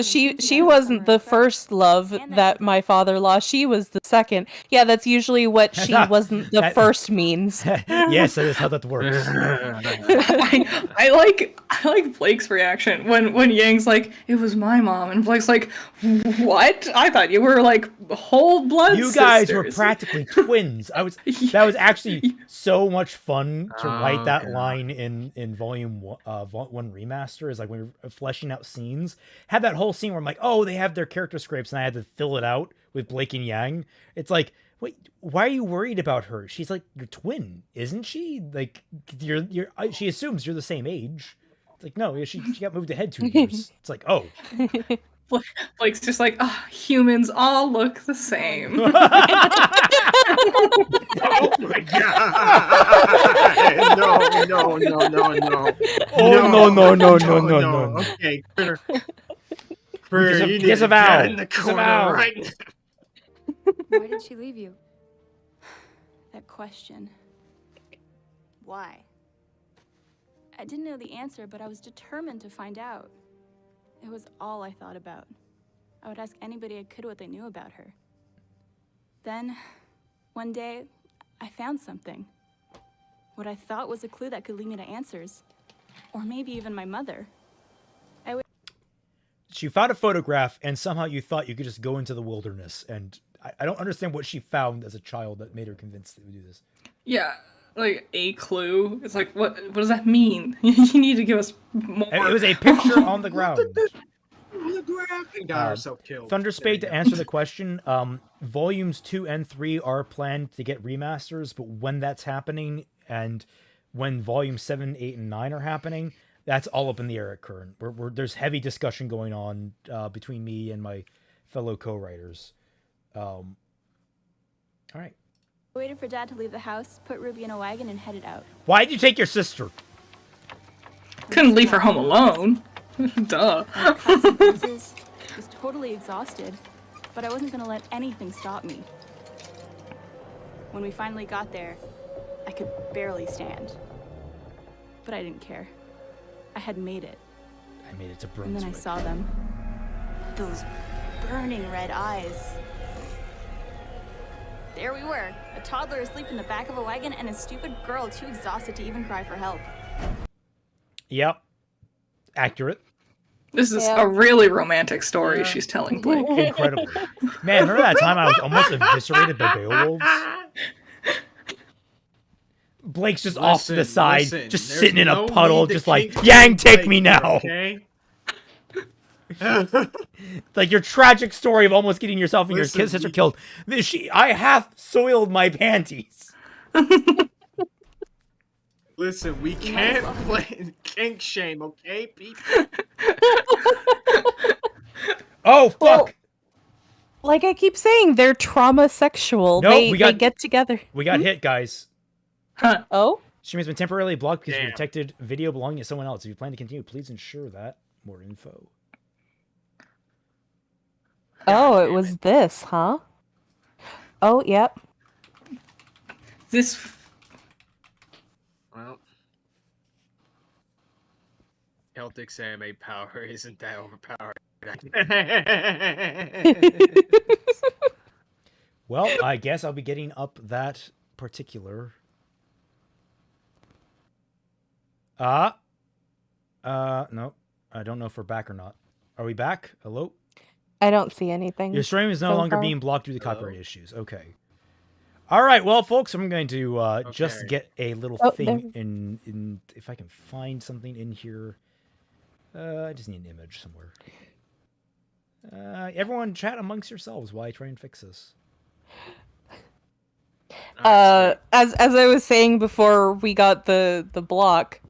She wasn't the first love that my father lost. She was the second. Yeah, that's usually what she wasn't the first means. Yes, that is how that works. I like Blake's reaction when Yang's like, "It was my mom," and Blake's like, "What? I thought you were like whole blood You guys sisters. were practically twins." That was actually so much fun to write that line in volume 1 remaster. Is like when we were fleshing out scenes, had that whole scene where I'm like, oh, they have their character scripts, and I had to fill it out with Blake and Yang. It's like, wait, why are you worried about her? She's like your twin, isn't she? Like she assumes you're the same age. It's like, no, she got moved ahead 2 years. It's like, oh. Blake's just like, oh, humans all look the same. Oh my god! No. Oh no. Okay, Critter. Disavow. In the corner right now. Why did she leave you? That question. Why? I didn't know the answer, but I was determined to find out. It was all I thought about. I would ask anybody I could what they knew about her. Then, one day, I found something. What I thought was a clue that could lead me to answers. Or maybe even my mother. She found a photograph, and somehow you thought you could just go into the wilderness. And I don't understand what she found as a child that made her convinced that we do this. Yeah, like a clue. It's like, what does that mean? You need to give us more. It was a picture on the ground. Got herself killed. Thunderspade, to answer the question, volumes 2 and 3 are planned to get remasters, but when that's happening and when volumes 7, 8, and 9 are happening, that's all up in the air at current. There's heavy discussion going on between me and my fellow co-writers. All right. I waited for Dad to leave the house, put Ruby in a wagon, and headed out. Why'd you take your sister? Couldn't leave her home alone. Duh. I cut some bruises, was totally exhausted, but I wasn't gonna let anything stop me. When we finally got there, I could barely stand. But I didn't care. I had made it. I made it to Brunswick. And then I saw them. Those burning red eyes. There we were, a toddler asleep in the back of a wagon and a stupid girl too exhausted to even cry for help. Yep. Accurate. This is a really romantic story she's telling Blake. Incredible. Man, remember that time I was almost eviscerated by Beowulfs? Blake's just off to the side, just sitting in a puddle, just like, Yang, take me now! Okay? Like your tragic story of almost getting yourself and your sister killed. I half soiled my panties. Listen, we can't play kink shame, okay, people? Oh, fuck! Well, like I keep saying, they're trauma sexual. No, they get together. We got hit, guys. Huh. Oh? Stream has been temporarily blocked because we detected video belonging to someone else. If you plan to continue, please ensure that. More info. Oh, it was this, huh? Oh, yep. This... Well... Celtic's anime power isn't that overpowered. Well, I guess I'll be getting up that particular... no. I don't know if we're back or not. Are we back? Hello? I don't see anything. Your stream is no so longer far. being blocked due to copyright issues. Okay. All right, well, folks, I'm going to just get a little thing in if I can find something in here. I just need an image somewhere. Everyone chat amongst yourselves while I try and fix this. As I was saying before we got the block,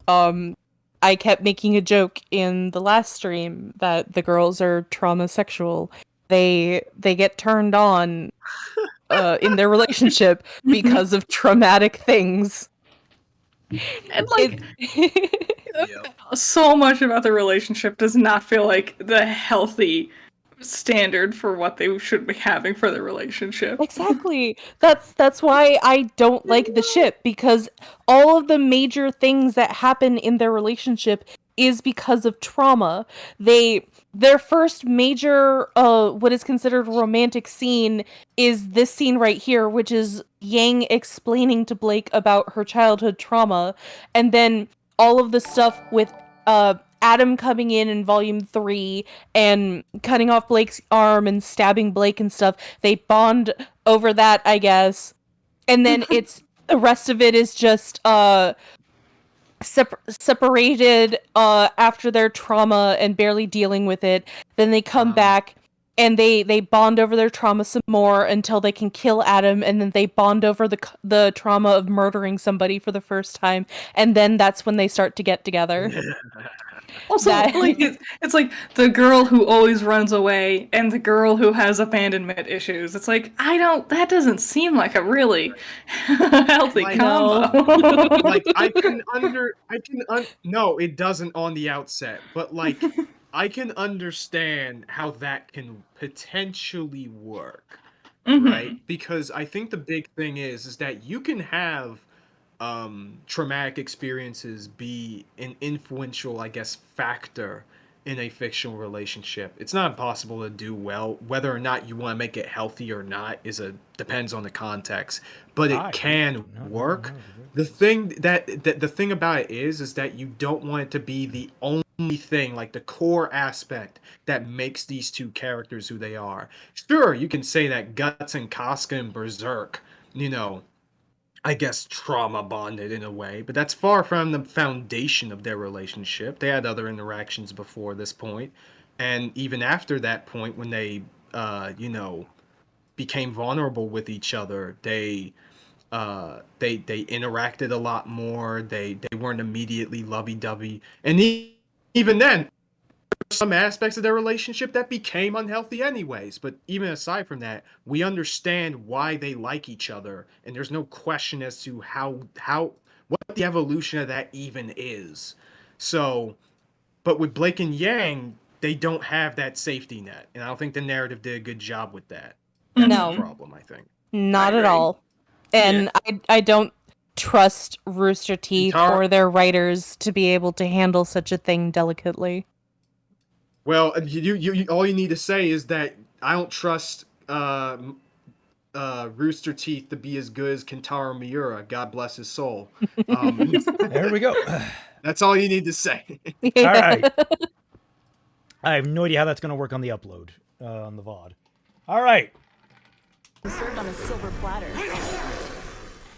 I kept making a joke in the last stream that the girls are trauma-sexual. They get turned on in their relationship because of traumatic things. And like, so much about the relationship does not feel like the healthy standard for what they should be having for the relationship. Exactly. That's why I don't like the ship, because all of the major things that happen in their relationship is because of trauma. Their first major what is considered romantic scene is this scene right here, which is Yang explaining to Blake about her childhood trauma, and then all of the stuff with Adam coming in volume 3 and cutting off Blake's arm and stabbing Blake and stuff. They bond over that, I guess. And then it's the rest of it is just separated after their trauma and barely dealing with it. Then they come back and they bond over their trauma some more until they can kill Adam, and then they bond over the trauma of murdering somebody for the first time, and then that's when they start to get together. Also, like it's like the girl who always runs away and the girl who has abandonment issues. It's like that doesn't seem like a really healthy combo. Like no, it doesn't on the outset, but like I can understand how that can potentially work, right? Because I think the big thing is that you can have traumatic experiences be an influential, I guess, factor in a fictional relationship. It's not impossible to do well. Whether or not you want to make it healthy or not depends on the context, but it can work. The thing the thing about it is that you don't want it to be the only thing, like the core aspect that makes these two characters who they are. Sure, you can say that Guts and Casca and Berserk, I guess trauma bonded in a way, but that's far from the foundation of their relationship. They had other interactions before this point, and even after that point, when they, became vulnerable with each other, they interacted a lot more. They weren't immediately lovey-dovey, and even then, some aspects of their relationship that became unhealthy anyways. But even aside from that, we understand why they like each other, and there's no question as to what the evolution of that even is. So, but with Blake and Yang, they don't have that safety net, and I don't think the narrative did a good job with that. That's the problem, I think. Not at all. And I don't trust Rooster Teeth or their writers to be able to handle such a thing delicately. Well, you all you need to say is that I don't trust Rooster Teeth to be as good as Kentaro Miura. God bless his soul. There we go. That's all you need to say. All right. I have no idea how that's going to work on the upload, on the VOD. All right. Served on a silver platter.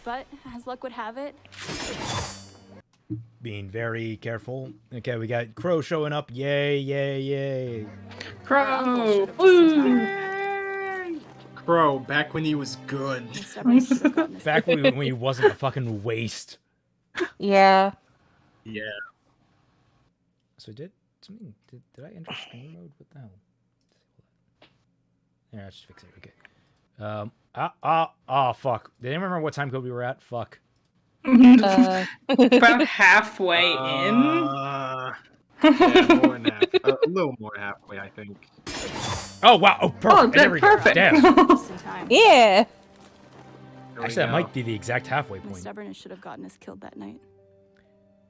But, as luck would have it, being very careful. Okay, we got Crow showing up. Yay, yay, yay. Crow! Woo! Crow, back when he was good. Back when he wasn't a fucking waste. Yeah. Yeah. So did I enter stream mode? What the hell? Yeah, let's just fix it. Okay. Fuck. Did anyone remember what time code we were at? Fuck. About halfway in. Yeah, more than half. A little more halfway, I think. Oh wow! Oh, perfect. Oh, perfect. Damn. Yeah. Actually, that might be the exact halfway point. Stubbornness should have gotten us killed that night.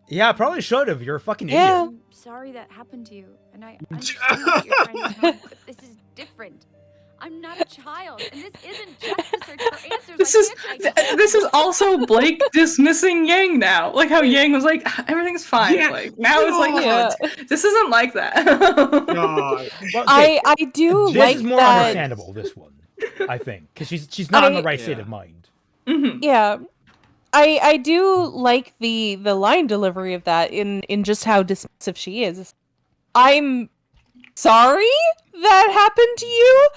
Yeah, I probably should have. You're a fucking idiot. I'm sorry that happened to you, and I understand what you're trying to do, but this is different. I'm not a child, and this isn't just a search for answers. This is also Blake dismissing Yang now. Like how Yang was like, everything's fine. Yeah. Like now it's like, this isn't like that. Well, okay. I do this like is more that. understandable. This one, I think, because she's not in the right state of mind. Yeah. I do like the line delivery of that in just how dismissive she is. I'm sorry that happened to you,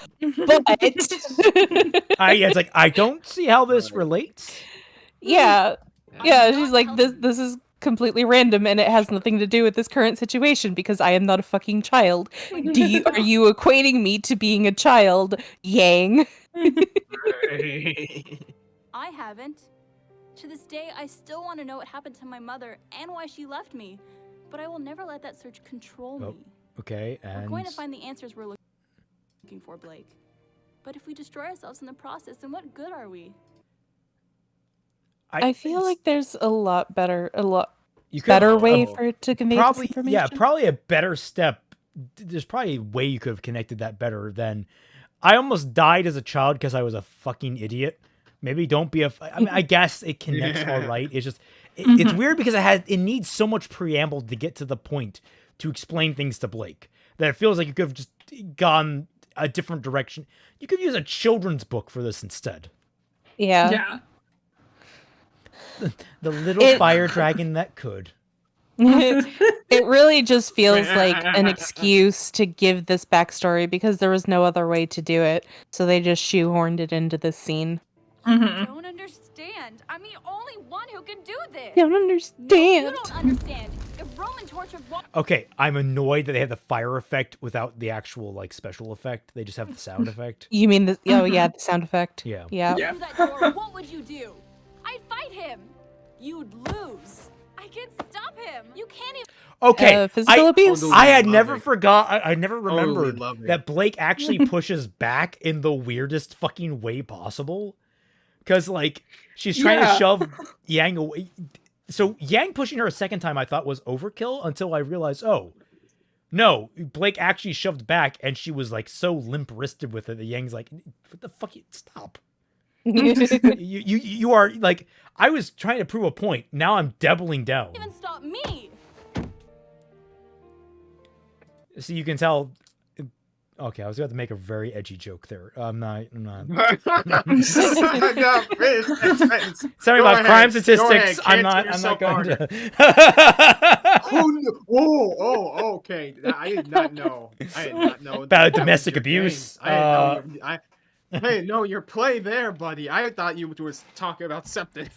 but it's like I don't see how this relates. Yeah, she's like this is completely random and it has nothing to do with this current situation because I am not a fucking child. Are you equating me to being a child, Yang? I haven't. To this day, I still want to know what happened to my mother and why she left me, but I will never let that search control me. Okay, and We're going to find the answers we're looking for, Blake. But if we destroy ourselves in the process, then what good are we? I feel like there's a lot better way for it to convey this information? Yeah, probably a better step. There's probably a way you could have connected that better than. I almost died as a child because I was a fucking idiot. Maybe don't be a. I mean, I guess it connects all right. It's just it's weird because it needs so much preamble to get to the point to explain things to Blake that it feels like you could have just gone a different direction. You could use a children's book for this instead. Yeah. The little fire dragon that could. It really just feels like an excuse to give this backstory because there was no other way to do it. So they just shoehorned it into this scene. I don't understand. I'm the only one who can do this. Don't understand. No, you don't understand. If Roman tortured Okay, I'm annoyed that they have the fire effect without the actual like special effect. They just have the sound effect. You mean the the sound effect? Yeah. through that door, what would you do? I'd fight him. You'd lose. I can't stop him. You can't even. Okay, physical abuse. I had never forgot. I never Totally remembered love it. that Blake actually pushes back in the weirdest fucking way possible. Because like she's trying to shove Yang away. So Yang pushing her a second time I thought was overkill until I realized, oh, no, Blake actually shoved back and she was like so limp-wristed with it that Yang's like, what the fuck? Stop. you are like, I was trying to prove a point. Now I'm doubling down. Even stop me. So you can tell. Okay, I was about to make a very edgy joke there. I'm not. Sorry about crime statistics. I'm not going to. Oh, okay. I did not know. About domestic abuse. Hey, no, your play there, buddy. I thought you was talking about something.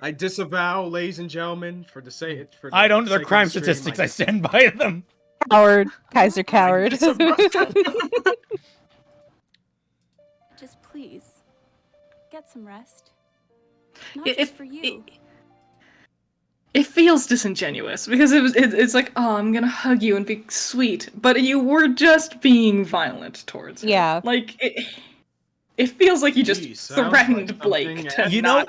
I disavow, ladies and gentlemen, for the sake. I don't know the crime statistics. I stand by them. Coward, Kaiser coward. Just please get some rest. Not just for you. It feels disingenuous because it's like, oh, I'm gonna hug you and be sweet, but you were just being violent towards her. Yeah. Like it feels like you just threatened like Blake to You know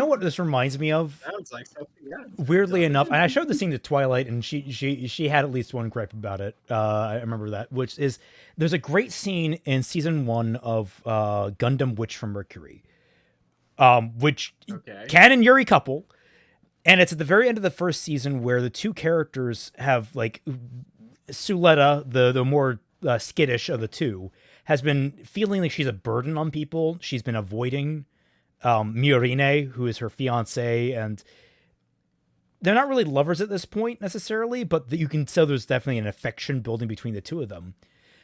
what this reminds me of? Sounds like something else. Weirdly enough, and I showed the scene to Twilight, and she had at least one gripe about it. I remember that, which is there's a great scene in season 1 of Gundam Witch from Mercury, which Ken and Yuri couple, and it's at the very end of the first season where the two characters have like Suletta, the more skittish of the two, has been feeling like she's a burden on people. She's been avoiding Miorine, who is her fiance, and they're not really lovers at this point necessarily, but you can tell there's definitely an affection building between the two of them.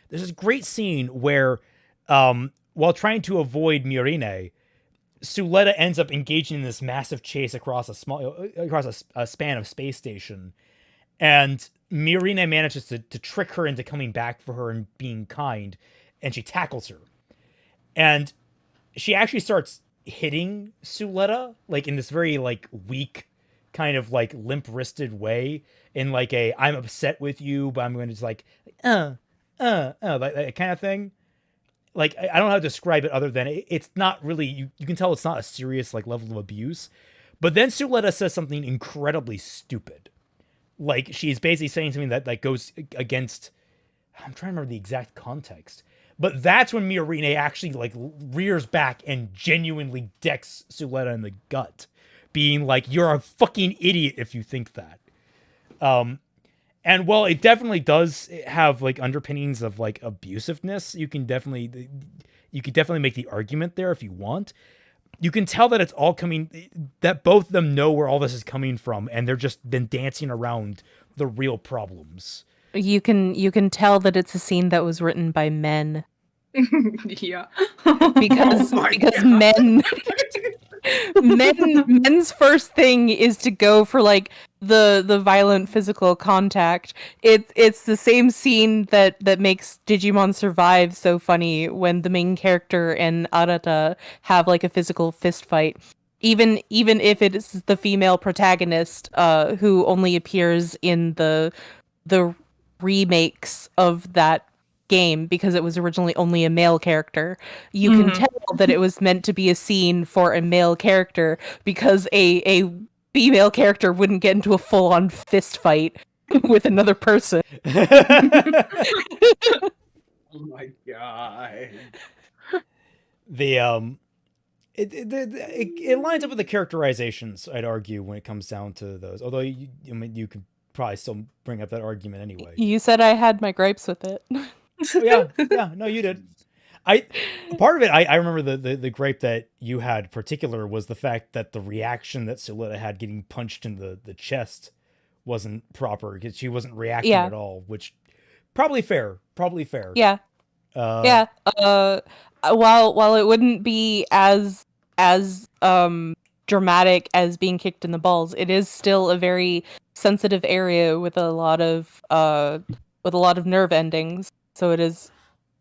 There's this great scene where, while trying to avoid Miorine, Suletta ends up engaging in this massive chase across a span of space station, and Miorine manages to trick her into coming back for her and being kind, and she tackles her, and she actually starts hitting Suletta like in this very like weak kind of like limp-wristed way, in like a I'm upset with you, but I'm going to just like like that kind of thing. Like I don't know how to describe it other than it's not really you can tell it's not a serious like level of abuse. But then Suletta says something incredibly stupid. Like she's basically saying something that goes against, I'm trying to remember the exact context. But that's when Miorine actually like rears back and genuinely decks Suletta in the gut, being like, "You're a fucking idiot if you think that." And while it definitely does have like underpinnings of like abusiveness, you can definitely make the argument there if you want. You can tell that it's all coming, that both of them know where all this is coming from, and they're just been dancing around the real problems. You can tell that it's a scene that was written by men. Yeah. Because men's first thing is to go for like the violent physical contact. It's the same scene that makes Digimon Survive so funny when the main character and Arata have like a physical fist fight. Even if it is the female protagonist who only appears in the remakes of that game because it was originally only a male character. You can tell that it was meant to be a scene for a male character because a female character wouldn't get into a full-on fist fight with another person. Oh my god. It lines up with the characterizations, I'd argue, when it comes down to those. Although you could probably still bring up that argument anyway. You said I had my gripes with it. Yeah, no, you did. Part of it, I remember the gripe that you had particular was the fact that the reaction that Suletta had getting punched in the chest wasn't proper because she wasn't reacting at all, which probably fair. Yeah. While it wouldn't be as dramatic as being kicked in the balls, it is still a very sensitive area with a lot of nerve endings. So it is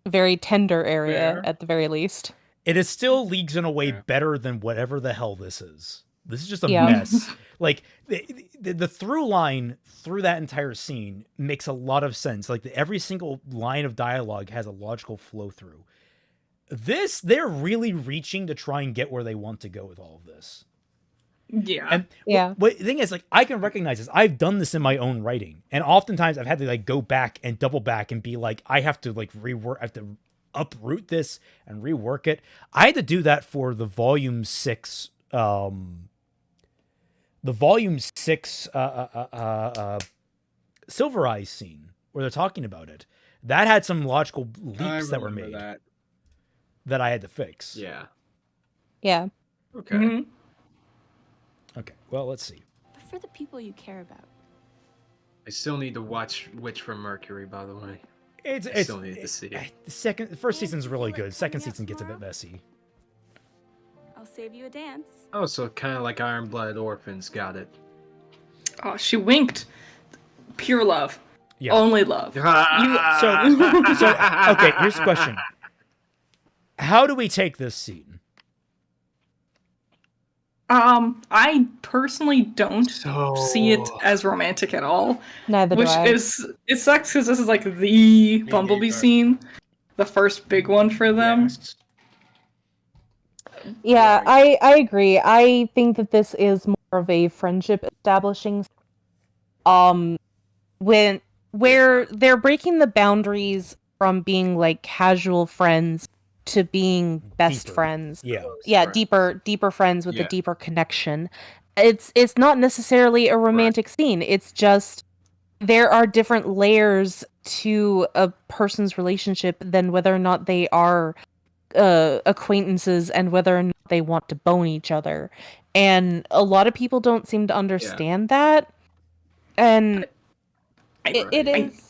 a very tender area at the very least. It is still leagues and away better than whatever the hell this is. This is just a mess. Like the through line through that entire scene makes a lot of sense. Like every single line of dialogue has a logical flow through. They're really reaching to try and get where they want to go with all of this. Yeah. And the thing is, like, I can recognize this. I've done this in my own writing, and oftentimes I've had to like go back and double back and be like, I have to like rework. I have to uproot this and rework it. I had to do that for the volume 6. Silver Eyes scene where they're talking about it. That had some logical leaps that were made that I had to fix. Yeah. Yeah. Okay. Okay. Well, let's see. But for the people you care about. I still need to watch Witch from Mercury, by the way. I still need to see it. The first season's really good. Second season gets a bit messy. I'll save you a dance. Oh, so kind of like Iron Blooded Orphans. Got it. Oh, she winked. Pure love. Yeah. Only love. So okay, here's the question. How do we take this scene? I personally don't see it as romantic at all. Neither do I. It sucks because this is like the Bumblebee scene, the first big one for them. Yeah, I agree. I think that this is more of a friendship establishing where they're breaking the boundaries from being like casual friends to being best friends. Yeah, deeper friends with a deeper connection. It's not necessarily a romantic scene. It's just there are different layers to a person's relationship than whether or not they are acquaintances and whether or not they want to bone each other. And a lot of people don't seem to understand that. And it is...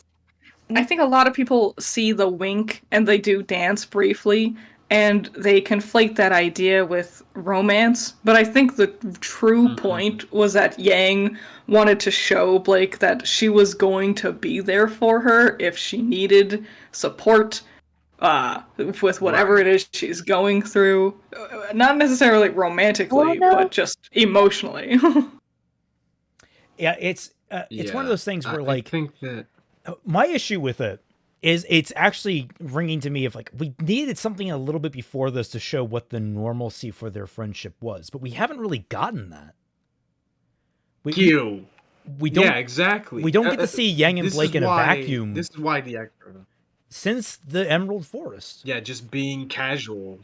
I think a lot of people see the wink and they do dance briefly and they conflate that idea with romance. But I think the true point was that Yang wanted to show Blake that she was going to be there for her if she needed support with whatever it is she's going through. Not necessarily romantically, but just emotionally. Yeah, it's one of those things where like I think that my issue with it is it's actually ringing to me of like we needed something a little bit before this to show what the normalcy for their friendship was, but we haven't really gotten that. We don't. Yeah, exactly. We don't get to see Yang and Blake in a vacuum. This is why the actor since the Emerald Forest. Yeah, just being casual.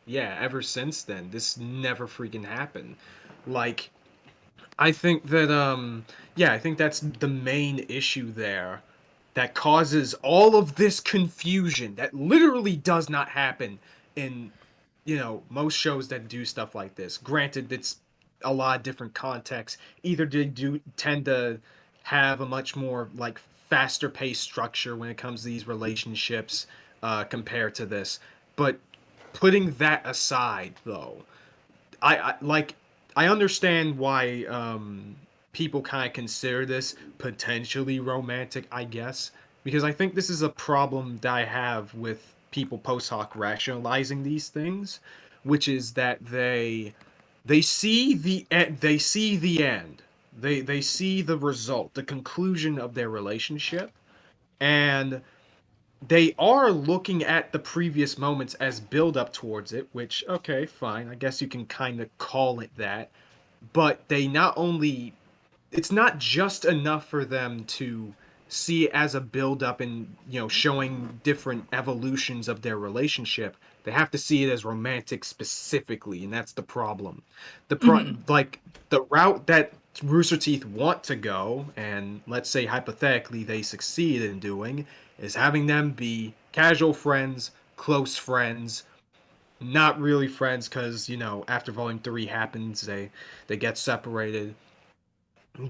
Yeah, ever since then, this never freaking happened. Like, I think that I think that's the main issue there that causes all of this confusion that literally does not happen in, most shows that do stuff like this. Granted, it's a lot of different contexts. Either they do tend to have a much more like faster paced structure when it comes to these relationships compared to this. But putting that aside, though, I understand why people kind of consider this potentially romantic, I guess, because I think this is a problem that I have with people post hoc rationalizing these things, which is that they see the end, they see the result, the conclusion of their relationship, and they are looking at the previous moments as build up towards it, which, okay, fine. I guess you can kind of call it that. But they not only, it's not just enough for them to see it as a build up and, you know, showing different evolutions of their relationship. They have to see it as romantic specifically, and that's the problem. Like the route that Rooster Teeth want to go, and let's say hypothetically they succeed in doing, is having them be casual friends, close friends, not really friends because, you know, after Volume 3 happens, they get separated,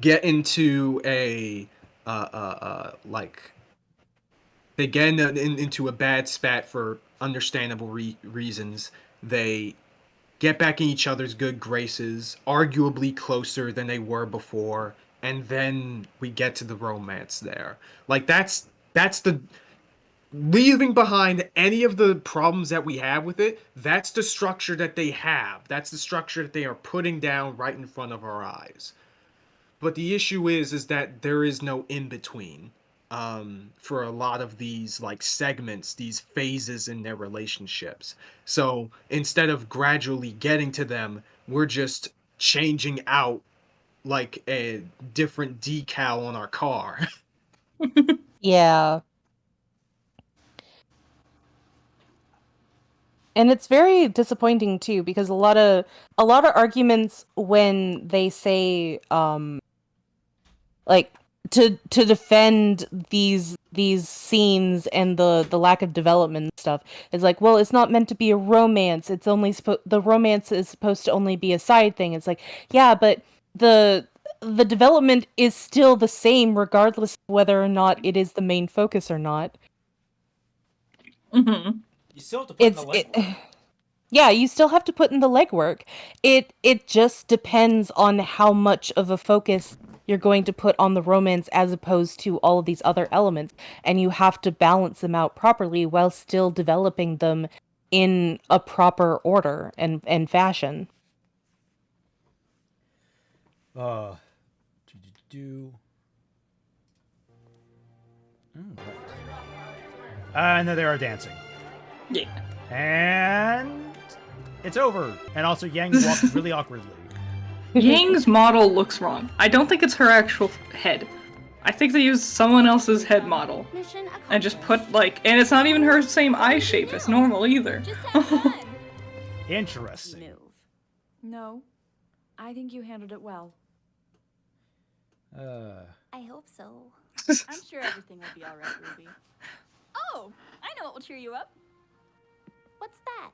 get into a like they get into a bad spat for understandable reasons. They get back in each other's good graces, arguably closer than they were before, and then we get to the romance there. Like that's the leaving behind any of the problems that we have with it. That's the structure that they have. That's the structure that they are putting down right in front of our eyes. But the issue is that there is no in between for a lot of these like segments, these phases in their relationships. So instead of gradually getting to them, we're just changing out like a different decal on our car. Yeah. And it's very disappointing too, because a lot of arguments when they say like to defend these scenes and the lack of development and stuff is like, well, it's not meant to be a romance. It's only the romance is supposed to only be a side thing. It's like, yeah, but the development is still the same regardless of whether or not it is the main focus or not. Mm-hmm. You still have to put in the legwork. Yeah, you still have to put in the legwork. It just depends on how much of a focus you're going to put on the romance as opposed to all of these other elements, and you have to balance them out properly while still developing them in a proper order and fashion. No, they are dancing. Yeah. And it's over. And also Yang walked really awkwardly. Yang's model looks wrong. I don't think it's her actual head. I think they used someone else's head model and just put like, and it's not even her same eye shape as normal either. Interesting. No, I think you handled it well. I hope so. I'm sure everything will be all right, Ruby. Oh, I know what will cheer you up. What's that?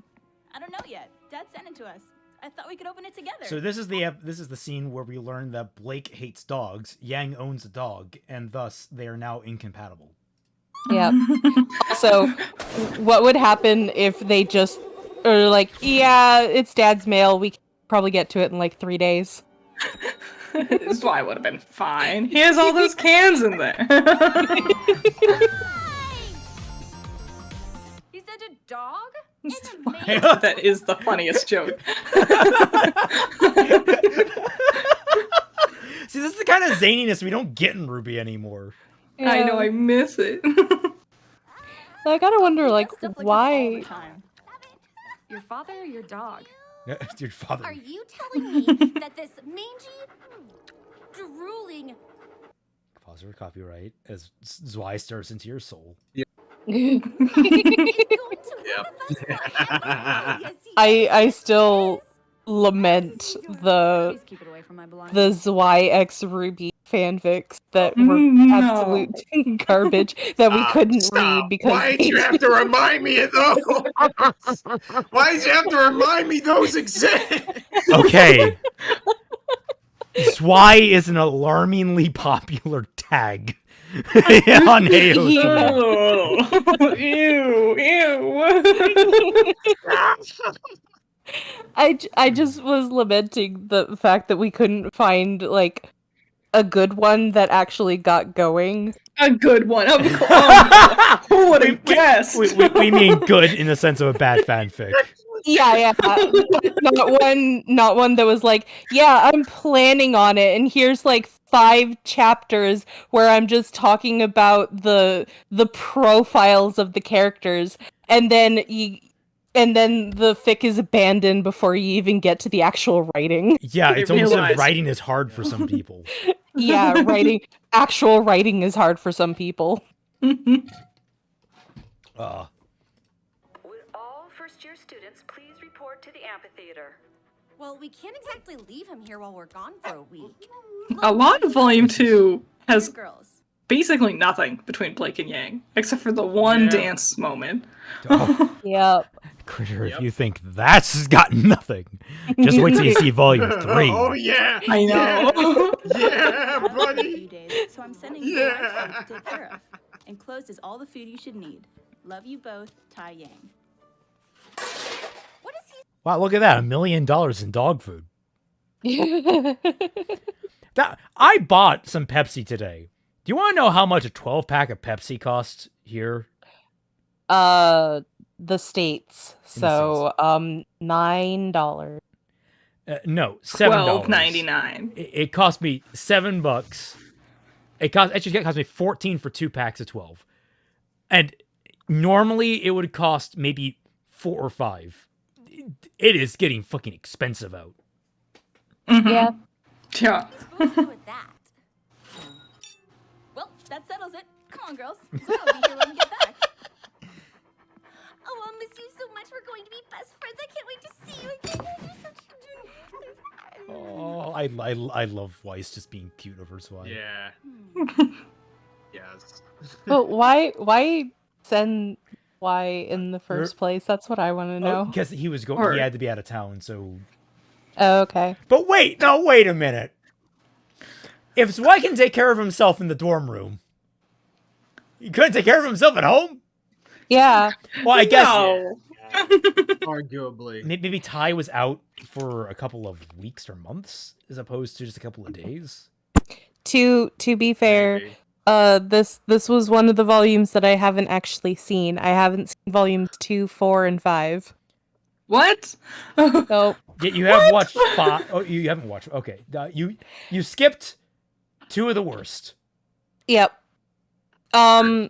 I don't know yet. Dad sent it to us. I thought we could open it together. So this is the scene where we learn that Blake hates dogs, Yang owns a dog, and thus they are now incompatible. Yeah. So, what would happen if they just are like, yeah, it's Dad's mail. We can probably get to it in like 3 days. This why would have been fine. He has all those cans in there. He said a dog? That is the funniest joke. See, this is the kind of zaniness we don't get in RWBY anymore. Yeah. I know, I miss it. I gotta wonder, like, why... Your father or your dog? Your father. Are you telling me that this mangy, drooling... Pause for copyright as Zwei starts into your soul. Yeah. I still lament the Zwei x RWBY fanfics that were absolute garbage that we couldn't read because why did you have to remind me of those? Why did you have to remind me those exist? Okay. Zwei is an alarmingly popular tag. On AOC. Ew. I just was lamenting the fact that we couldn't find like a good one that actually got going. A good one. Who would have guessed? We mean good in the sense of a bad fanfic. Yeah. Not one that was like, yeah, I'm planning on it, and here's like 5 chapters where I'm just talking about the profiles of the characters, and then the fic is abandoned before you even get to the actual writing. Yeah, it's almost like writing is hard for some people. Yeah, actual writing is hard for some people. Would all first-year students please report to the amphitheater? Well, we can't exactly leave him here while we're gone for a week. A lot of Volume 2 has Girls. basically nothing between Blake and Yang, except for the one dance moment. Oh. Yep. Critter, if you think that's got nothing, just wait till you see Volume 3. Oh yeah, I know. Yeah, A buddy. few days, so I'm sending you lunch to take care of. Enclosed is all the food you should need. Love you both, Tai Yang. Wow, look at that, $1 million in dog food. I bought some Pepsi today. Do you want to know how much a 12-pack of Pepsi costs here? The States. So, $9. No, $7. $12.99. It cost me $7. It cost me 14 for 2 packs of 12. And normally it would cost maybe 4 or 5. It is getting fucking expensive out. Mm-hmm. Yeah. Yeah. Well, that settles it. Come on, girls. So I'll be here when we get back. Oh, I'll miss you so much. We're going to be best friends. I can't wait to see you again. Oh, I love Weiss just being cute over Zwei. Yeah. Yes. But why send Y in the first place? That's what I want to know. Because he was going. He had to be out of town, so. Oh, okay. But wait a minute. If Zwei can take care of himself in the dorm room, he couldn't take care of himself at home? Yeah. Well, I guess. Arguably. Maybe Ty was out for a couple of weeks or months, as opposed to just a couple of days. To be fair, this was one of the volumes that I haven't actually seen. I haven't seen volumes 2, 4, and 5. What? So Yeah, you have watched 5. Oh, you haven't watched. Okay, you skipped 2 of the worst. Yep. I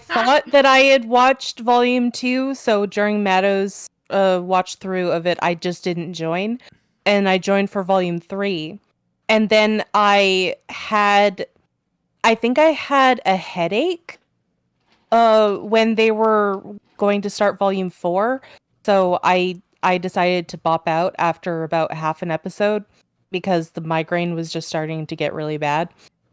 thought that I had watched volume 2, so during Maddo's watch through of it, I just didn't join, and I joined for volume 3, and then I think I had a headache when they were going to start volume 4, so I decided to bop out after about half an episode because the migraine was just starting to get really bad,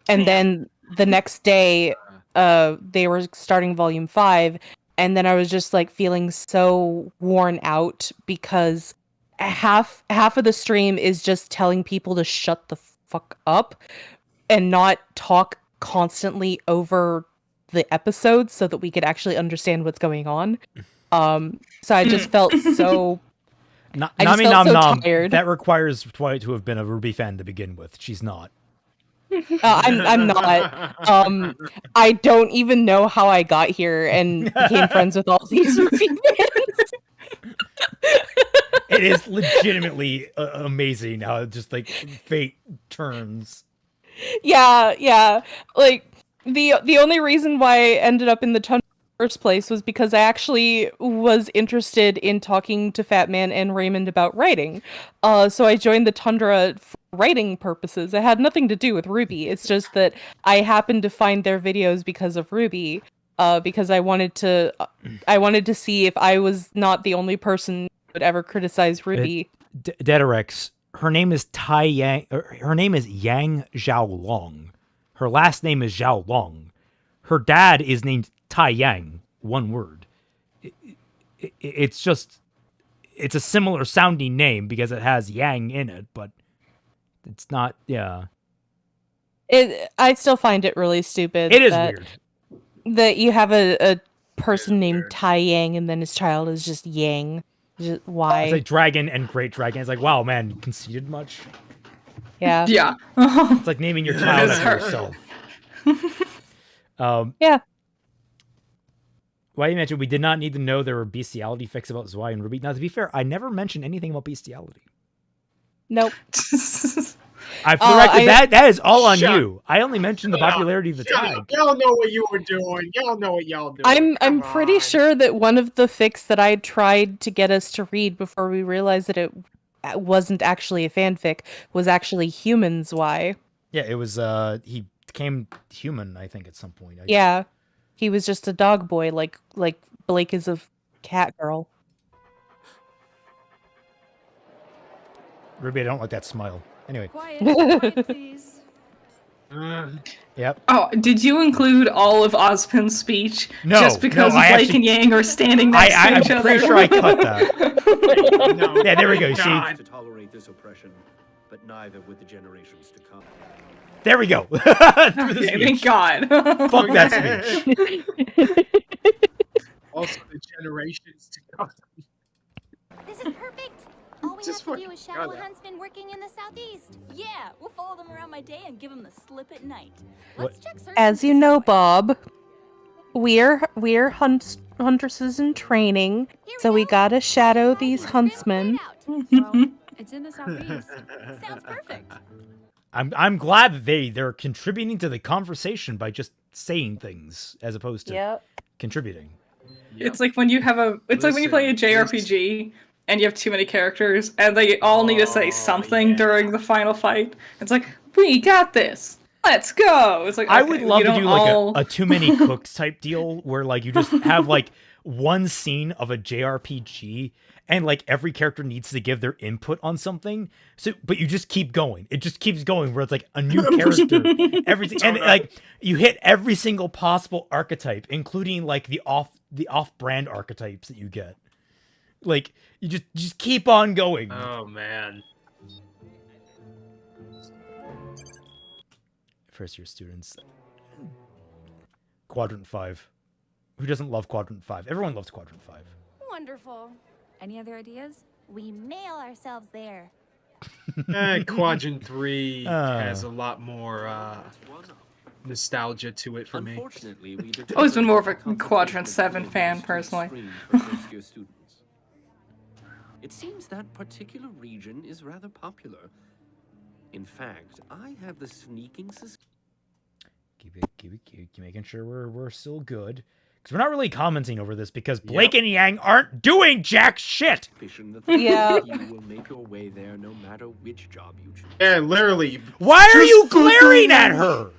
and then the next day they were starting volume 5, and then I was just like feeling so worn out because half of the stream is just telling people to shut the fuck up and not talk constantly over the episodes so that we could actually understand what's going on. So I just felt so tired. That requires Twilight to have been a RWBY fan to begin with. She's not. I'm not. I don't even know how I got here and became friends with all these RWBY fans. It is legitimately amazing how just like fate turns. Yeah. Like the only reason why I ended up in the Tundra in the first place was because I actually was interested in talking to Fat Man and Raymond about writing. So I joined the Tundra for writing purposes. It had nothing to do with RWBY. It's just that I happened to find their videos because of RWBY. Because I wanted to see if I was not the only person who would ever criticize RWBY. Dedarex, her name is her name is Yang Xiaolong. Her last name is Xiaolong. Her dad is named Tai Yang, one word. It's a similar sounding name because it has Yang in it, but it's not, yeah. I still find it really stupid. It is weird. That you have a person named Tai Yang and then his child is just Yang. Why? It's like dragon and great dragon. It's like, wow, man, you conceited much? Yeah. Yeah. It's like naming your child after yourself. Yeah. Why you mentioned we did not need to know there were bestiality fics about Zwei and RWBY. Now, to be fair, I never mentioned anything about bestiality. Nope. For the record, that is all on Shut you. I only mentioned the popularity of the tag. Y'all know what you were doing. Y'all know what y'all doing. I'm pretty sure that one of the fics that I tried to get us to read before we realized that it wasn't actually a fanfic was actually Humans Why. Yeah, it was he became human, I think, at some point. Yeah. He was just a dog boy like Blake is a cat girl. Ruby, I don't like that smile. Anyway. Quiet, please. Yep. Oh, did you include all of Ozpin's speech? No, just because no, Blake and Yang are standing next to each other. I'm pretty sure I cut that. No, yeah, there we go. You see? To tolerate this oppression, but neither would the generations to come. There we go. Okay, thank God. Fuck that speech. Also, the generations to come. This is perfect. All we Just have to do fucking is shadow a got it. huntsman working in the southeast. Yeah, we'll follow them around my day and give them the slip at night. Let's check search. As you know, Bob, we're huntresses in training, so we gotta shadow these huntsmen. Well, it's in the southeast. Sounds perfect. I'm glad that they're contributing to the conversation by just saying things as opposed to contributing. It's like when you have like when you play a JRPG and you have too many characters and they all need to say something during the final fight. It's like, we got this. Let's go. It's like, I okay, would love to do all... like a too many cooks type deal where like you just have like one scene of a JRPG and like every character needs to give their input on something. So, but you just keep going. It just keeps going where it's like a new character, everything, and like you hit every single possible archetype, including like the off-brand archetypes that you get. Like you just keep on going. Oh man. First year students. Quadrant 5. Who doesn't love Quadrant 5? Everyone loves Quadrant 5. Wonderful. Any other ideas? We mail ourselves there. Quadrant 3 has a lot more nostalgia to it for me. I've always been more of a Quadrant 7 fan, personally. It seems that particular region is rather popular. In fact, I have the sneaking suspicion. Keep making sure we're still good. Because we're not really commenting over this because Blake and Yang aren't doing jack shit. Yeah. You will make your way there no matter which job you choose. Yeah, literally. Why are you glaring at her?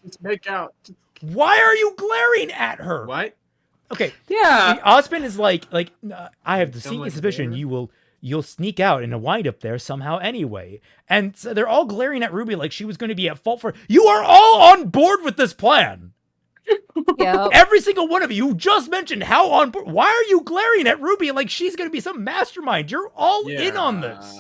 Let's make out. Why are you glaring at her? What? Okay. Yeah. Osmond is like I have the sneaking suspicion you'll sneak out and wind up there somehow anyway. And so they're all glaring at Ruby like she was going to be at fault for. You are all on board with this plan. Yeah. Every single one of you just mentioned how on board. Why are you glaring at Ruby like she's going to be some mastermind? You're all in on this.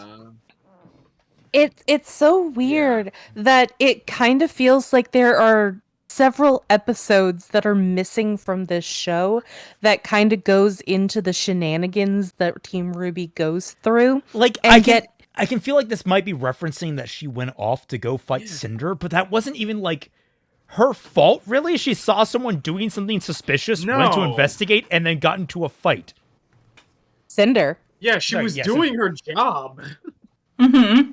It's so weird that it kind of feels like there are several episodes that are missing from this show that kind of goes into the shenanigans that Team RWBY goes through. Like, I can feel like this might be referencing that she went off to go fight Cinder, but that wasn't even like her fault, really. She saw someone doing something suspicious, went to investigate, and then got into a fight. Cinder. Yeah, she was doing her job. Mm-hmm.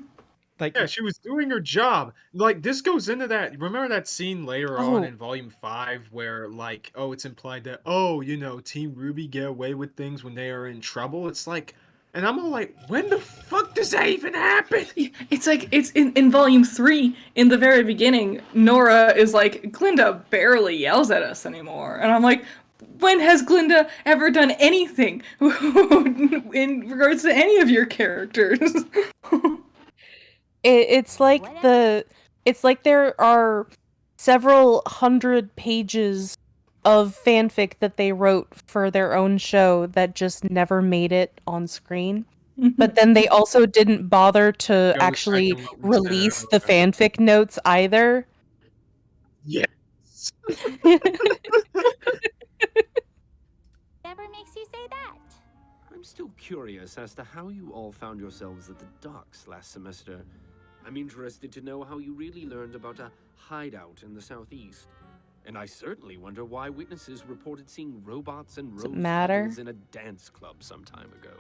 Like, yeah, she was doing her job. Like, this goes into that. Remember that scene later on in Volume 5 where, like, it's implied that, Team RWBY get away with things when they are in trouble? It's like, and I'm all like, when the fuck does that even happen? It's like, it's in Volume 3, in the very beginning, Nora is like, Glinda barely yells at us anymore. And I'm like, when has Glinda ever done anything in regards to any of your characters? It's like there are several hundred pages of fanfic that they wrote for their own show that just never made it on screen. But then they also didn't bother to actually release the fanfic notes either. Yes. Never makes you say that. I'm still curious as to how you all found yourselves at the docks last semester. I'm interested to know how you really learned about a hideout in the southeast. And I certainly wonder why witnesses reported seeing robots and rose petals in a dance club some time ago.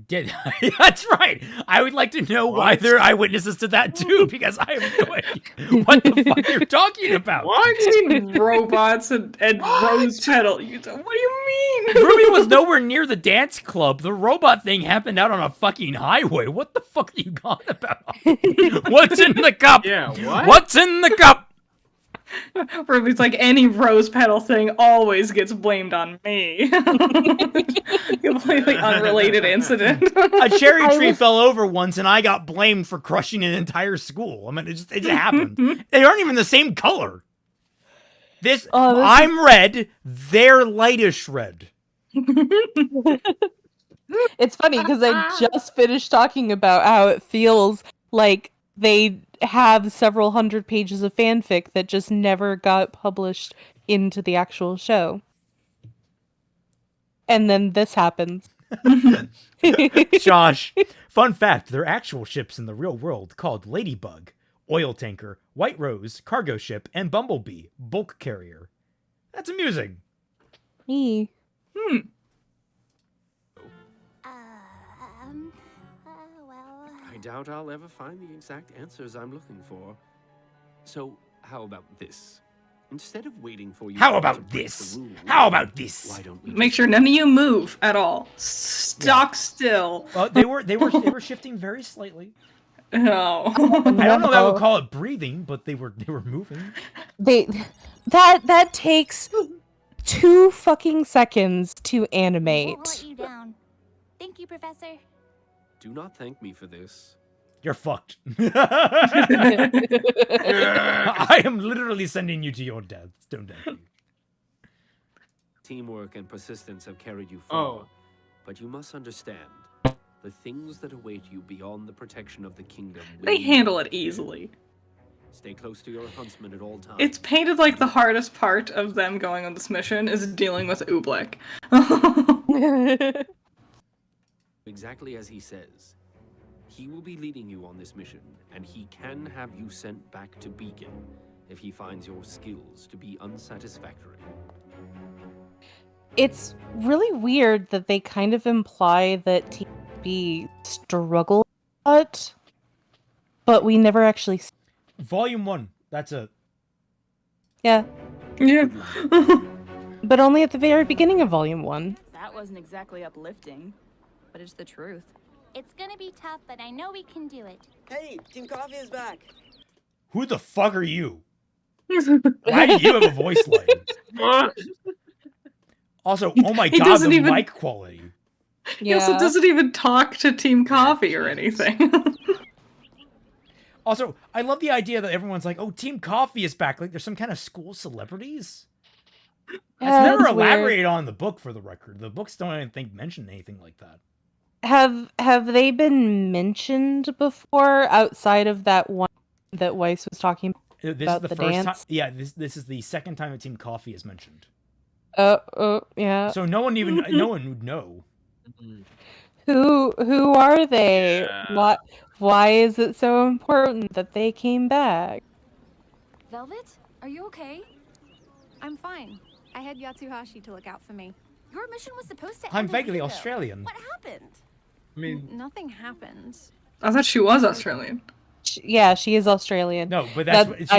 Did that's right. I would like to know why they're eyewitnesses to that too, because I have no idea what the fuck you're talking about. I've seen robots and rose petal. What do you mean? Ruby was nowhere near the dance club. The robot thing happened out on a fucking highway. What the fuck are you on about? What's in the cup? Yeah, what? What's in the cup? Ruby's like, any rose petal thing always gets blamed on me. Completely unrelated incident. A cherry tree fell over once and I got blamed for crushing an entire school. I mean, it just happened. They aren't even the same color. I'm red, they're lightish red. It's funny because I just finished talking about how it feels like they have several hundred pages of fanfic that just never got published into the actual show. And then this happens. Josh, fun fact, there are actual ships in the real world called Ladybug, Oil Tanker, White Rose, Cargo Ship, and Bumblebee, Bulk Carrier. That's amusing. Me. I doubt I'll ever find the exact answers I'm looking for. So, how about this? Instead of waiting for you How to about break this? the rules, How about this? Why don't we Make sure none of you move at all. Stock still. They were shifting very slightly. No. I don't know if I would call it breathing, but they were moving. That takes 2 fucking seconds to animate. Won't let you down. Thank you, Professor. Do not thank me for this. You're fucked. I am literally sending you to your death. Don't thank me. Teamwork and persistence have carried you far. But you must understand, the things that await you beyond the protection of the kingdom. They handle it easily. Stay close to your huntsman at all times. It's painted like the hardest part of them going on this mission is dealing with Oobleck. Exactly as he says. He will be leading you on this mission, and he can have you sent back to Beacon if he finds your skills to be unsatisfactory. It's really weird that they kind of imply that TB struggle a lot, but we never actually see. Volume 1. That's a... Yeah. Yeah. But only at the very beginning of Volume 1. That wasn't exactly uplifting, but it's the truth. It's gonna be tough, but I know we can do it. Hey, Team Coffee is back. Who the fuck are you? Why do you have a voice line? Also, oh my god, the mic quality. Yeah. Yes, it doesn't even talk to Team Coffee or anything. Also, I love the idea that everyone's like, oh, Team Coffee is back. Like, there's some kind of school celebrities. That's never elaborated on in the book, for the record. The books don't even mention anything like that. Have they been mentioned before outside of that one that Weiss was talking This about is the the first dance? time. Yeah, this is the second time that Team Coffee is mentioned. Yeah. So no one would know. Who are they? Why is it so important that they came back? Velvet, are you okay? I'm fine. I had Yatsuhashi to look out for me. Your mission was supposed to I'm end a vaguely week ago. Australian. What happened? I mean, Nothing happened. I thought she was Australian. Yeah, she is Australian. No, but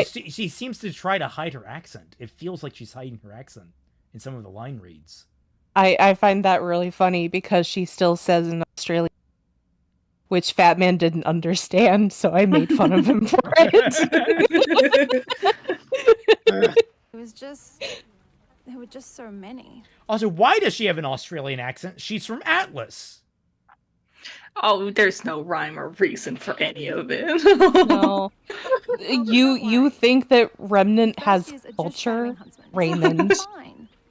she seems to try to hide her accent. It feels like she's hiding her accent in some of the line reads. I find that really funny because she still says in Australian, which Fat Man didn't understand, so I made fun of him for it. There were just so many. Also, why does she have an Australian accent? She's from Atlas. Oh, there's no rhyme or reason for any of it. No. You think that Remnant has culture, Raymond?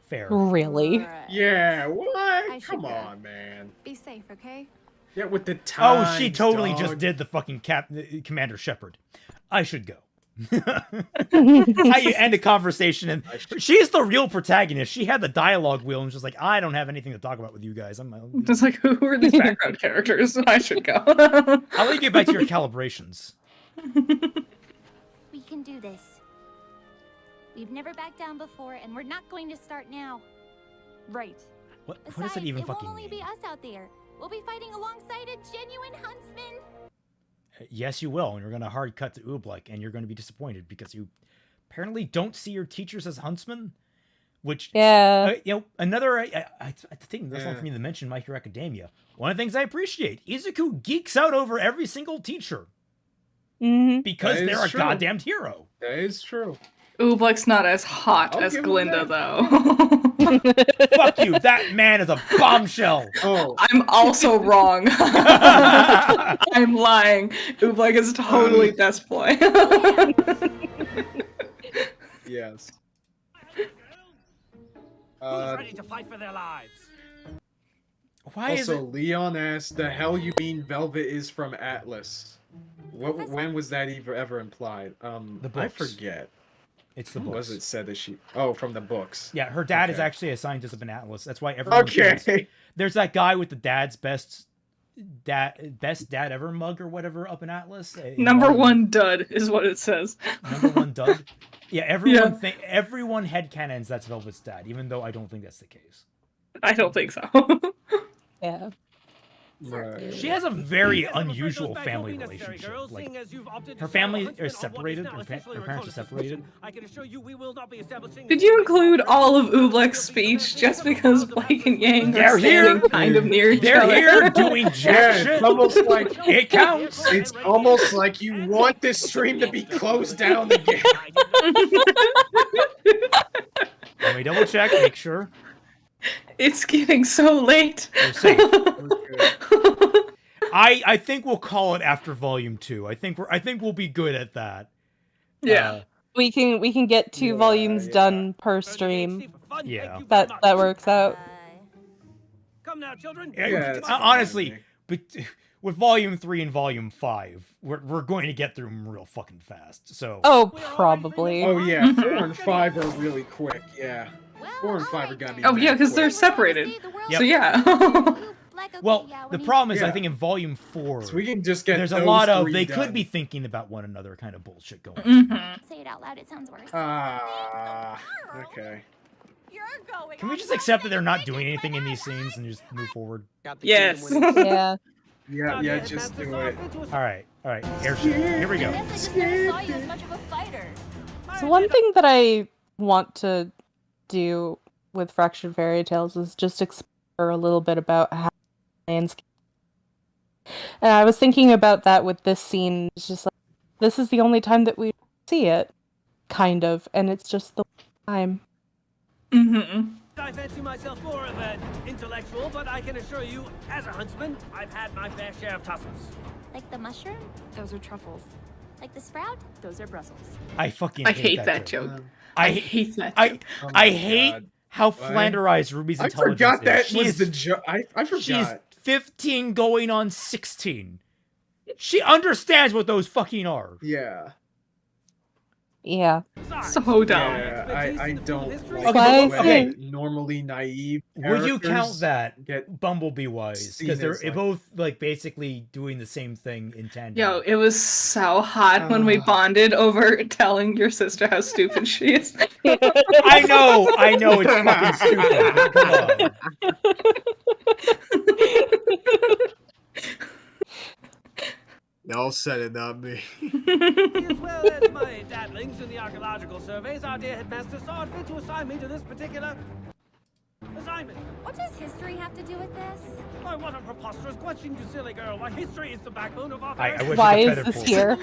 Fair. Really? Yeah, what? Come on, man. Be safe, okay? Yeah, with the time. Oh, she totally just did the fucking Commander Shepard. I should go. How you end a conversation, and she's the real protagonist. She had the dialogue wheel and she's like, I don't have anything to talk about with you guys. I'm just like, who are these background characters? I should go. I'll let you get back to your calibrations. We can do this. We've never backed down before, and we're not going to start now. Right. What does it even it fucking won't only mean? be us out there. We'll be fighting alongside a genuine huntsman. Yes, you will, and you're going to hard cut to Oobleck, and you're going to be disappointed because you apparently don't see your teachers as huntsmen. Which, another I think that's one for me to mention. My Hero Academia. One of the things I appreciate, Izuku geeks out over every single teacher because they're a goddamn hero. That is true. Oobleck's not as hot as Glinda, though. Fuck you! That man is a bombshell. Oh, I'm also wrong. I'm lying. Oobleck is totally best boy. Yes. Who's ready to fight for their lives? Why is it? Leon asked, "The hell you mean Velvet is from Atlas?" When was that ever implied? The books. I forget. It's the When books. was it said that she? Oh, from the books. Yeah, her dad is actually a scientist of an Atlas. That's why everyone. Okay. There's that guy with the dad's best dad ever mug or whatever up in Atlas. Number one dud is what it says. Number one dud. Yeah, everyone headcanons that's Velvet's dad, even though I don't think that's the case. I don't think so. Yeah. Right. She has a very unusual family relationship. Like, her family is separated. Her parents are separated. Did you include all of Oobleck's speech just because Blake and Yang are standing kind of near each other? They're here doing jack shit. It's almost like it counts. It's almost like you want this stream to be closed down again. Let me double check, make sure. It's getting so late. We're safe. I think we'll call it after volume 2. I think we'll be good at that. Yeah. We can get 2 volumes done per stream. Yeah. That works out. Come now, children. Honestly, but with volume 3 and volume 5, we're going to get through them real fucking fast. So. Oh, probably. Oh yeah, 4 and 5 are really quick. Yeah. 4 and 5 are gonna be. Oh yeah, because they're separated. Yep. So yeah. Well, the problem is, I think in volume 4, so we can just get there's a those lot of 3 they done. could be thinking about one another kind of bullshit going. Say it out loud, it sounds worse. Okay. Can we just accept that they're not doing anything in these scenes and just move forward? Yes. Yeah. Yeah, just do it. All right, airship. Here we go. I just never saw you as much of a fighter. So one thing that I want to do with Fractured Fairy Tales is just explore a little bit about how landscape. And I was thinking about that with this scene. It's just like, this is the only time that we see it, kind of, and it's just the time. I fancy myself more of an intellectual, but I can assure you, as a huntsman, I've had my fair share of tussles. Like the mushroom? Those are truffles. Like the sprout? Those are Brussels. I fucking hate that joke. I hate that joke. I hate how flanderized Ruby's intelligence I forgot that is. was the joke. I forgot. She's 15 going on 16. She understands what those fucking are. Yeah. Yeah. So dumb. Yeah, I don't like Okay, when normally naive. Would you count characters that get Bumblebee wise? Because they're both like basically doing the same thing in tandem. Yo, it was so hot when we bonded over telling your sister how stupid she is. I know, it's fucking stupid. But come on. Y'all said it, not me. As well as my dabblings in the archaeological surveys, our dear headmaster saw it fit to assign me to this particular assignment. What does history have to do with this? Why, what a preposterous question, you silly girl. Why, history is the backbone of our I wish Why you is could this have here?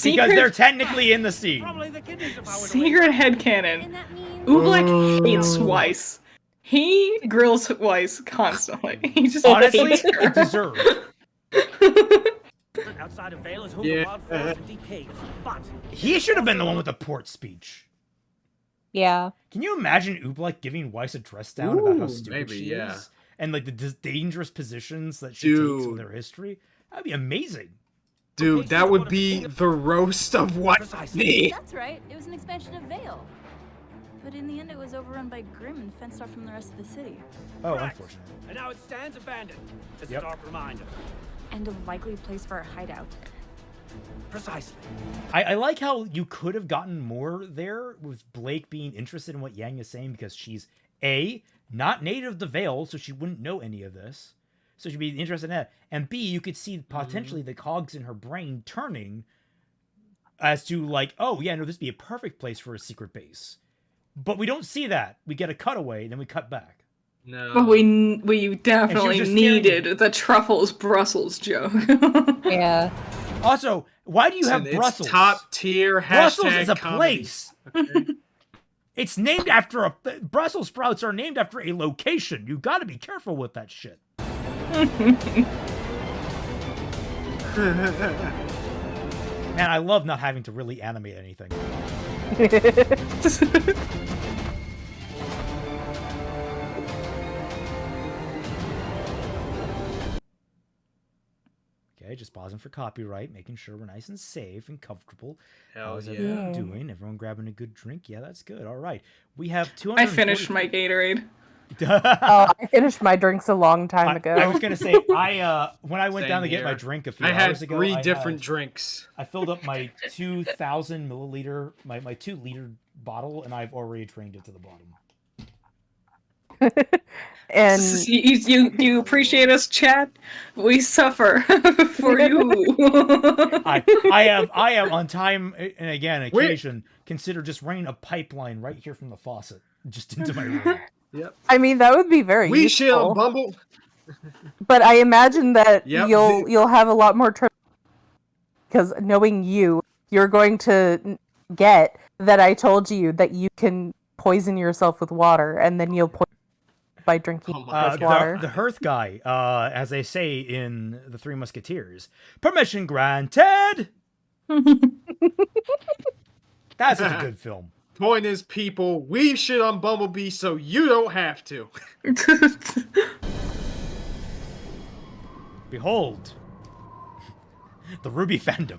Because they're technically in the scene. Probably the kidneys if I were to Secret headcanon. Oobleck hates Weiss. He grills Weiss constantly. He just Honestly, hates her. it deserves. Outside of Vale is home to wild forests and deep caves, but He should have been the one with the port speech. Yeah. Can you imagine Oobleck giving Weiss a dress down about how stupid maybe, she yeah. is? And like the dangerous positions that she takes with her history? That'd be amazing. Dude, that would be the roast of what? That's right. It was an expansion of Vale. But in the end, it was overrun by Grimm and fenced off from the rest of the city. Oh, Correct. unfortunate. And now it stands abandoned. A Yep. stark reminder. And a likely place for a hideout. Precisely. I like how you could have gotten more there with Blake being interested in what Yang is saying because she's A, not native to Vale, so she wouldn't know any of this. So she'd be interested in that. And B, you could see potentially the cogs in her brain turning as to like, oh yeah, no, this would be a perfect place for a secret base. But we don't see that. We get a cutaway, then we cut back. No. But we definitely needed the Truffles Brussels joke. Yeah. Also, why do you have Listen, Brussels? It's top tier. Brussels is a comedy. place. It's named after a... Brussels sprouts are named after a location. You gotta be careful with that shit. Man, I love not having to really animate anything. Okay, just pausing for copyright, making sure we're nice and safe and comfortable. How's everyone doing? Everyone grabbing a good drink? Yeah, that's good. All right. We have 200. I finished my Gatorade. I finished my drinks a long time ago. I was gonna say, when I went down to get my drink a few hours ago, I had 3 different drinks. I filled up my 2,000 milliliter, my 2-liter bottle, and I've already drained it to the bottom. And you appreciate us, chat? We suffer for you. I have on time and again occasion consider just running a pipeline right here from the faucet just into my room. Yep. I mean, that would be very We useful. shall Bumble. But I imagine that Yep. you'll have a lot more trouble because knowing you're going to get that I told you that you can poison yourself with water, and then you'll poison by drinking fresh water. The Hearth guy, as they say in The Three Musketeers, permission granted. That's such a good film. Point is, people, we shit on Bumblebee so you don't have to. Behold, the RWBY fandom.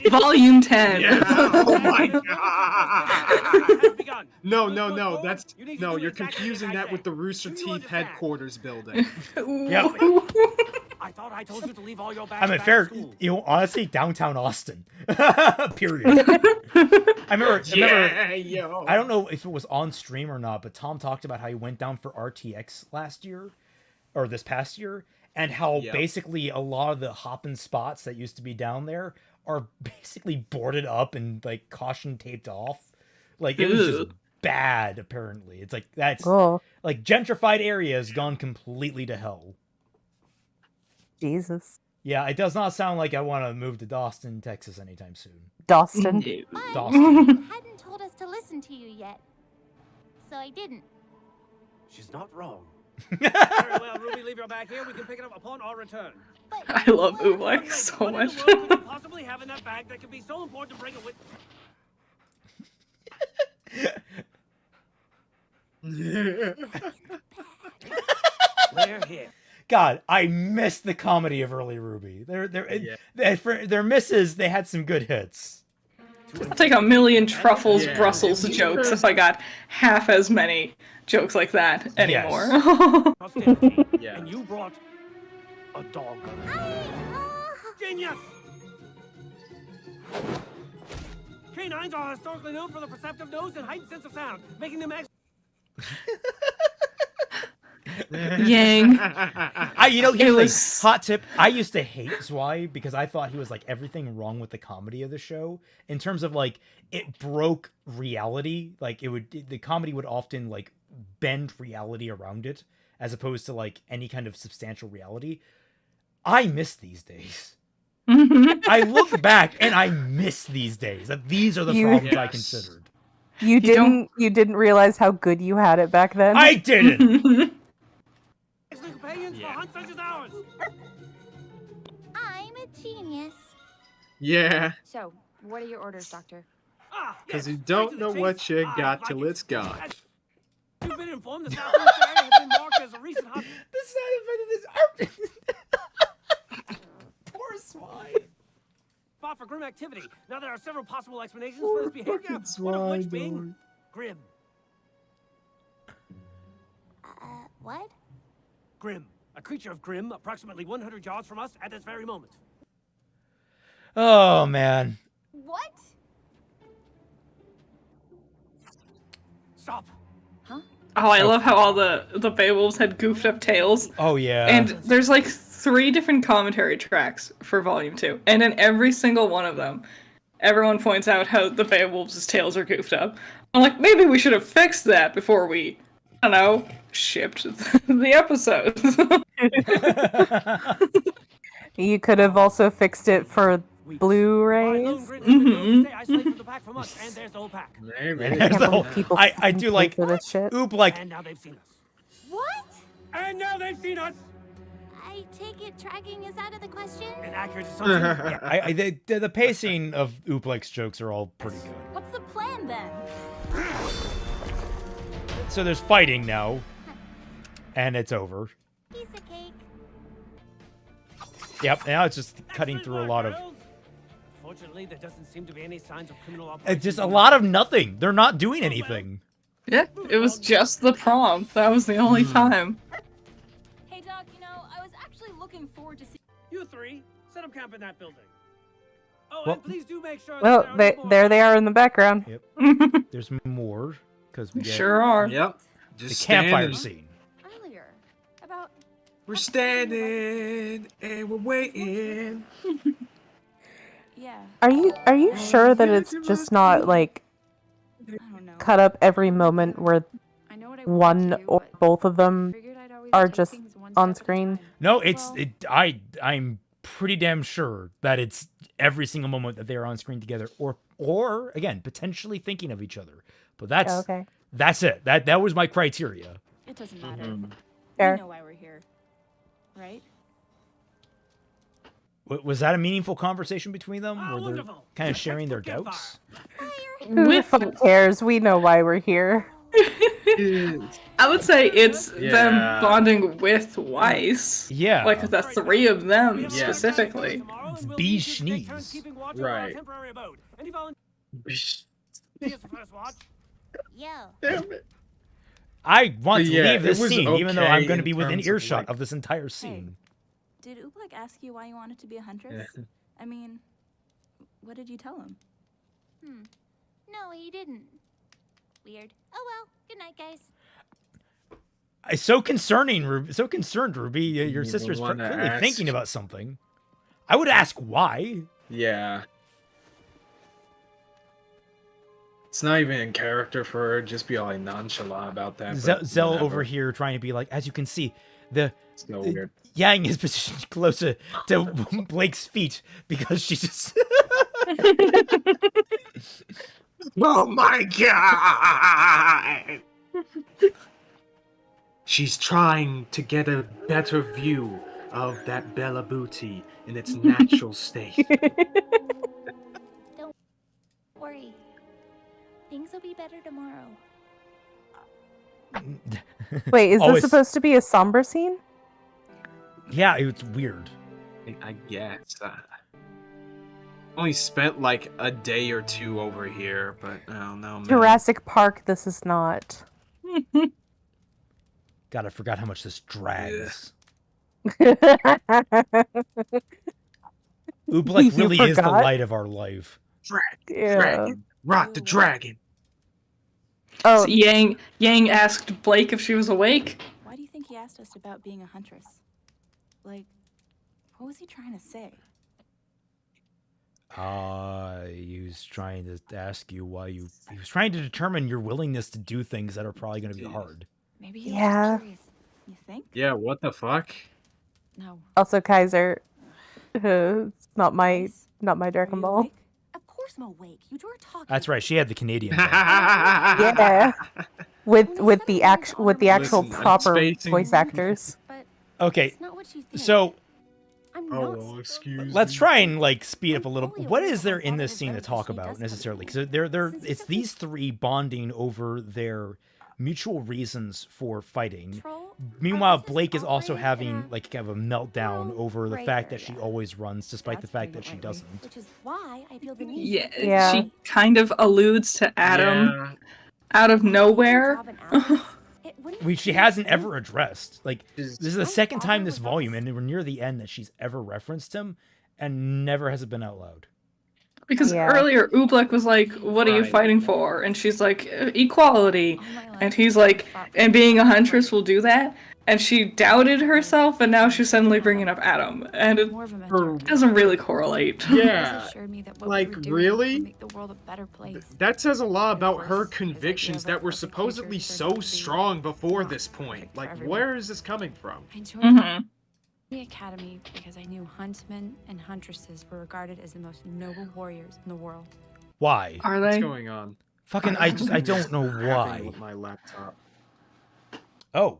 Volume 10. Yeah. Oh my god. No, that's no. You're confusing that with the Rooster Teeth headquarters building. Yep. I thought I told you to leave all your bags I mean, back fair. at school. You know, honestly, downtown Austin. Period. I remember. Yo. I don't know if it was on stream or not, but Tom talked about how he went down for RTX last year, or this past year, and how basically a lot of the hopping spots that used to be down there are basically boarded up and like caution taped off. Like it was just bad. Apparently, it's like that's like gentrified area has gone completely to hell. Jesus. Yeah, it does not sound like I want to move to Dawson, Texas anytime soon. Dawson. Dawson. Hadn't told us to listen to you yet, so I didn't. She's not wrong. Very well, Ruby, leave your bag here. We can pick it up upon our return. I love Oobleck so much. What in the world could you possibly have in that bag that could be so important to bring it with? We're here. God, I miss the comedy of early RWBY. Their misses, they had some good hits. I'll take a million Truffles Brussels jokes if I got half as many jokes like that anymore. And you brought a dog. Genius! Canines are historically known for the perceptive nose and heightened sense of sound, making them Yang. Hot tip. I used to hate Zwei because I thought he was like everything wrong with the comedy of the show in terms of like it broke reality. Like the comedy would often like bend reality around it as opposed to like any kind of substantial reality. I miss these days. I look back and I miss these days. That these are the problems I considered. You didn't realize how good you had it back then? I didn't. I'm a genius. Yeah. So, what are your orders, Doctor? Because you don't know what you got till it's gone. You've been informed the Southeast area has been marked as a recent hot. This side of it is poor swine. Spot for grim activity. Now there are several possible explanations for this behavior. One of which being grim. What? Grim. A creature of grim, approximately 100 yards from us at this very moment. Oh man. What? Stop. Huh? Oh, I love how all the Beowulfs had goofed up tails. Oh yeah. And there's like 3 different commentary tracks for Volume 2, and in every single one of them, everyone points out how the Beowulfs' tails are goofed up. I'm like, maybe we should have fixed that before we, I don't know, shipped the episodes. You could have also fixed it for Blu-rays. Mm-hmm. I do like Oop like. And now they've seen us. What? And now they've seen us. I take it tracking is out of the question? Inaccurate assumption. The pacing of Ooplik's jokes are all pretty good. What's the plan then? So there's fighting now, and it's over. Piece of cake. Yep, now it's just cutting through a lot of. Fortunately, there doesn't seem to be any signs of criminal operation. Just a lot of nothing. They're not doing anything. Yeah, it was just the prom. That was the only time. Hey, Doc, you know, I was actually looking forward to seeing You 3, set up camp in that building. Oh, Well- and please do make sure. Well, there they are in the background. Yep. There's more because we get Sure are. Yep. the Just campfire standing. scene. Earlier. About We're standing and we're waiting. Yeah. Are you sure that it's just not like cut up every moment where one or both of them are just on screen? No, I'm pretty damn sure that it's every single moment that they're on screen together, or again potentially thinking of each other. But that's it. That was my criteria. It doesn't matter. Fair. We know why we're here, right? Was that a meaningful conversation between them? Were they kind of sharing their doubts? Who the fuck cares? We know why we're here. I would say it's them Yeah. bonding with Weiss. Yeah. Like the 3 of them specifically. It's Bee Schnees. Right. Yo. Damn it. I want to Yeah, leave this it was scene, even though I'm okay going to be in within terms of, earshot like- of this entire scene. Did Oobleck ask you why you wanted to be a huntress? Yeah. I mean, what did you tell him? No, he didn't. Weird. Oh well. Good night, guys. It's so concerning, so concerned, Ruby. Your the sister's one that clearly asked. thinking about something. I would ask why. Yeah. It's not even in character for her. Just be all like nonchalant about that. but Zell whatever. over here trying to be like, as you can see, the So weird. Yang is positioned closer to Blake's feet because she's just. Oh my god! She's trying to get a better view of that Bella booty in its natural state. Don't worry. Things will be better tomorrow. Wait, is Oh, this it's- supposed to be a somber scene? Yeah, it's weird. I guess. Only spent like a day or 2 over here, but I don't know, man. Jurassic Park, this is not. God, I forgot how much this drags. Oobleck You really is the forgot? light of our life. Dragon. Rock the dragon. Oh, So Yang asked Blake if she was awake. Why do you think he asked us about being a huntress? Like, what was he trying to say? He was trying to ask you why you. He was trying to determine your willingness to do things that are probably going to be hard. Maybe he was Yeah. just curious. You think? Yeah, what the fuck? No. Also, Kaiser. It's not my Dragon Ball. Of course I'm awake. You two are talking. That's right. She had the Canadian. Yeah. With the actual Listen, I'm proper spacing. voice actors. Okay, Not what you think. so I'm Oh, not. excuse let's me. try and like speed up a little. What is there in this scene to talk about necessarily? Because it's these 3 bonding over their mutual reasons for fighting. Meanwhile, Blake is also having like kind of a meltdown over the fact that she always runs, despite the fact that she doesn't. Which is why I feel the need. Yeah, she kind of alludes to Adam Yeah. out of nowhere. She hasn't ever addressed. Like, this is the second time this volume, and we're near the end, that she's ever referenced him, and never has it been out loud. Because earlier Oobleck was like, "What are you fighting for?" And she's like, "Equality." And he's like, "And being a huntress will do that." And she doubted herself, and now she's suddenly bringing up Adam, and it doesn't really correlate. Yeah, like really? That says a lot about her convictions that were supposedly so strong before this point. Like, where is this coming from? Mm-hmm. The academy because I knew huntsmen and huntresses were regarded as the most noble warriors in the world. Why? Are What's they? going on? Fucking, I don't know why. With my laptop. Oh.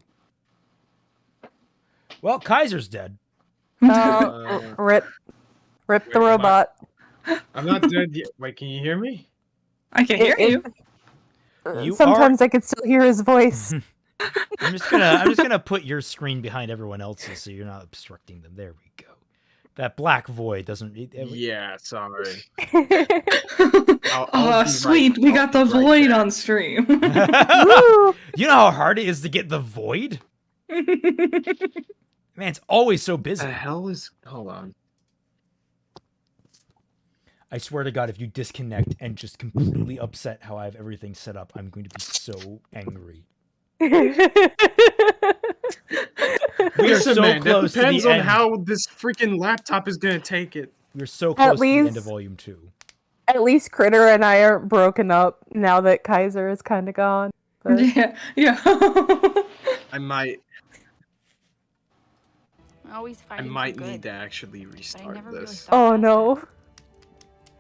Well, Kaiser's dead. Rip the robot. I'm not dead yet. Wait, can you hear me? I can hear you. Sometimes I could still hear his voice. I'm just gonna put your screen behind everyone else's so you're not obstructing them. There we go. That black void doesn't. Yeah, sorry. Sweet, we got the void on stream. You know how hard it is to get the void? Man, it's always so busy. The hell is? Hold on. I swear to God, if you disconnect and just completely upset how I have everything set up, I'm going to be so angry. We are so close. That depends to the on end. how this freaking laptop is gonna take it. We're so close to the end of Volume 2. At least Critter and I are broken up now that Kaiser is kind of gone. But... Yeah. I might Always I fighting might for good, need to actually restart this. Oh no.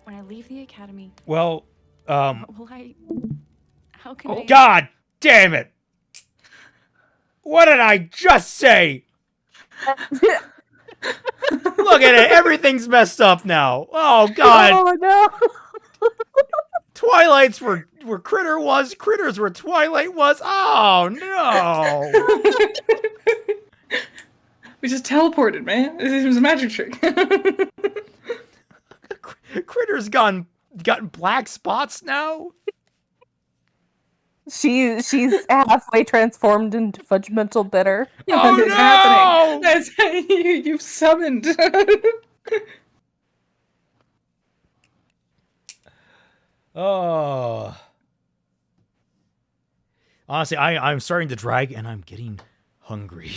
When I leave the academy. Well, How can I? God damn it! What did I just say? Look at it, everything's messed up now. Oh God! Oh no! Twilight's where Critter was. Critter's where Twilight was. Oh no! We just teleported, man. It was a magic trick. Critter's gotten black spots now. She's halfway transformed into Judgmental Bitter. Oh It's no! happening. That's you've summoned. Oh. Honestly, I'm starting to drag and I'm getting hungry.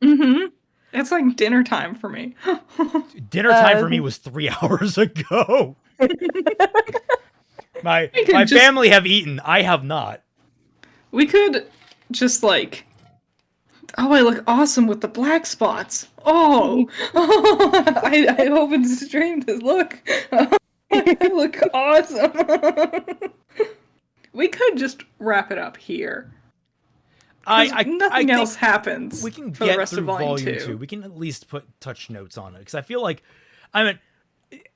Mm-hmm. It's like dinner time for me. Dinner time for me was 3 hours ago. My family have eaten. I have not. We could just like... Oh, I look awesome with the black spots. Oh, I opened the stream to look. I look awesome. We could just wrap it up here. Nothing else happens. We can for get the rest through of volume volume 2. We can at least put touch notes on it because I feel like,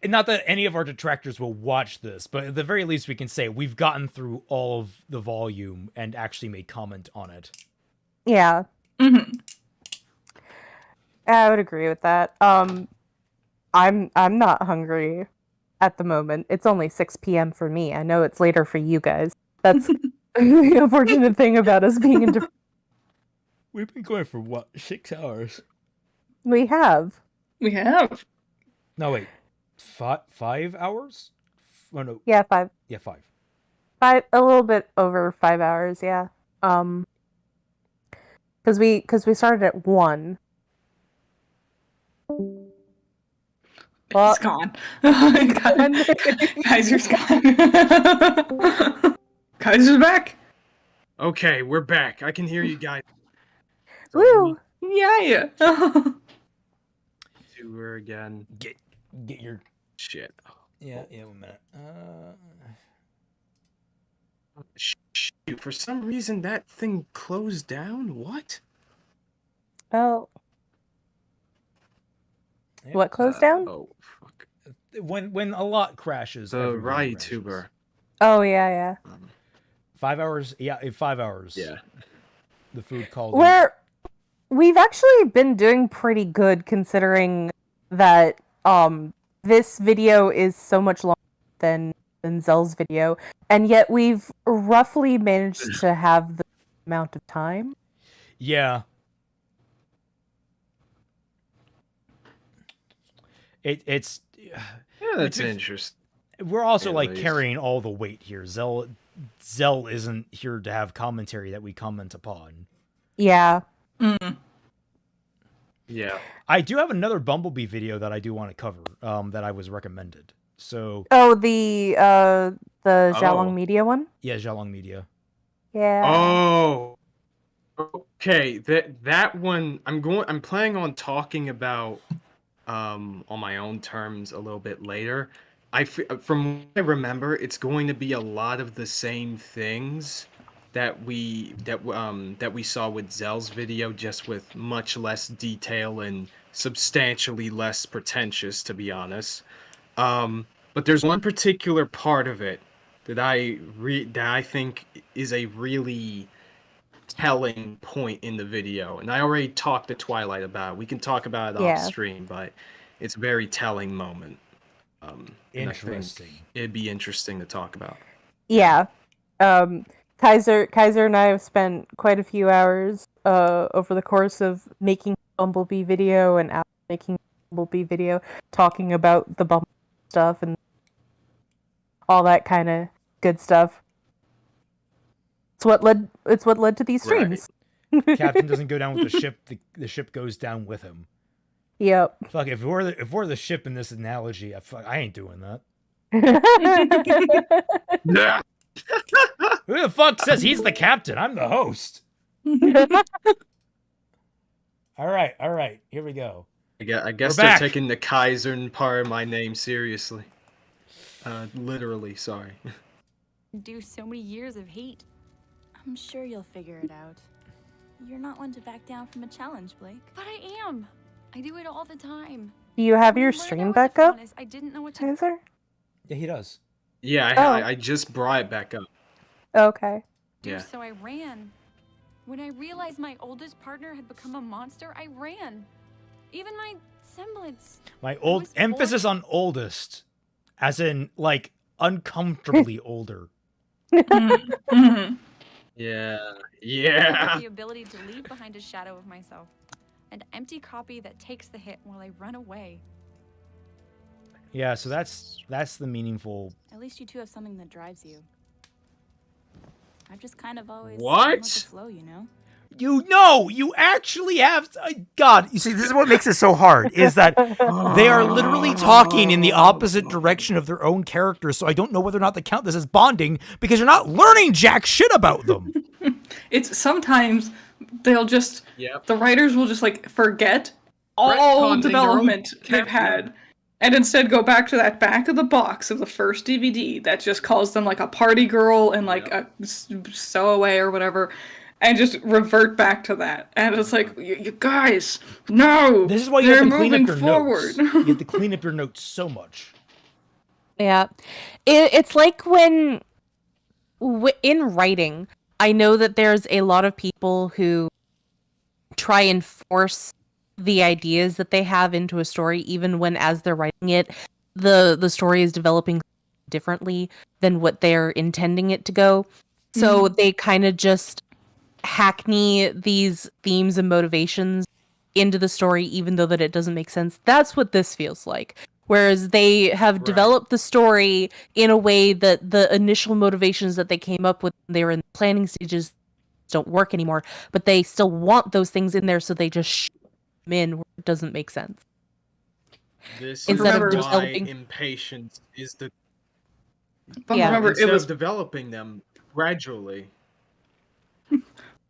not that any of our detractors will watch this, but at the very least we can say we've gotten through all of the volume and actually made comment on it. Yeah. Mm-hmm. I would agree with that. I'm not hungry at the moment. It's only 6 p.m. for me. I know it's later for you guys. That's the unfortunate thing about us being in different... We've been going for what, 6 hours? We have. No, wait. 5 hours? Oh, no. Yeah, 5. Yeah, 5. 5, a little bit over 5 hours, yeah. Because we started at 1. Well, He's gone. Kaiser's gone. Kaiser's back. Okay, we're back. I can hear you guys. Woo! Yeah. To her again. Get your shit. Yeah, 1 minute. Shoot, for some reason that thing closed down? What? Oh. What closed down? Oh, fuck. When a lot crashes. The RWBY. Oh, yeah. 5 hours? Yeah, 5 hours. Yeah. The food called. We've actually been doing pretty good considering that this video is so much longer than Zell's video, and yet we've roughly managed to have the amount of time. Yeah. It's that's interesting. We're also At like least. carrying all the weight here. Zell isn't here to have commentary that we comment upon. Yeah. Yeah. I do have another Bumblebee video that I do want to cover, that I was recommended. So Oh, the Xiaolong Media one? Yeah, Xiaolong Media. Yeah. Oh. Okay, that one I'm planning on talking about on my own terms a little bit later. From what I remember, it's going to be a lot of the same things that we saw with Zell's video, just with much less detail and substantially less pretentious, to be honest. But there's one particular part of it that I think is a really telling point in the video, and I already talked to Twilight about it. We can talk about it off stream, but it's a very telling moment. Interesting. It'd be interesting to talk about. Yeah. Kaiser and I have spent quite a few hours over the course of making Bumblebee video and after making Bumblebee video talking about the Bumblebee stuff and all that kind of good stuff. It's what led to these streams. Right. Captain doesn't go down with the ship, the ship goes down with him. Yep. Fuck, if we're the ship in this analogy, I ain't doing that. Who the fuck says he's the captain? I'm the host. All right, here we go. I guess they're taking the Kaiser part of my name seriously. Literally, sorry. Do so many years of hate. I'm sure you'll figure it out. You're not one to back down from a challenge, Blake. But I am. I do it all the time. Do you have your stream back up, I didn't know what to Kaiser? Yeah, he does. Yeah, I just brought it back up. Okay. Yeah. So I ran. When I realized my oldest partner had become a monster, I ran. Even my semblance. My emphasis on oldest, as in like uncomfortably older. Yeah. The ability to leave behind a shadow of myself. An empty copy that takes the hit while I run away. Yeah, so that's the meaningful. At least you two have something that drives you. I've just kind of always What? gone with the flow, you know? You actually have. God, you see, this is what makes it so hard, is that they are literally talking in the opposite direction of their own characters, so I don't know whether or not to count this as bonding, because you're not learning jack shit about them. It's sometimes they'll just, the writers will just like forget all development they've had, and instead go back to that back of the box of the first DVD that just calls them like a party girl and like a stowaway or whatever, and just revert back to that. And it's like, you guys, no! This is why you have to clean up your forward. notes. You have to clean up your notes so much. Yeah. It's like when in writing, I know that there's a lot of people who try and force the ideas that they have into a story, even when as they're writing it, the story is developing differently than what they're intending it to go. So they kind of just hackney these themes and motivations into the story, even though that it doesn't make sense. That's what this feels like. Whereas they have developed the story in a way that the initial motivations that they came up with, they were in the planning stages, don't work anymore, but they still want those things in there, so they just shoot them in where it doesn't make sense. This Instead is of developing why impatience is the. Remember, Instead it was of developing them gradually.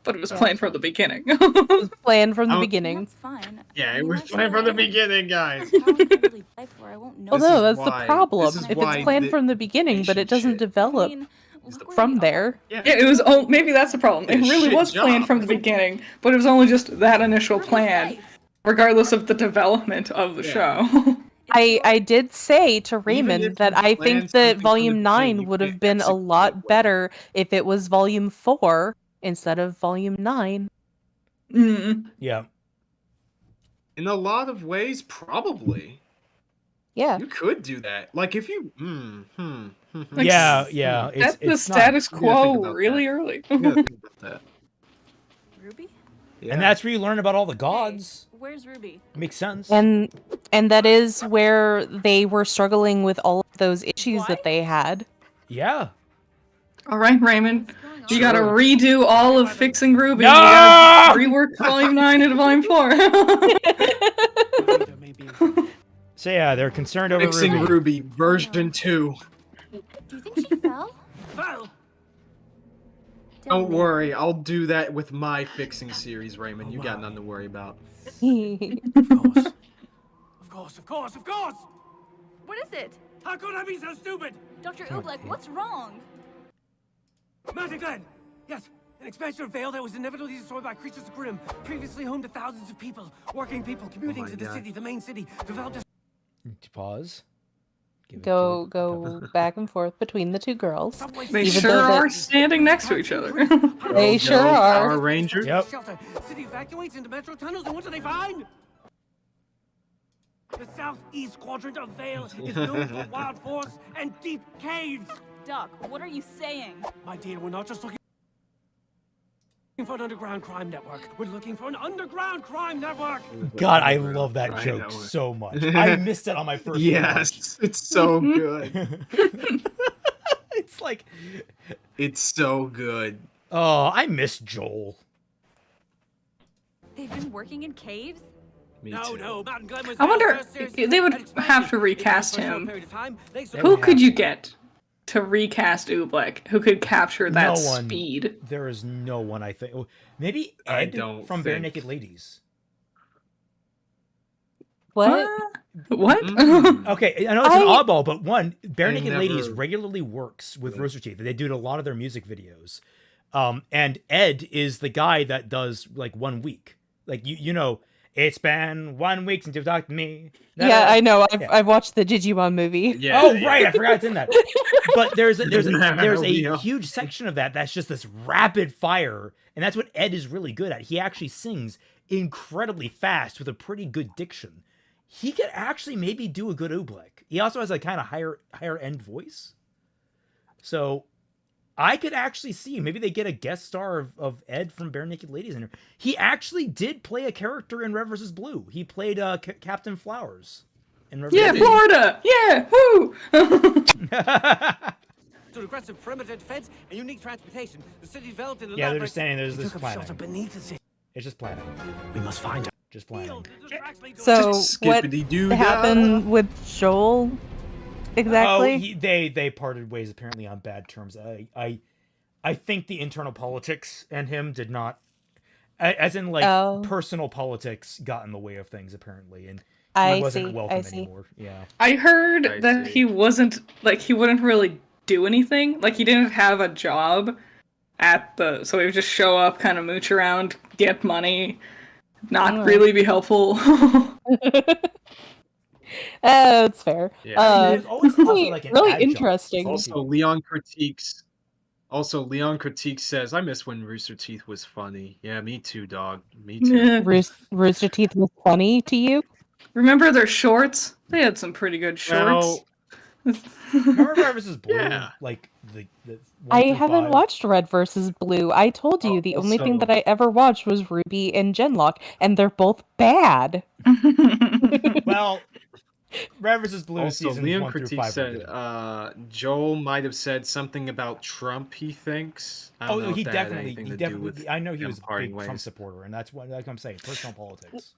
But it was planned from the beginning. It was planned from the beginning. That's fine. Yeah, it was planned from the beginning, guys. Although that's the problem. If it's planned from the beginning, but it doesn't develop from there. Yeah, it was. Maybe that's the problem. It really was planned from the beginning, but it was only just that initial plan, regardless of the development of the show. I did say to Raymond that I think that Volume 9 would have been a lot better if it was Volume 4 instead of Volume 9. Yeah. In a lot of ways, probably. Yeah. You could do that. Like if you. Like, yeah. That's the status quo really early. Ruby? Yeah. And that's where you learn about all the gods. Where's Ruby? Makes sense. And that is where they were struggling with all of those issues that they had. Yeah. All right, Raymond. You Sure. gotta redo all of Fixing RWBY. No! You gotta rework Volume 9 and Volume 4. So yeah, they're concerned over Fixing Ruby. RWBY version 2. Do you think she fell? Fell! Don't worry, I'll do that with my Fixing series, Raymond. You got nothing to worry about. Of course! What is it? How could I be so stupid? Dr. Oobleck, what's wrong? Magic Land! Yes, an expansion of Vale that was inevitably destroyed by creatures of Grimm, previously home to thousands of people, working people commuting to the city, the main city, developed as... Pause. Go back and forth between the two girls. They sure are standing next to each other. They sure are. Power Rangers. Yep. City evacuates into metro tunnels, and what do they find? The southeast quadrant of Vale is known for wild forests and deep caves. Doc, what are you saying? My dear, we're not just looking for an underground crime network. We're looking for an underground crime network. God, I love that joke so much. I missed it on my first. Yes, it's so good. It's like, it's so good. Oh, I miss Joel. They've been working in caves? No, Mountain Glen was I wonder Vale's first if they would expansion. have to recast For a short him. period of time, they Who could you get to recast Oobleck who could capture that No one. speed? There is no one, I think. Maybe I Ed don't from Bare think- Naked Ladies. What? What? Okay, I know it's an oddball, but one, Bare I Naked Ladies never- regularly works with Rooster Teeth. They do a lot of their music videos. And Ed is the guy that does like 1 week. Like you know, it's been 1 week since you've talked to me. Yeah, I know. Yeah. I've watched the Digimon movie. Yeah. Oh right, I forgot it's in that. But there's a Yeah. huge section of that's just this rapid fire, and that's what Ed is really good at. He actually sings incredibly fast with a pretty good diction. He could actually maybe do a good Oobleck. He also has a kind of higher end voice. So I could actually see maybe they get a guest star of Ed from Bare Naked Ladies in here. He actually did play a character in Red vs. Blue. He played Captain Flowers in Red Yeah, vs. Blue. Florida! Yeah, woo! To aggressive perimeter defense and unique transportation, the city developed in the Yeah, they're labyrinth. just saying there's They this took up shelter planet. beneath the city. It's just planning. We must find her. Just planning. So Just what skippity-doo-dah. happened with Joel exactly? Oh, they parted ways apparently on bad terms. I think the internal politics and him did not, as in like personal politics, got in the way of things apparently, and he wasn't welcome anymore. Yeah, I heard that he wasn't he wouldn't really do anything. Like he didn't have a job at the, so he would just show up, kind of mooch around, get money, not really be helpful. That's fair. Yeah. There's always also, really, like, an really adjunct. interesting. Also, Leon Critiques says, I miss when Rooster Teeth was funny. Yeah, me too, dog. Me too. Rooster Teeth was funny to you? Remember their shorts? They had some pretty good shorts. Remember Red vs. Blue? Yeah. Like the I 1 through haven't 5? watched Red versus Blue. I told you the only thing that I ever watched was Ruby and Genlock, and they're both bad. Well, Red vs. Blue Also, seasons Leon 1 through Critique 5 were said Joel might have said something about Trump, he thinks. I don't know he if that had definitely, anything he to do definitely. with I know he them was a parting big Trump ways. supporter, and that's what, like I'm saying, personal politics.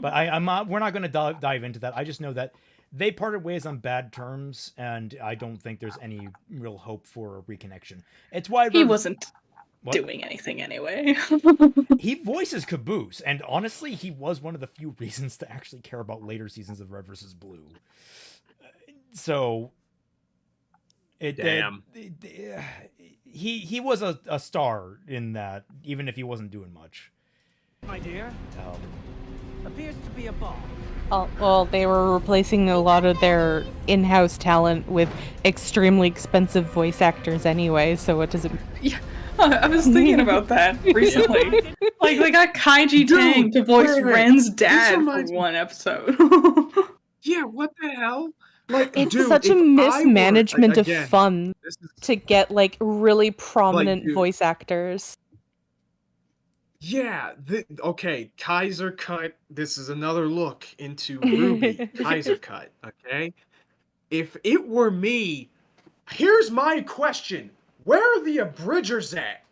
But I'm not. We're not going to dive into that. I just know that they parted ways on bad terms, and I don't think there's any real hope for a reconnection. It's why He wasn't doing anything anyway. He voices Caboose, and honestly, he was one of the few reasons to actually care about later seasons of Red vs. Blue. So, Damn. He was a star in that, even if he wasn't doing much. My dear, appears to be a ball. Well, they were replacing a lot of their in-house talent with extremely expensive voice actors anyway, so it doesn't... Yeah, I was thinking about that recently. Like, they got Kaiji Tang to voice Ren's dad for one episode. Yeah, what the hell? Like, It's dude, such a if I were- mismanagement of again, funds this is- to get, like, really prominent dude. voice actors. Yeah, okay, Kaiser cut. This is another look into RWBY. Kaiser cut, okay? if it were me, here's my question. Where are the abridgers at?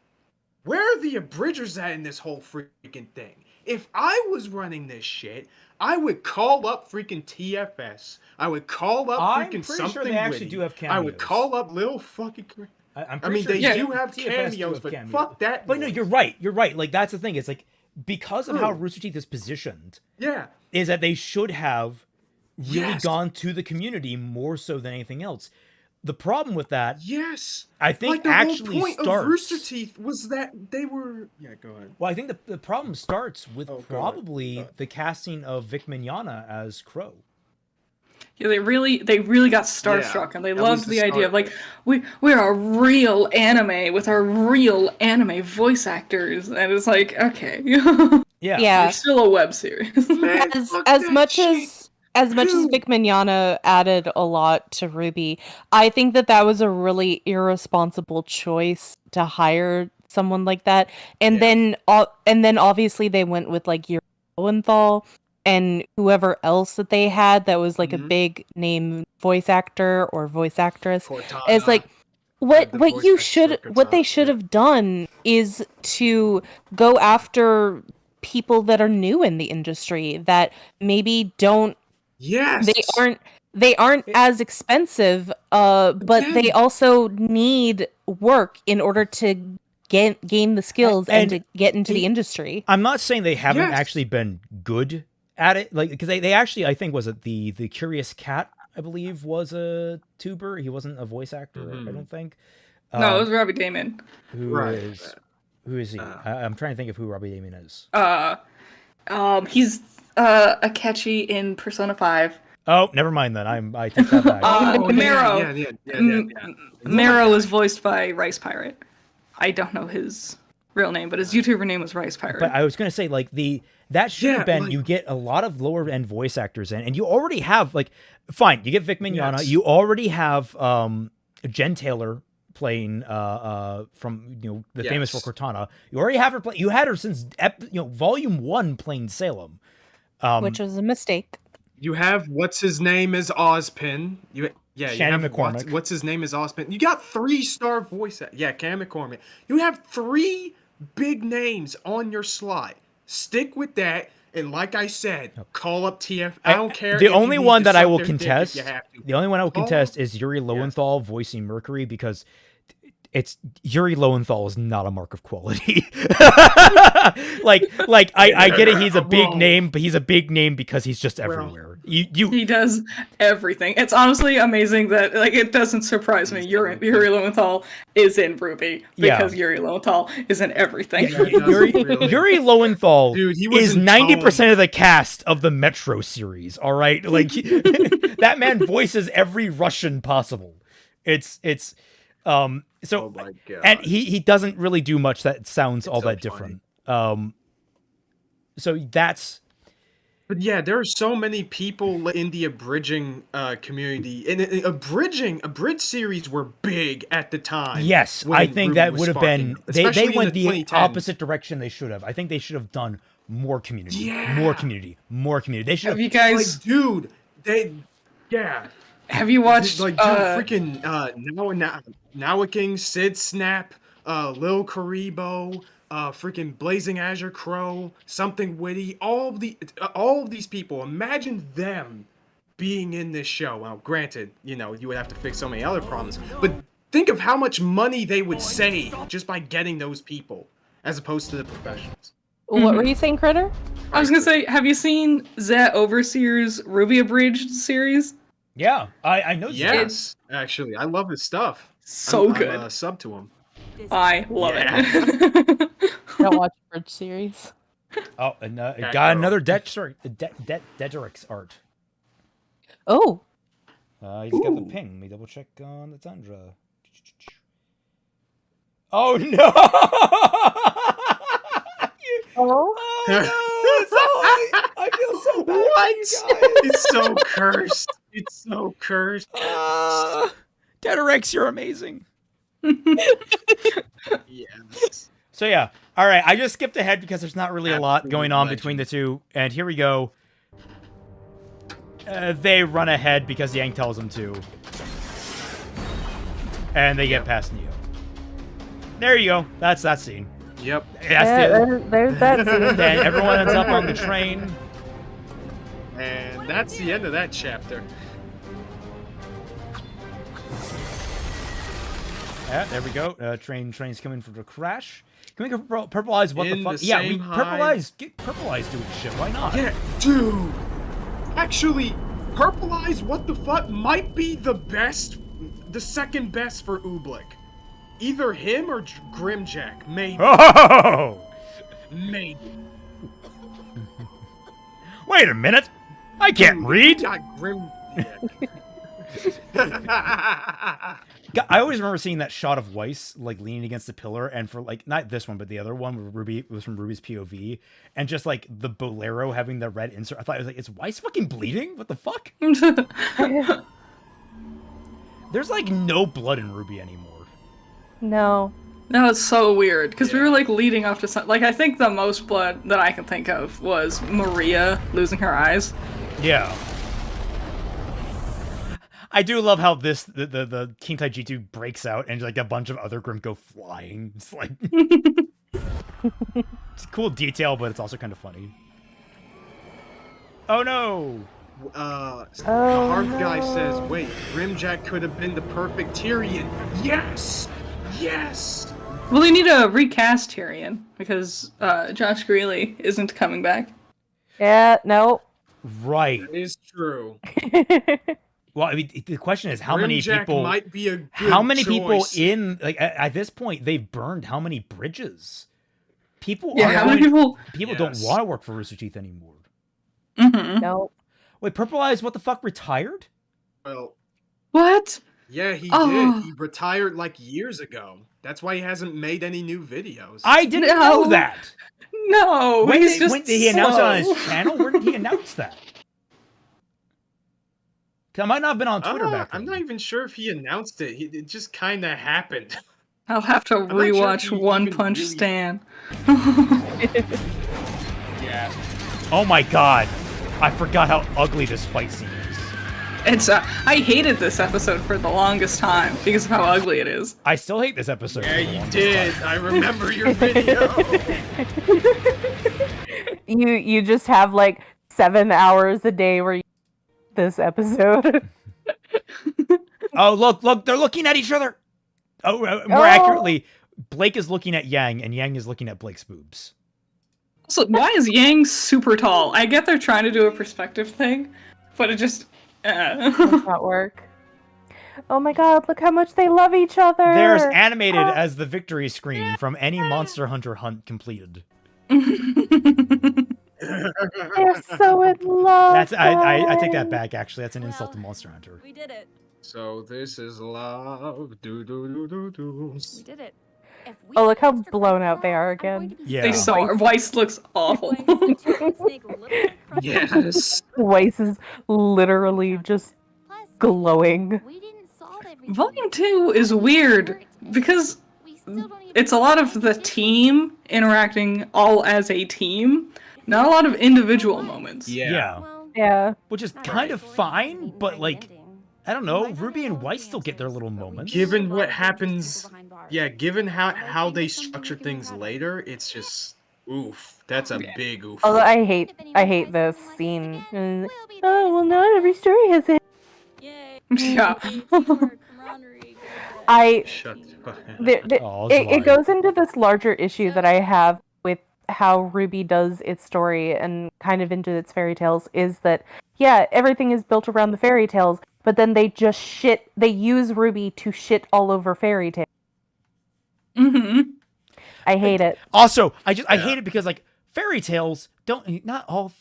Where are the abridgers at in this whole freaking thing? If I was running this shit, I would call up freaking TFS. I would call up freaking something sure they actually witty. do have cameos. I would call up Lil fucking... I'm I mean, pretty they sure do have TFS cameos, have but cameos. fuck that. But no, you're right. You're right. Like, that's the thing. It's like, because of how Rooster Teeth is positioned, is that they should have really gone to the community more so than anything else. The problem with that, I think, like the actually whole point starts. of Rooster Teeth was that they were. Yeah, go ahead. Well, I think the problem starts with probably the casting of Vic Mignogna as Crow. Yeah, they really got starstruck, and they loved the idea of like we're a real anime with our real anime voice actors, and it's like, okay, you're still a web series. as much as Vic Mignogna added a lot to RWBY, I think that was a really irresponsible choice to hire someone like that. And then obviously they went with like Yuri Lowenthal and whoever else that they had that was like a big name voice actor or voice actress. Cortana. It's like what they should have done is to go after people that are new in the industry that maybe don't they aren't as expensive, but they also need work in order to gain the skills and to get into the industry. I'm not saying they haven't actually been good at it, like, because they actually, I think, was it the Curious Cat, I believe, was a tuber. He wasn't a voice actor, I don't think. No, it was Robbie Damon. Who is he? I'm trying to think of who Robbie Damon is. He's Akechi in Persona 5. Oh, never mind then. I take that back. Marrow. Marrow was voiced by Rice Pirate. I don't know his real name, but his YouTuber name was Rice Pirate. But I was gonna say, like, that should have been, you get a lot of lower end voice actors in, and you already have, like, fine, you get Vic Mignogna, you already have Jen Taylor playing from the famous for Cortana. You already have her play. You had her since Volume 1 playing Salem, which was a mistake. You have what's his name is Ozpin. Shannon McCormick. What's his name is Ozpin. You got 3-star voice. Cam McCormick. You have 3 big names on your slot. Stick with that, and like I said, call up TF. I don't care. The only one that I will contest, is Yuri Lowenthal voicing Mercury, because it's Yuri Lowenthal is not a mark of quality. I get it. He's a big name, but he's a big name because he's just everywhere. He does everything. It's honestly amazing that it doesn't surprise me. Yuri Lowenthal is in RWBY because Yuri Lowenthal is in everything. Yuri Lowenthal is 90% of the cast of the Metro series. All right, that man voices every Russian possible. It's. So, my God. And he doesn't really do much that sounds all that different. So that's. But yeah, there are so many people in the abridging community, and abridged series were big at the time. Yes, I think that would have been. They went the opposite direction they should have. I think they should have done more community, more community. They should have. You guys, dude, have you watched freaking Now a King, Sid Snap, Lil Karibo, freaking Blazing Azure Crow, Something Witty, all of these people. Imagine them being in this show. Well, granted, you would have to fix so many other problems, but think of how much money they would save just by getting those people, as opposed to the professionals. What were you saying, Critter? I was gonna say, have you seen Zet Overseer's RWBY Abridged series? Yeah, I know. Yes, actually, I love his stuff. So good. I'm sub to him. I love it. Don't watch Bridge series. Oh, and got another Dedrix art. Oh. He's got the ping. Let me double check on the Tundra. Oh no! Oh no! I feel so bad. What? It's so cursed. It's so cursed. Dedrix, you're amazing. Yes. So yeah, all right. I just skipped ahead because there's not really a lot going on between the two, and here we go. They run ahead because Yang tells them to. And they get past Neo. There you go. That's that scene. Yep. There's that scene. Then everyone ends up on the train. And that's the end of that chapter. Yeah, there we go. Train's coming for the crash. Can we go Purple Eyes? What the fuck? Yeah, Purple Eyes. Get Purple Eyes doing shit. Why not? Yeah, dude. Actually, Purple Eyes, what the fuck, might be the second best for Oobleck. Either him or Grimjack, maybe. Oh! Maybe. Wait a minute. I can't read. Got Grimjack. I always remember seeing that shot of Weiss like leaning against the pillar, and for like not this one but the other one where Ruby was from Ruby's POV, and just like the bolero having the red insert. I thought it was like, is Weiss fucking bleeding? What the fuck? There's like no blood in Ruby anymore. No. No, it's so weird because we were like leading up to some. Like I think the most blood that I can think of was Maria losing her eyes. Yeah. I do love how the King Taijutsu breaks out and like a bunch of other Grim go flying. It's like it's a cool detail, but it's also kind of funny. Oh no! Hard Guy says, wait, Grimjack could have been the perfect Tyrion. Yes! Yes! Well, they need to recast Tyrion because Josh Greeley isn't coming back. Yeah, no. Right. That is true. Well, I mean, the question is how many Grimjack people might be a good how many people choice. in like at this point they've burned how many bridges? People how many people don't want to work for Rooster Teeth anymore. Mm-hmm. No. Wait, Purple Eyes, what the fuck, retired? Well, what? Yeah, he did. He retired like years ago. That's why he hasn't made any new videos. I didn't know that. No, When he's did he announce it on his channel? Where did he announce that? 'Cause I might not have been on Twitter back then. I'm not even sure if he announced it. It just kind of happened. I'll have to rewatch One Punch Stan. Yeah. Oh my god. I forgot how ugly this fight scene is. It's I hated this episode for the longest time because of how ugly it is. I still hate this episode. Yeah, you did. I remember your video. You just have like 7 hours a day where you this episode. Oh, look, they're looking at each other. Oh, more accurately, Blake is looking at Yang, and Yang is looking at Blake's boobs. So why is Yang super tall? I get they're trying to do a perspective thing, but it just does not work. Oh my god, look how much they love each other. There's animated as the victory screen from any Monster Hunter hunt completed. They're so in love. That's I take that back. Actually, that's an insult to Monster Hunter. We did it. So this is love. Do do do do do. We did it. Oh, look how blown out they are again. Yeah. They saw Weiss looks awful. Yes. Weiss is literally just glowing. Volume 2 is weird because it's a lot of the team interacting all as a team, not a lot of individual moments. Yeah. Which is kind of fine, but like, I don't know, Ruby and Weiss still get their little moments. Given what happens, given how they structure things later, it's just oof. That's a big oof. Although I hate this scene. Oh well, not every story has it. Yeah. It goes into this larger issue that I have with how Ruby does its story and kind of into its fairy tales is that, yeah, everything is built around the fairy tales, but then they just they use Ruby to shit all over fairy tales. Mm-hmm. I hate it. Also, I hate it because like fairy tales not all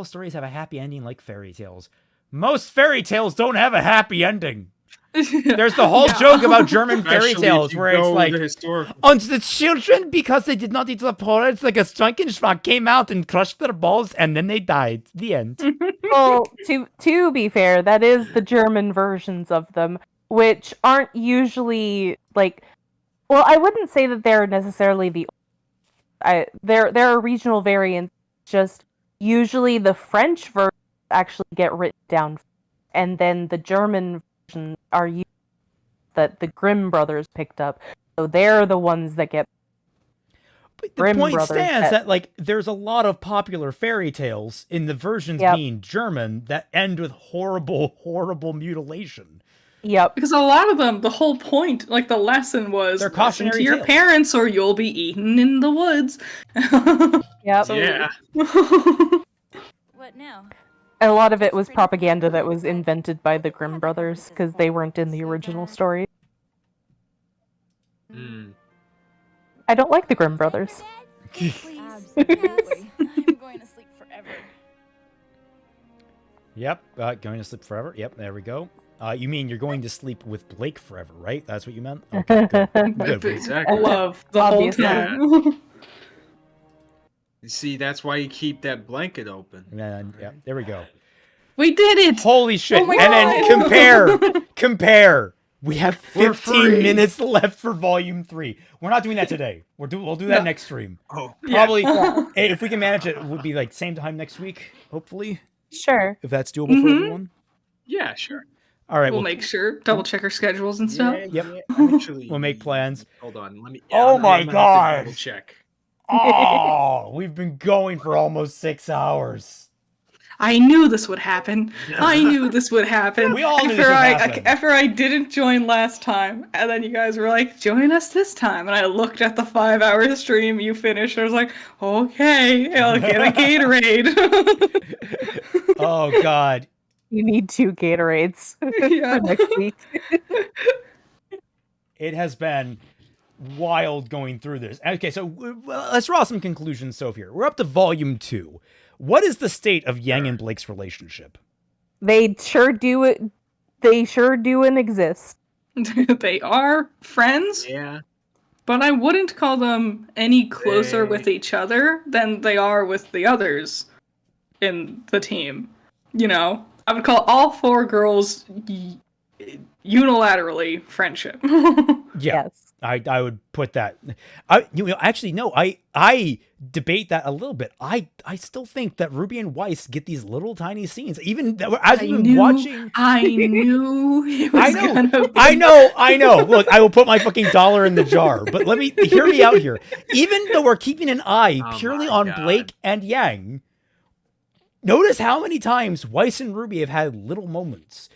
stories have a happy ending like fairy tales. Most fairy tales don't have a happy ending. There's the whole joke about German fairy tales where it's like, and the children, because they did not eat the porridge, like a Frankenschwein came out and crushed their balls, and then they died. The end. Well, to be fair, that is the German versions of them, which aren't usually like. Well, I wouldn't say that they're necessarily there are regional variants. Just usually the French version actually get written down, and then the German versions are used that the Grimm brothers picked up, so they're the ones that get. But the point stands that like there's a lot of popular fairy tales in the versions being German that end with horrible, horrible mutilation. Yep. Because a lot of them, the whole point, like the lesson was, they're listen cautionary to your tales. parents or you'll be eaten in the woods. Yep. Yeah. What now? A lot of it was propaganda that was invented by the Grimm brothers because they weren't in the original story. I don't like the Grimm brothers. Absolutely. I'm going to sleep forever. Yep, going to sleep forever. Yep, there we go. You mean you're going to sleep with Blake forever, right? That's what you meant? Okay, good. I love the whole time. You see, that's why you keep that blanket open. And yeah, there we go. We did it! Holy shit! Oh my and God. then compare. We have 15 minutes left for Volume 3. We're not doing that today. We'll do that next stream. Oh, probably. If we can manage it, it would be like same time next week, hopefully. Sure. If that's doable for everyone. Yeah, sure. All right. We'll make sure, double check our schedules and stuff. Yep. Actually, we'll make plans. Hold on. Let me. Oh my God. Double check. Oh, we've been going for almost 6 hours. I knew this would happen. I knew this would happen. We all knew this would happen. After I didn't join last time, and then you guys were like, join us this time. And I looked at the 5-hour stream you finished, and I was like, okay, I'll get a Gatorade. Oh, God. You need 2 Gatorades for next week. It has been wild going through this. Okay, so let's draw some conclusions, Sophie. We're up to Volume 2. What is the state of Yang and Blake's relationship? They sure do it. They sure do and exist. They are friends. Yeah. But I wouldn't call them any closer with each other than they are with the others in the team. You know, I would call all 4 girls unilaterally friendship. Yeah. Yes. I would put that. Actually, no. I debate that a little bit. I still think that Ruby and Weiss get these little tiny scenes, even as we've been watching. I knew it was gonna be. I know. Look, I will put my fucking dollar in the jar. But hear me out here. Even though we're keeping an eye purely on Blake and Yang, notice how many times Weiss and Ruby have had little moments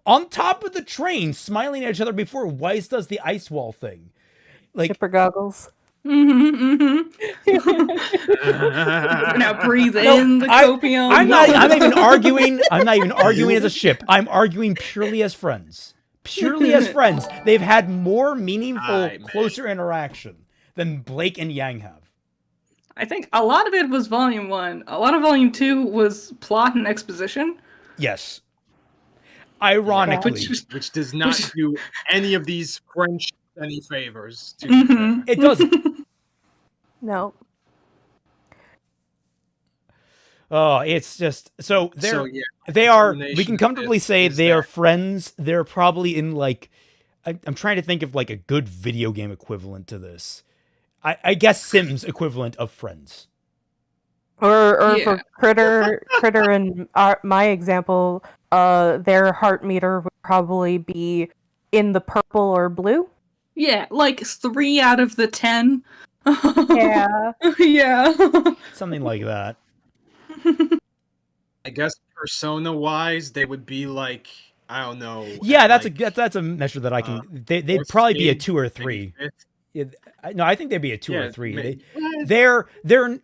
on top of the train, smiling at each other before Weiss does the ice wall thing. Like Chipper goggles. Now breathe in the copium. I'm not even arguing. I'm not even arguing as a ship. I'm arguing purely as friends. Purely as friends. They've had more meaningful, closer interaction than Blake and Yang have. I think a lot of it was Volume 1. A lot of Volume 2 was plot and exposition. Yes. Ironically. Which does not do any of these friendships any favors. It doesn't. No. Oh, it's just they are. We can comfortably say they are friends. They're probably in like. I'm trying to think of like a good video game equivalent to this. I guess Sims equivalent of Friends. Or for Critter and my example, their heart meter would probably be in the purple or blue. Yeah, like 3 out of the 10. Yeah. Yeah. Something like that. I guess persona-wise, they would be like, I don't know. Yeah, that's a measure that I can. They'd probably be a 2 or 3. No, I think they'd be a 2 or 3. They're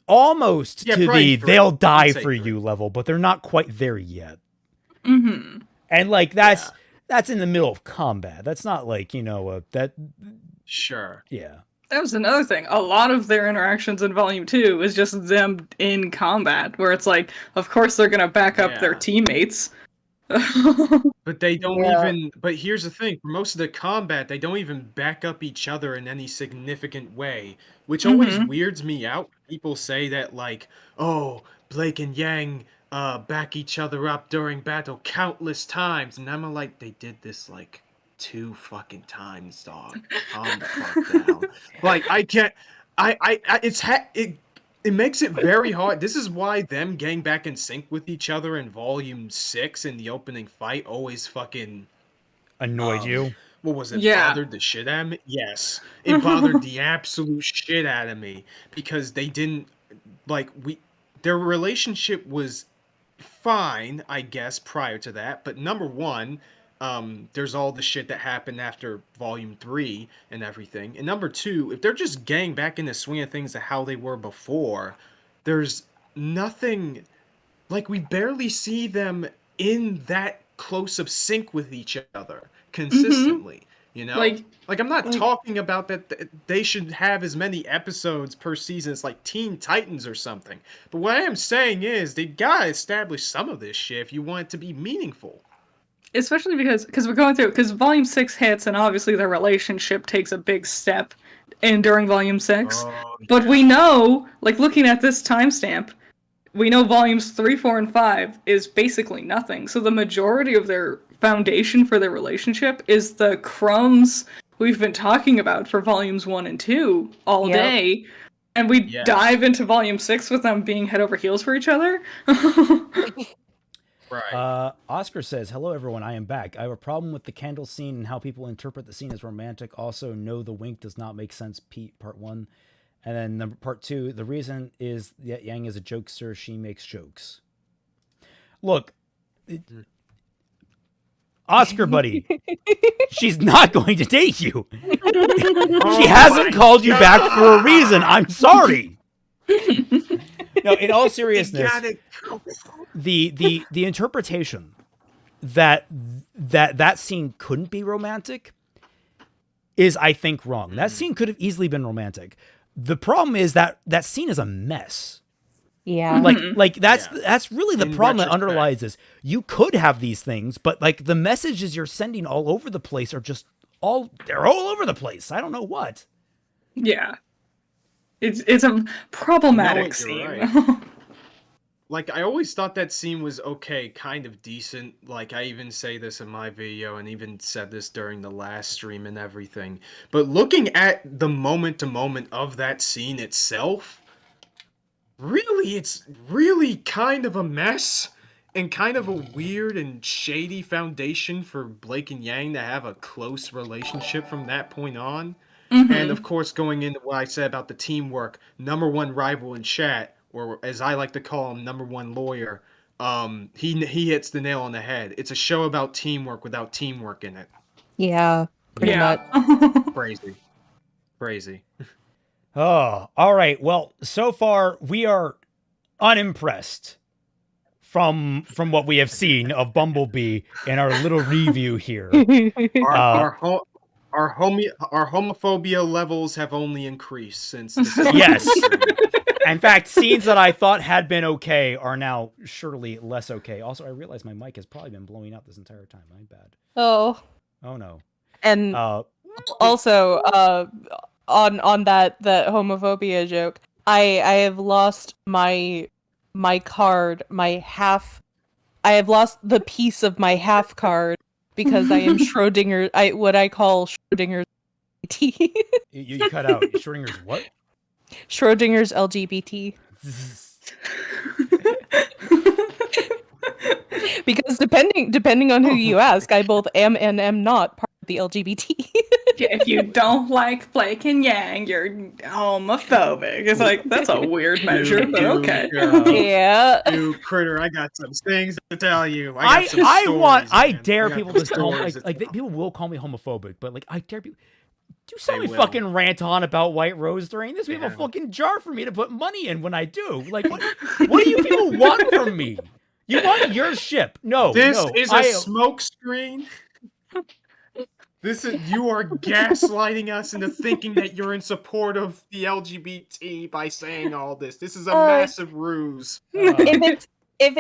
almost to the they'll die for you level, but they're not quite there yet. Mm-hmm. And like that's in the middle of combat. That's not like that. Sure. Yeah. That was another thing. A lot of their interactions in Volume 2 is just them in combat, where it's like, of course they're gonna back up their teammates. But they don't even. But here's the thing: for most of the combat, they don't even back up each other in any significant way, which always weirds me out. People say that like, "Oh, Blake and Yang back each other up during battle countless times," and I'm like, they did this like 2 fucking times, dog. Calm the fuck down. Like I can't. It makes it very hard. This is why them getting back in sync with each other in Volume 6 in the opening fight always fucking... Annoyed you? What was it? Yeah. Bothered the shit out of me? Yes. It bothered the absolute shit out of me. Because they didn't... Like, their relationship was fine, I guess, prior to that. But number one... there's all the shit that happened after Volume 3 and everything. And number two, if they're just getting back in the swing of things to how they were before, there's nothing... Like, we barely see them in that close of sync with each other consistently, you know? Like I'm not talking about that they should have as many episodes per season as, like, Teen Titans or something. But what I am saying is, they gotta establish some of this shit if you want it to be meaningful. Especially because we're going through, because Volume 6 hits, and obviously their relationship takes a big step during Volume 6. But we know, like, looking at this timestamp, we know Volumes 3, 4, and 5 is basically nothing. So the majority of their foundation for their relationship is the crumbs we've been talking about for Volumes 1 and 2 all day. And we dive into Volume 6 with them being head over heels for each other. Right. Oscar says, hello everyone, I am back. I have a problem with the candle scene and how people interpret the scene as romantic. Also, no, the wink does not make sense, Pete, part 1. And then part 2, the reason is that Yang is a jokester, she makes jokes. Look, Oscar, buddy, she's not going to date you. She hasn't called you back for a reason. I'm sorry. No, in all seriousness, the interpretation that scene couldn't be romantic is, I think, wrong. That scene could have easily been romantic. The problem is that scene is a mess. Yeah. Like that's really the problem that underlies this. You could have these things, but like the messages you're sending all over the place are just they're all over the place. I don't know what. Yeah. It's a problematic scene. Right. Like, I always thought that scene was okay, kind of decent. Like, I even say this in my video and even said this during the last stream and everything. But looking at the moment-to-moment of that scene itself, really, it's really kind of a mess and kind of a weird and shady foundation for Blake and Yang to have a close relationship from that point on. Mm-hmm. And, of course, going into what I said about the teamwork, #1 rival in chat, or as I like to call him, #1 lawyer, he hits the nail on the head. It's a show about teamwork without teamwork in it. Yeah. Pretty much. Crazy. Oh, all right. Well, so far we are unimpressed from what we have seen of Bumblebee in our little review here. Our homophobia levels have only increased since. Yes. In fact, scenes that I thought had been okay are now surely less okay. Also, I realize my mic has probably been blowing out this entire time. My bad. Oh no. And also, on that homophobia joke, I have lost my card, I have lost the piece of my half card because I am Schrodinger. What I call Schrodinger's LGBT. You cut out Schrodinger's what? Schrodinger's LGBT. Because depending on who you ask, I both am and am not part of the LGBT. If you don't like Blake and Yang, you're homophobic. It's like, that's a weird measure, but okay. Yeah. Dude, Critter, I got some things to tell you. I dare people to tell me, like people will call me homophobic, but like I dare people. Do somebody fucking rant on about White Rose during this? We have a fucking jar for me to put money in when I do. Like, what do you people want from me? You want your ship? No. This is a smoke screen. You are gaslighting us into thinking that you're in support of the LGBT by saying all this. This is a massive ruse. If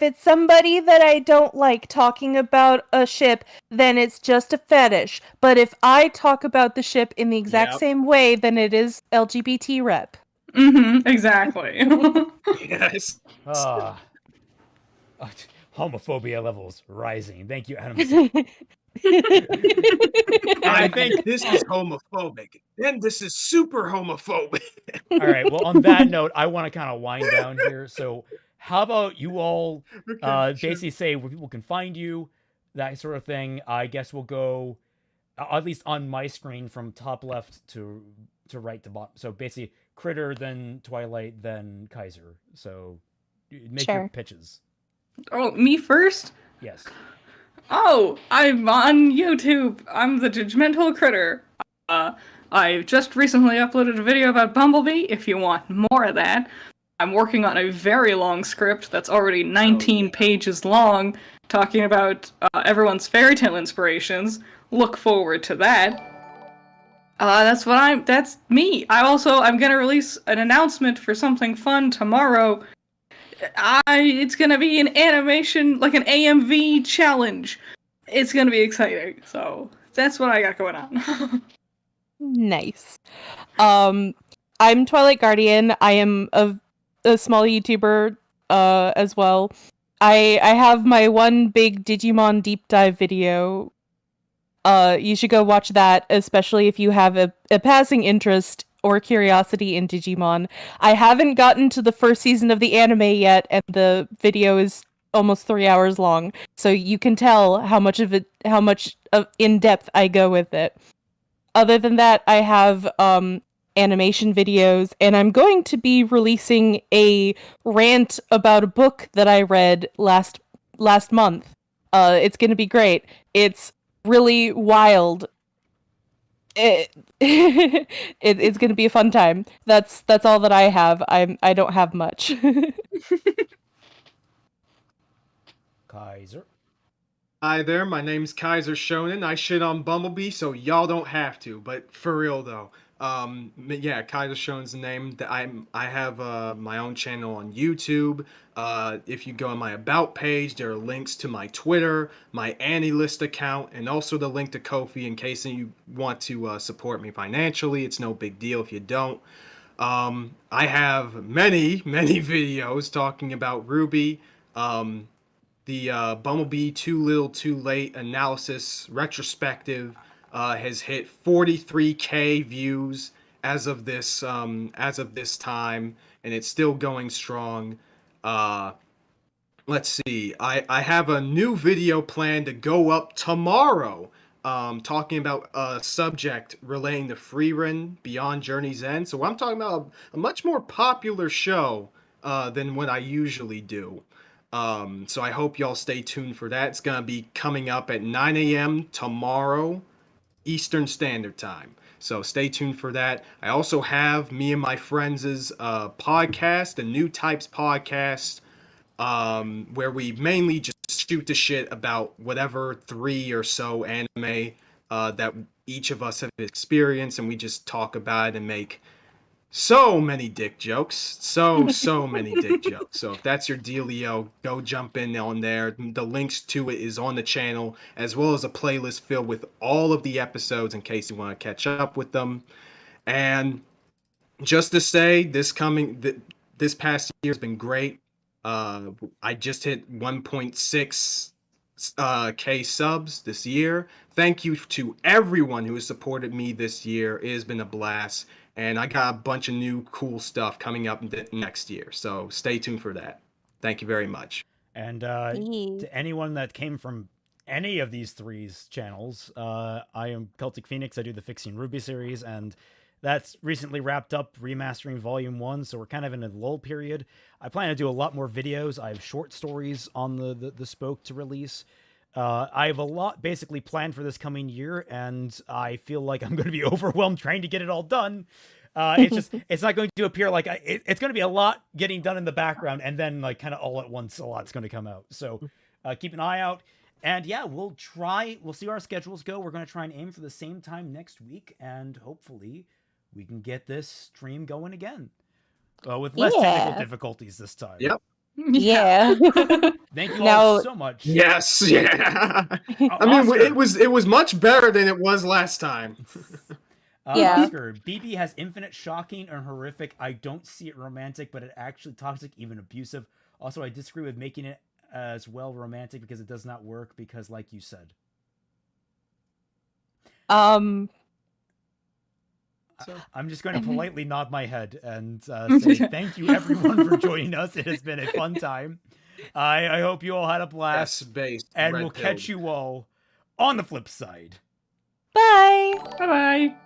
it's somebody that I don't like talking about a ship, then it's just a fetish. But if I talk about the ship in the exact same way, then it is LGBT rep. Mm-hmm, exactly. Yes. Homophobia levels rising. Thank you, Adam. I think this is homophobic. Then this is super homophobic. All right. Well, on that note, I want to kind of wind down here. So, how about you all basically say where people can find you, that sort of thing. I guess we'll go at least on my screen from top left to right to bottom. So basically, Critter, then Twilight, then Kaiser. So make your pitches. Oh, me first? Yes. Oh, I'm on YouTube. I'm the Judgmental Critter. I just recently uploaded a video about Bumblebee, if you want more of that. I'm working on a very long script that's already 19 pages long, talking about everyone's fairy tale inspirations. Look forward to that. That's me. I'm gonna release an announcement for something fun tomorrow. It's gonna be an animation, like an AMV challenge. It's gonna be exciting. So that's what I got going on. Nice. I'm Twilight Guardian. I am a small YouTuber as well. I have my one big Digimon deep dive video. You should go watch that, especially if you have a passing interest or curiosity in Digimon. I haven't gotten to the first season of the anime yet, and the video is almost 3 hours long, so you can tell how much of in depth I go with it. Other than that, I have animation videos, and I'm going to be releasing a rant about a book that I read last month. It's going to be great. It's really wild. It's going to be a fun time. That's all that I have. I don't have much. Kaiser. Hi there, my name's Kaiser Shonen. I shit on Bumblebee, so y'all don't have to. But for real though, yeah, Kaiser Shonen's the name. I have my own channel on YouTube. If you go on my about page, there are links to my Twitter, my AniList account, and also the link to Ko-fi in case you want to support me financially. It's no big deal if you don't. I have many videos talking about RWBY. The Bumblebee Too Little Too Late analysis retrospective has hit 43K views as of this time, and it's still going strong. Let's see. I have a new video planned to go up tomorrow, talking about a subject relating to Freerun Beyond Journey's End. So I'm talking about a much more popular show than what I usually do. So I hope y'all stay tuned for that. It's gonna be coming up at 9 a.m. tomorrow, Eastern Standard Time. So stay tuned for that. I also have me and my friends' podcast, the New Types podcast, where we mainly just shoot the shit about whatever 3 or so anime that each of us have experienced, and we just talk about it and make so many dick jokes. So many dick jokes. So if that's your dealio, go jump in on there. The links to it is on the channel, as well as a playlist filled with all of the episodes in case you want to catch up with them. And just to say, this past year has been great. I just hit 1.6 K subs this year. Thank you to everyone who has supported me this year. It has been a blast. And I got a bunch of new cool stuff coming up next year. So stay tuned for that. Thank you very much. And to anyone that came from any of these three's channels, I am Celtic Phoenix. I do the Fixing RWBY series, and that's recently wrapped up remastering Volume 1, so we're kind of in a lull period. I plan to do a lot more videos. I have short stories on the Spoke to release. I have a lot basically planned for this coming year, and I feel like I'm going to be overwhelmed trying to get it all done. It's not going to appear like it's going to be a lot getting done in the background, and then like kind of all at once, a lot's going to come out. So keep an eye out. And yeah, we'll see where our schedules go. We're going to try and aim for the same time next week, and hopefully we can get this stream going again. With less technical difficulties this time. Yep. Yeah. Thank you all so much. Yes, yeah. I mean, it was much better than it was last time. Oscar, BB has infinite shocking and horrific. I don't see it romantic, but it actually toxic, even abusive. Also, I disagree with making it as well romantic because it does not work because, like you said. So. I'm just going to politely nod my head and say thank you everyone for joining us. It has been a fun time. I hope you all had a blast. And we'll catch you all on the flip side. Bye. Bye-bye.